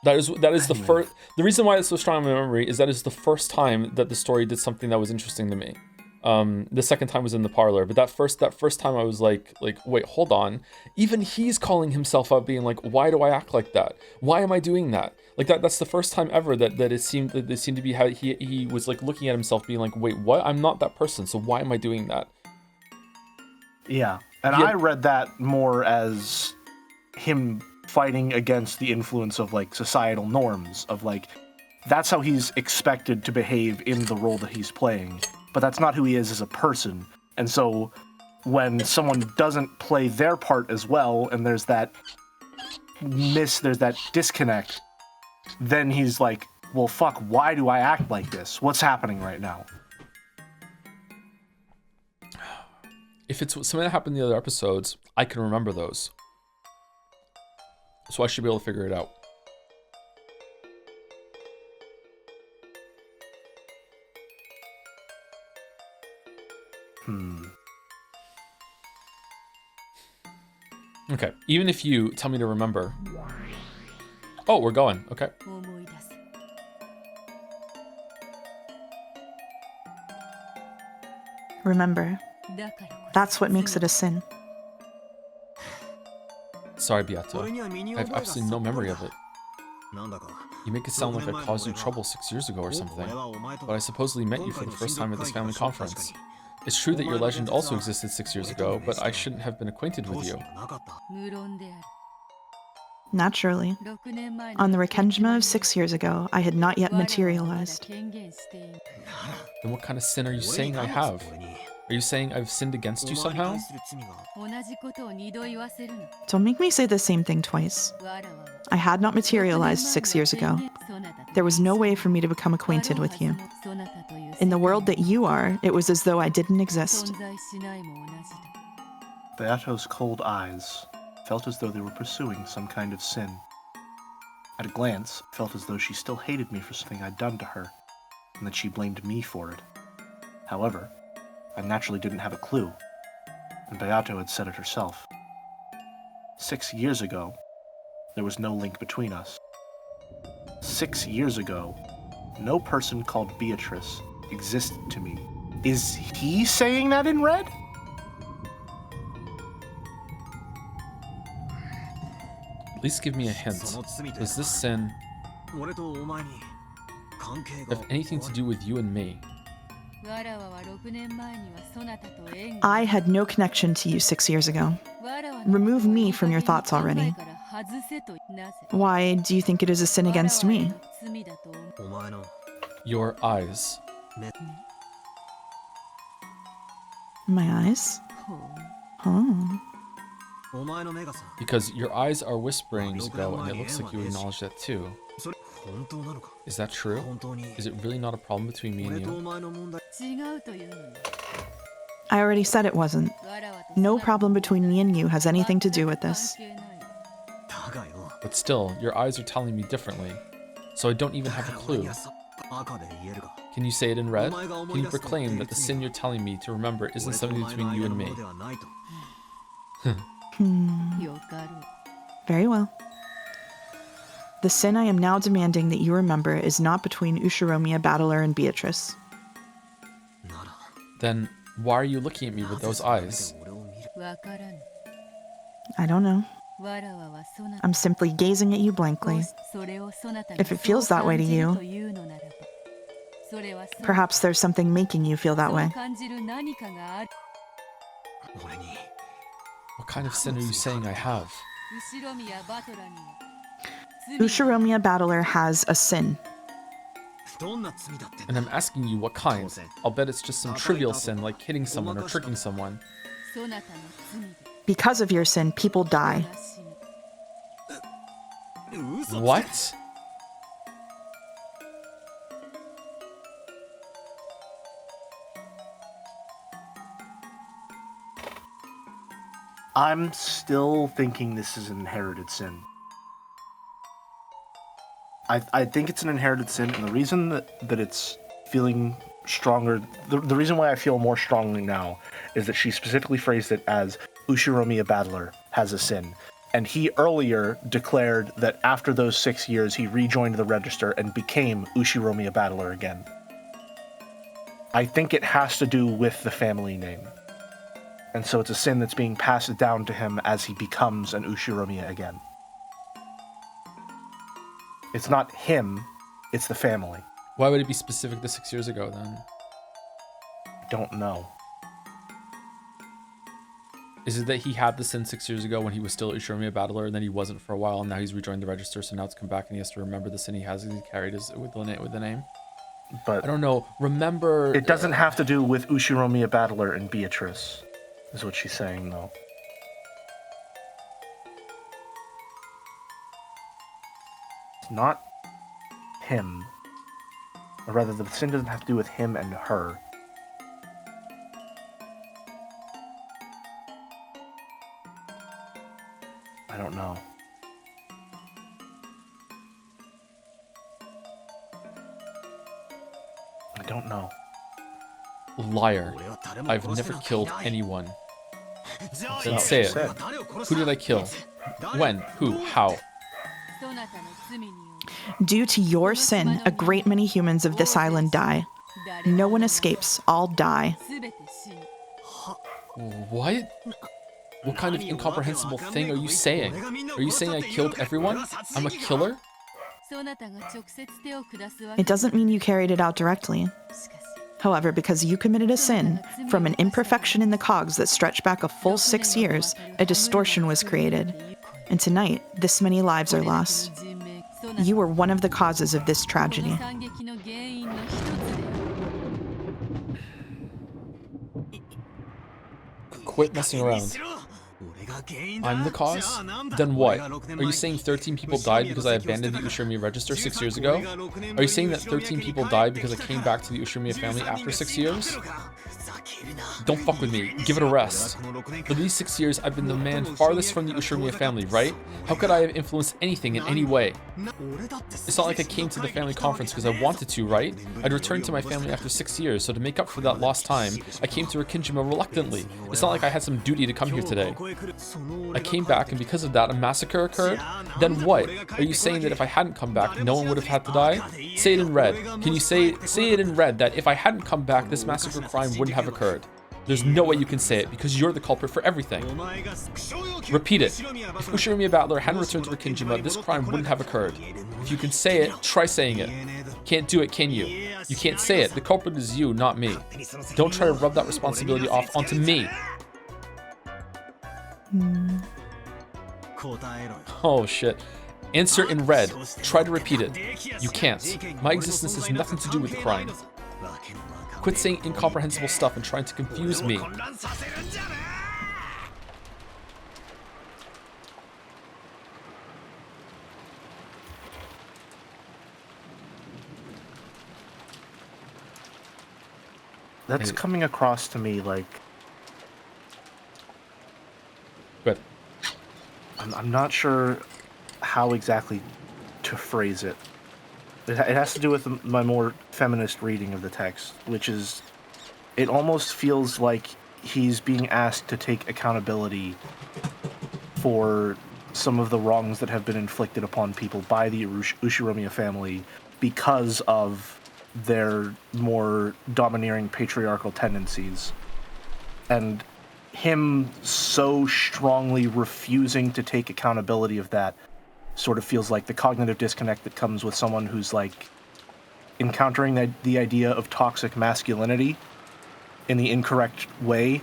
That is the first. The reason why it's so strong in my memory is that it's the first time that the story did something that was interesting to me. The second time was in the parlor, but that first time I was like, wait, hold on. Even he's calling himself out, being like, why do I act like that? Why am I doing that? Like that's the first time ever that it seemed to be how he was like looking at himself, being like, wait, what? I'm not that person, so why am I doing that? Yeah, and I read that more as him fighting against the influence of like societal norms of like that's how he's expected to behave in the role that he's playing, but that's not who he is as a person. And so when someone doesn't play their part as well and there's that disconnect, then he's like, well fuck, why do I act like this? What's happening right now? If it's something that happened in the other episodes, I can remember those. So I should be able to figure it out. Okay, even if you tell me to remember. Oh, we're going. Okay. Remember, that's what makes it a sin. Sorry, Beato. I have absolutely no memory of it. You make it sound like I caused you trouble 6 years ago or something, but I supposedly met you for the first time at this family conference. It's true that your legend also existed 6 years ago, but I shouldn't have been acquainted with you. Naturally. On the Rekenjima of 6 years ago, I had not yet materialized. Then what kind of sin are you saying I have? Are you saying I've sinned against you somehow? Don't make me say the same thing twice. I had not materialized 6 years ago. There was no way for me to become acquainted with you. In the world that you are, it was as though I didn't exist. Beato's cold eyes felt as though they were pursuing some kind of sin. At a glance, it felt as though she still hated me for something I'd done to her, and that she blamed me for it. However, I naturally didn't have a clue, and Beato had said it herself. 6 years ago, there was no link between us. 6 years ago, no person called Beatrice existed to me. Is he saying that in red? At least give me a hint. Does this sin have anything to do with you and me? I had no connection to you 6 years ago. Remove me from your thoughts already. Why do you think it is a sin against me? Your eyes. My eyes? Huh. Because your eyes are whisperings ago, and it looks like you acknowledge that too. Is that true? Is it really not a problem between me and you? I already said it wasn't. No problem between me and you has anything to do with this. But still, your eyes are telling me differently, so I don't even have a clue. Can you say it in red? Can you proclaim that the sin you're telling me to remember isn't something between you and me? Very well. The sin I am now demanding that you remember is not between Ushiromiya Battler and Beatrice. Then why are you looking at me with those eyes? I don't know. I'm simply gazing at you blankly. If it feels that way to you, Perhaps there's something making you feel that way. What kind of sin are you saying I have? Ushiromiya Battler has a sin. And I'm asking you what kind. I'll bet it's just some trivial sin like hitting someone or tricking someone. Because of your sin, people die. What? I'm still thinking this is an inherited sin. I think it's an inherited sin, and the reason that it's feeling stronger, the reason why I feel more strongly now is that she specifically phrased it as Ushiromiya Battler has a sin. And he earlier declared that after those 6 years, he rejoined the register and became Ushiromiya Battler again. I think it has to do with the family name. And so it's a sin that's being passed down to him as he becomes an Ushiromiya again. It's not him, it's the family. Why would it be specific to 6 years ago then? Don't know. Is it that he had the sin 6 years ago when he was still Ushiromiya Battler, and then he wasn't for a while, and now he's rejoined the register, so now it's come back and he has to remember the sin he has and he carried with the name? But I don't know. Remember... It doesn't have to do with Ushiromiya Battler and Beatrice, is what she's saying, though. It's not him. Or rather, the sin doesn't have to do with him and her. I don't know. I don't know. Liar. I've never killed anyone. Then say it. Who did I kill? When? Who? How? Due to your sin, a great many humans of this island die. No one escapes. All die. What? What kind of incomprehensible thing are you saying? Are you saying I killed everyone? I'm a killer? It doesn't mean you carried it out directly. However, because you committed a sin, from an imperfection in the cogs that stretched back a full 6 years, a distortion was created. And tonight, this many lives are lost. You were one of the causes of this tragedy. Quit messing around. I'm the cause? Then what? Are you saying 13 people died because I abandoned the Ushiromiya register 6 years ago? Are you saying that 13 people died because I came back to the Ushiromiya family after 6 years? Don't fuck with me. Give it a rest. For these 6 years, I've been the man farthest from the Ushiromiya family, right? How could I have influenced anything in any way? It's not like I came to the family conference because I wanted to, right? I'd returned to my family after 6 years, so to make up for that lost time, I came to Rikinjima reluctantly. It's not like I had some duty to come here today. I came back, and because of that, a massacre occurred? Then what? Are you saying that if I hadn't come back, no one would have had to die? Say it in red. Can you say it in red that if I hadn't come back, this massacre crime wouldn't have occurred? There's no way you can say it, because you're the culprit for everything. Repeat it. If Ushiromiya Battler hadn't returned to Rikinjima, this crime wouldn't have occurred. If you can say it, try saying it. Can't do it, can you? You can't say it. The culprit is you, not me. Don't try to rub that responsibility off onto me. Oh shit. Answer in red. Try to repeat it. You can't. My existence has nothing to do with the crime. Quit saying incomprehensible stuff and trying to confuse me. That's coming across to me like... Good. I'm not sure how exactly to phrase it. It has to do with my more feminist reading of the text, which is, it almost feels like he's being asked to take accountability for some of the wrongs that have been inflicted upon people by the Ushiromiya family because of their more domineering patriarchal tendencies. And him so strongly refusing to take accountability of that sort of feels like the cognitive disconnect that comes with someone who's like encountering the idea of toxic masculinity in the incorrect way,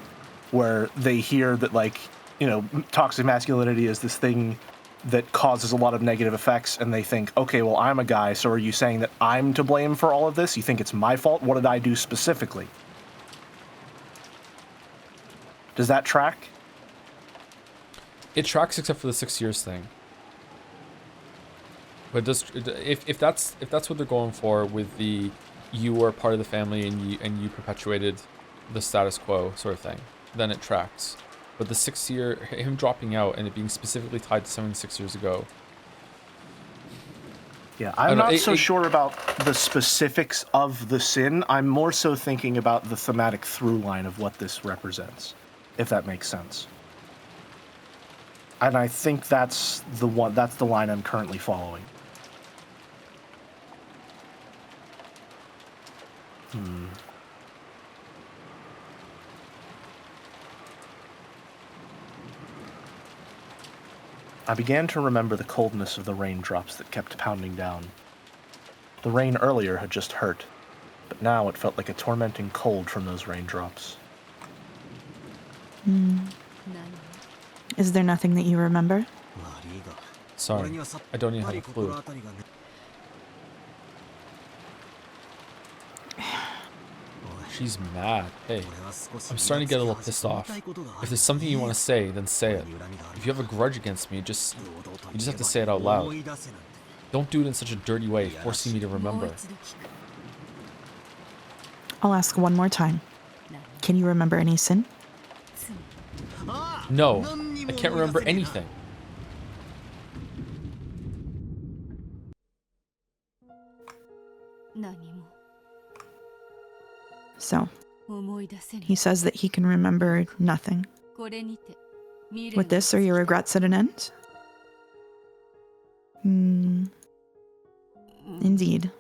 where they hear that, like, you know, toxic masculinity is this thing that causes a lot of negative effects, and they think, okay, well, I'm a guy, so are you saying that I'm to blame for all of this? You think it's my fault? What did I do specifically? Does that track? It tracks except for the 6 years thing. But if that's what they're going for with the you were part of the family and you perpetuated the status quo sort of thing, then it tracks. But the 6 year, him dropping out and it being specifically tied to something 6 years ago. Yeah, I'm not so sure about the specifics of the sin. I'm more so thinking about the thematic through line of what this represents, if that makes sense. And I think that's the line I'm currently following. I began to remember the coldness of the raindrops that kept pounding down. The rain earlier had just hurt, but now it felt like a tormenting cold from those raindrops. Is there nothing that you remember? Sorry, I don't even have a clue. She's mad. Hey, I'm starting to get a little pissed off. If there's something you want to say, then say it. If you have a grudge against me, you just have to say it out loud. Don't do it in such a dirty way, forcing me to remember. I'll ask one more time. Can you remember any sin? No, I can't remember anything. So, he says that he can remember nothing. With this, are your regrets at an end? Indeed.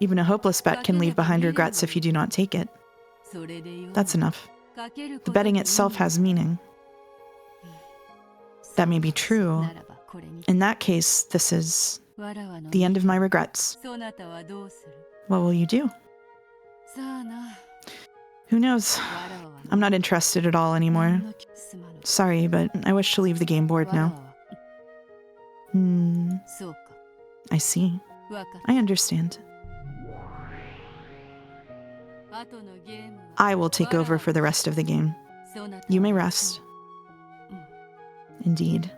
Even a hopeless bet can leave behind regrets if you do not take it. That's enough. The betting itself has meaning. That may be true. In that case, this is the end of my regrets. What will you do? Who knows? I'm not interested at all anymore. Sorry, but I wish to leave the game board now. I see. I understand. I will take over for the rest of the game. You may rest. Indeed.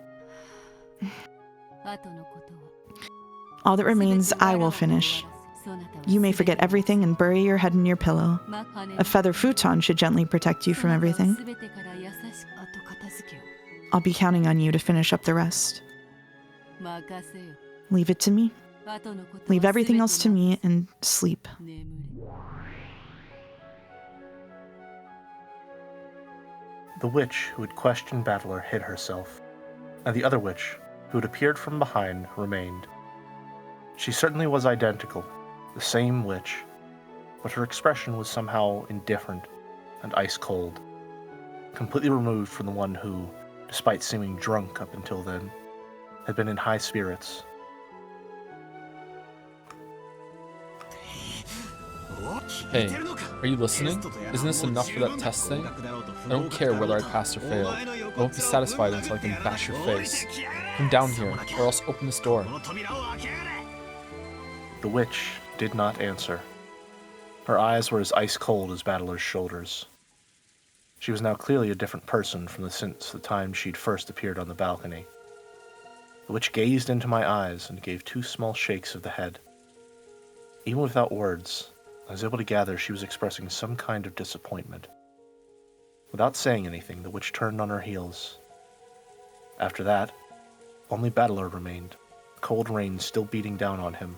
All that remains, I will finish. You may forget everything and bury your head in your pillow. A feather futon should gently protect you from everything. I'll be counting on you to finish up the rest. Leave it to me. Leave everything else to me and sleep. The witch who had questioned Battler hid herself, and the other witch, who had appeared from behind, remained. She certainly was identical, the same witch, but her expression was somehow indifferent and ice-cold, completely removed from the one who, despite seeming drunk up until then, had been in high spirits. Hey, are you listening? Isn't this enough for that test thing? I don't care whether I pass or fail. I won't be satisfied until I can bash your face. Come down here, or else open this door. The witch did not answer. Her eyes were as ice-cold as Battler's shoulders. She was now clearly a different person since the time she'd first appeared on the balcony. The witch gazed into my eyes and gave 2 small shakes of the head. Even without words, I was able to gather she was expressing some kind of disappointment. Without saying anything, the witch turned on her heels. After that, only Battler remained, cold rain still beating down on him.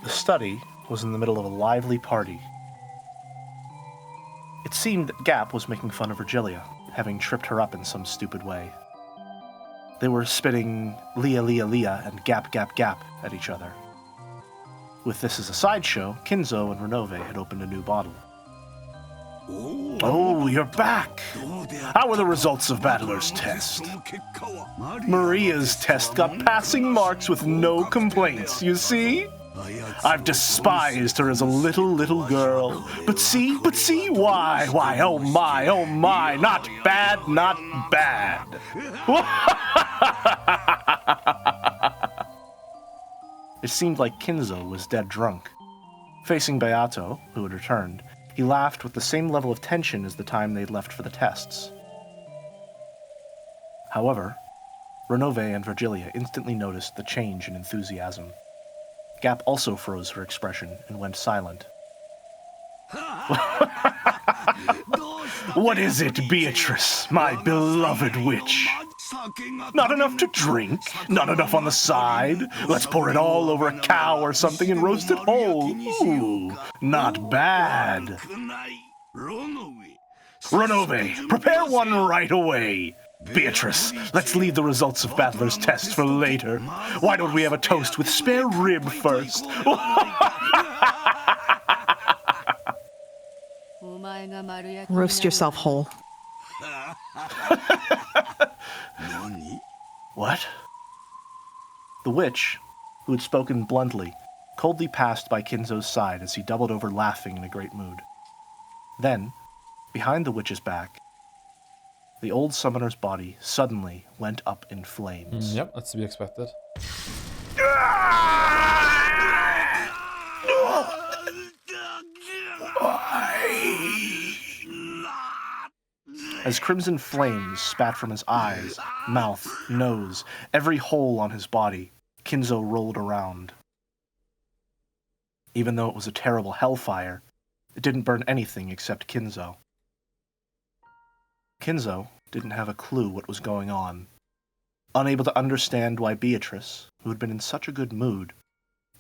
The study was in the middle of a lively party. It seemed that Gap was making fun of Virgilia, having tripped her up in some stupid way. They were spitting Leah, Leah, Leah and Gap, Gap, Gap at each other. With this as a sideshow, Kinzo and Renove had opened a new bottle. Oh, you're back! How were the results of Battler's test? Maria's test got passing marks with no complaints, you see? I've despised her as a little girl. But see, why, oh my, not bad, not bad. It seemed like Kinzo was dead drunk. Facing Beato, who had returned, he laughed with the same level of tension as the time they'd left for the tests. However, Renove and Virgilia instantly noticed the change in enthusiasm. Gap also froze her expression and went silent. What is it, Beatrice, my beloved witch? Not enough to drink? Not enough on the side? Let's pour it all over a cow or something and roast it whole. Ooh, not bad. Renove, prepare one right away. Beatrice, let's leave the results of Battler's test for later. Why don't we have a toast with spare rib first? Roast yourself whole. What? The witch, who had spoken bluntly, coldly passed by Kinzo's side as he doubled over laughing in a great mood. Then, behind the witch's back, the old summoner's body suddenly went up in flames. Yep, that's to be expected. As crimson flames spat from his eyes, mouth, nose, every hole on his body, Kinzo rolled around. Even though it was a terrible hellfire, it didn't burn anything except Kinzo. Kinzo didn't have a clue what was going on. Unable to understand why Beatrice, who had been in such a good mood,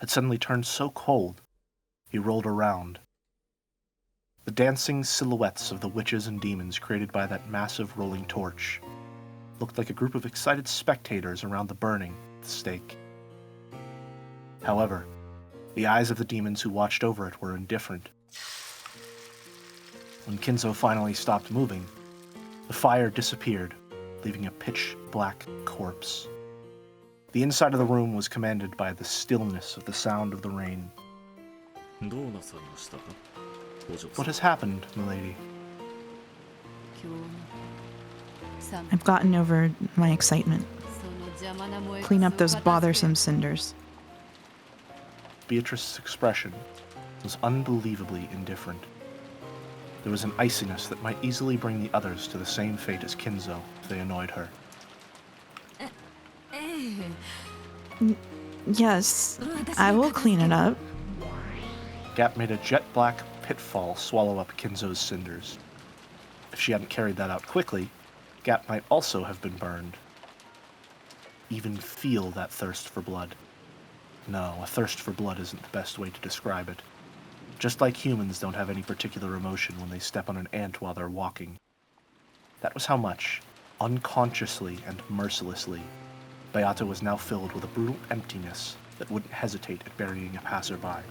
had suddenly turned so cold, he rolled around. The dancing silhouettes of the witches and demons created by that massive rolling torch looked like a group of excited spectators around the burning at the stake. However, the eyes of the demons who watched over it were indifferent. When Kinzo finally stopped moving, the fire disappeared, leaving a pitch-black corpse. The inside of the room was commanded by the stillness of the sound of the rain. What has happened, milady? I've gotten over my excitement. Clean up those bothersome cinders. Beatrice's expression was unbelievably indifferent. There was an iciness that might easily bring the others to the same fate as Kinzo if they annoyed her. Yes, I will clean it up. Gap made a jet-black pitfall swallow up Kinzo's cinders. If she hadn't carried that out quickly, Gap might also have been burned. Even feel that thirst for blood. No, a thirst for blood isn't the best way to describe it. Just like humans don't have any particular emotion when they step on an ant while they're walking. That was how much, unconsciously and mercilessly, Beato was now filled with a brutal emptiness that wouldn't hesitate at burying a passerby.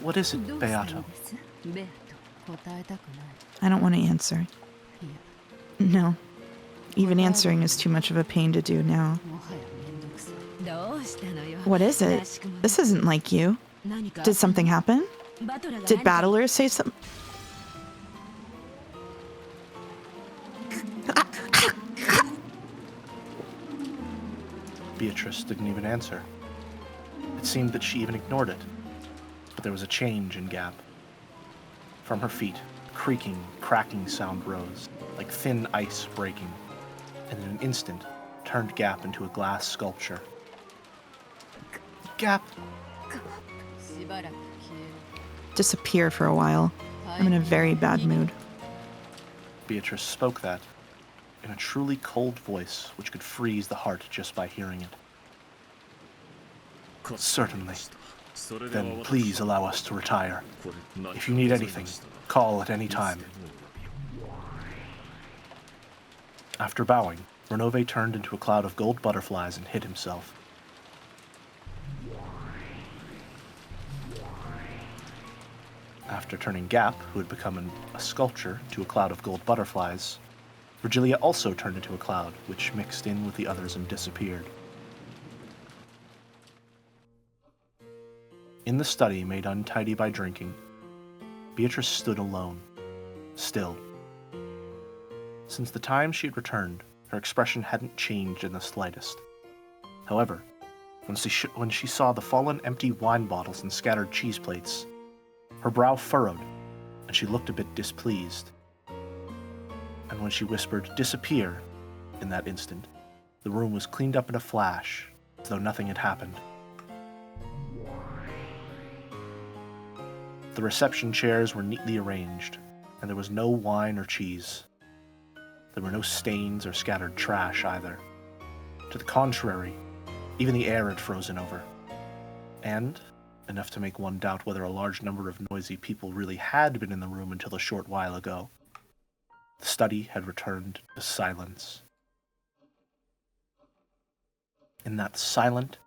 What is it, Beato? I don't want to answer. No. Even answering is too much of a pain to do now. What is it? This isn't like you. Did something happen? Did Battler say something? Beatrice didn't even answer. It seemed that she even ignored it. But there was a change in Gap. From her feet, a creaking, cracking sound rose, like thin ice breaking, and in an instant turned Gap into a glass sculpture. Gap! Disappear for a while. I'm in a very bad mood. Beatrice spoke that in a truly cold voice which could freeze the heart just by hearing it. Certainly. Then please allow us to retire. If you need anything, call at any time. After bowing, Renove turned into a cloud of gold butterflies and hid himself. After turning Gap, who had become a sculpture, to a cloud of gold butterflies, Virgilia also turned into a cloud, which mixed in with the others and disappeared. In the study made untidy by drinking, Beatrice stood alone, still. Since the time she had returned, her expression hadn't changed in the slightest. However, when she saw the fallen empty wine bottles and scattered cheese plates, her brow furrowed, and she looked a bit displeased. And when she whispered, "Disappear," in that instant, the room was cleaned up in a flash, as though nothing had happened. The reception chairs were neatly arranged, and there was no wine or cheese. There were no stains or scattered trash either. To the contrary, even the air had frozen over. And, enough to make one doubt whether a large number of noisy people really had been in the room until a short while ago, the study had returned to silence. In that silent,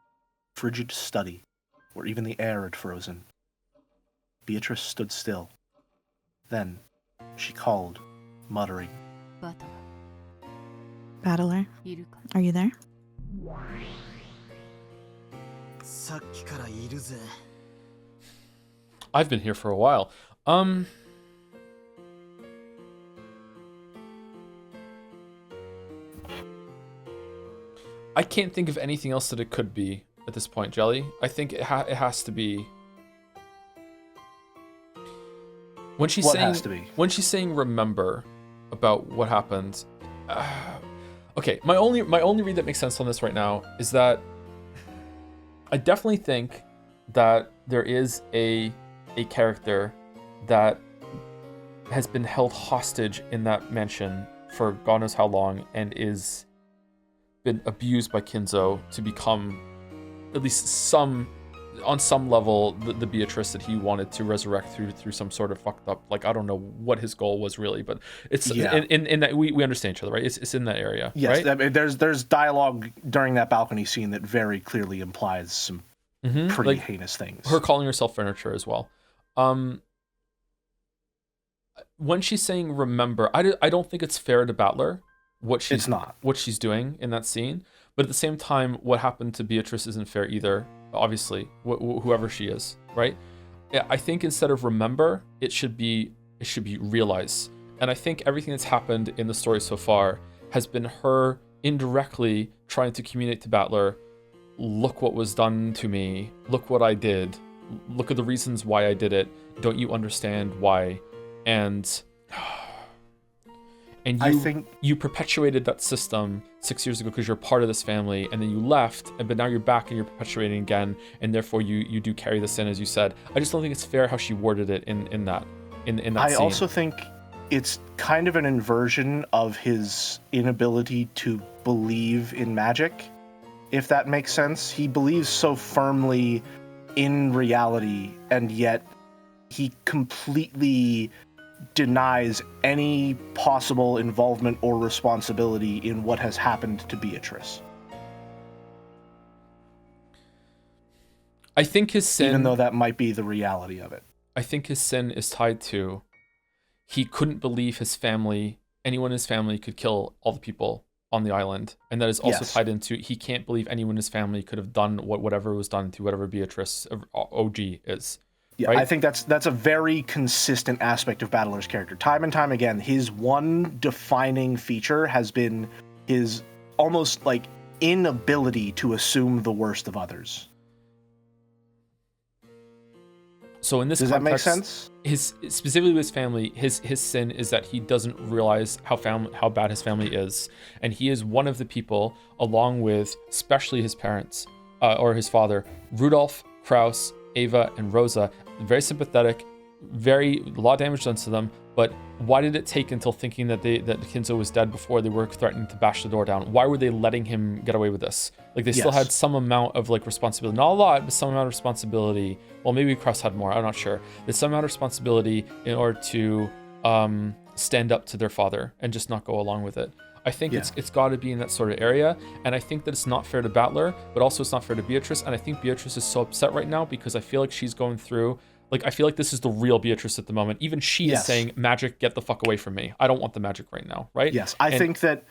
frigid study, where even the air had frozen, Beatrice stood still. Then, she called, muttering, Battler, are you there? I've been here for a while. I can't think of anything else that it could be at this point, Jelly. I think it has to be. When she's saying remember about what happened. Okay, my only read that makes sense on this right now is that I definitely think that there is a character that has been held hostage in that mansion for God knows how long and is been abused by Kinzo to become at least on some level the Beatrice that he wanted to resurrect through some sort of fucked up, like, I don't know what his goal was really, but it's in that we understand each other, right? It's in that area. Yes, right? I mean, there's dialogue during that balcony scene that very clearly implies some pretty heinous things. Her calling herself furniture as well. When she's saying remember, I don't think it's fair to Battler what she's doing in that scene, but at the same time, what happened to Beatrice isn't fair either. Obviously, whoever she is, right? I think instead of remember, it should be realize. And I think everything that's happened in the story so far has been her indirectly trying to communicate to Battler, look what was done to me, look what I did, look at the reasons why I did it, don't you understand why? And you perpetuated that system 6 years ago because you're part of this family, and then you left, but now you're back and you're perpetuating again, and therefore you do carry this in, as you said. I just don't think it's fair how she worded it in that scene. I also think it's kind of an inversion of his inability to believe in magic, if that makes sense. He believes so firmly in reality, and yet he completely denies any possible involvement or responsibility in what has happened to Beatrice. I think his sin, even though that might be the reality of it, I think his sin is tied to he couldn't believe anyone in his family could kill all the people on the island, and that is also tied into he can't believe anyone in his family could have done whatever was done to whatever Beatrice OG is. Yeah, right? I think that's a very consistent aspect of Battler's character. Time and time again, his one defining feature has been his almost like inability to assume the worst of others. So in this Does context, that make sense? Specifically with his family, his sin is that he doesn't realize how bad his family is, and he is one of the people, along with especially his parents or his father, Rudolph, Kraus, Ava, and Rosa. Very sympathetic, a lot of damage done to them, but why did it take until thinking that Kinzo was dead before they were threatening to bash the door down? Why were they letting him get away with this? Like, they still had some amount of like responsibility, not a lot, but some amount of responsibility. Well, maybe Kraus had more, I'm not sure. There's some amount of responsibility in order to stand up to their father and just not go along with it. I think it's got to be in that sort of area, and I think that it's not fair to Battler, but also it's not fair to Beatrice, and I think Beatrice is so upset right now because I feel like she's going through Like, I feel like this is the real Beatrice at the moment. Even she is saying, magic, get the fuck away from me. I don't want the magic right now, right? Yes, I think that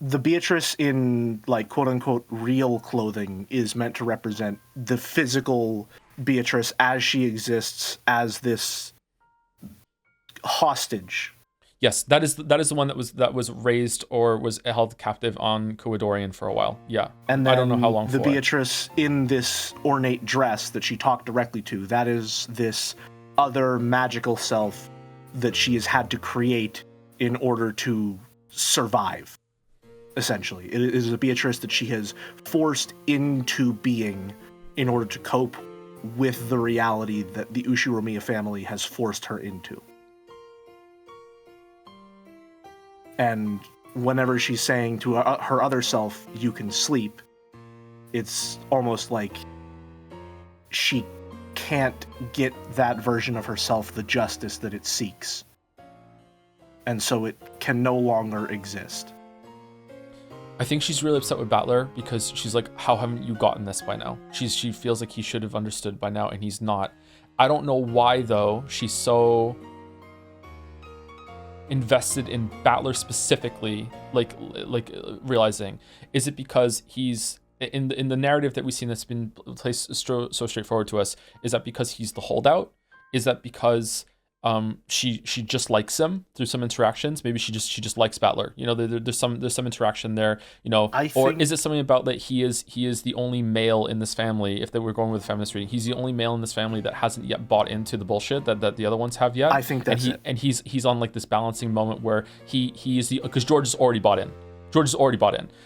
the Beatrice in, like, quote-unquote real clothing is meant to represent the physical Beatrice as she exists as this hostage. Yes, that is the one that was raised or was held captive on Kouadorian for a while. Yeah, and then I don't know how long. The Beatrice in this ornate dress that she talked directly to, that is this other magical self that she has had to create in order to survive. Essentially, it is a Beatrice that she has forced into being in order to cope with the reality that the Ushiromiya family has forced her into. And whenever she's saying to her other self, you can sleep, it's almost like she can't get that version of herself the justice that it seeks. And so it can no longer exist. I think she's really upset with Battler because she's like, how haven't you gotten this by now? She feels like he should have understood by now, and he's not. I don't know why, though, she's so invested in Battler specifically, like realizing, is it because he's in the narrative that we've seen that's been placed so straightforward to us, is that because he's the holdout? Is that because she just likes him through some interactions? Maybe she just likes Battler, you know, there's some interaction there, you know. Or is it something about that he is the only male in this family? If they were going with feminist reading, he's the only male in this family that hasn't yet bought into the bullshit that the other ones have yet. I think that's it. And he's on like this balancing moment where he is the, because George has already bought in.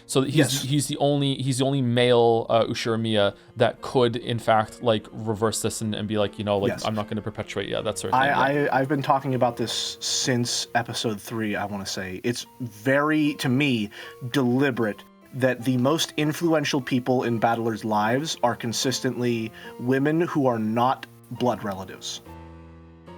So he's the only male Ushiromiya that could in fact like reverse this and be like, you know, like, I'm not going to perpetuate that sort of thing. I've been talking about this since episode 3. I want to say it's very, to me, deliberate that the most influential people in Battler's lives are consistently women who are not blood relatives.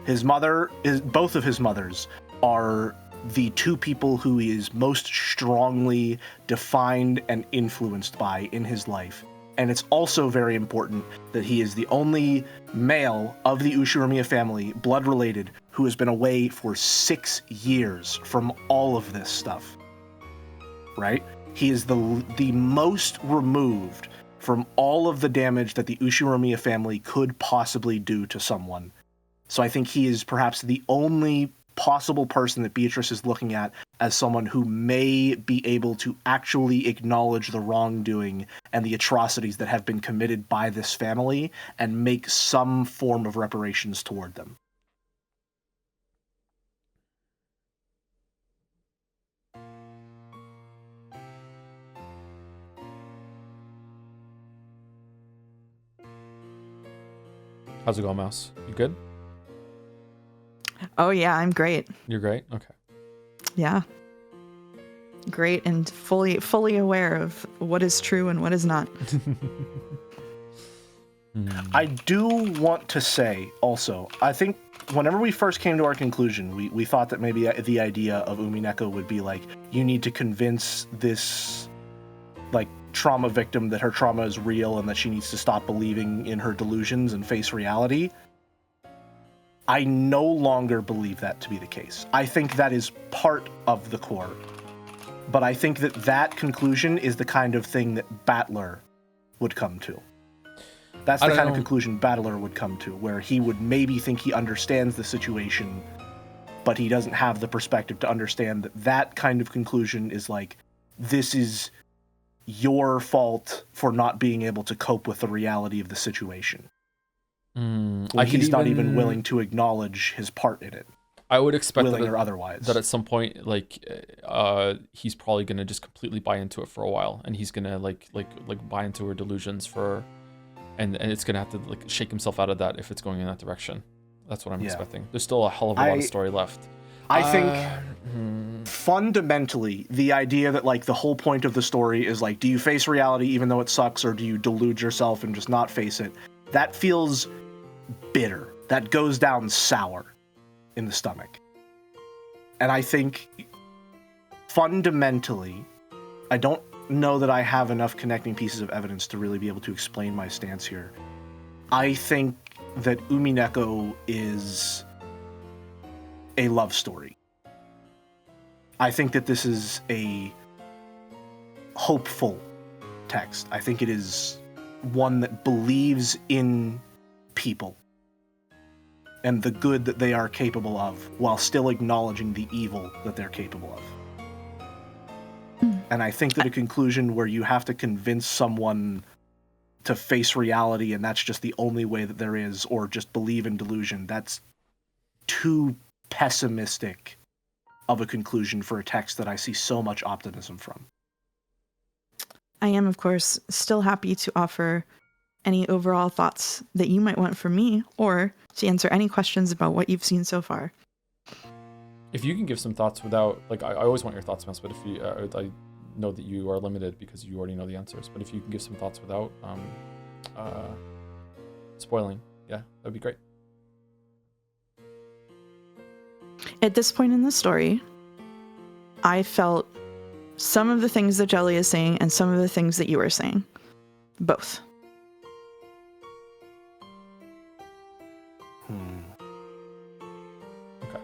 Both of his mothers are the two people who he is most strongly defined and influenced by in his life. And it's also very important that he is the only male of the Ushiromiya family, blood related, who has been away for 6 years from all of this stuff. Right? He is the most removed from all of the damage that the Ushiromiya family could possibly do to someone. So I think he is perhaps the only possible person that Beatrice is looking at as someone who may be able to actually acknowledge the wrongdoing and the atrocities that have been committed by this family and make some form of reparations toward them. How's it going, Mouse? You good? Oh yeah, I'm great. You're great? Okay. Yeah. Great and fully aware of what is true and what is not. I do want to say also, I think whenever we first came to our conclusion, we thought that maybe the idea of Umineko would be like, you need to convince this like trauma victim that her trauma is real and that she needs to stop believing in her delusions and face reality. I no longer believe that to be the case. I think that is part of the core. But I think that conclusion is the kind of thing that Battler would come to. That's the kind of conclusion Battler would come to, where he would maybe think he understands the situation, but he doesn't have the perspective to understand that kind of conclusion is like, this is your fault for not being able to cope with the reality of the situation. He's not even willing to acknowledge his part in it. I would expect willing or otherwise, that at some point, like, he's probably gonna just completely buy into it for a while, and he's gonna like buy into her delusions and it's gonna have to like shake himself out of that if it's going in that direction. That's what I'm expecting. There's still a hell of a lot of story left. I think fundamentally the idea that like the whole point of the story is like, do you face reality even though it sucks, or do you delude yourself and just not face it? That feels bitter. That goes down sour in the stomach. And I think fundamentally, I don't know that I have enough connecting pieces of evidence to really be able to explain my stance here. I think that Umineko is a love story. I think that this is a hopeful text. I think it is one that believes in people and the good that they are capable of while still acknowledging the evil that they're capable of. And I think that a conclusion where you have to convince someone to face reality and that's just the only way that there is, or just believe in delusion, that's too pessimistic of a conclusion for a text that I see so much optimism from. I am, of course, still happy to offer any overall thoughts that you might want from me, or to answer any questions about what you've seen so far. If you can give some thoughts without, like, I always want your thoughts, Mess, but if you, I know that you are limited because you already know the answers, but if you can give some thoughts without spoiling, yeah, that'd be great. At this point in the story, I felt some of the things that Jelly is saying and some of the things that you are saying. Both. Okay.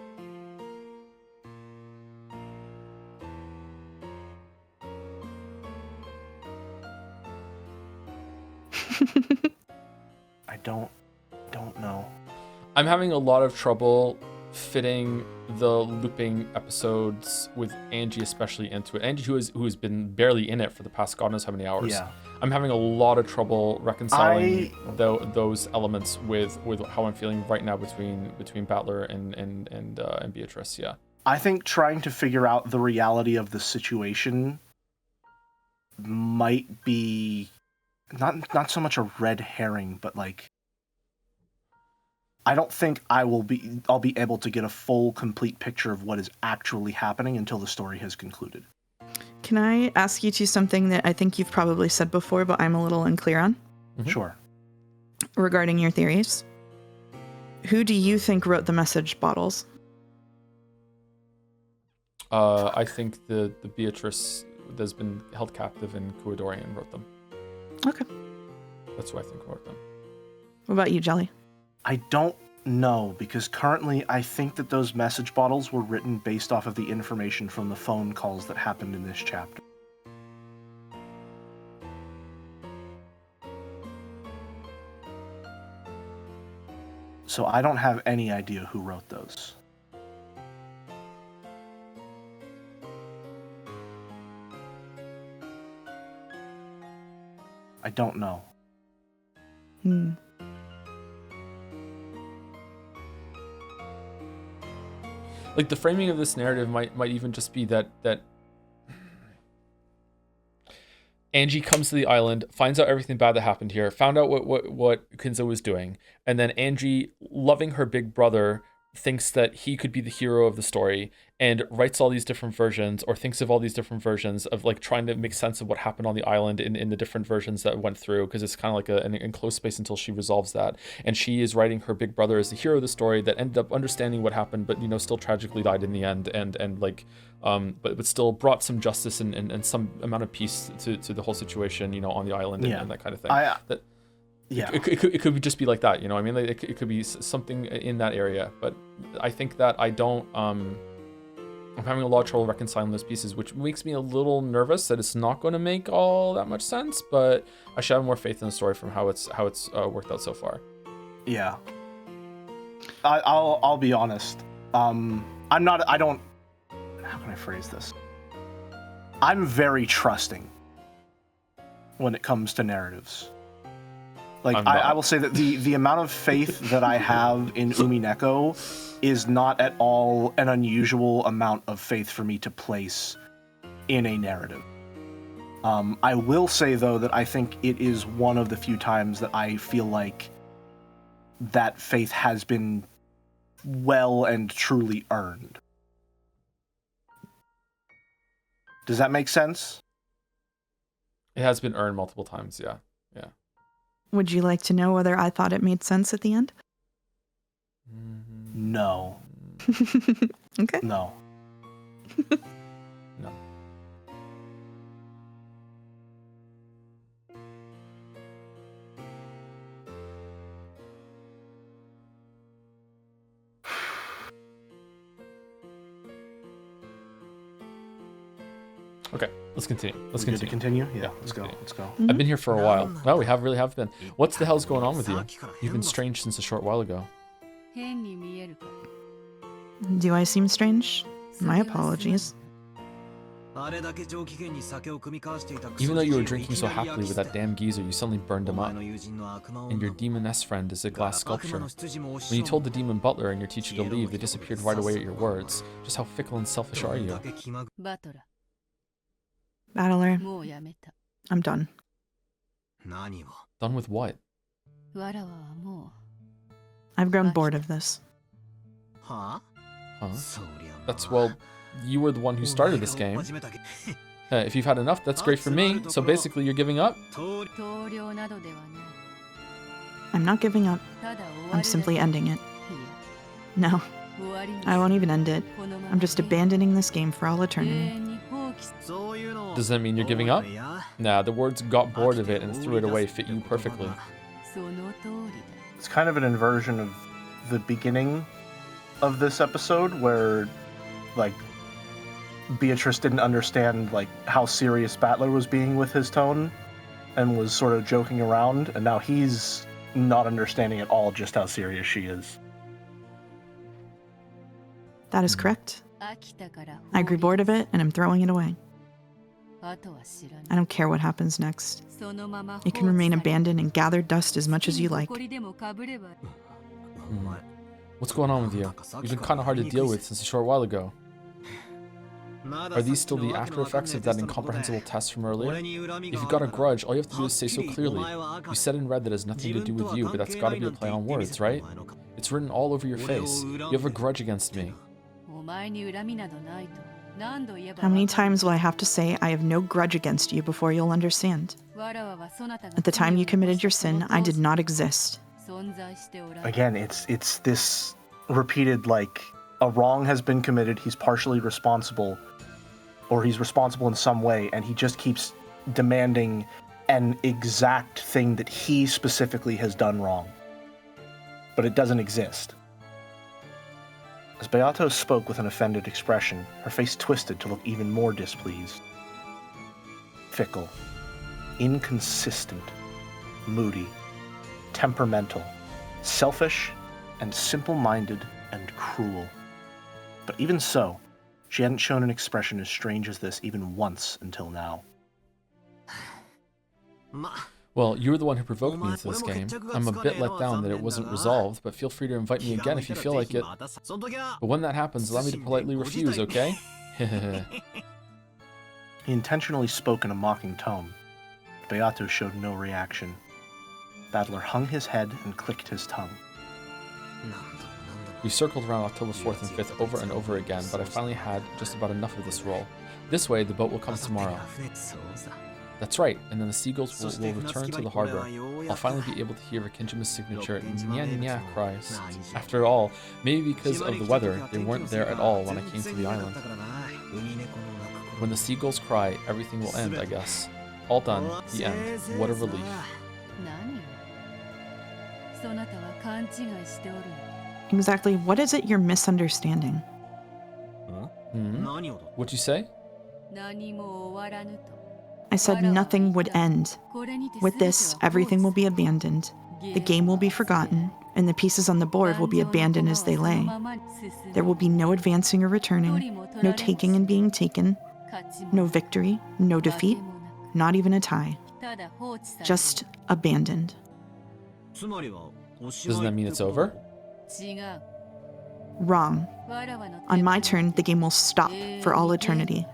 I don't know. I'm having a lot of trouble fitting the looping episodes with Angie especially into it. Angie, who has been barely in it for the past God knows how many hours. Yeah. I'm having a lot of trouble reconciling those elements with how I'm feeling right now between Battler and Beatrice. Yeah. I think trying to figure out the reality of the situation might be not so much a red herring, but like I don't think I'll be able to get a full, complete picture of what is actually happening until the story has concluded. Can I ask you to something that I think you've probably said before, but I'm a little unclear on? Mm-hmm. Sure. Regarding your theories. Who do you think wrote the message bottles? I think the Beatrice that's been held captive in Kuadorian wrote them. Okay. That's who I think wrote them. What about you, Jelly? I don't know, because currently I think that those message bottles were written based off of the information from the phone calls that happened in this chapter. So I don't have any idea who wrote those. I don't know. Like the framing of this narrative might even just be that Angie comes to the island, finds out everything bad that happened here, found out what Kinzo was doing, and then Angie, loving her big brother, thinks that he could be the hero of the story and writes all these different versions, or thinks of all these different versions of like trying to make sense of what happened on the island in the different versions that went through, because it's kind of like an enclosed space until she resolves that. And she is writing her big brother as the hero of the story that ended up understanding what happened, but still tragically died in the end, and like but still brought some justice and some amount of peace to the whole situation on the island and that kind of thing. Yeah. It could just be like that, I mean, like, it could be something in that area, but I think that I'm having a lot of trouble reconciling those pieces, which makes me a little nervous that it's not going to make all that much sense, but I should have more faith in the story from how it's worked out so far. Yeah. I'll be honest. How can I phrase this? I'm very trusting when it comes to narratives. Like, I will say that the amount of faith that I have in Umineko is not at all an unusual amount of faith for me to place in a narrative. I will say, though, that I think it is one of the few times that I feel like that faith has been well and truly earned. Does that make sense? It has been earned multiple times, yeah. Would you like to know whether I thought it made sense at the end? No. Okay. No. No. Okay, let's continue. Let's We good to continue. continue? Yeah, let's go. continue. Let's go. I've been here for a while. Well, we really have been. What's the hell's going on with you? You've been strange since a short while ago. Do I seem strange? My apologies. Even though you were drinking so happily with that damn geezer, you suddenly burned him up. And your demon-esque friend is a glass sculpture. When you told the demon butler and your teacher to leave, they disappeared right away at your words. Just how fickle and selfish are you? Battler, I'm done. Done with what? I've grown bored of this. Huh? That's, well, you were the one who started this game. If you've had enough, that's great for me. So basically, you're giving up? I'm not giving up. I'm simply ending it. No, I won't even end it. I'm just abandoning this game for all eternity. Does that mean you're giving up? Nah, the words "got bored of it and threw it away" fit you perfectly. It's kind of an inversion of the beginning of this episode where, like, Beatrice didn't understand, like, how serious Battler was being with his tone and was sort of joking around, and now he's not understanding at all just how serious she is. That is correct. I grew bored of it and I'm throwing it away. I don't care what happens next. It can remain abandoned and gather dust as much as you like. What's going on with you? You've been kind of hard to deal with since a short while ago. Are these still the after effects of that incomprehensible test from earlier? If you've got a grudge, all you have to do is say so clearly. You said in red that it has nothing to do with you, but that's gotta be a play on words, right? It's written all over your face. You have a grudge against me. How many times will I have to say I have no grudge against you before you'll understand? At the time you committed your sin, I did not exist. Again, it's this repeated, like, a wrong has been committed, he's partially responsible, or he's responsible in some way, and he just keeps demanding an exact thing that he specifically has done wrong. But it doesn't exist. As Beato spoke with an offended expression, her face twisted to look even more displeased. Fickle, inconsistent, moody, temperamental, selfish, and simple-minded and cruel. But even so, she hadn't shown an expression as strange as this even once until now. Well, you were the one who provoked me into this game. I'm a bit let down that it wasn't resolved, but feel free to invite me again if you feel like it. But when that happens, allow me to politely refuse, okay? He intentionally spoke in a mocking tone. Beato showed no reaction. Battler hung his head and clicked his tongue. We circled around October 4th and 5th over and over again, but I finally had just about enough of this role. This way, the boat will come tomorrow. That's right, and then the seagulls will return to the harbor. I'll finally be able to hear Kinjima's signature nya nya cries. After all, maybe because of the weather, they weren't there at all when I came to the island. When the seagulls cry, everything will end, I guess. All done, the end. What a relief. Exactly what is it you're misunderstanding? What'd you say? I said nothing would end. With this, everything will be abandoned. The game will be forgotten, and the pieces on the board will be abandoned as they lay. There will be no advancing or returning, no taking and being taken, no victory, no defeat, not even a tie. Just abandoned. Doesn't that mean it's over? Wrong. On my turn, the game will stop for all eternity.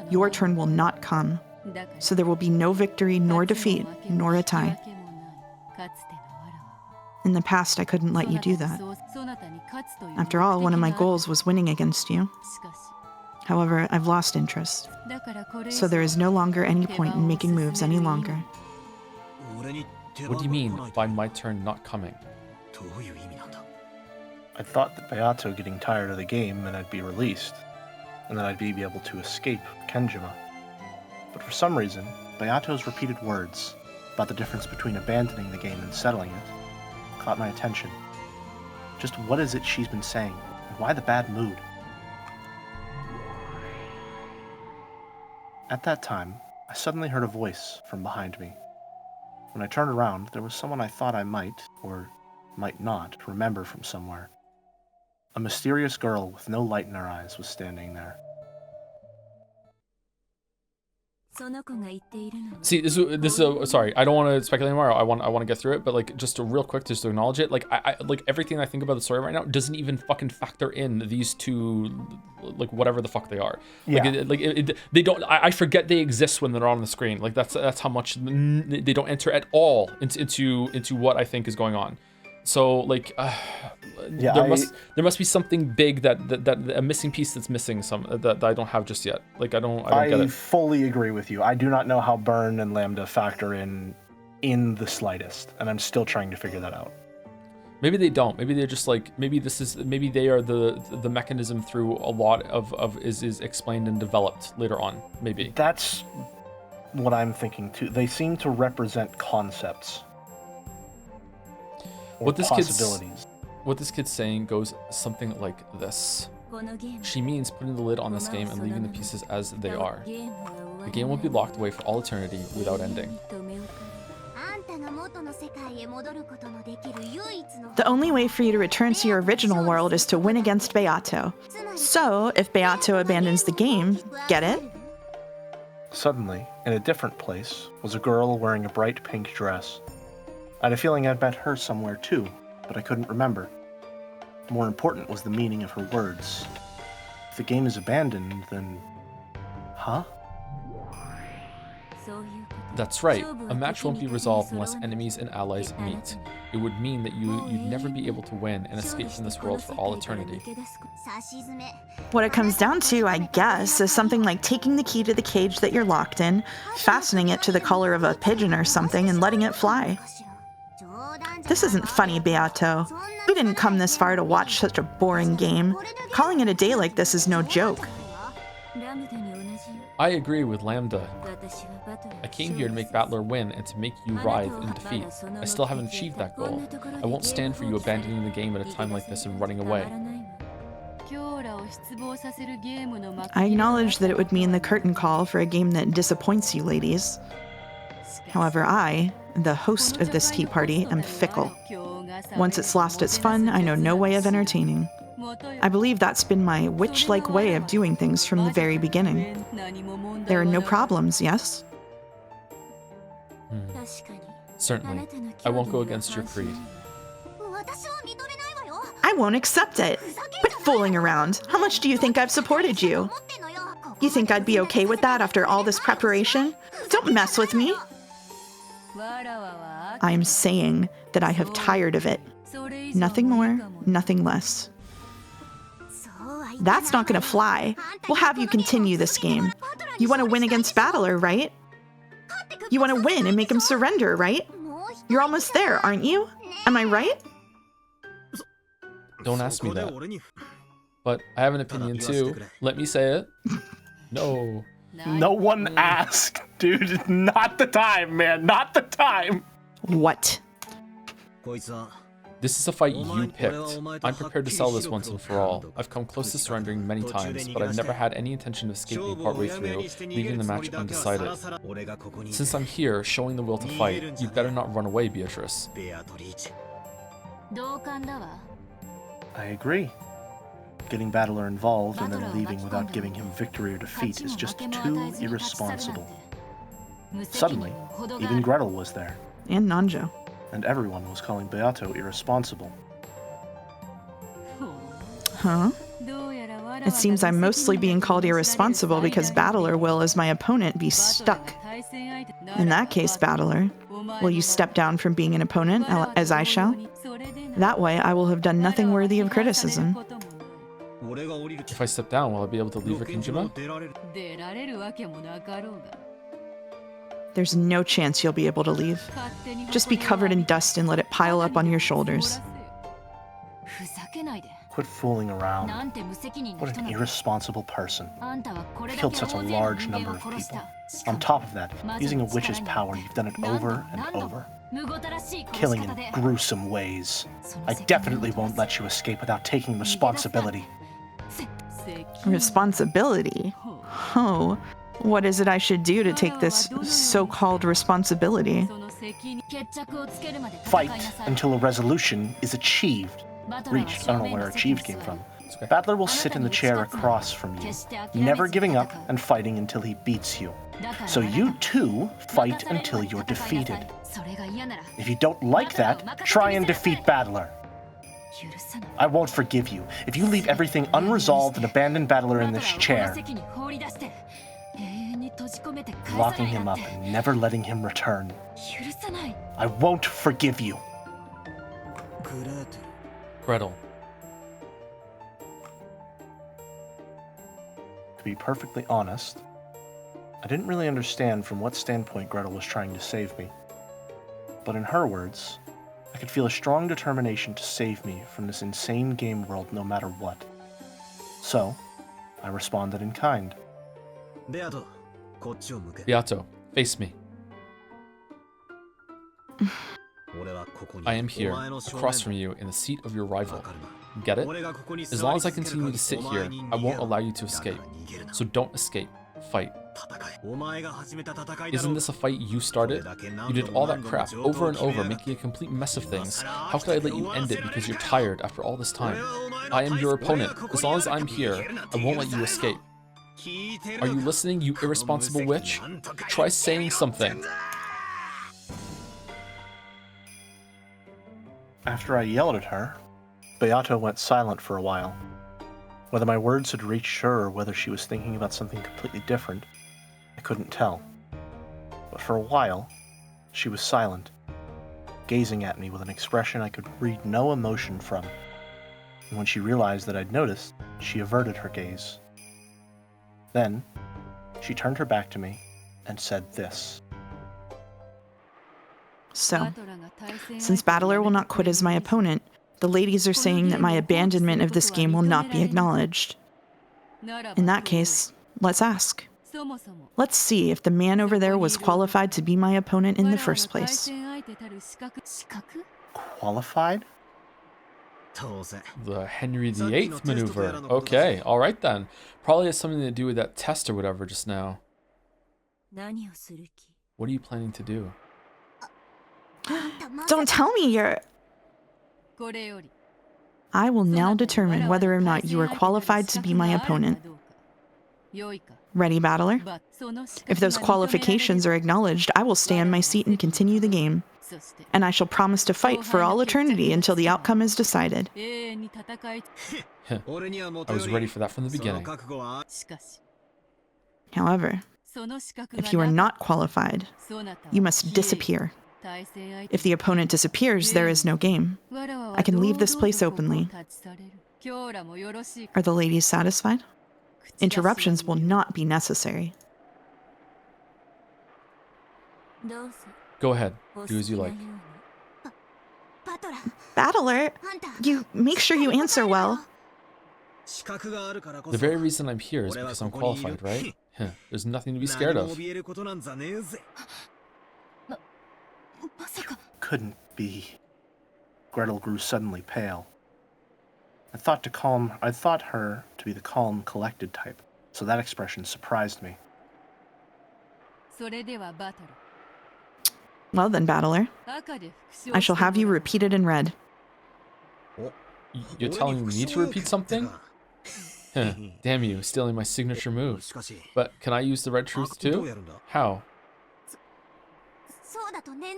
Your turn will not come. So there will be no victory, nor defeat, nor a tie. In the past, I couldn't let you do that. After all, one of my goals was winning against you. However, I've lost interest. So there is no longer any point in making moves any longer. What do you mean by my turn not coming? I thought that Beato getting tired of the game and I'd be released, and then I'd be able to escape Kenjima. But for some reason, Beato's repeated words about the difference between abandoning the game and settling it caught my attention. Just what is it she's been saying, and why the bad mood? At that time, I suddenly heard a voice from behind me. When I turned around, there was someone I thought I might, or might not, remember from somewhere. A mysterious girl with no light in her eyes was standing there. See, this is sorry, I don't want to speculate anymore. I want to get through it, but like just real quick, just to acknowledge it. Like I like everything I think about the story right now doesn't even fucking factor in these two, like whatever the fuck they are. Yeah. They don't. I forget they exist when they're on the screen. Like that's how much they don't enter at all into what I think is going on. So like, there must be something big that a missing piece that's missing that I don't have just yet. Like I don't get it. I fully agree with you. I do not know how Burn and Lambda factor in the slightest, and I'm still trying to figure that out. Maybe they don't. Maybe they're just like, maybe they are the mechanism through a lot of is explained and developed later on. Maybe. That's what I'm thinking too. They seem to represent concepts. What this kid's saying goes something like this. She means putting the lid on this game and leaving the pieces as they are. The game will be locked away for all eternity without ending. The only way for you to return to your original world is to win against Beato. So, if Beato abandons the game, get it? Suddenly, in a different place, was a girl wearing a bright pink dress. I had a feeling I'd met her somewhere too, but I couldn't remember. More important was the meaning of her words. If the game is abandoned, then... Huh? That's right. A match won't be resolved unless enemies and allies meet. It would mean that you'd never be able to win and escape from this world for all eternity. What it comes down to, I guess, is something like taking the key to the cage that you're locked in, fastening it to the collar of a pigeon or something, and letting it fly. This isn't funny, Beato. We didn't come this far to watch such a boring game. Calling it a day like this is no joke. I agree with Lambda. I came here to make Battler win and to make you writhe in defeat. I still haven't achieved that goal. I won't stand for you abandoning the game at a time like this and running away. I acknowledge that it would mean the curtain call for a game that disappoints you ladies. However, I, the host of this tea party, am fickle. Once it's lost its fun, I know no way of entertaining. I believe that's been my witch-like way of doing things from the very beginning. There are no problems, yes? Certainly. I won't go against your creed. I won't accept it. Quit fooling around. How much do you think I've supported you? You think I'd be okay with that after all this preparation? Don't mess with me. I am saying that I have tired of it. Nothing more, nothing less. That's not gonna fly. We'll have you continue this game. You want to win against Battler, right? You want to win and make him surrender, right? You're almost there, aren't you? Am I right? Don't ask me that. But I have an opinion too. Let me say it. No. No one asked, dude. Not the time, man. Not the time. What? This is a fight you picked. I'm prepared to settle this once and for all. I've come close to surrendering many times, but I've never had any intention of escaping partway through, leaving the match undecided. Since I'm here, showing the will to fight, you better not run away, Beatrice. I agree. Getting Battler involved and then leaving without giving him victory or defeat is just too irresponsible. Suddenly, even Gretel was there. And Nanjo. And everyone was calling Beato irresponsible. Huh? It seems I'm mostly being called irresponsible because Battler will, as my opponent, be stuck. In that case, Battler, will you step down from being an opponent, as I shall? That way, I will have done nothing worthy of criticism. If I step down, will I be able to leave Rikinjima? There's no chance you'll be able to leave. Just be covered in dust and let it pile up on your shoulders. Quit fooling around. What an irresponsible person. You've killed such a large number of people. On top of that, using a witch's power, you've done it over and over. Killing in gruesome ways. I definitely won't let you escape without taking responsibility. Responsibility? Oh, What is it I should do to take this so-called responsibility? Fight until a resolution is achieved. Reached. I don't know where achieved came from. Battler will sit in the chair across from you, never giving up and fighting until he beats you. So you too fight until you're defeated. If you don't like that, try and defeat Battler. I won't forgive you if you leave everything unresolved and abandon Battler in this chair, locking him up and never letting him return. I won't forgive you. Gretel. To be perfectly honest, I didn't really understand from what standpoint Gretel was trying to save me. But in her words, I could feel a strong determination to save me from this insane game world no matter what. So, I responded in kind. Beato, face me. I am here, across from you, in the seat of your rival. Get it? As long as I continue to sit here, I won't allow you to escape. So don't escape. Fight. Isn't this a fight you started? You did all that crap over and over, making a complete mess of things. How could I let you end it because you're tired after all this time? I am your opponent. As long as I'm here, I won't let you escape. Are you listening, you irresponsible witch? Try saying something. After I yelled at her, Beato went silent for a while. Whether my words had reached her or whether she was thinking about something completely different, I couldn't tell. But for a while, she was silent, gazing at me with an expression I could read no emotion from. And when she realized that I'd noticed, she averted her gaze. Then, she turned her back to me and said this. So, since Battler will not quit as my opponent, the ladies are saying that my abandonment of this game will not be acknowledged. In that case, let's ask. Let's see if the man over there was qualified to be my opponent in the first place. Qualified? The Henry VIII maneuver. Okay, alright then. Probably has something to do with that test or whatever just now. What are you planning to do? Don't tell me you're... I will now determine whether or not you are qualified to be my opponent. Ready, Battler? If those qualifications are acknowledged, I will stay on my seat and continue the game. And I shall promise to fight for all eternity until the outcome is decided. I was ready for that from the beginning. However, if you are not qualified, you must disappear. If the opponent disappears, there is no game. I can leave this place openly. Are the ladies satisfied? Interruptions will not be necessary. Go ahead. Do as you like. Battler, you make sure you answer well. The very reason I'm here is because I'm qualified, right? There's nothing to be scared of. Couldn't be. Gretel grew suddenly pale. I thought her to be the calm, collected type, so that expression surprised me. Well then, Battler, I shall have you repeat it in red. You're telling me to repeat something? Damn you, stealing my signature move. But can I use the red truth too? How?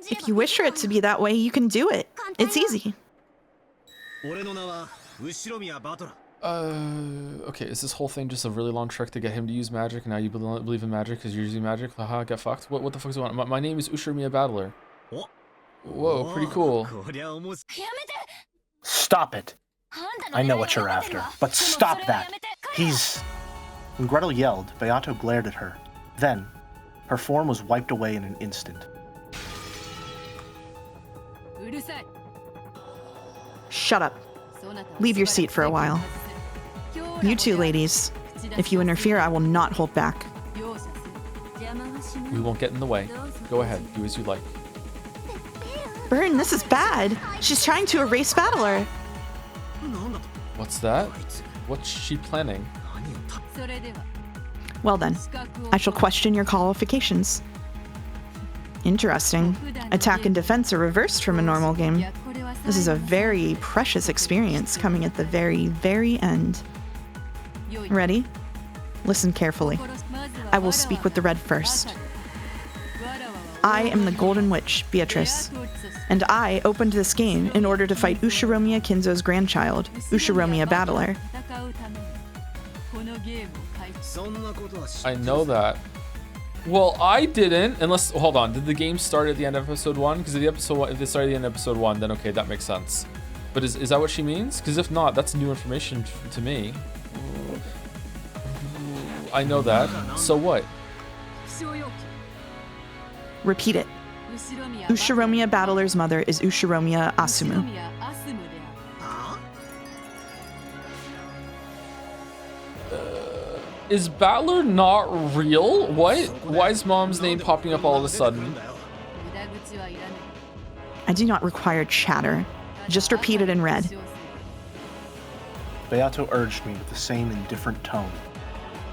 If you wish for it to be that way, you can do it. It's easy. Okay, is this whole thing just a really long trick to get him to use magic, and now you believe in magic because you're using magic? Haha, get fucked. What the fuck's going on? My name is Ushirmiya Battler. Whoa, pretty cool. Stop it! I know what you're after, but stop that! When Gretel yelled, Beato glared at her. Then, her form was wiped away in an instant. Shut up. Leave your seat for a while. You two ladies, if you interfere, I will not hold back. We won't get in the way. Go ahead, do as you like. Burn, this is bad. She's trying to erase Battler. What's that? What's she planning? Well then, I shall question your qualifications. Interesting. Attack and defense are reversed from a normal game. This is a very precious experience coming at the very, very end. Ready? Listen carefully. I will speak with the red first. I am the Golden Witch, Beatrice, and I opened this game in order to fight Ushiromiya Kinzo's grandchild, Ushiromiya Battler. I know that. Well, I didn't, unless, hold on, did the game start at the end of episode 1? Because if they started at the end of episode 1, then okay, that makes sense. But is that what she means? Because if not, that's new information to me. I know that. So what? Repeat it. Ushiromiya Battler's mother is Ushiromiya Asumu. Is Battler not real? What? Why is mom's name popping up all of a sudden? I do not require chatter. Just repeat it in red. Beato urged me with the same indifferent tone,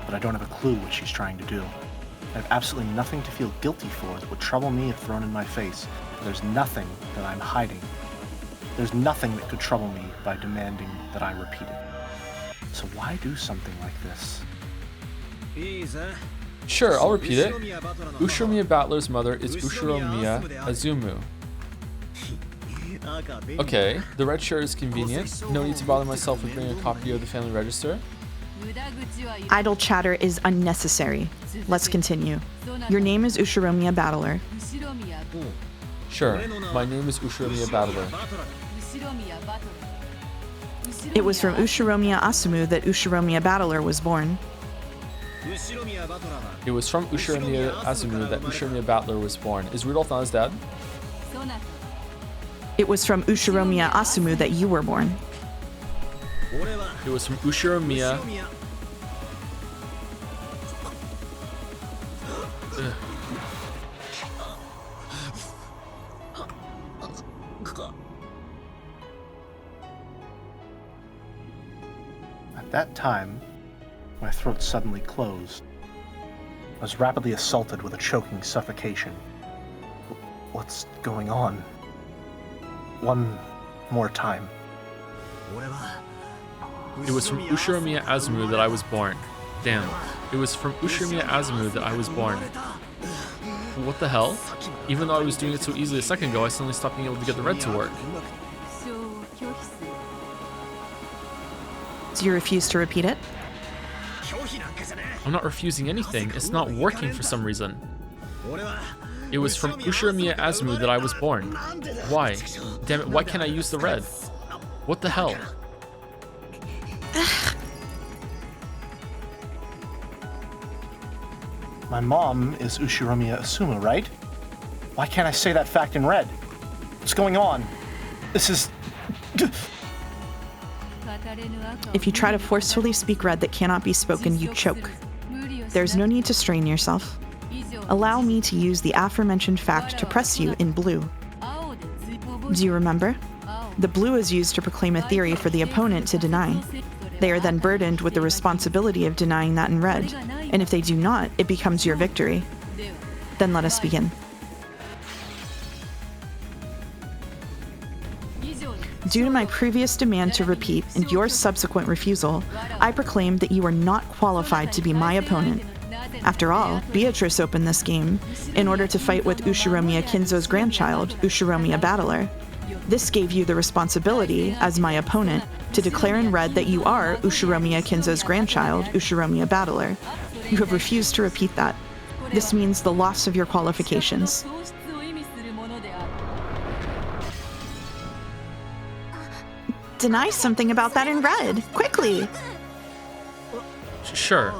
but I don't have a clue what she's trying to do. I have absolutely nothing to feel guilty for that would trouble me if thrown in my face. There's nothing that I'm hiding. There's nothing that could trouble me by demanding that I repeat it. So why do something like this? Sure, I'll repeat it. Ushiromiya Battler's mother is Ushiromiya Azumu. Okay, the red shirt is convenient. No need to bother myself with bringing a copy of the family register. Idle chatter is unnecessary. Let's continue. Your name is Ushiromiya Battler. Sure, my name is Ushiromiya Battler. It was from Ushiromiya Asumu that Ushiromiya Battler was born. It was from Ushiromiya Asumu that Ushiromiya Battler was born. Is Rudolph not his dad? It was from Ushiromiya Asumu that you were born. It was from Ushiromiya. At that time, my throat suddenly closed. I was rapidly assaulted with a choking suffocation. What's going on? One more time. It was from Ushiromiya Azumu that I was born. Damn. It was from Ushiromiya Azumu that I was born. What the hell? Even though I was doing it so easily a second ago, I suddenly stopped being able to get the red to work. Do you refuse to repeat it? I'm not refusing anything. It's not working for some reason. It was from Ushiromiya Azumu that I was born. Why? Damn it, why can't I use the red? What the hell? My mom is Ushiromiya Asumu, right? Why can't I say that fact in red? What's going on? This is... If you try to forcefully speak red that cannot be spoken, you choke. There's no need to strain yourself. Allow me to use the aforementioned fact to press you in blue. Do you remember? The blue is used to proclaim a theory for the opponent to deny. They are then burdened with the responsibility of denying that in red, and if they do not, it becomes your victory. Then let us begin. Due to my previous demand to repeat and your subsequent refusal, I proclaim that you are not qualified to be my opponent. After all, Beatrice opened this game in order to fight with Ushiromiya Kinzo's grandchild, Ushiromiya Battler. This gave you the responsibility, as my opponent, to declare in red that you are Ushiromiya Kinzo's grandchild, Ushiromiya Battler. You have refused to repeat that. This means the loss of your qualifications. Deny something about that in red, quickly! Sure.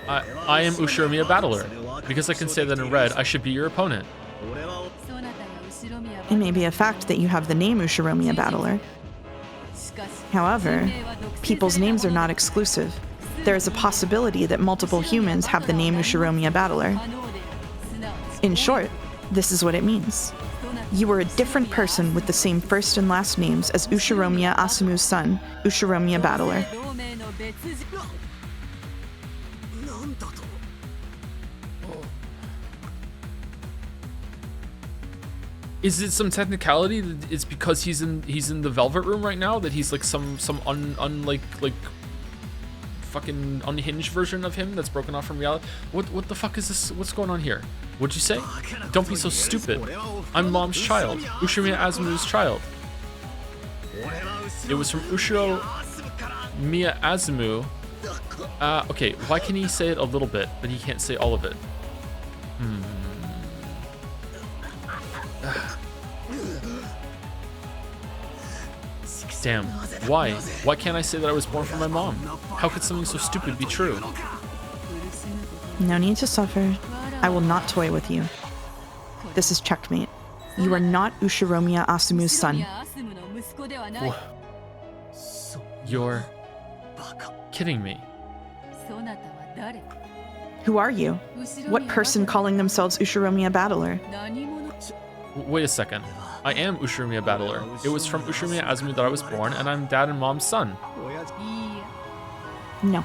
I am Ushiromiya Battler. Because I can say that in red, I should be your opponent. It may be a fact that you have the name Ushiromiya Battler. However, people's names are not exclusive. There is a possibility that multiple humans have the name Ushiromiya Battler. In short, this is what it means. You are a different person with the same first and last names as Ushiromiya Asumu's son, Ushiromiya Battler. Is it some technicality that it's because he's in the Velvet Room right now that he's like some like fucking unhinged version of him that's broken off from reality? What the fuck is this? What's going on here? What'd you say? Don't be so stupid. I'm Mom's child. Ushiromiya Azumu's child. It was from Ushiromiya Azumu. Okay, why can he say it a little bit, but he can't say all of it? Damn, why? Why can't I say that I was born from my mom? How could something so stupid be true? No need to suffer. I will not toy with you. This is checkmate. You are not Ushiromiya Asumu's son. You're kidding me. Who are you? What person calling themselves Ushiromiya Battler? Wait a second. I am Ushiromiya Battler. It was from Ushiromiya Azumu that I was born, and I'm Dad and Mom's son. No.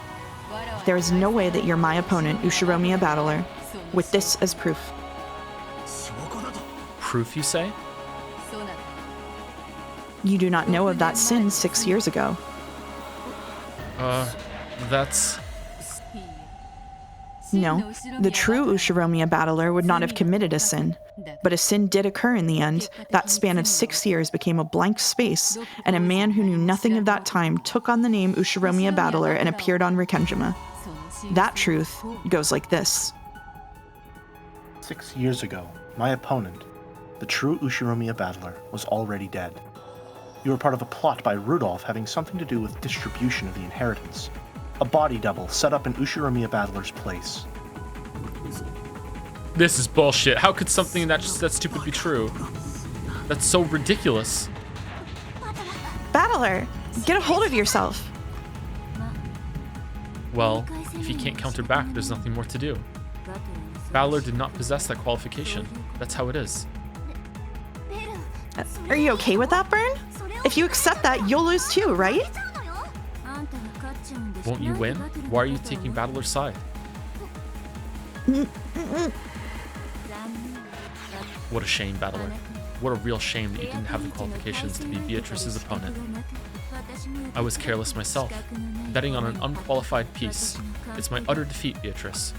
There is no way that you're my opponent, Ushiromiya Battler, with this as proof. Proof, you say? You do not know of that sin 6 years ago. That's... No, the true Ushiromiya Battler would not have committed a sin. But a sin did occur in the end. That span of 6 years became a blank space, and a man who knew nothing of that time took on the name Ushiromiya Battler and appeared on Rikenjima. That truth goes like this. 6 years ago, my opponent, the true Ushiromiya Battler, was already dead. You were part of a plot by Rudolph having something to do with distribution of the inheritance. A body double set up in Ushiromiya Battler's place. This is bullshit. How could something that stupid be true? That's so ridiculous. Battler, get a hold of yourself. Well, if he can't counter back, there's nothing more to do. Battler did not possess that qualification. That's how it is. Are you okay with that, Burn? If you accept that, you'll lose too, right? Won't you win? Why are you taking Battler's side? What a shame, Battler. What a real shame that you didn't have the qualifications to be Beatrice's opponent. I was careless myself, betting on an unqualified piece. It's my utter defeat, Beatrice.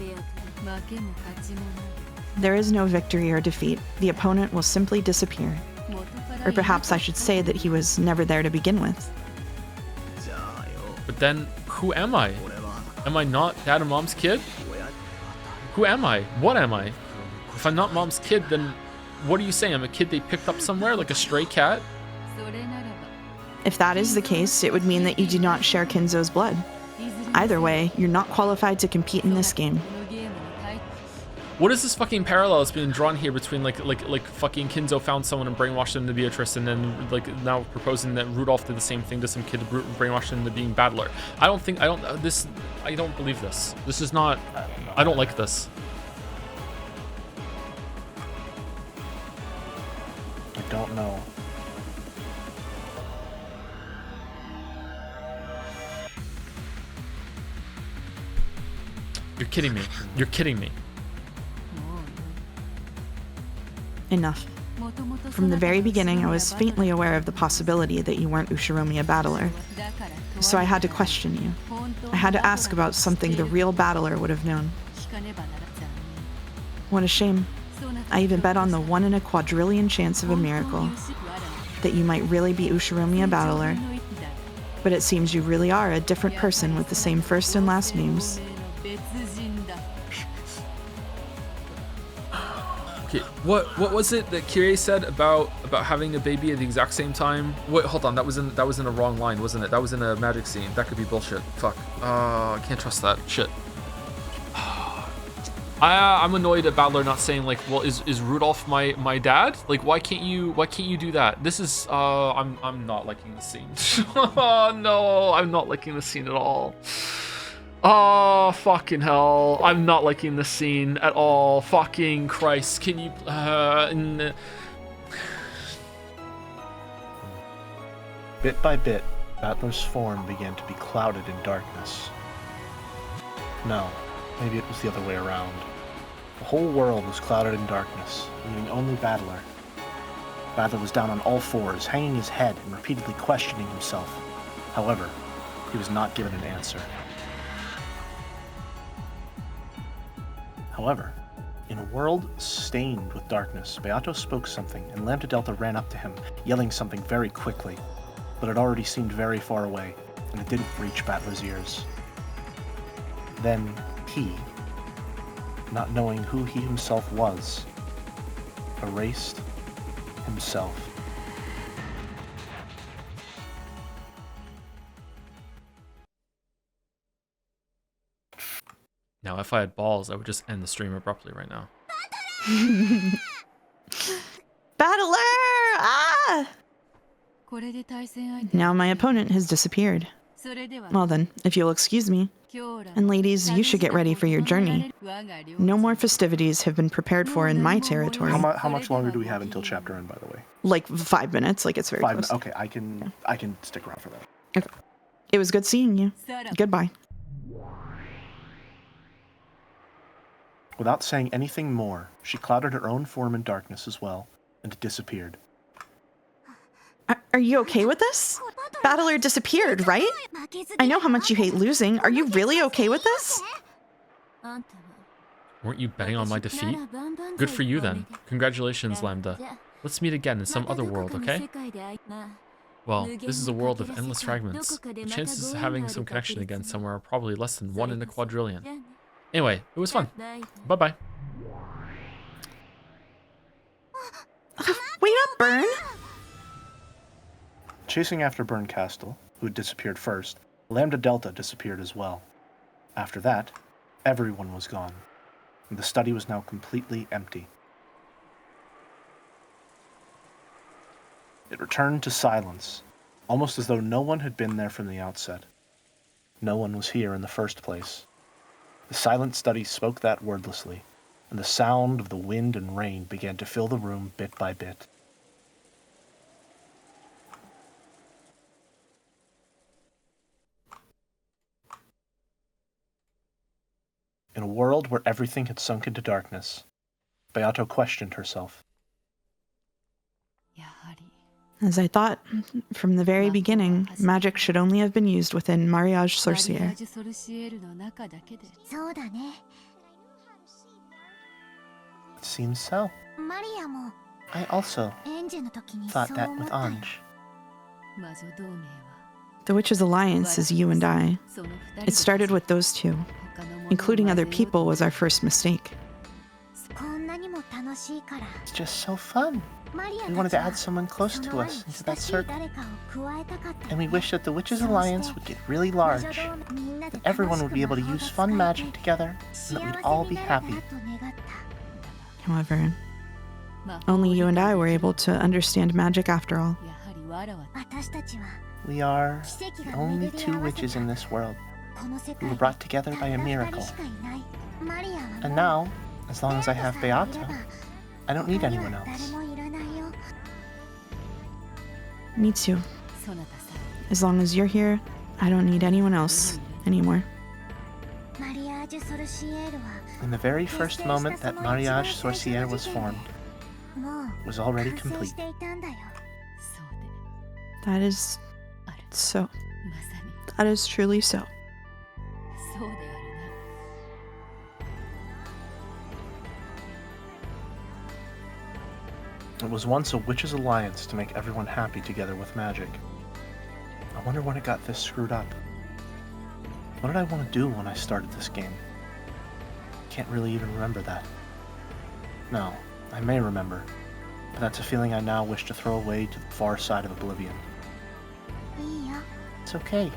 There is no victory or defeat. The opponent will simply disappear. Or perhaps I should say that he was never there to begin with. But then, who am I? Am I not Dad and Mom's kid? Who am I? What am I? If I'm not Mom's kid, then what are you saying? I'm a kid they picked up somewhere, like a stray cat? If that is the case, it would mean that you do not share Kinzo's blood. Either way, you're not qualified to compete in this game. What is this fucking parallel that's being drawn here between like fucking Kinzo found someone and brainwashed him into Beatrice, and then like now proposing that Rudolph did the same thing to some kid, brainwashed him into being Battler? I don't believe this. This is not. I don't like this. I don't know. You're kidding me. You're kidding me. Enough. From the very beginning, I was faintly aware of the possibility that you weren't Ushiromiya Battler. So I had to question you. I had to ask about something the real Battler would have known. What a shame. I even bet on the 1 in a quadrillion chance of a miracle that you might really be Ushiromiya Battler. But it seems you really are a different person with the same first and last names. Okay, what was it that Kirie said about having a baby at the exact same time? Wait, hold on, that was in a wrong line, wasn't it? That was in a magic scene. That could be bullshit. Fuck. I can't trust that. Shit. I'm annoyed at Battler not saying like, well, is Rudolph my dad? Like, why can't you do that? This is I'm not liking the scene. Oh no, I'm not liking the scene at all. Oh, fucking hell. I'm not liking this scene at all. Fucking Christ. Can you... Bit by bit, Battler's form began to be clouded in darkness. No, Maybe it was the other way around. The whole world was clouded in darkness, leaving only Battler. Battler was down on all fours, hanging his head and repeatedly questioning himself. However, he was not given an answer. However, in a world stained with darkness, Beato spoke something, and Lambda Delta ran up to him, yelling something very quickly, but it already seemed very far away, and it didn't reach Battler's ears. Then he, not knowing who he himself was, erased himself. Now, if I had balls, I would just end the stream abruptly right now. Battler! Ah! Now my opponent has disappeared. Well then, if you'll excuse me. And ladies, you should get ready for your journey. No more festivities have been prepared for in my territory. How much longer do we have until chapter end, by the way? Like 5 minutes, like it's very close. Okay, I can stick around for that. Okay. It was good seeing you. Goodbye. Without saying anything more, she clouded her own form in darkness as well, and disappeared. Are you okay with this? Battler disappeared, right? I know how much you hate losing. Are you really okay with this? Weren't you betting on my defeat? Good for you then. Congratulations, Lambda. Let's meet again in some other world, okay? Well, this is a world of endless fragments. The chances of having some connection again somewhere are probably less than 1 in a quadrillion. Anyway, it was fun. Bye-bye. Wait up, Burn! Chasing after Burn Castle, who had disappeared first, Lambda Delta disappeared as well. After that, everyone was gone, and the study was now completely empty. It returned to silence, almost as though no one had been there from the outset. No one was here in the first place. The silent study spoke that wordlessly, and the sound of the wind and rain began to fill the room bit by bit. In a world where everything had sunk into darkness, Beato questioned herself. As I thought, from the very beginning, magic should only have been used within Mariage Sorcière. It seems so. I also thought that with Ange. The Witches' Alliance is you and I. It started with those two. Including other people was our first mistake. It's just so fun. We wanted to add someone close to us into that circle. And we wished that the Witches' Alliance would get really large, that everyone would be able to use fun magic together, and that we'd all be happy. However, only you and I were able to understand magic after all. We are the only 2 witches in this world who were brought together by a miracle. And now, as long as I have Beato, I don't need anyone else. Me too. As long as you're here, I don't need anyone else anymore. In the very first moment that Mariage Sorcière was formed, it was already complete. That is so. That is truly so. It was once a witches' alliance to make everyone happy together with magic. I wonder when it got this screwed up. What did I want to do when I started this game? Can't really even remember that. No, I may remember, but that's a feeling I now wish to throw away to the far side of oblivion. It's okay.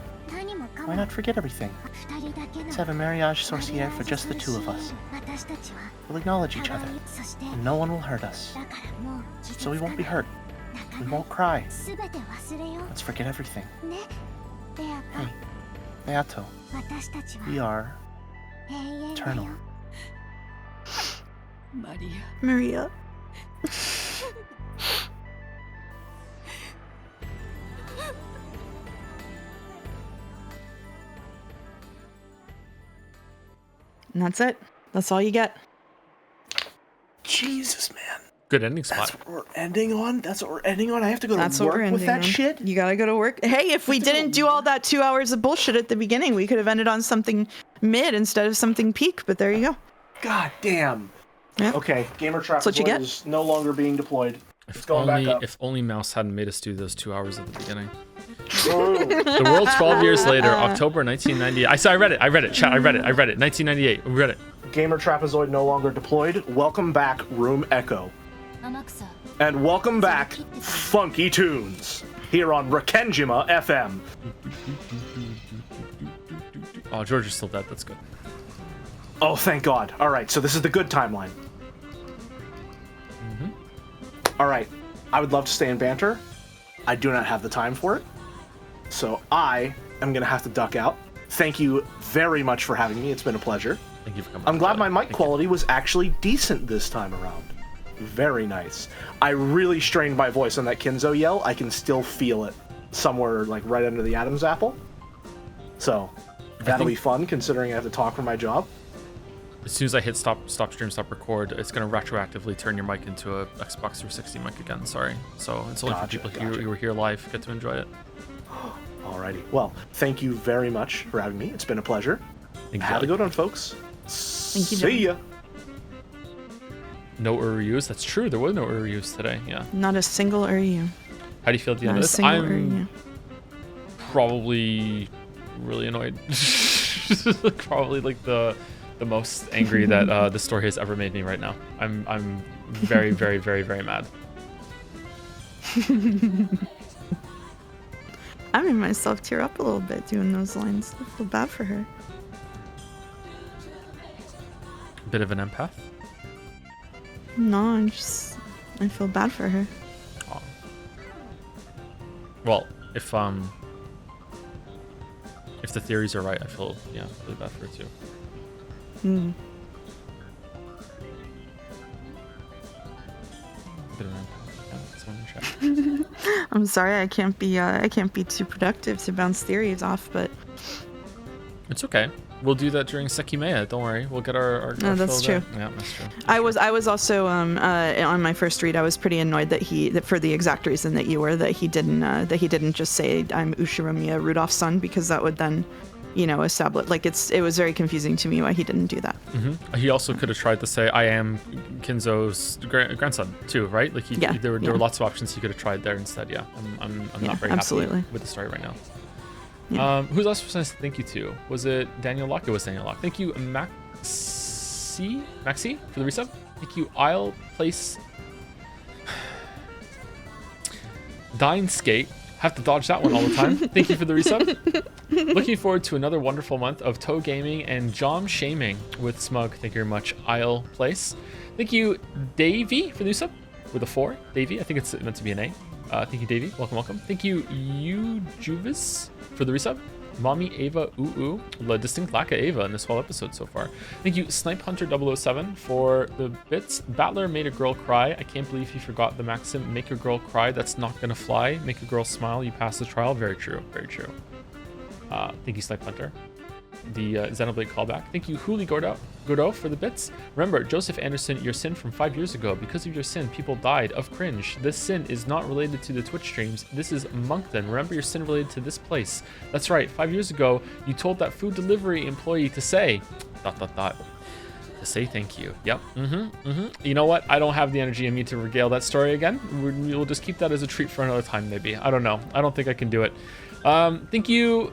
Why not forget everything? Let's have a Mariage Sorcière for just the 2 of us. We'll acknowledge each other, and no one will hurt us. So we won't be hurt. We won't cry. Let's forget everything. Hey, Beato, we are eternal. Maria. And that's it. That's all you get. Jesus, man. Good ending spot. That's what we're ending on? That's what we're ending on? I have to go That's to what we're work with ending that on. shit? You gotta go to work. Hey, if we didn't do all that 2 hours of bullshit at the beginning, we could have ended on something mid instead of something peak, but there you go. God damn. Yeah. Okay, Gamer Trap That's what you get. is no longer being deployed. It's going back up. If only Mouse hadn't made us do those 2 hours at the beginning. True. The world 12 years later, October 1998. I read it. Chat, I read it. 1998. We read it. Gamer Trapezoid no longer deployed. Welcome back, Room Echo. And welcome back, Funky Tunes, here on Rekenjima FM. Oh, George is still dead. That's good. Oh, thank God. All right, so this is the good timeline. All right, I would love to stay in banter. I do not have the time for it. So I am going to have to duck out. Thank you very much for having me. It's been a pleasure. Thank you for coming. I'm glad my mic quality was actually decent this time around. Very nice. I really strained my voice on that Kinzo yell. I can still feel it somewhere like right under the Adam's apple. So that'll be fun considering I have to talk for my job. As soon as I hit stop stream, stop record, it's going to retroactively turn your mic into a Xbox 360 mic again. Sorry. So it's only for people who were here live get to enjoy it. Alrighty. Well, thank you very much for having me. It's been a pleasure. Have a good one, folks. Thank you, See ya. No Uryus. That's true. There was no Uryus today. Yeah. Not a single Uryu. How do you feel at the end of this? I'm probably really annoyed. Probably like the most angry that the story has ever made me right now. I'm very, very, very, very mad. I made myself tear up a little bit doing those lines. I feel bad for her. Bit of an empath? No, I feel bad for her. Oh. Well, if the theories are right, I feel really bad for her too. Hmm. Bit of an empath. Yeah, someone in chat. I'm sorry, I can't be too productive to bounce theories off, but It's okay. We'll do that during Sekimeya. Don't worry. We'll get our No, that's true. Yeah, that's true. I was also on my first read. I was pretty annoyed that for the exact reason that you were, that he didn't just say I'm Ushiromiya Rudolph's son, because that would then, establish like it was very confusing to me why he didn't do that. Mm-hmm. He also could have tried to say I am Kinzo's grandson too, right? Like there were lots of options he could have tried there instead. Yeah, I'm not very happy with the story right now. Yeah. Who's else was saying thank you to? Was it Daniel Locke? It was Daniel Locke. Thank you, Maxi for the resub. Thank you, Isle Place. Dine Skate. Have to dodge that one all the time. Thank you for the resub. Looking forward to another wonderful month of toe gaming and jom shaming with Smug. Thank you very much, Isle Place. Thank you, Davey, for the resub with a 4. Davey, I think it's meant to be an A. Thank you, Davey. Welcome. Thank you, Juvis, for the resub. Mommy Ava Ooh La Distinct Lack of Ava in this whole episode so far. Thank you, Snipe Hunter 007 for the bits. Battler made a girl cry. I can't believe he forgot the maxim. Make a girl cry. That's not gonna fly. Make a girl smile. You pass the trial. Very true. Very true. Thank you, Snipe Hunter. The Xenoblade callback. Thank you, Huli Gordo, for the bits. Remember, Joseph Anderson, your sin from 5 years ago. Because of your sin, people died of cringe. This sin is not related to the Twitch streams. This is Moncton. Remember your sin related to this place. That's right. 5 years ago, you told that food delivery employee to say ... to say thank you. Yep. You know what? I don't have the energy in me to regale that story again. We'll just keep that as a treat for another time, maybe. I don't know. I don't think I can do it. Thank you,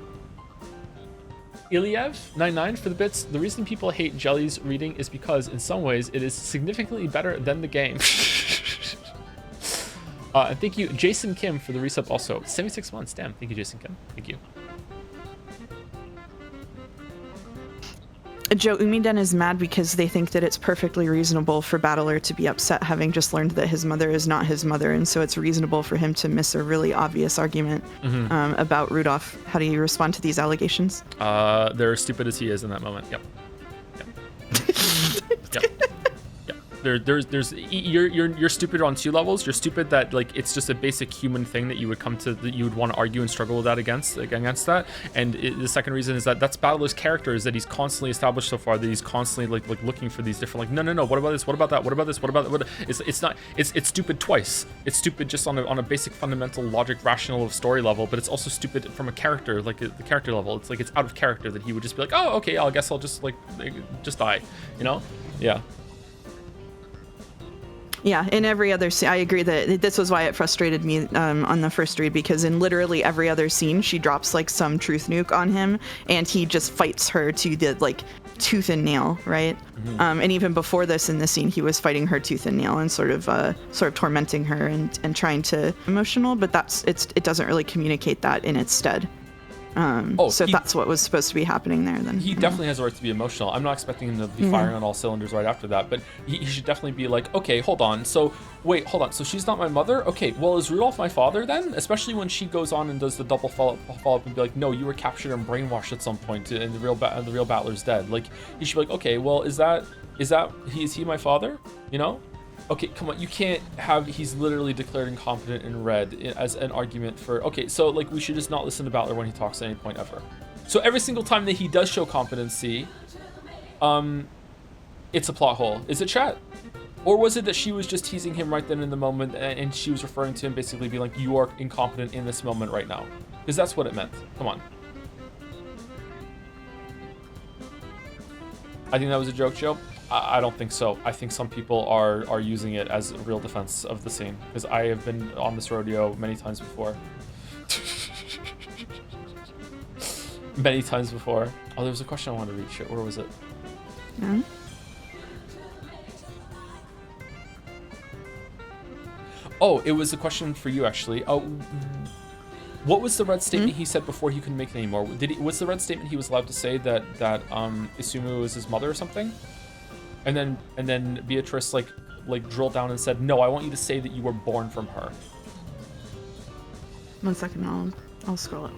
Iliev99 for the bits. The reason people hate Jelly's reading is because in some ways it is significantly better than the game. And thank you, Jason Kim, for the resub also. 76 months. Damn. Thank you, Jason Kim. Thank you. Joe, Umiden is mad because they think that it's perfectly reasonable for Battler to be upset having just learned that his mother is not his mother, and so it's reasonable for him to miss a really obvious argument about Rudolph. How do you respond to these allegations? They're as stupid as he is in that moment. Yep. you're stupid on 2 levels. You're stupid that like it's just a basic human thing that you would you would want to argue and struggle with that against that. And the second reason is that that's Battler's character, is that he's constantly established so far that he's constantly like looking for these different like no, what about this, what about that, what about this, what about that, it's stupid twice. It's stupid just on a basic fundamental logic rational of story level, but it's also stupid from a character, like the character level. It's like it's out of character that he would just be like, oh okay, I guess I'll just like just die, you know? Yeah. Yeah, in every other scene, I agree that this was why it frustrated me on the first read, because in literally every other scene, she drops like some truth nuke on him, and he just fights her to the like tooth and nail, right? Mm-hmm. And even before this, in this scene, he was fighting her tooth and nail and sort of tormenting her and trying to emotional, but it doesn't really communicate that in its stead. So that's what was supposed to be happening there then. He definitely has a right to be emotional. I'm not expecting him to be firing on all cylinders right after that, but he should definitely be like, okay, hold on. So she's not my mother? Okay, well, is Rudolph my father then? Especially when she goes on and does the double follow-up and be like, no, you were captured and brainwashed at some point and the real Battler's dead. Like, he should be like, okay, well, is he my father? You know? Okay, come on, you can't have he's literally declared incompetent in red as an argument for, okay, so like we should just not listen to Battler when he talks at any point ever. So every single time that he does show competency, it's a plot hole. Is it, chat? Or was it that she was just teasing him right then in the moment and she was referring to him basically being like, you are incompetent in this moment right now? Because that's what it meant. Come on. I think that was a joke, Joe. I don't think so. I think some people are using it as a real defense of the scene, because I have been on this rodeo many times before. Many times before. Oh, there was a question I wanted to read. Shit, where was it? Yeah. Oh, it was a question for you, actually. Oh, what was the red statement he said before he couldn't make it anymore? Was the red statement he was allowed to say that Isumu was his mother or something? And then Beatrice like drilled down and said, no, I want you to say that you were born from her. 1 second, I'll scroll up.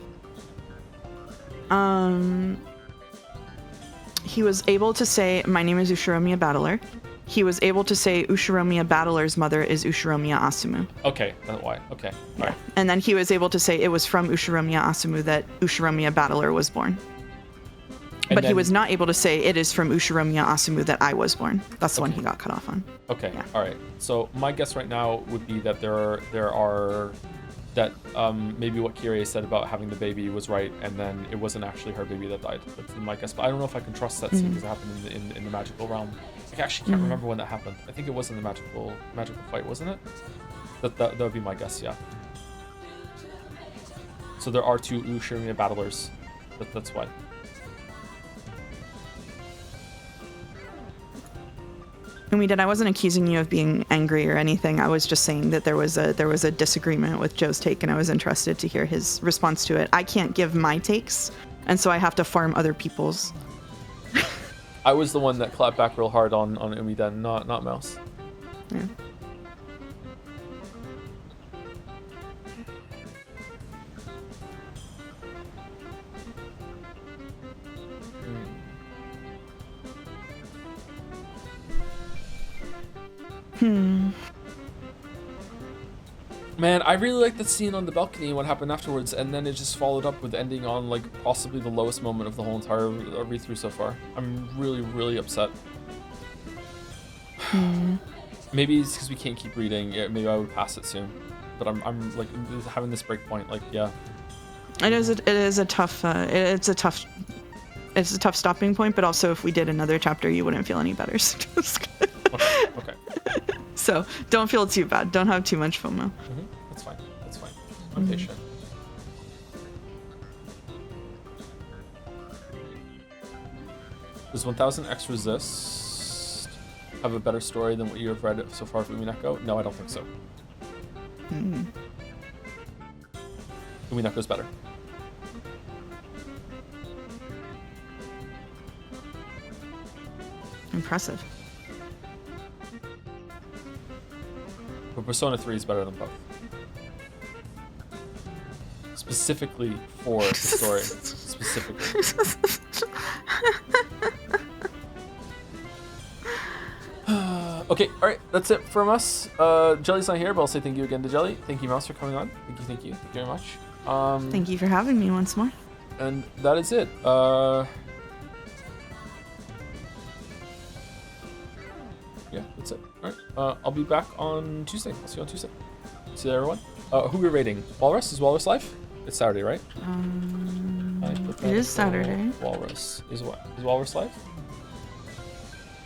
He was able to say, my name is Ushiromiya Battler. He was able to say Ushiromiya Battler's mother is Ushiromiya Asumu. Okay, that's why. Okay. Yeah. All right. And then he was able to say it was from Ushiromiya Asumu that Ushiromiya Battler was born. But he was not able to say it is from Ushiromiya Asumu that I was born. That's the one he got cut off on. Okay, yeah. All right. So my guess right now would be that there are that maybe what Kirie said about having the baby was right, and then it wasn't actually her baby that died. That's my guess. But I don't know if I can trust that scene because it happened in the magical realm. I actually can't remember when that happened. I think it was in the magical fight, wasn't it? That would be my guess. Yeah. So there are 2 Ushiromiya battlers. That's why. I wasn't accusing you of being angry or anything. I was just saying that there was a disagreement with Joe's take, and I was interested to hear his response to it. I can't give my takes, and so I have to farm other people's. I was the one that clapped back real hard on Umi then, not Mouse. Yeah. Man, I really liked the scene on the balcony and what happened afterwards, and then it just followed up with ending on like possibly the lowest moment of the whole entire read-through so far. I'm really, really upset. Maybe it's because we can't keep reading. Yeah, maybe I would pass it soon, but I'm like having this break point. Like, yeah. It is a tough stopping point, but also if we did another chapter, you wouldn't feel any better. Okay. So don't feel too bad. Don't have too much FOMO. That's fine. I'm patient. Does 1000X Resist have a better story than what you have read so far from Umineko? No, I don't think so. Umineko's better. Impressive. But Persona 3 is better than both. Specifically for the story. Specifically. Okay, all right, that's it from us. Jelly's not here, but I'll say thank you again to Jelly. Thank you, Mouse, for coming on. Thank you very much. Thank you for having me once more. And that is it. Yeah, that's it. All right, I'll be back on Tuesday. I'll see you on Tuesday. See you, everyone. Who we're rating? Walrus? Is Walrus live? It's Saturday, right? It is Saturday. Walrus. Is Walrus live?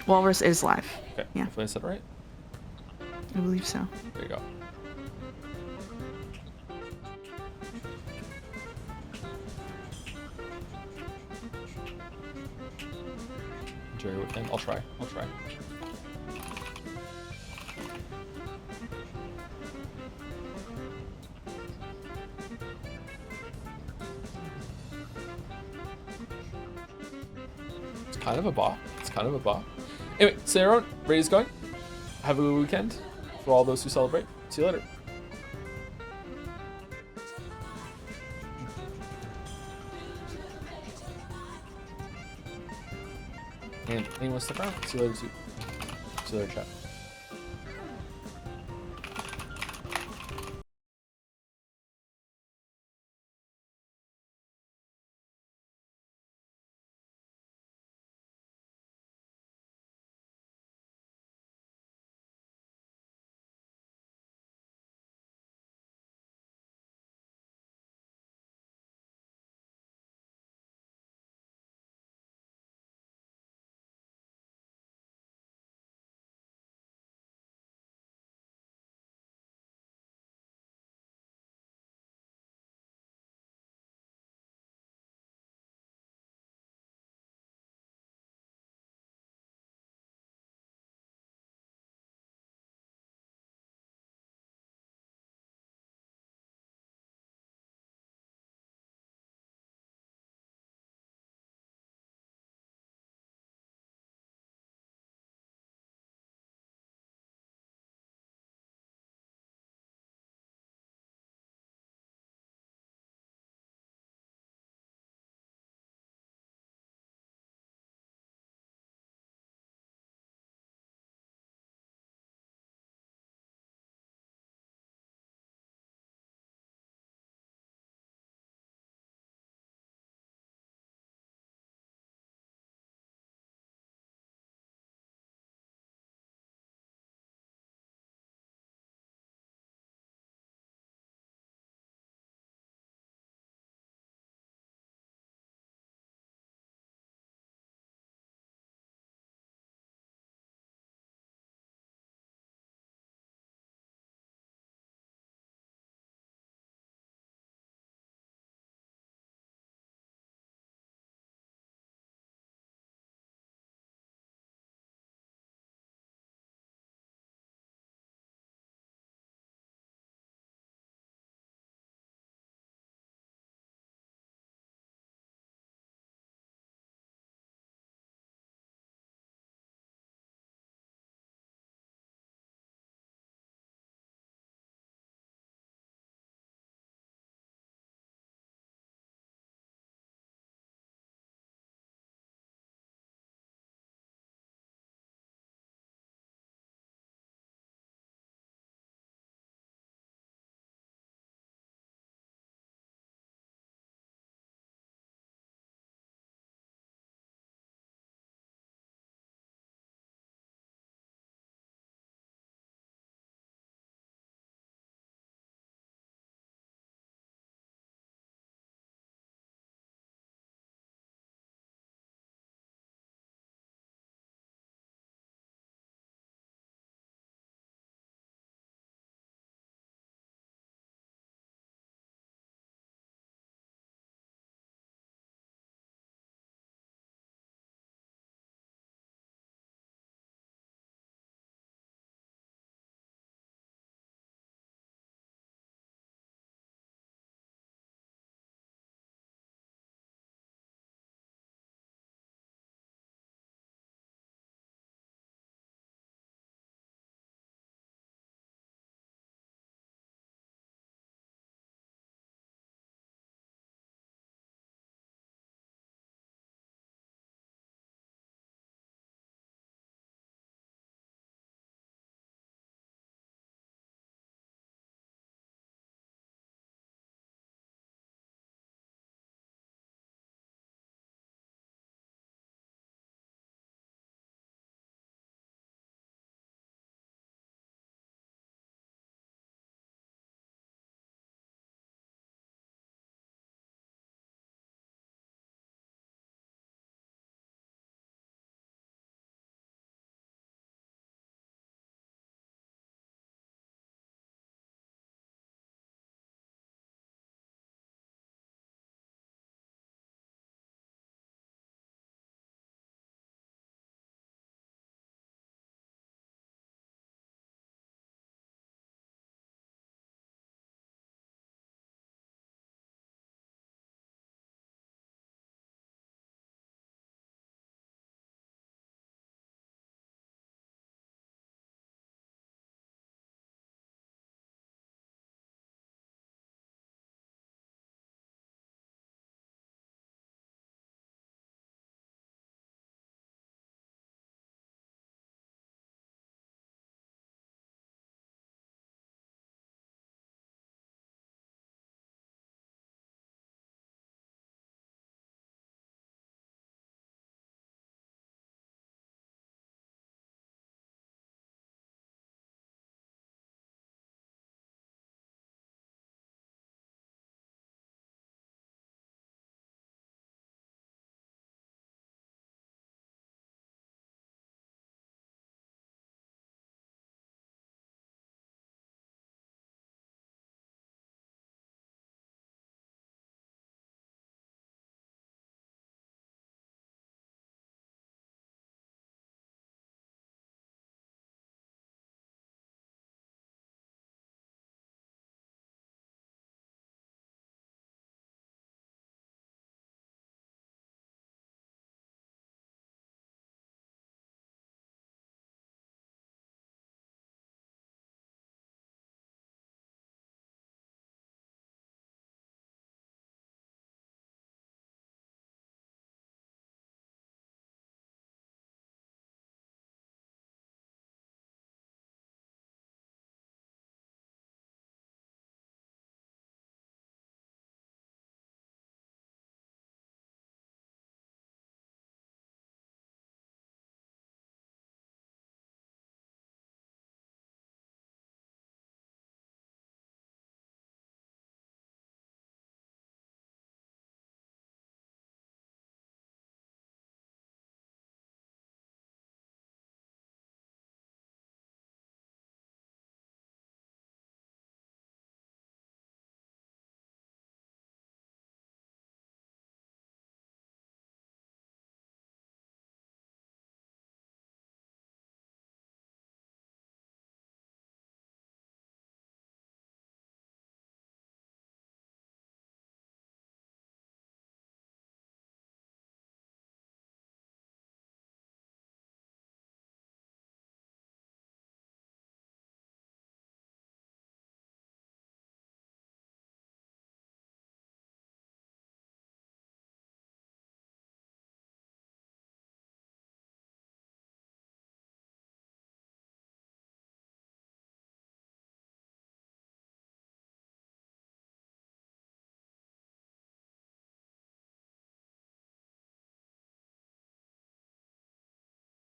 Walrus is live. Okay, yeah. Hopefully I said it right. I believe so. There you go. Enjoy your weekend. I'll try. It's kind of a bop. Anyway, so everyone, Ray's going. Have a good weekend for all those who celebrate. See you later. And anyone stick around? See you later, too. See you later, chat.